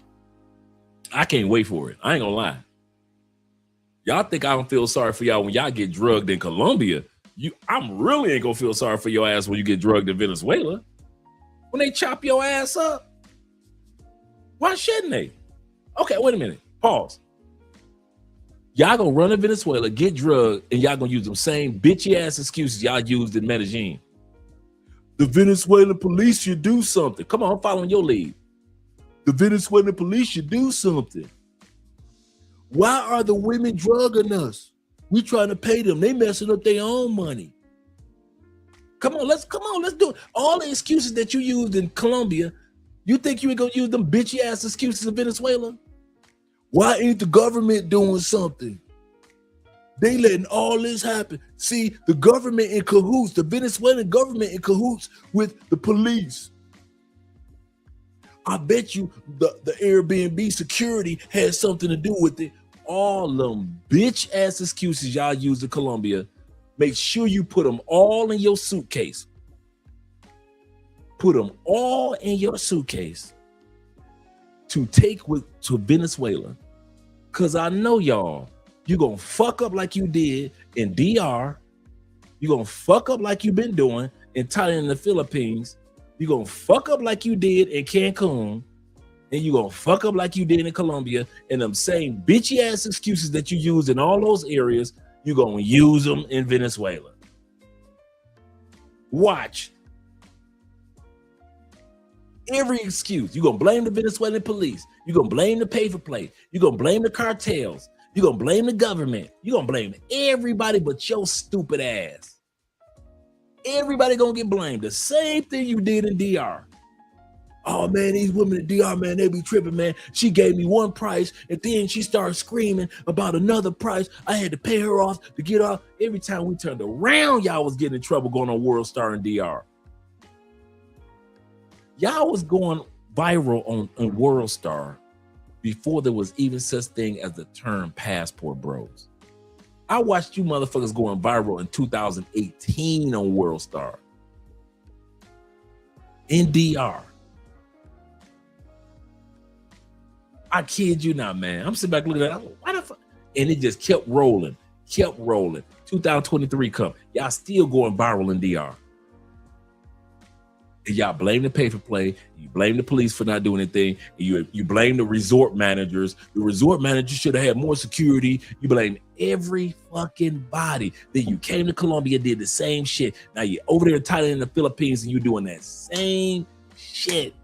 I can't wait for it. I ain't gonna lie. Y'all think I don't feel sorry for y'all when y'all get drugged in Colombia? I'm really ain't gonna feel sorry for your ass when you get drugged in Venezuela. When they chop your ass up, why shouldn't they? Okay, wait a minute. Pause. Y'all gonna run to Venezuela, get drugged, and y'all gonna use them same bitchy ass excuses y'all used in Medellin. The Venezuelan police should do something. Come on, I'm following your lead. The Venezuelan police should do something. Why are the women drugging us? We trying to pay them. They messing up their own money. Come on, let's do it. All the excuses that you used in Colombia, you think you ain't gonna use them bitchy ass excuses in Venezuela? Why ain't the government doing something? They letting all this happen. See, the government in cahoots, the Venezuelan government in cahoots with the police. I bet you the Airbnb security has something to do with it. All them bitch ass excuses y'all use in Colombia, make sure you put them all in your suitcase. Put them all in your suitcase to take to Venezuela. Cause I know y'all, you're gonna fuck up like you did in DR. You're gonna fuck up like you've been doing in Thailand and the Philippines. You're gonna fuck up like you did in Cancun. And you're gonna fuck up like you did in Colombia. And them same bitchy ass excuses that you use in all those areas, you're gonna use them in Venezuela. Watch. Every excuse. You're gonna blame the Venezuelan police. You're gonna blame the paper plate. You're gonna blame the cartels. You're gonna blame the government. You're gonna blame everybody but your stupid ass. Everybody gonna get blamed. The same thing you did in DR. Oh man, these women in DR, man, they be tripping, man. She gave me one price and then she started screaming about another price. I had to pay her off to get off. Every time we turned around, y'all was getting in trouble going on World Star and DR. Y'all was going viral on World Star before there was even such thing as the term passport bros. I watched you motherfuckers going viral in 2018 on World Star. In DR. I kid you not, man. I'm sitting back looking at it. Why the fuck? And it just kept rolling. 2023 come. Y'all still going viral in DR. And y'all blame the paper play. You blame the police for not doing anything. And you blame the resort managers. The resort managers should have had more security. You blame every fucking body. Then you came to Colombia, did the same shit. Now you're over there in Thailand and the Philippines and you're doing that same shit.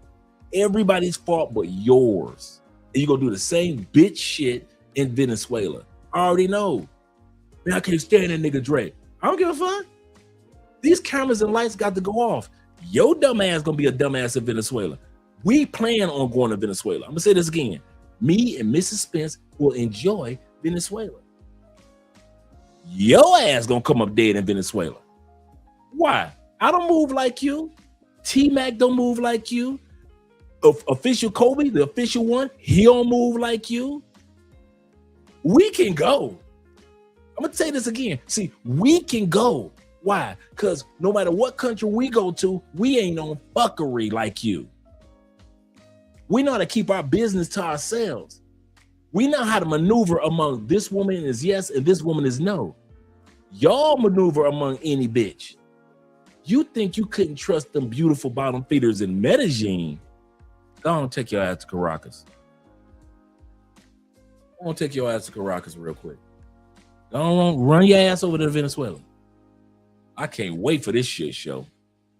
Everybody's fault but yours. And you're going to do the same bitch shit in Venezuela. I already know. Man, I can't stand that nigga Drake. I don't give a fuck. These cameras and lights got to go off. Your dumb ass gonna be a dumbass in Venezuela. We plan on going to Venezuela. I'm gonna say this again. Me and Mrs. Spence will enjoy Venezuela. Your ass gonna come up dead in Venezuela. Why? I don't move like you. T-Mac don't move like you. Official Kobe, the official one, he don't move like you. We can go. I'm gonna say this again. See, we can go. Why? Because no matter what country we go to, we ain't on fuckery like you. We know how to keep our business to ourselves. We know how to maneuver among this woman is yes and this woman is no. Y'all maneuver among any bitch. You think you couldn't trust them beautiful bottom feeders in Medellin? Go on, take your ass to Caracas. Go on, take your ass to Caracas real quick. Go on, run your ass over to Venezuela. I can't wait for this shit show.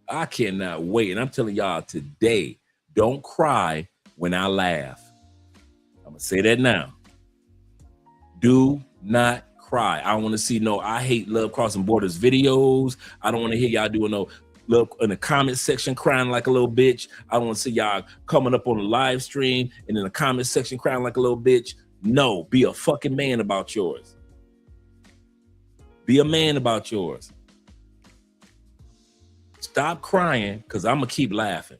I cannot wait. And I'm telling y'all today, don't cry when I laugh. I'm going to say that now. Do not cry. I don't want to see no I hate Love Crossing Borders videos. I don't want to hear y'all doing no love in the comment section crying like a little bitch. I don't want to see y'all coming up on the live stream and in the comment section crying like a little bitch. No, be a fucking man about yours. Be a man about yours. Stop crying, because I'm going to keep laughing.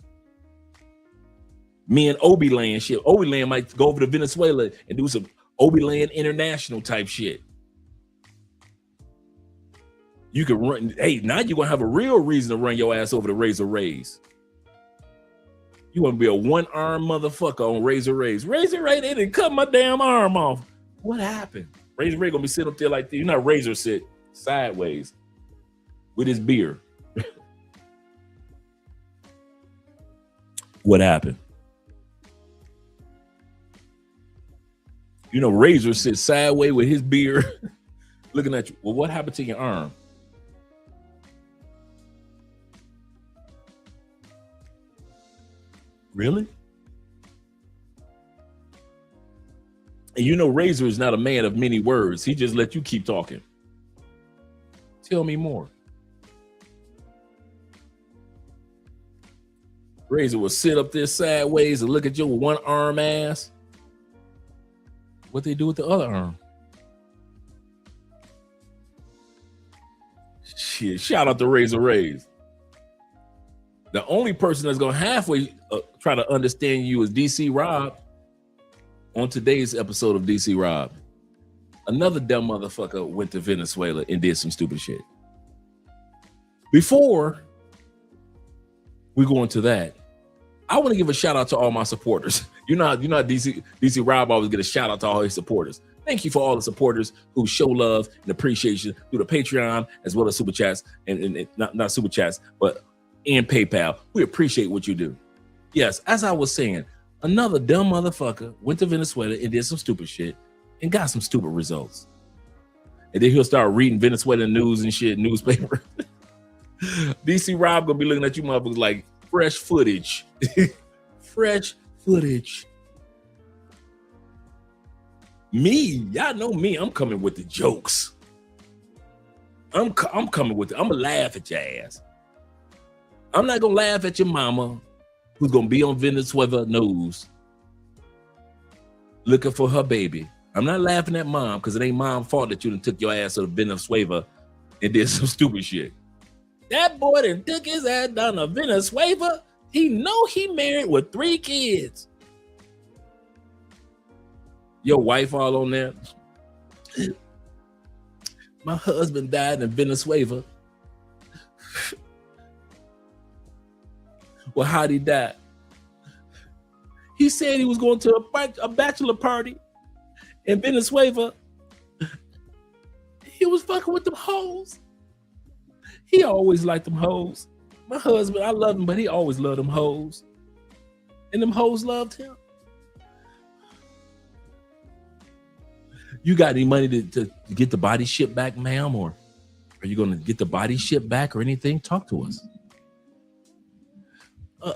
Me and Obi-Land shit. Obi-Land might go over to Venezuela and do some Obi-Land international type shit. You can run. Hey, now you're going to have a real reason to run your ass over to Razor Rays. You want to be a one-armed motherfucker on Razor Rays. Razor Ray, they didn't cut my damn arm off. What happened? Razor Ray going to be sitting up there like this. You know, Razor sit sideways with his beer. What happened? You know, Razor sits sideways with his beer looking at you. Well, what happened to your arm? Really? And you know, Razor is not a man of many words. He just let you keep talking. Tell me more. Razor will sit up there sideways and look at you with one arm ass. What they do with the other arm? Shit, shout out to Razor Rays. The only person that's gonna halfway try to understand you is DC Rob on today's episode of DC Rob. Another dumb motherfucker went to Venezuela and did some stupid shit. Before we go into that, I want to give a shout out to all my supporters. You know DC Rob always get a shout out to all his supporters. Thank you for all the supporters who show love and appreciation through the Patreon as well as super chats and not super chats, but and PayPal. We appreciate what you do. Yes, as I was saying, another dumb motherfucker went to Venezuela and did some stupid shit and got some stupid results. And then he'll start reading Venezuelan news and shit, newspaper. DC Rob gonna be looking at you motherfuckers like fresh footage. Fresh footage. Me, y'all know me, I'm coming with the jokes. I'm coming with it. I'm gonna laugh at your ass. I'm not gonna laugh at your mama who's gonna be on Venezuela news looking for her baby. I'm not laughing at mom because it ain't mom's fault that you done took your ass to Venezuela and did some stupid shit. That boy done took his ass down to Venezuela. He know he married with 3 kids. Your wife all on there. My husband died in Venezuela. Well, how'd he die? He said he was going to a bachelor party in Venezuela. He was fucking with them hoes. He always liked them hoes. My husband, I love him, but he always loved them hoes. And them hoes loved him. You got any money to get the body shipped back, ma'am? Or are you going to get the body shipped back or anything? Talk to us.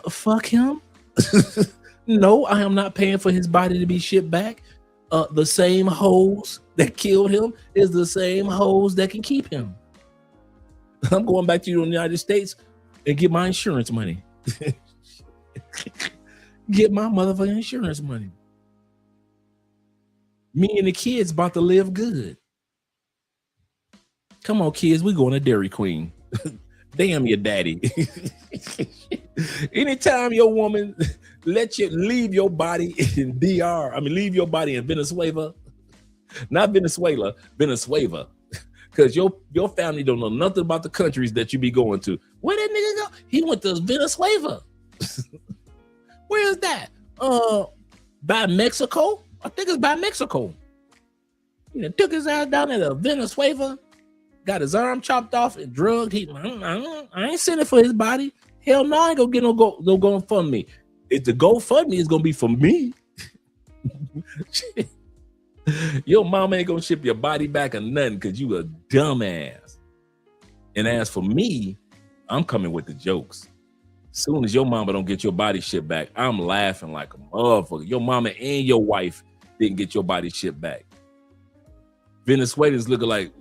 Fuck him. No, I am not paying for his body to be shipped back. The same hoes that killed him is the same hoes that can keep him. I'm going back to the United States and get my insurance money. Get my motherfucking insurance money. Me and the kids about to live good. Come on, kids, we going to Dairy Queen. Damn your daddy. Anytime your woman let you leave your body in leave your body in Venezuela, not Venezuela, Venezuela, because your family don't know nothing about the countries that you be going to. Where that nigga go? He went to Venezuela. Where is that? By Mexico? I think it's by Mexico. He took his ass down to Venezuela, got his arm chopped off and drugged. I ain't sending for his body. Hell no, I ain't gonna get no GoFundMe. If the GoFundMe is gonna be for me, your mama ain't gonna ship your body back or nothing because you a dumbass. And as for me, I'm coming with the jokes. Soon as your mama don't get your body shipped back, I'm laughing like a motherfucker. Your mama and your wife didn't get your body shipped back. Venezuelans looking like,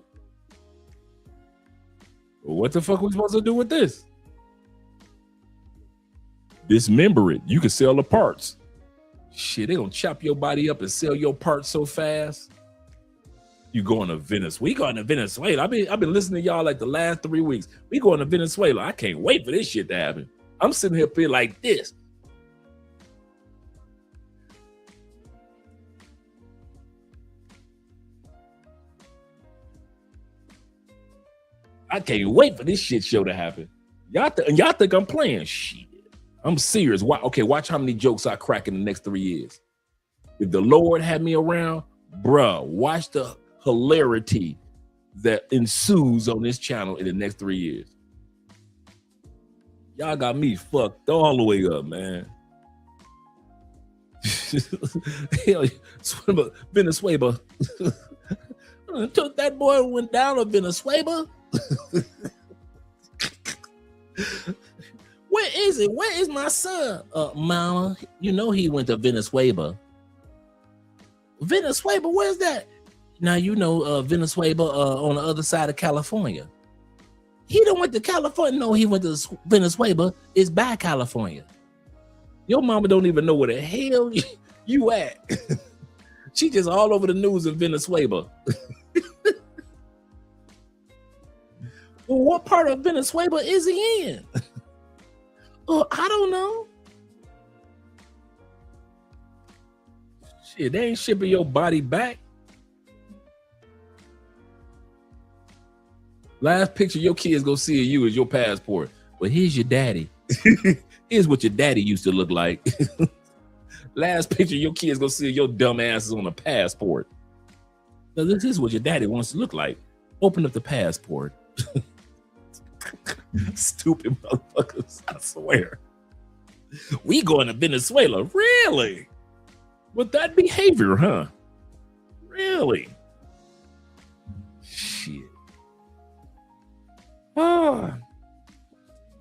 well, what the fuck are we supposed to do with this? Dismember it. You can sell the parts. Shit, they gonna chop your body up and sell your parts so fast. You going to Venezuela? We going to Venezuela. I've been listening to y'all like the last 3 weeks. We going to Venezuela. I can't wait for this shit to happen. I'm sitting here feeling like this. I can't wait for this shit show to happen. Y'all think I'm playing? Shit. I'm serious. Watch how many jokes I crack in the next 3 years. If the Lord had me around, bruh, watch the hilarity that ensues on this channel in the next 3 years. Y'all got me fucked all the way up, man. Hell, Venezuela. Took that boy and went down to Venezuela. Where is it? Where is my son? Mama, you know he went to Venezuela. Venezuela, where's that? Now you know Venezuela on the other side of California. He done went to California. No, he went to Venezuela. It's by California. Your mama don't even know where the hell you at. She just all over the news in Venezuela. Well, what part of Venezuela is he in? I don't know. Shit, they ain't shipping your body back. Last picture your kids go see of you is your passport. Well, here's your daddy. Here's what your daddy used to look like. Last picture your kids go see of your dumb asses on a passport. Now, this is what your daddy wants to look like. Open up the passport. Stupid motherfuckers, I swear. We going to Venezuela, really? With that behavior, huh? Really? Shit.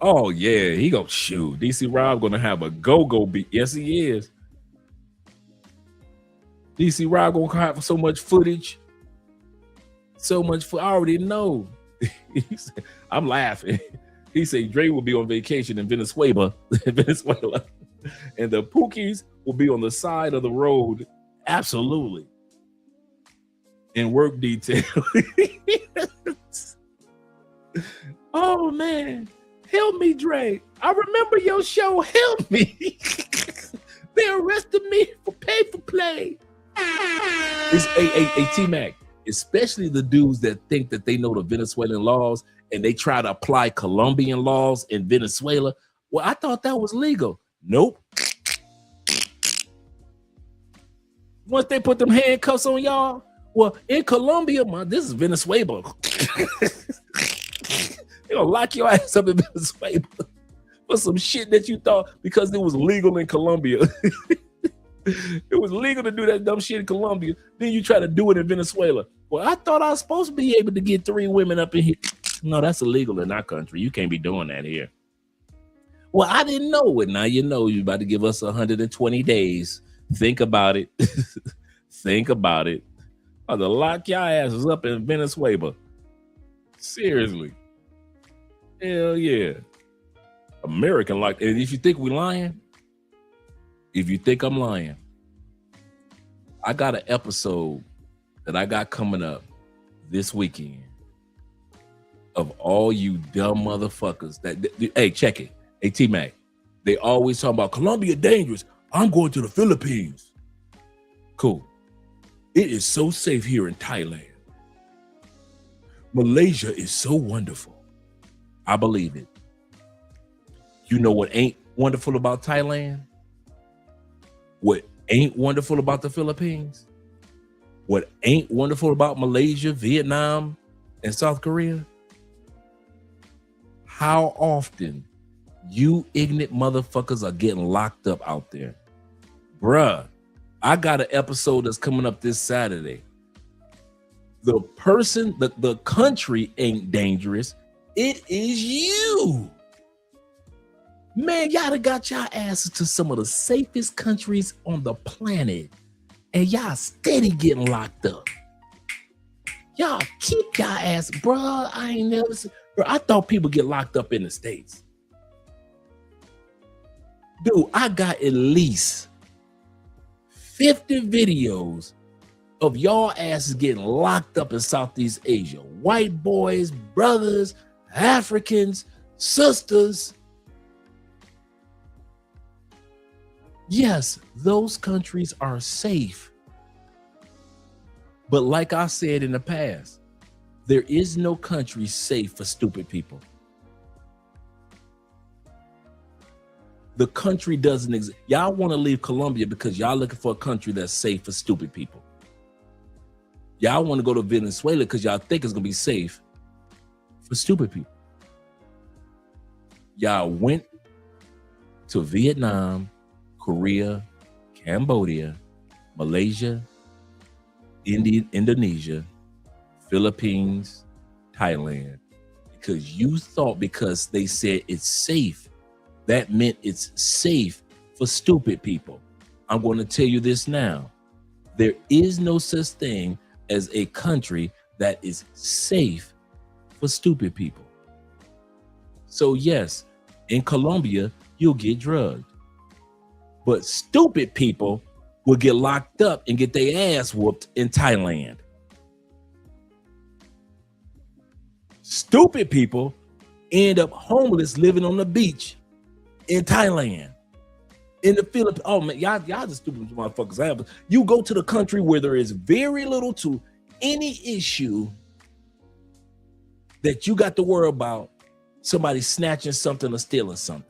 Oh yeah, he gonna shoot. DC Rob gonna have a go-go beat. Yes, he is. DC Rob gonna have so much footage. So much I already know. I'm laughing. He said Dre will be on vacation in Venezuela. And the Pookies will be on the side of the road. Absolutely. In work detail. Oh man. Help me, Dre. I remember your show. Help me. They arrested me for pay for play. It's a T-Mac. Especially the dudes that think that they know the Venezuelan laws and they try to apply Colombian laws in Venezuela. Well, I thought that was legal. Nope. Once they put them handcuffs on y'all, well, in Colombia, this is Venezuela. They're gonna lock your ass up in Venezuela for some shit that you thought because it was legal in Colombia. It was legal to do that dumb shit in Colombia. Then you try to do it in Venezuela. Well, I thought I was supposed to be able to get 3 women up in here. No, that's illegal in our country. You can't be doing that here. Well, I didn't know it. Now you know you're about to give us 120 days. Think about it. Think about it. Or to lock your asses up in Venezuela. Seriously. Hell yeah. American like, and if you think we lying, if you think I'm lying, I got an episode that I got coming up this weekend of all you dumb motherfuckers that, hey, check it. Hey, T-Mac, they always talk about Colombia dangerous. I'm going to the Philippines. Cool. It is so safe here in Thailand. Malaysia is so wonderful. I believe it. You know what ain't wonderful about Thailand? What ain't wonderful about the Philippines? What ain't wonderful about Malaysia, Vietnam, and South Korea? How often you ignorant motherfuckers are getting locked up out there. Bruh, I got an episode that's coming up this Saturday. The person, the country ain't dangerous. It is you. Man, y'all done got y'all asses to some of the safest countries on the planet. And y'all steady getting locked up. Y'all keep y'all ass, bruh. I ain't never seen, bro. I thought people get locked up in the States. Dude, I got at least 50 videos of y'all asses getting locked up in Southeast Asia. White boys, brothers, Africans, sisters. Yes, those countries are safe. But like I said in the past, there is no country safe for stupid people. The country doesn't exist. Y'all want to leave Colombia because y'all looking for a country that's safe for stupid people. Y'all want to go to Venezuela because y'all think it's going to be safe for stupid people. Y'all went to Vietnam, Korea, Cambodia, Malaysia, Indonesia, Philippines, Thailand, because you thought because they said it's safe, that meant it's safe for stupid people. I'm going to tell you this now. There is no such thing as a country that is safe for stupid people. So yes, in Colombia, you'll get drugged. but stupid people will get locked up and get their ass whooped in Thailand. Stupid people end up homeless living on the beach in Thailand, in the Philippines. Oh man, y'all the stupid motherfuckers. You go to the country where there is very little to any issue that you got to worry about somebody snatching something or stealing something.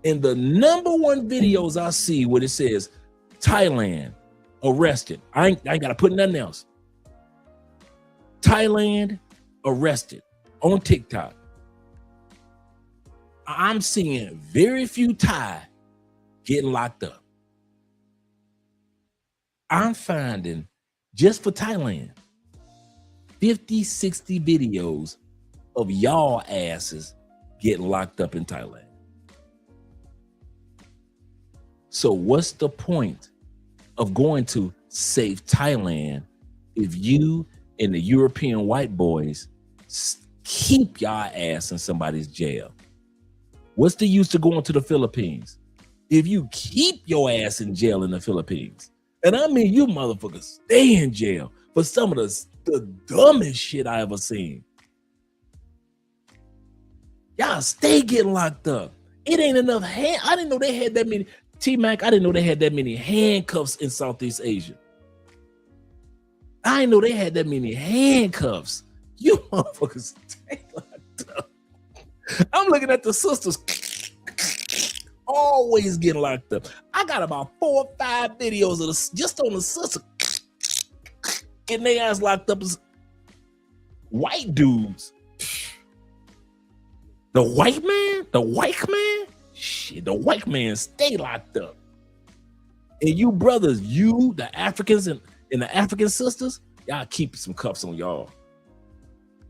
And the number one videos I see where it says Thailand arrested. I ain't gotta put nothing else. Thailand arrested on TikTok. I'm seeing very few Thai getting locked up. I'm finding just for Thailand 50, 60 videos of y'all asses getting locked up in Thailand. So what's the point of going to save Thailand if you and the European white boys keep y'all ass in somebody's jail? What's the use to going to the Philippines if you keep your ass in jail in the Philippines? And I mean, you motherfuckers stay in jail for some of the dumbest shit I ever seen. Y'all stay getting locked up. It ain't enough I didn't know they had that many. T-Mac, I didn't know they had that many handcuffs in Southeast Asia. I didn't know they had that many handcuffs. You motherfuckers stay locked up. I'm looking at the sisters always getting locked up. I got about 4 or 5 videos of just on the sister getting their ass locked up as white dudes. The white man? Shit, the white man stay locked up. And you brothers, you, the Africans and the African sisters, y'all keep some cuffs on y'all.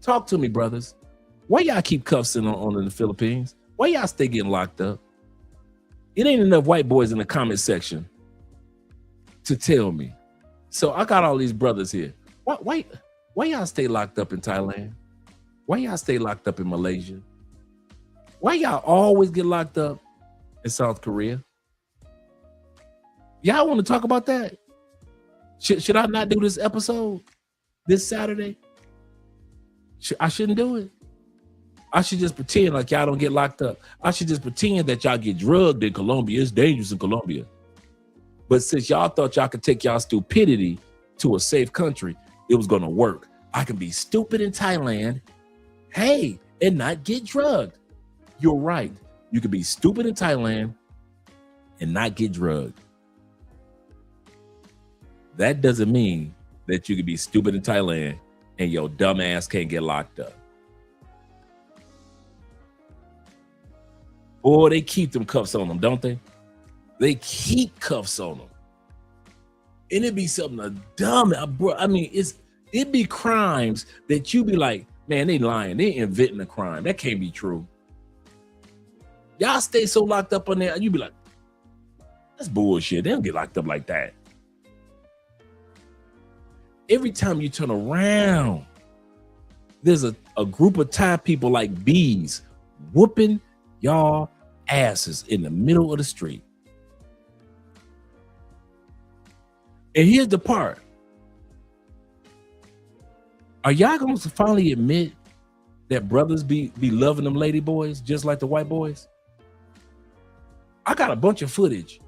Talk to me, brothers. Why y'all keep cuffs on in the Philippines? Why y'all stay getting locked up? It ain't enough white boys in the comment section to tell me. So I got all these brothers here. Why y'all stay locked up in Thailand? Why y'all stay locked up in Malaysia? Why y'all always get locked up in South Korea? Y'all want to talk about that? Should I not do this episode this Saturday? I shouldn't do it. I should just pretend like y'all don't get locked up. I should just pretend that y'all get drugged in Colombia. It's dangerous in Colombia. But since y'all thought y'all could take y'all stupidity to a safe country, it was going to work. I can be stupid in Thailand, hey, and not get drugged. You're right. You can be stupid in Thailand and not get drugged. That doesn't mean that you can be stupid in Thailand and your dumb ass can't get locked up. Boy, they keep them cuffs on them, don't they? They keep cuffs on them. And it be something dumb. I mean, it be crimes that you be like, man, they lying. They inventing a crime. That can't be true. Y'all stay so locked up on there, you be like, that's bullshit. They don't get locked up like that. Every time you turn around, there's a group of Thai people like bees whooping y'all asses in the middle of the street. And here's the part. Are y'all going to finally admit that brothers be loving them lady boys just like the white boys? I got a bunch of footage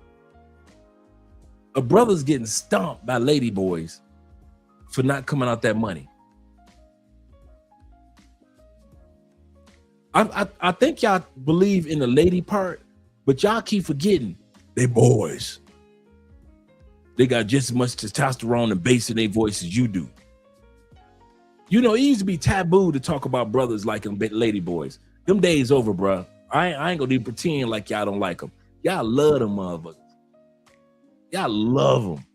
of brothers getting stomped by lady boys for not coming out that money. I think y'all believe in the lady part, but y'all keep forgetting they boys. They got just as much testosterone and bass in their voice as you do. You know, it used to be taboo to talk about brothers like them lady boys. Them days over, bro. I ain't gonna even pretend like y'all don't like them. Y'all love them motherfuckers. Y'all love them.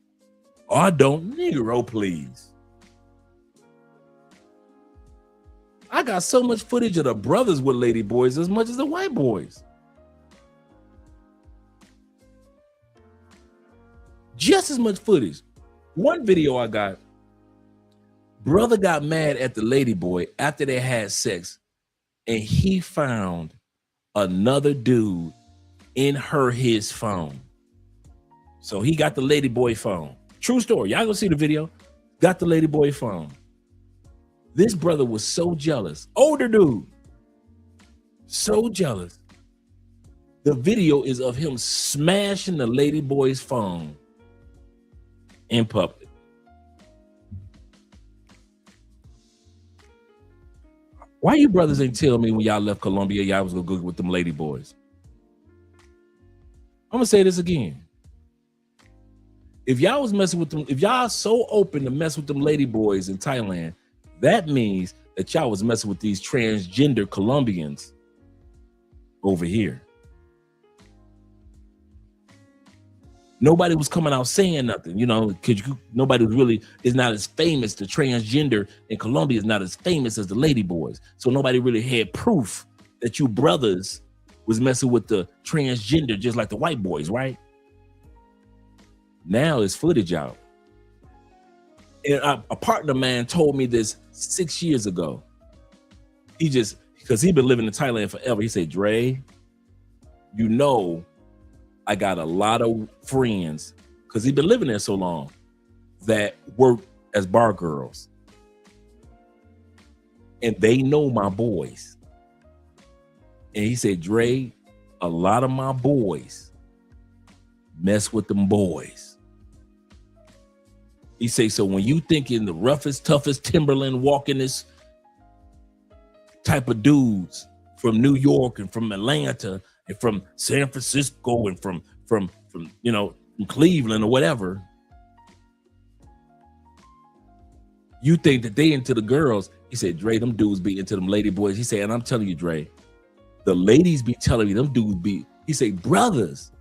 Oh, I don't. Negro, please. I got so much footage of the brothers with lady boys as much as the white boys. Just as much footage. One video I got, brother got mad at the lady boy after they had sex, and he found another dude in his phone. So he got the ladyboy phone. True story. Y'all go see the video. Got the ladyboy phone. This brother was so jealous. Older dude. So jealous. The video is of him smashing the ladyboy's phone in public. Why you brothers ain't tell me when y'all left Colombia y'all was gonna go with them ladyboys? I'm gonna say this again. If y'all was messing with them, if y'all so open to mess with them ladyboys in Thailand, that means that y'all was messing with these transgender Colombians over here. Nobody was coming out saying nothing, you know, because nobody really is not as famous. The transgender in Colombia is not as famous as the ladyboys. So nobody really had proof that you brothers was messing with the transgender just like the white boys, right? Now it's footage out. And a partner of mine told me this 6 years ago. Because he'd been living in Thailand forever. He said, Dre, you know, I got a lot of friends, because he'd been living there so long, that work as bar girls. And they know my boys. And he said, Dre, a lot of my boys mess with them boys. He say, so when you thinking the roughest, toughest Timberland walking this type of dudes from New York and from Atlanta and from San Francisco and from you know, from Cleveland or whatever, you think that they into the girls. He said, Dre, them dudes be into them lady boys. He said, and I'm telling you, Dre, the ladies be telling me them dudes be, he said, brothers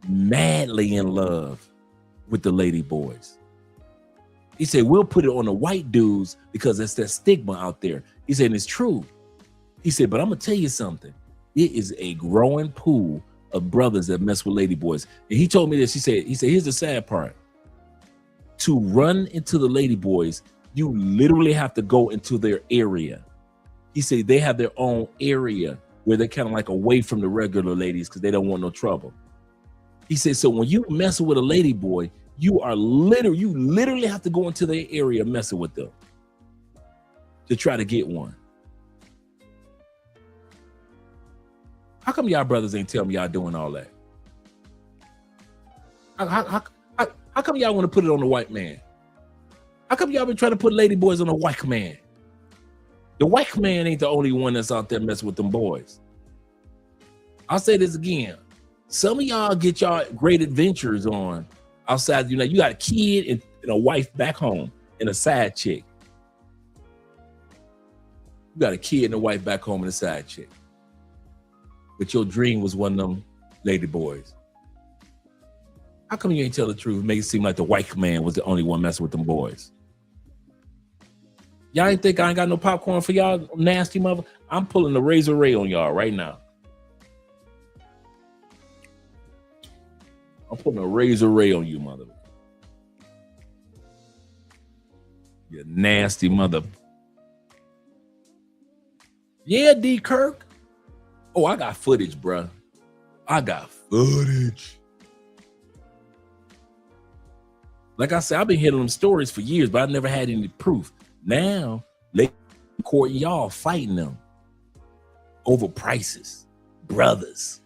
madly in love with the lady boys. He said, we'll put it on the white dudes because it's that stigma out there. He said, and it's true. He said, but I'm gonna tell you something. It is a growing pool of brothers that mess with lady boys. And he told me this. He said, here's the sad part. To run into the lady boys, you literally have to go into their area. He said they have their own area where they're kind of like away from the regular ladies because they don't want no trouble. He said, so when you mess with a lady boy, you literally have to go into their area messing with them to try to get one. How come y'all brothers ain't tell me y'all doing all that? How come y'all want to put it on the white man? How come y'all been trying to put lady boys on the white man? The white man ain't the only one that's out there messing with them boys. I'll say this again. Some of y'all get y'all great adventures on outside. You know, you got a kid and a wife back home and a side chick. You got a kid and a wife back home and a side chick. But your dream was one of them lady boys. How come you ain't tell the truth? Make it seem like the white man was the only one messing with them boys. Y'all ain't think I ain't got no popcorn for y'all nasty mother? I'm pulling the razor ray on y'all right now. I'm putting a razor ray on you, mother. You nasty mother. Yeah, D. Kirk. Oh, I got footage, bruh. I got footage. Like I said, I've been hearing them stories for years, but I never had any proof. Now, they courting y'all, fighting them over prices. Brothers.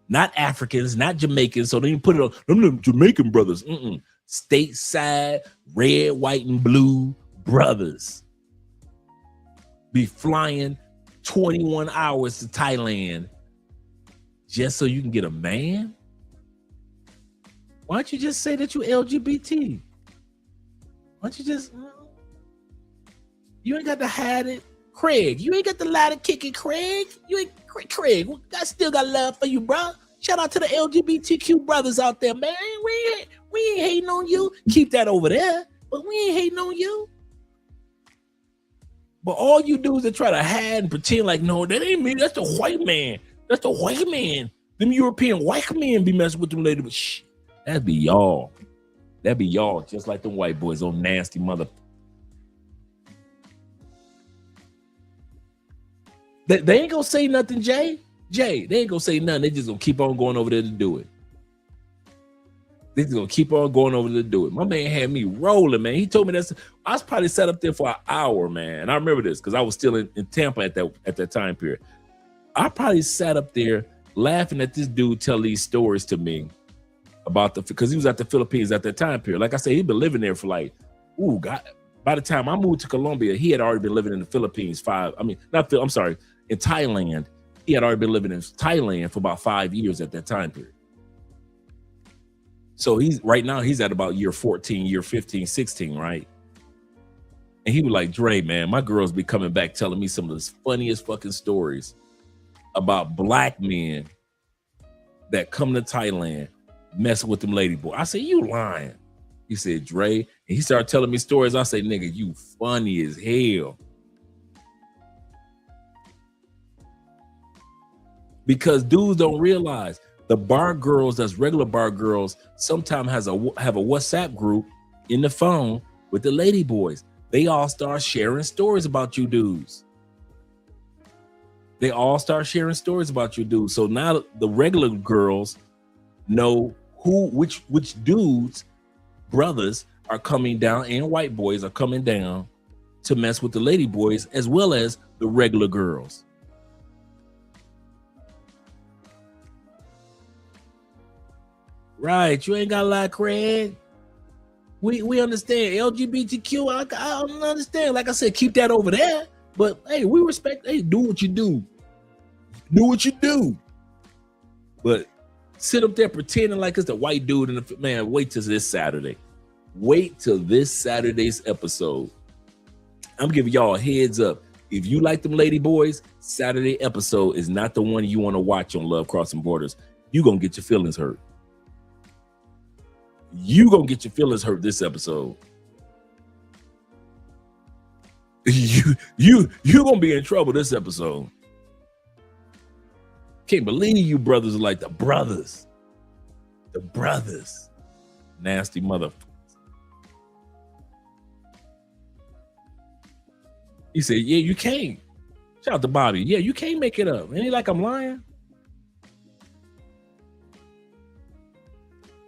Not Africans, not Jamaicans, so they didn't put it on them Jamaican brothers. Stateside, red, white, and blue brothers be flying 21 hours to Thailand just so you can get a man? Why don't you just say that you LGBT? Why don't you just, you ain't got to hide it. Craig, you ain't got to lie to kick it, Craig. You ain't, Craig, I still got love for you, bro. Shout out to the LGBTQ brothers out there, man. We ain't hating on you. Keep that over there, but we ain't hating on you. But all you do is to try to hide and pretend like, no, that ain't me. That's the white man. That's the white man. Them European white men be messing with them ladies. But shh, that'd be y'all. That'd be y'all, just like them white boys, old nasty mother. They ain't gonna say nothing, Jay. Jay, they ain't gonna say nothing. They just gonna keep on going over there to do it. They just gonna keep on going over there to do it. My man had me rolling, man. He told me that I was probably sat up there for an hour, man. And I remember this because I was still in Tampa at that time period. I probably sat up there laughing at this dude tell these stories to me about because he was at the Philippines at that time period. Like I said, he'd been living there for like, God. By the time I moved to Colombia, he had already been living in the Philippines in Thailand. He had already been living in Thailand for about 5 years at that time period. So right now he's at about year 14, year 15, 16, right? And he was like, Dre, man, my girls be coming back telling me some of the funniest fucking stories about black men that come to Thailand messing with them lady boys. I said, you lying. He said, Dre, and he started telling me stories. I say, nigga, you funny as hell. Because dudes don't realize the bar girls, that's regular bar girls, sometimes have a WhatsApp group in the phone with the lady boys. They all start sharing stories about you dudes. They all start sharing stories about you dudes. So now the regular girls know which dudes, brothers, are coming down, and white boys are coming down to mess with the lady boys as well as the regular girls. Right, you ain't got a lot of cred. We understand LGBTQ. I don't understand. Like I said, keep that over there. But hey, we respect. Hey, do what you do. Do what you do. But sit up there pretending like it's the white dude in the man. Wait till this Saturday. Wait till this Saturday's episode. I'm giving y'all a heads up. If you like them lady boys, Saturday episode is not the one you want to watch on Love Crossing Borders. You gonna get your feelings hurt. You gonna get your feelings hurt this episode. You gonna be in trouble this episode. Can't believe you brothers are like the brothers. The brothers. Nasty motherfuckers. He said, yeah, you can't. Shout out to Bobby. Yeah, you can't make it up. Ain't he like I'm lying?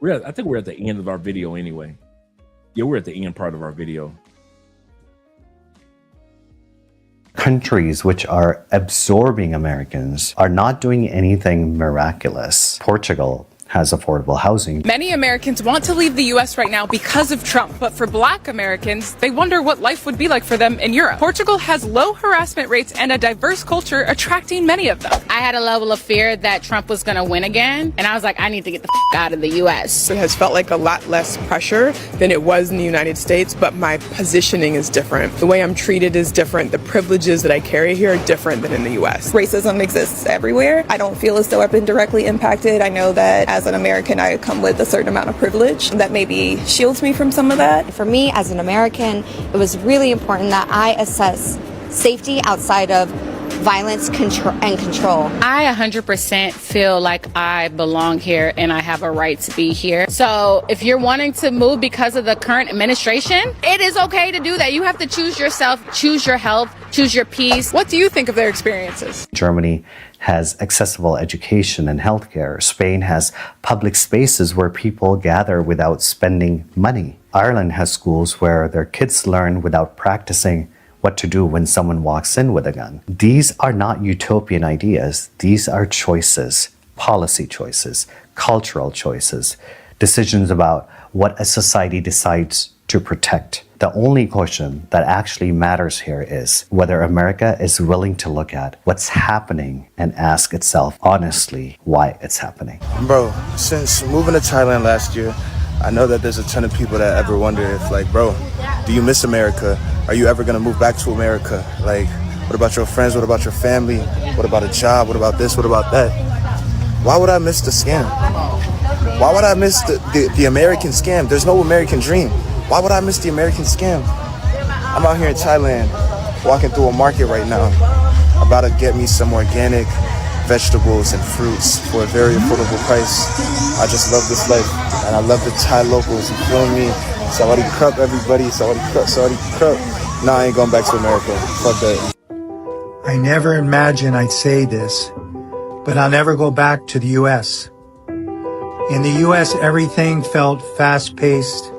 I think we're at the end of our video anyway. Yeah, we're at the end part of our video. Countries which are absorbing Americans are not doing anything miraculous. Portugal has affordable housing. Many Americans want to leave the U.S. right now because of Trump, but for Black Americans, they wonder what life would be like for them in Europe. Portugal has low harassment rates and a diverse culture, attracting many of them. I had a level of fear that Trump was going to win again, and I was like, I need to get the out of the U.S. It has felt like a lot less pressure than it was in the United States, but my positioning is different. The way I'm treated is different. The privileges that I carry here are different than in the U.S. Racism exists everywhere. I don't feel as though I've been directly impacted. I know that as an American, I come with a certain amount of privilege that maybe shields me from some of that. For me, as an American, it was really important that I assess safety outside of violence and control. I 100% feel like I belong here and I have a right to be here. So if you're wanting to move because of the current administration, it is okay to do that. You have to choose yourself, choose your health, choose your peace. What do you think of their experiences? Germany has accessible education and healthcare. Spain has public spaces where people gather without spending money. Ireland has schools where their kids learn without practicing what to do when someone walks in with a gun. These are not utopian ideas. These are choices, policy choices, cultural choices, decisions about what a society decides to protect. The only question that actually matters here is whether America is willing to look at what's happening and ask itself honestly why it's happening. Bro, since moving to Thailand last year, I know that there's a ton of people that ever wonder if, like, bro, do you miss America? Are you ever gonna move back to America? Like, what about your friends? What about your family? What about a job? What about this? What about that? Why would I miss the scam? Why would I miss the American scam? There's no American dream. Why would I miss the American scam? I'm out here in Thailand, walking through a market right now, about to get me some organic vegetables and fruits for a very affordable price. I just love this life, and I love the Thai locals. You feel me? Sawadee Krupp, everybody. Sawadee Krupp. Nah, I ain't going back to America. Fuck that. I never imagined I'd say this, but I'll never go back to the U.S. In the U.S., everything felt fast-paced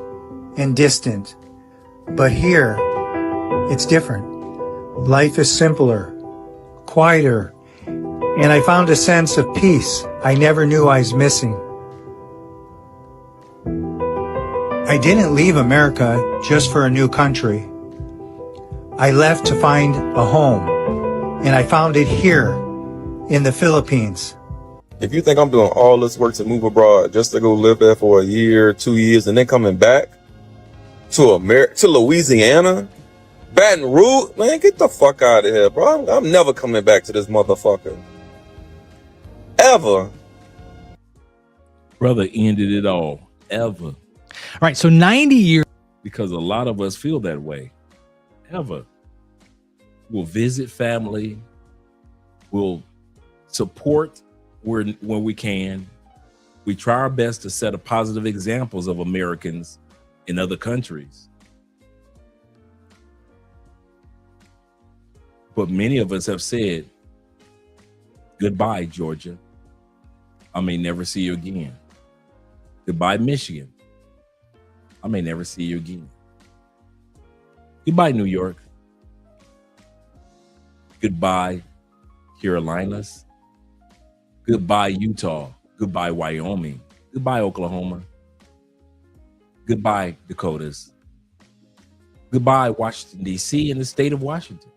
and distant. But here, it's different. Life is simpler, quieter, and I found a sense of peace I never knew I was missing. I didn't leave America just for a new country. I left to find a home, and I found it here in the Philippines. If you think I'm doing all this work to move abroad just to go live there for a year, 2 years, and then coming back to Louisiana, Baton Rouge, man, get the fuck out of here, bro. I'm never coming back to this motherfucker. Ever. Brother ended it all. Ever. All right, so 90 years. Because a lot of us feel that way. Ever. We'll visit family. We'll support when we can. We try our best to set a positive examples of Americans in other countries. But many of us have said, goodbye, Georgia. I may never see you again. Goodbye, Michigan. I may never see you again. Goodbye, New York. Goodbye, Carolinas. Goodbye, Utah. Goodbye, Wyoming. Goodbye, Oklahoma. Goodbye, Dakotas. Goodbye, Washington, D.C. and the state of Washington.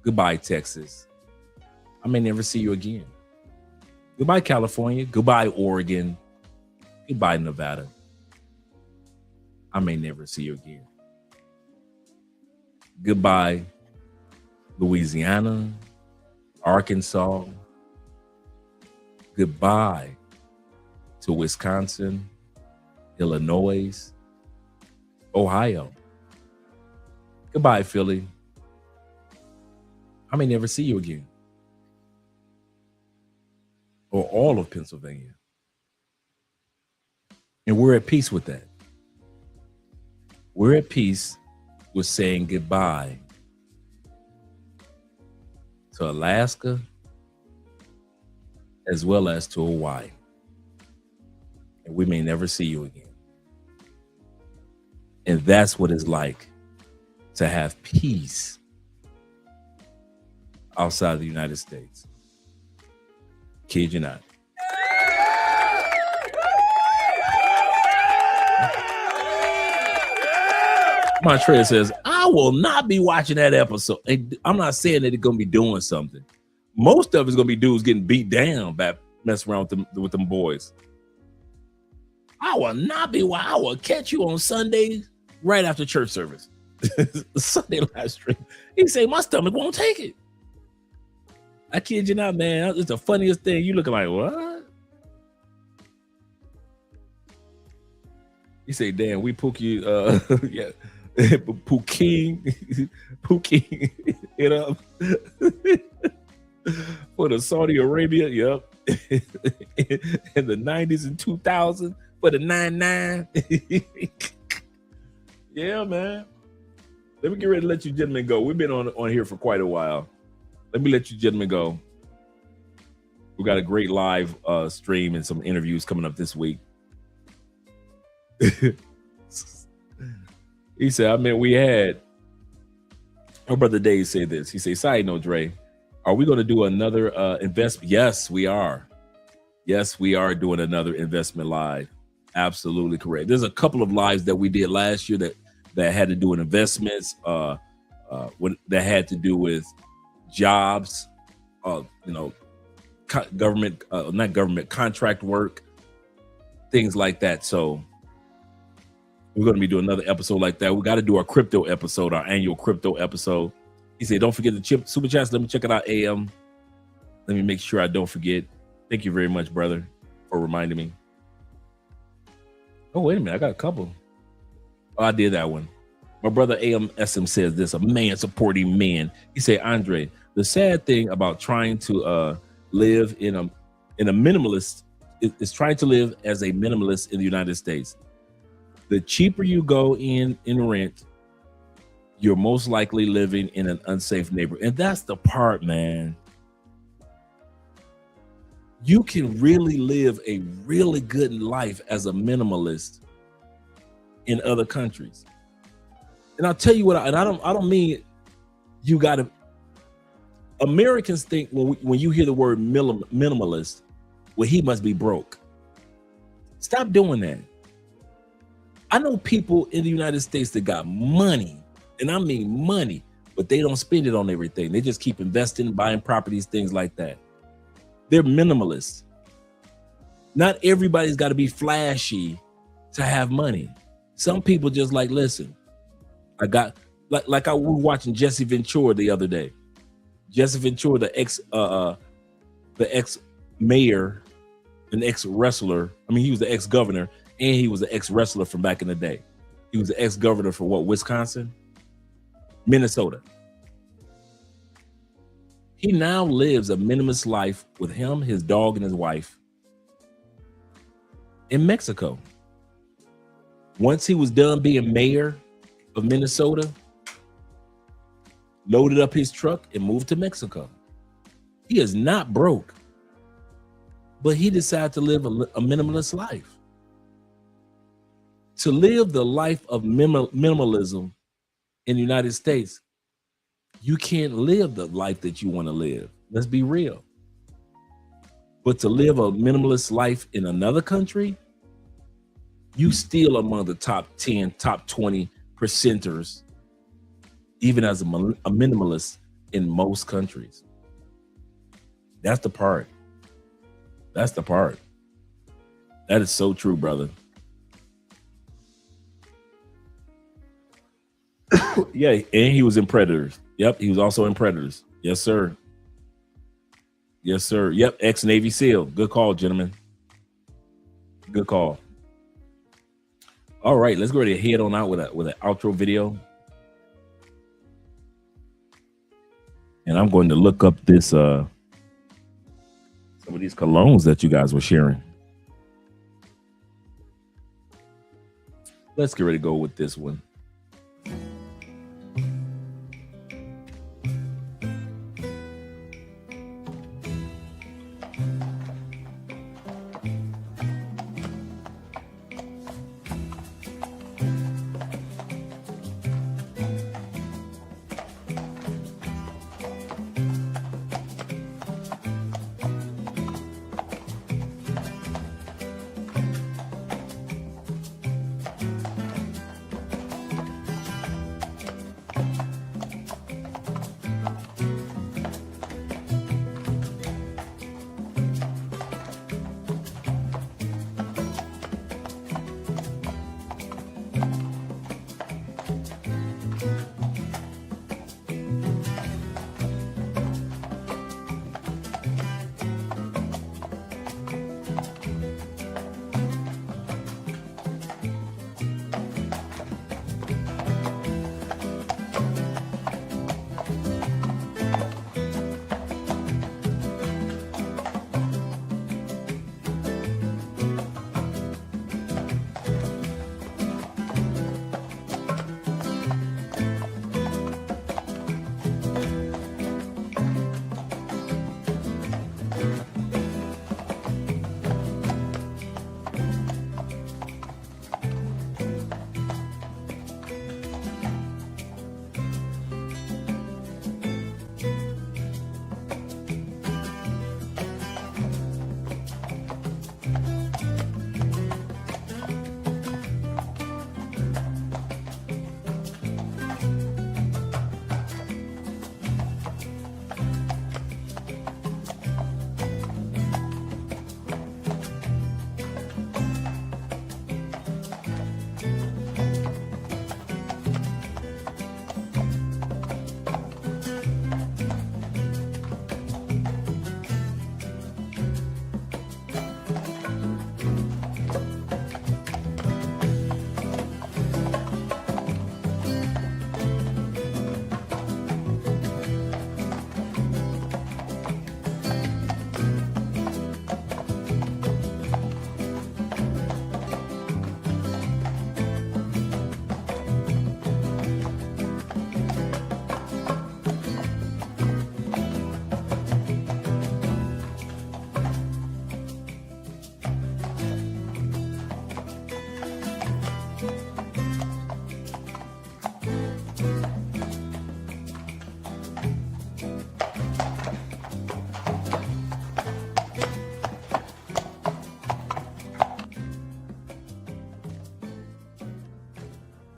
Goodbye, Texas. I may never see you again. Goodbye, California. Goodbye, Oregon. Goodbye, Nevada. I may never see you again. Goodbye, Louisiana, Arkansas. Goodbye to Wisconsin, Illinois, Ohio. Goodbye, Philly. I may never see you again. Or all of Pennsylvania. And we're at peace with that. We're at peace with saying goodbye to Alaska as well as to Hawaii. And we may never see you again. And that's what it's like to have peace outside of the United States. Kid you not. Montreal says, I will not be watching that episode. And I'm not saying that it's going to be doing something. Most of it's going to be dudes getting beat down by messing around with them boys. I will not be. I will catch you on Sunday right after church service. Sunday live stream. He say, my stomach won't take it. I kid you not, man. It's the funniest thing. You looking like, what? You say, damn, we Pookie, yeah. Pooking it up for the Saudi Arabia, yep. In the 90s and 2000 for the 99. Yeah, man. Let me get ready to let you gentlemen go. We've been on here for quite a while. Let me let you gentlemen go. We got a great live stream and some interviews coming up this week. He said, I mean, we had our brother Dave say this. He said, side note, Dre, are we going to do another investment? Yes, we are. Yes, we are doing another investment live. Absolutely correct. There's a couple of lives that we did last year that had to do with investments, that had to do with jobs, government, not government, contract work, things like that. So we're going to be doing another episode like that. We got to do our crypto episode, our annual crypto episode. He said, don't forget the super chats. Let me check it out, AM. Let me make sure I don't forget. Thank you very much, brother, for reminding me. Oh, wait a minute. I got a couple. Oh, I did that one. My brother AM SM says this, a man supporting men. He said, Andre, the sad thing about trying to live in a minimalist is trying to live as a minimalist in the United States. The cheaper you go in rent, you're most likely living in an unsafe neighborhood. And that's the part, man. you can really live a really good life as a minimalist in other countries. And I'll tell you what, I don't mean you got to. Americans think when you hear the word minimalist, well, he must be broke. Stop doing that. I know people in the United States that got money, and I mean money, but they don't spend it on everything. They just keep investing, buying properties, things like that. They're minimalists. Not everybody's got to be flashy to have money. Some people just like, listen, I got, like I was watching Jesse Ventura the other day. Jesse Ventura, the ex mayor, an ex wrestler. I mean, he was the ex governor and he was the ex wrestler from back in the day. He was the ex governor for what? Wisconsin, Minnesota. He now lives a minimalist life with him, his dog, and his wife in Mexico. Once he was done being mayor of Minnesota, loaded up his truck and moved to Mexico. He is not broke, but he decided to live a minimalist life. To live the life of minimalism in the United States, you can't live the life that you want to live. Let's be real. But to live a minimalist life in another country, you still among the top 10, top 20 percenters, even as a minimalist in most countries. That's the part. That's the part. That is so true, brother. Yeah, and he was in Predators. Yep, he was also in Predators. Yes, sir. Yes, sir. Yep, ex-Navy SEAL. Good call, gentlemen. Good call. All right, let's go ahead and head on out with an outro video. And I'm going to look up this some of these colognes that you guys were sharing. Let's get ready to go with this one.